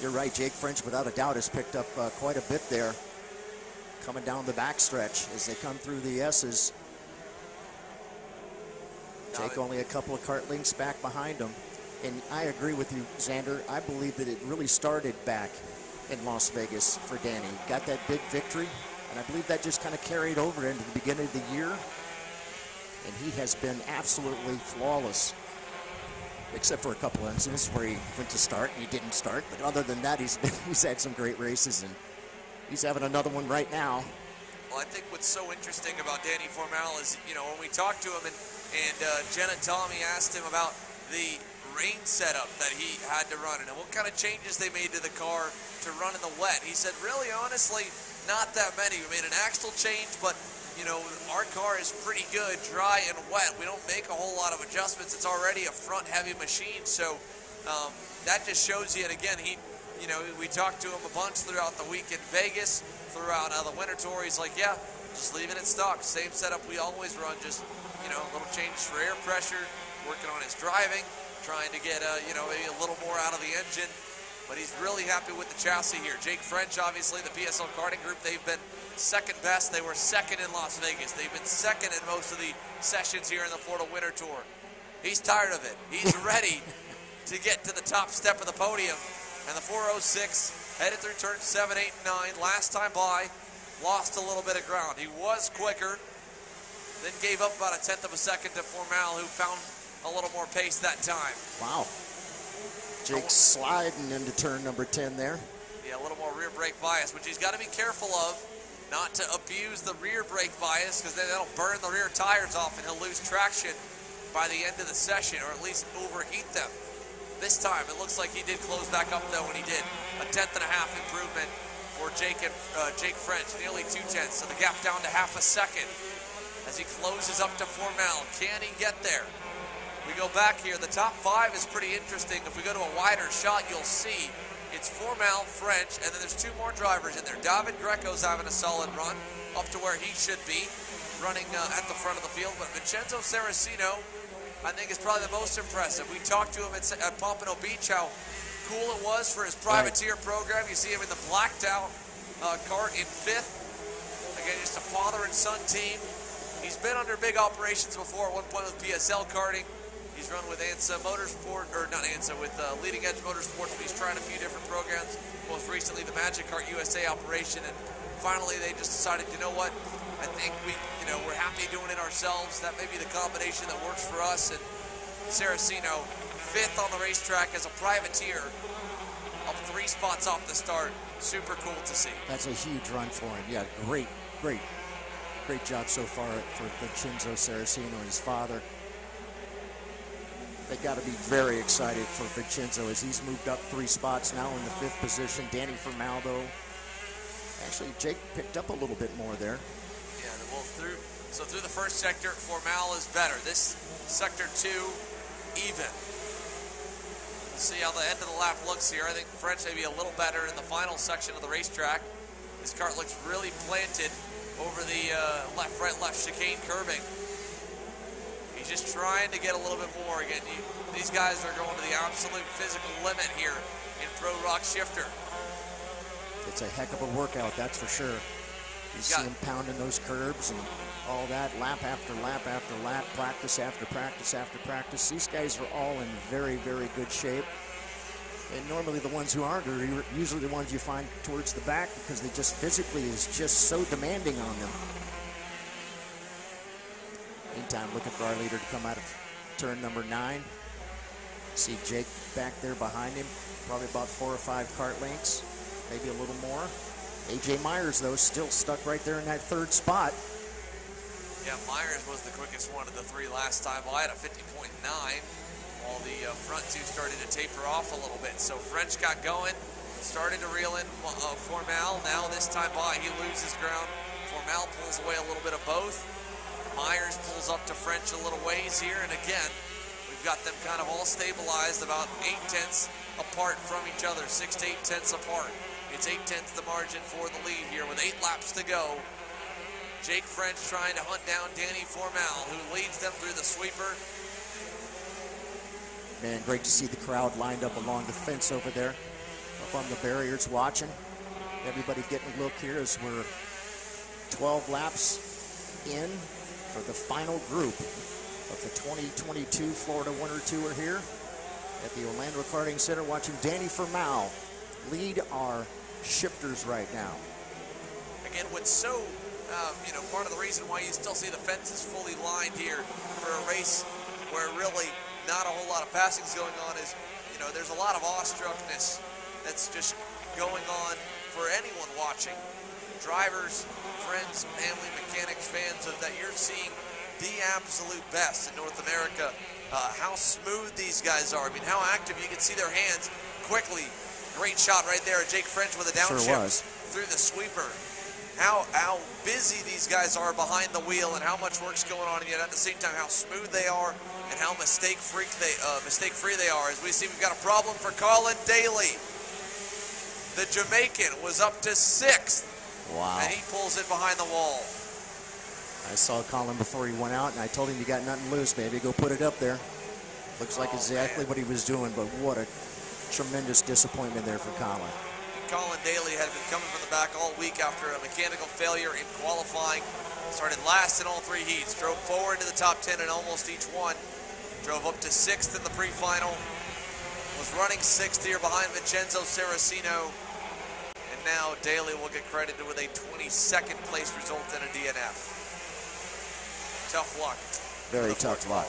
You're right, Jake French without a doubt has picked up quite a bit there. Coming down the backstretch as they come through the S's. Jake only a couple of cart lengths back behind him. And I agree with you, Xander. I believe that it really started back in Las Vegas for Danny. Got that big victory, and I believe that just kind of carried over into the beginning of the year. And he has been absolutely flawless, except for a couple of incidents where he went to start and he didn't start. But other than that, he's had some great races, and he's having another one right now. Well, I think what's so interesting about Danny Formal is, you know, when we talked to him and Jenna Tommy asked him about the rain setup that he had to run in and what kind of changes they made to the car to run in the wet. He said, really, honestly, not that many. We made an axle change, but you know, our car is pretty good, dry and wet. We don't make a whole lot of adjustments. It's already a front-heavy machine, so that just shows you. And again, you know, we talked to him a bunch throughout the week in Vegas, throughout the winter tour. He's like, yeah, just leaving it stock. Same setup we always run, just, you know, a little change for air pressure, working on his driving, trying to get, you know, maybe a little more out of the engine. But he's really happy with the chassis here. Jake French, obviously, the PSL karting group, they've been second best. They were second in Las Vegas. They've been second in most of the sessions here in the Florida Winter Tour. He's tired of it. He's ready to get to the top step of the podium. And the 406 headed through turns 7, 8, and 9. Last time by, lost a little bit of ground. He was quicker, then gave up about 1/10 of a second to Formal, who found a little more pace that time. Wow. Jake sliding into turn number 10 there. Yeah, a little more rear brake bias, which he's got to be careful of, not to abuse the rear brake bias, because then that'll burn the rear tires off and he'll lose traction by the end of the session, or at least overheat them. This time, it looks like he did close back up, though, when he did. 1/10 improvement for Jake French, nearly 2/10, so the gap down to half a second as he closes up to Formal. Can he get there? We go back here. The top 5 is pretty interesting. If we go to a wider shot, you'll see it's Formal, French, and then there's 2 more drivers in there. David Greco's having a solid run, up to where he should be, running at the front of the field. But Vincenzo Saracino, I think, is probably the most impressive. We talked to him at Pompano Beach, how cool it was for his privateer program. You see him in the blacked out Kart in 5th. Again, just a father and son team. He's been under big operations before, at one point with PSL karting. He's run with ANSA Motorsport, or not ANSA, with Leading Edge Motorsports, but he's tried a few different programs. Most recently, the Magic Kart USA operation, and finally they just decided, you know what, I think we're happy doing it ourselves. That may be the combination that works for us. And Saracino, 5th on the racetrack as a privateer, up 3 spots off the start. Super cool to see. That's a huge run for him. Yeah, great job so far for Vincenzo Saracino and his father. They got to be very excited for Vincenzo as he's moved up 3 spots now in the 5th position. Danny Formaldo. Actually, Jake picked up a little bit more there. Yeah, well, through the first sector, Formal is better. This sector 2, even. We'll see how the end of the lap looks here. I think French may be a little better in the final section of the racetrack. This kart looks really planted over the left chicane curbing. He's just trying to get a little bit more. Again, these guys are going to the absolute physical limit here in Pro Rock Shifter. It's a heck of a workout, that's for sure. You see him pounding those curbs and all that, lap after lap after lap, practice after practice after practice. These guys are all in very, very good shape. And normally the ones who aren't are usually the ones you find towards the back, because they just physically is just so demanding on them. Meantime, looking for our leader to come out of turn number 9. See Jake back there behind him, probably about 4 or 5 kart lengths, maybe a little more. AJ Myers, though, still stuck right there in that 3rd spot. Yeah, Myers was the quickest one of the 3 last time. Well, I had a 50.9, while the front 2 started to taper off a little bit. So French got going, started to reel in Formal. Now this time by, he loses ground. Formal pulls away a little bit of both. Myers pulls up to French a little ways here, and again, we've got them kind of all stabilized about 8/10 apart from each other, 6 to 8/10 apart. It's 8/10 the margin for the lead here with 8 laps to go. Jake French trying to hunt down Danny Formal, who leads them through the sweeper. Man, great to see the crowd lined up along the fence over there, up on the barriers watching. Everybody getting a look here as we're 12 laps in for the final group of the 2022 Florida Winter Tour here at the Orlando Karting Center, watching Danny Formal lead our shifters right now. Again, what's so, part of the reason why you still see the fences fully lined here for a race where really not a whole lot of passing's going on is, there's a lot of awestruckness that's just going on for anyone watching. Drivers, friends, family, mechanics, fans, of that you're seeing the absolute best in North America how smooth these guys are. I mean, how active. You can see their hands quickly. Great shot right there. Jake French with a downshift through the sweeper. How busy these guys are behind the wheel and how much work's going on, and yet at the same time how smooth they are and how mistake-free they are. As we see, we've got a problem for Colin Daly. The Jamaican was up to 6th. Wow. And he pulls it behind the wall. I saw Colin before he went out, and I told him, you got nothing loose, baby. Go put it up there. Looks like exactly what he was doing, but what a tremendous disappointment there for Colin. Colin Daly had been coming from the back all week after a mechanical failure in qualifying. Started last in all 3 heats. Drove forward to the top 10 in almost each one. Drove up to 6th in the pre-final. Was running 6th here behind Vincenzo Saracino. And now Daly will get credited with a 22nd place result in a DNF. Tough luck. Very tough luck.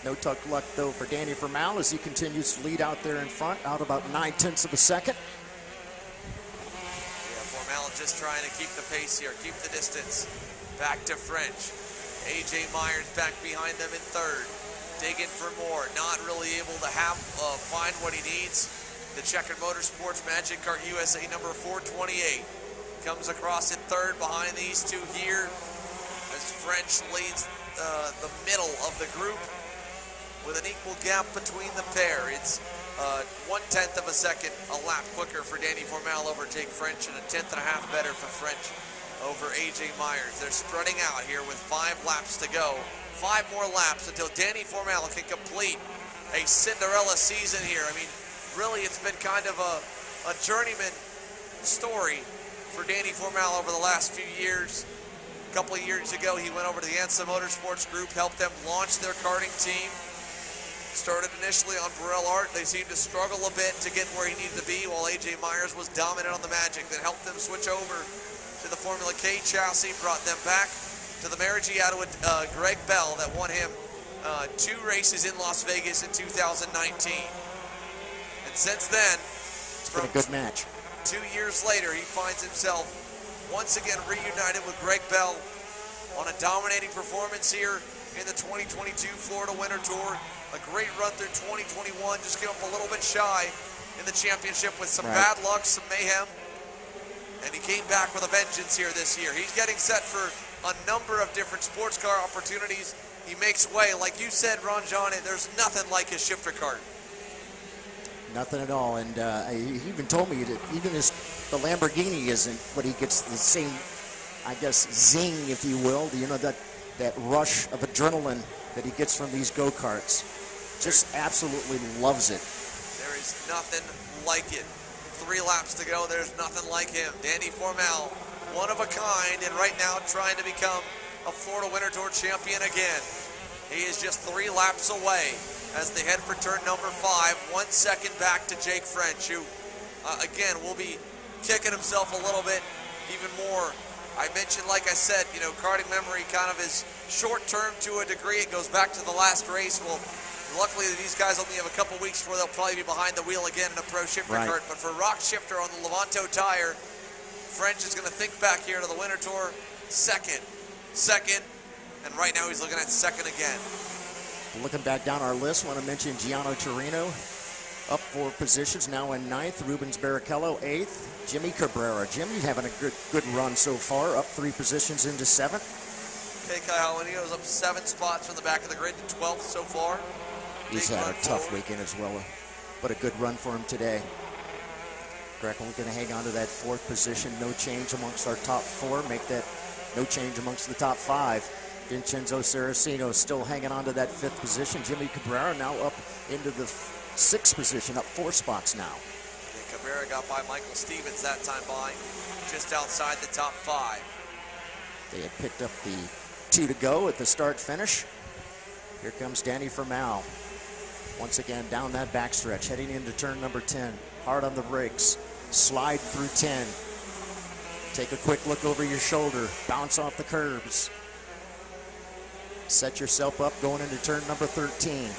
No tough luck, though, for Danny Vermael as he continues to lead out there in front, out about 9/10 of a second. Yeah, Vermael just trying to keep the pace here, keep the distance. Back to French. AJ Myers back behind them in 3rd. Digging for more. Not really able to find what he needs. The Checkered Motorsports Magic Kart USA number 428 comes across in 3rd behind these two here as French leads the middle of the group with an equal gap between the pair. It's 1/10 of a second a lap quicker for Danny Vermael over Jake French, and a 1/10 and a half better for French over AJ Myers. They're spreading out here with 5 laps to go. 5 more laps until Danny Vermael can complete a Cinderella season here. I mean, really, it's been kind of a journeyman story for Danny Vermael over the last few years. A couple of years ago, he went over to the ANSA Motorsports Group, helped them launch their karting team. Started initially on Burrell Art. They seemed to struggle a bit to get where he needed to be while AJ Myers was dominant on the Magic. Then helped them switch over to the Formula K chassis, brought them back to the Marigiata with Greg Bell that won him 2 races in Las Vegas in 2019. And since then, it's been a good match. 2 years later, he finds himself once again reunited with Greg Bell on a dominating performance here in the 2022 Florida Winter Tour. A great run through 2021, just came up a little bit shy in the championship with some bad luck, some mayhem, and he came back with a vengeance here this year. He's getting set for a number of different sports car opportunities. He makes way, like you said, Ron John, and there's nothing like his shifter kart. Nothing at all, and he even told me that even the Lamborghini isn't what he gets the same, I guess, zing, if you will, you know, that rush of adrenaline that he gets from these go-karts. Just absolutely loves it. There is nothing like it. 3 laps to go, there's nothing like him. Danny Vermael, one of a kind, and right now trying to become a Florida Winter Tour champion again. He is just 3 laps away as they head for turn number 5, 1 second back to Jake French, who, again, will be kicking himself a little bit even more. I mentioned, like I said, you know, karting memory kind of is short-term to a degree. It goes back to the last race. Well, luckily these guys only have a couple weeks where they'll probably be behind the wheel again in a pro shifter kart. But for ROK Shifter on the Levanto tire, French is going to think back here to the Winter Tour. Second, and right now he's looking at 2nd again. Looking back down our list, want to mention Gianno Torino, up 4 positions, now in 9th. Rubens Barrichello, 8th. Jimmy Cabrera. Jimmy's having a good run so far, up 3 positions into 7th. Okay, Kyle Juanito's up 7 spots from the back of the grid to 12th so far. He's had a tough weekend as well, but a good run for him today. Greco going to hang on to that 4th position. No change amongst our top 4. Make that no change amongst the top 5. Vincenzo Saracino still hanging on to that 5th position. Jimmy Cabrera now up into the 6th position, up 4 spots now. Yeah, Cabrera got by Michael Stevens that time by just outside the top 5. They had picked up the 2 to go at the start-finish. Here comes Danny Vermael. Once again, down that backstretch, heading into turn number 10. Hard on the brakes. Slide through 10. Take a quick look over your shoulder. Bounce off the curbs. Set yourself up going into turn number 13.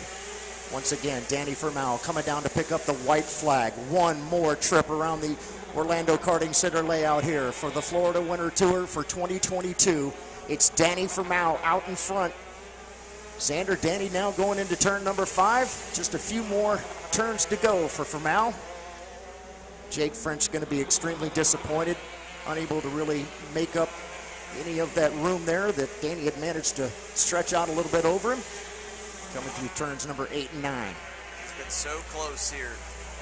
Once again, Danny Vermael coming down to pick up the white flag. One more trip around the Orlando Karting Center layout here for the Florida Winter Tour for 2022. It's Danny Vermael out in front. Xander, Danny now going into turn number 5. Just a few more turns to go for Formal. Jake French going to be extremely disappointed, unable to really make up any of that room there that Danny had managed to stretch out a little bit over him. Coming through turns number 8 and 9. It's been so close here.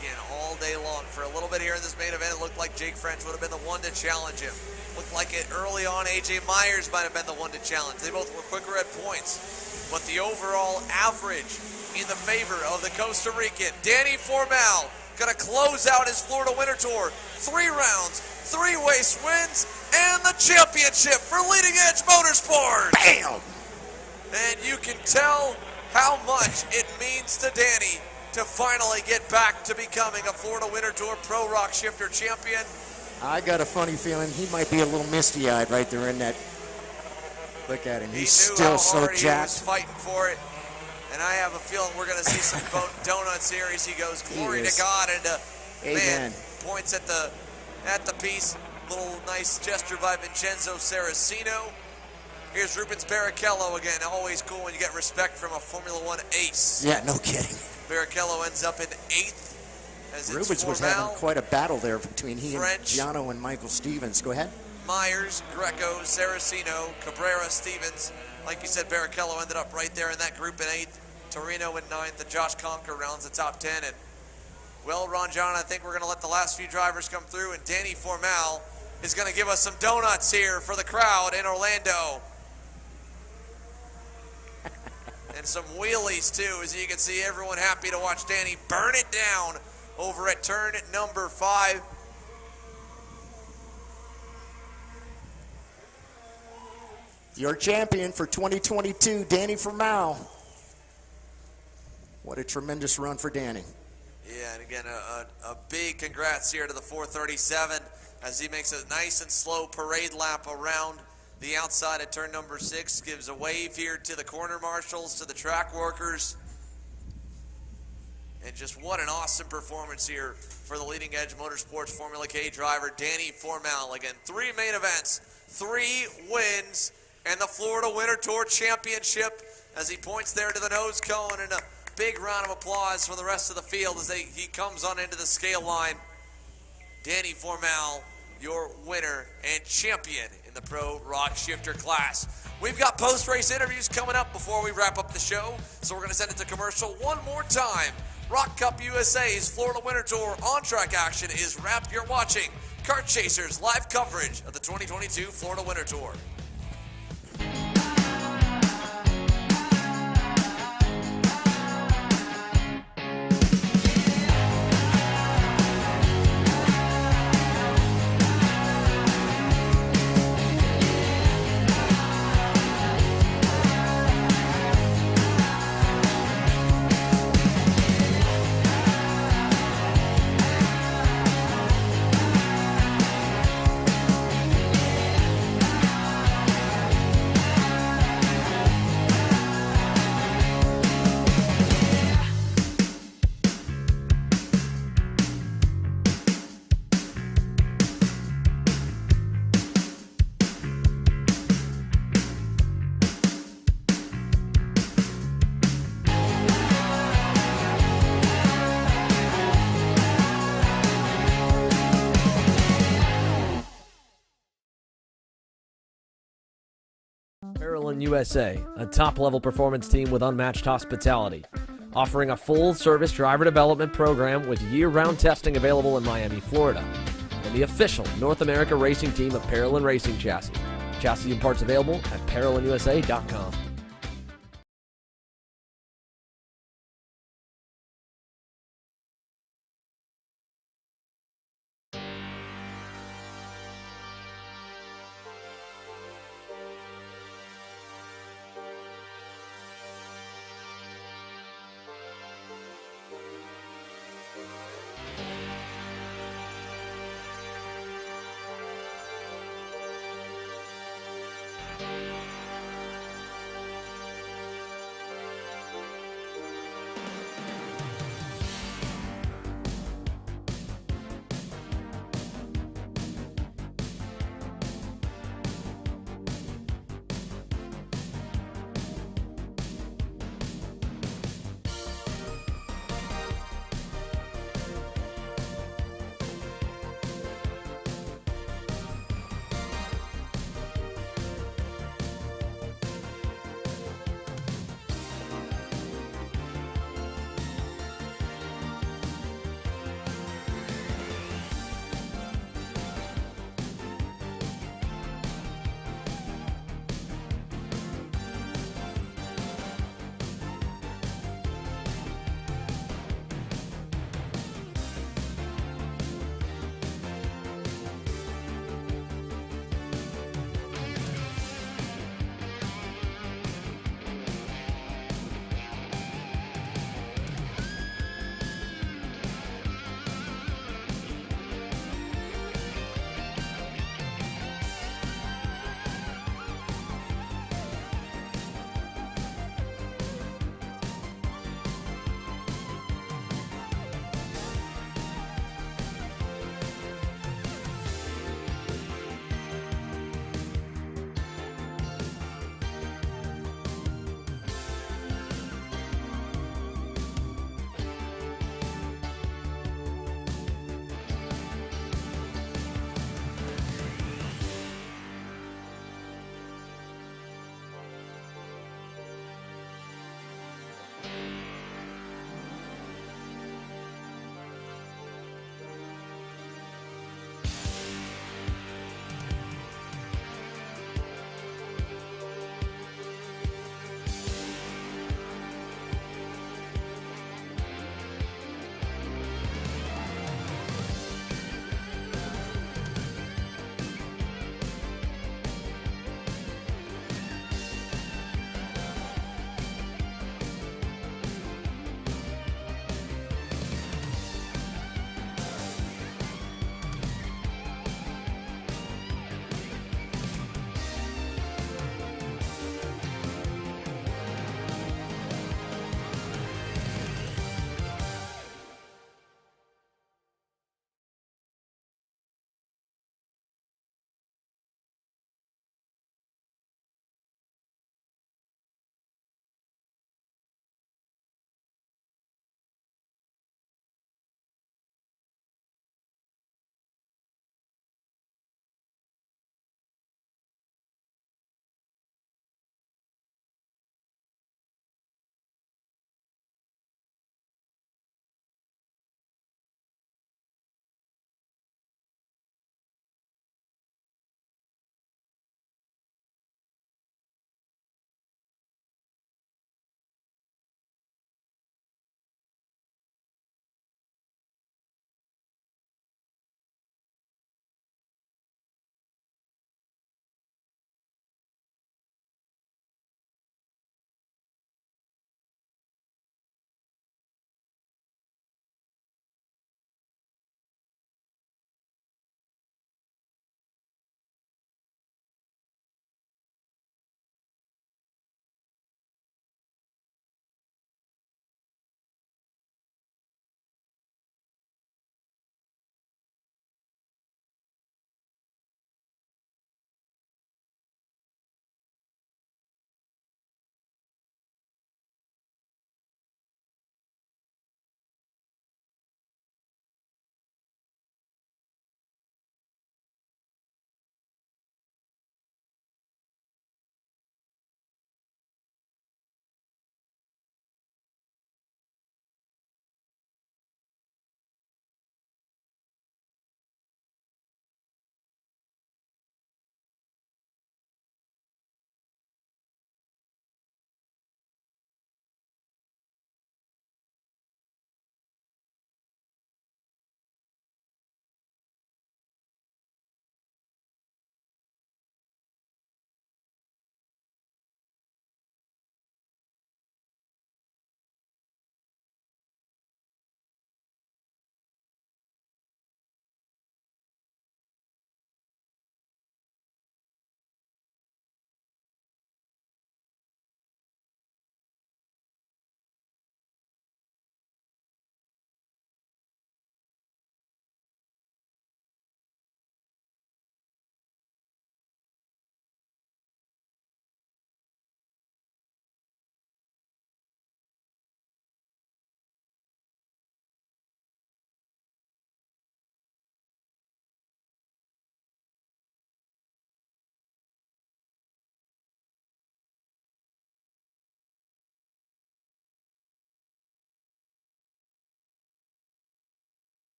Again, all day long. For a little bit here in this main event, it looked like Jake French would have been the one to challenge him. Looked like it early on, AJ Myers might have been the one to challenge. They both were quicker at points. But the overall average in the favor of the Costa Rican, Danny Formal, gonna close out his Florida Winter Tour. 3 rounds, 3 race wins, and the championship for Leading Edge Motorsports. Bam! And you can tell how much it means to Danny to finally get back to becoming a Florida Winter Tour Pro Rock Shifter champion. I got a funny feeling he might be a little misty-eyed right there in that. Look at him. He's still so jacked. He was fighting for it. And I have a feeling we're going to see some donuts here as he goes glory to God, and man, points at the piece. Little nice gesture by Vincenzo Saracino. Here's Rubens Barrichello again. Always cool when you get respect from a Formula One ace. Yeah, no kidding. Barrichello ends up in 8th. As Rubens was having quite a battle there between he French, and Giano and Michael Stevens. Go ahead. Myers, Greco, Saracino, Cabrera, Stevens. Like you said, Barrichello ended up right there in that group in 8th. Torino in 9th, and Josh Conker rounds the top 10. And, well, Ron John, I think we're going to let the last few drivers come through, and Danny Formal is going to give us some donuts here for the crowd in Orlando. And some wheelies, too, as you can see everyone happy to watch Danny burn it down over at turn number 5. Your champion for 2022, Danny Formal. What a tremendous run for Danny. Yeah, and again, a big congrats here to the 437 as he makes a nice and slow parade lap around the outside at turn number 6. Gives a wave here to the corner marshals, to the track workers. And just what an awesome performance here for the Leading Edge Motorsports Formula K driver, Danny Formal. Again, 3 main events, 3 wins, and the Florida Winter Tour Championship as he points there to the nose cone, and a big round of applause from the rest of the field as he comes on into the scale line. Danny Formal, your winner and champion in the Pro Rock Shifter class. We've got post-race interviews coming up before we wrap up the show, so we're going to send it to commercial one more time. Rock Cup USA's Florida Winter Tour on-track action is wrapped. You're watching Kart Chasers live coverage of the 2022 Florida Winter Tour. Parallel USA, a top-level performance team with unmatched hospitality, offering a full-service driver development program with year-round testing available in Miami, Florida, and the official North America racing team of Parallel Racing Chassis. Chassis and parts available at ParalleLUSA.com.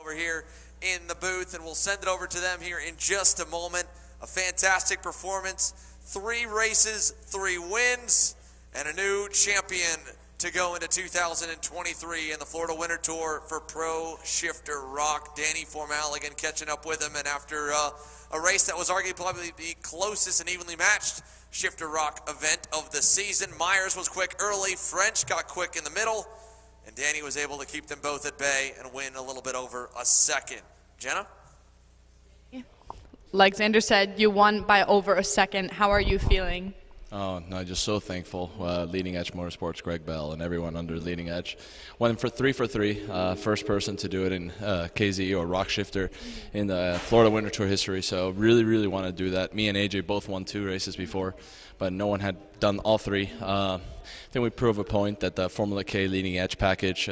over here in the booth, and we'll send it over to them here in just a moment. A fantastic performance, 3 races, 3 wins, and a new champion to go into 2023 in the Florida Winter Tour for Pro Shifter ROK. Danny Formaligan catching up with him, and after a race that was arguably probably the closest and evenly matched Shifter ROK event of the season. Myers was quick early, French got quick in the middle, and Danny was able to keep them both at bay and win a little bit over a second. Jenna? Like Xander said, you won by over a second. How are you feeling? Oh, no, just so thankful. Leading Edge Motorsports, Greg Bell, and everyone under Leading Edge. Went for 3 for 3. First person to do it in KZ or ROK Shifter in the Florida Winter Tour history. So really, really want to do that. Me and AJ both won 2 races before, but no one had done all 3. I think we prove a point that the Formula K Leading Edge package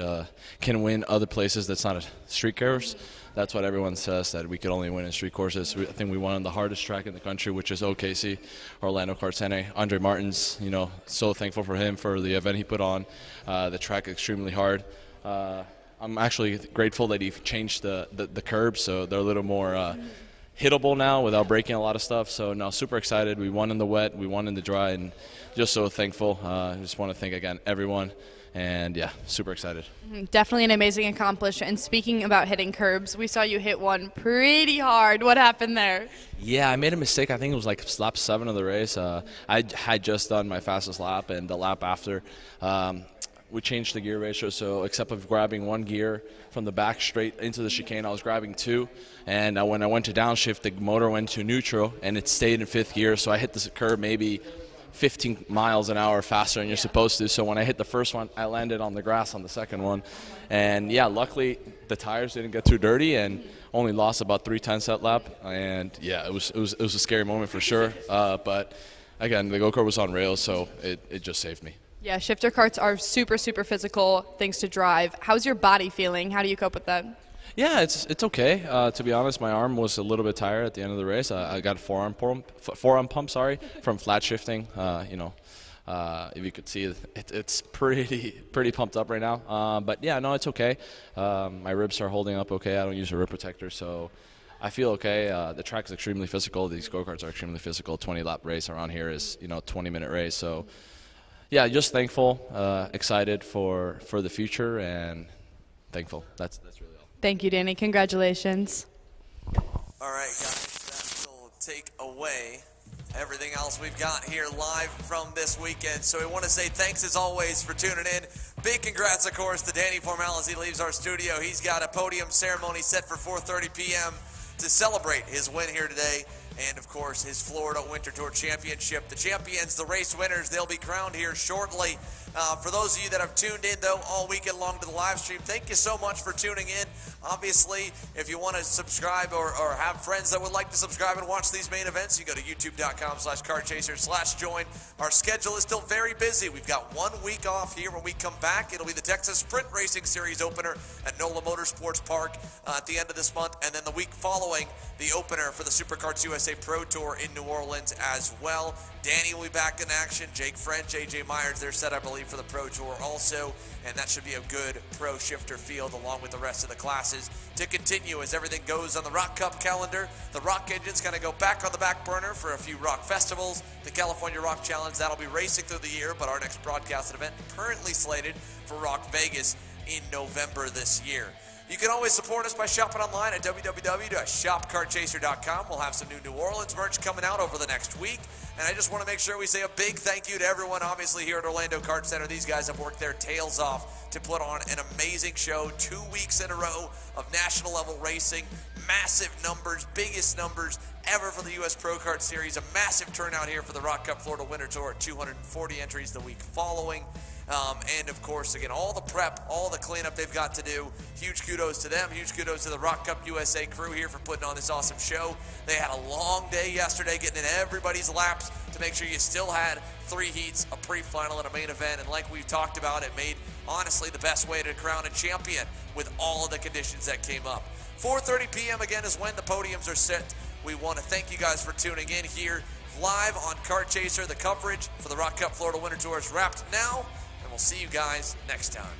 can win other places that's not a street course. That's what everyone says, that we could only win in street courses. I think we won on the hardest track in the country, which is OKC, Orlando Kart Center. Andre Martin's, so thankful for him for the event he put on. The track is extremely hard. I'm actually grateful that he changed the curbs, so they're a little more hittable now without breaking a lot of stuff. So no, super excited. We won in the wet, we won in the dry, and just so thankful. I just want to thank again everyone. And yeah, super excited. Definitely an amazing accomplishment. And speaking about hitting curbs, we saw you hit one pretty hard. What happened there? Yeah, I made a mistake. I think it was like lap 7 of the race. I had just done my fastest lap, and the lap after, we changed the gear ratio. So except of grabbing 1 gear from the back straight into the chicane, I was grabbing 2. And when I went to downshift, the motor went to neutral, and it stayed in 5th gear. So I hit this curb maybe 15 miles an hour faster than you're supposed to. So when I hit the first one, I landed on the grass on the second one. And yeah, luckily the tires didn't get too dirty and only lost about 3/10 that lap. And yeah, it was a scary moment for sure. But again, the go-kart was on rails, so it just saved me. Yeah, shifter karts are super, super physical things to drive. How's your body feeling? How do you cope with that? Yeah, it's okay. To be honest, my arm was a little bit tired at the end of the race. I got forearm pump, from flat shifting. If you could see, it's pretty pumped up right now. But yeah, no, it's okay. My ribs are holding up okay. I don't use a rib protector, so I feel okay. The track is extremely physical. These go-karts are extremely physical. 20-lap race around here is 20-minute race. So yeah, just thankful, excited for the future, and thankful. That's really all. Thank you, Danny. Congratulations. All right, guys, that will take away everything else we've got here live from this weekend. So we want to say thanks as always for tuning in. Big congrats, of course, to Danny Formal as he leaves our studio. He's got a podium ceremony set for 4:30 p.m. to celebrate his win here today. And, of course, his Florida Winter Tour Championship. The champions, the race winners, they'll be crowned here shortly. For those of you that have tuned in, though, all weekend long to the live stream, thank you so much for tuning in. Obviously, if you want to subscribe or have friends that would like to subscribe and watch these main events, you go to youtube.com/kartchaser/join. Our schedule is still very busy. We've got 1 week off here. When we come back, it'll be the Texas Sprint Racing Series opener at NOLA Motorsports Park at the end of this month. And then the week following, the opener for the Superkarts USA Pro Tour in New Orleans as well. Danny will be back in action. Jake French, AJ Myers, they're set, I believe, for the Pro Tour also. And that should be a good pro shifter field along with the rest of the classes to continue as everything goes on the ROK Cup calendar. The ROK engine's going to go back on the back burner for a few ROK festivals. The California ROK Challenge, that'll be racing through the year, but our next broadcasted event currently slated for ROK Vegas in November this year. You can always support us by shopping online at www.shopkartchaser.com. We'll have some New Orleans merch coming out over the next week. And I just want to make sure we say a big thank you to everyone, obviously, here at Orlando Kart Center. These guys have worked their tails off to put on an amazing show. 2 weeks in a row of national level racing. Massive numbers, biggest numbers ever for the U.S. Pro Kart Series. A massive turnout here for the ROK Cup Florida Winter Tour. 240 entries the week following. And of course, again, all the prep, all the cleanup they've got to do. Huge kudos to them. Huge kudos to the ROK Cup USA crew here for putting on this awesome show. They had a long day yesterday getting in everybody's laps to make sure you still had 3 heats, a pre-final, and a main event. And like we've talked about, it made, honestly, the best way to crown a champion with all of the conditions that came up. 4:30 p.m. again is when the podiums are set. We want to thank you guys for tuning in here live on Kart Chaser. The coverage for the ROK Cup Florida Winter Tour is wrapped now. We'll see you guys next time.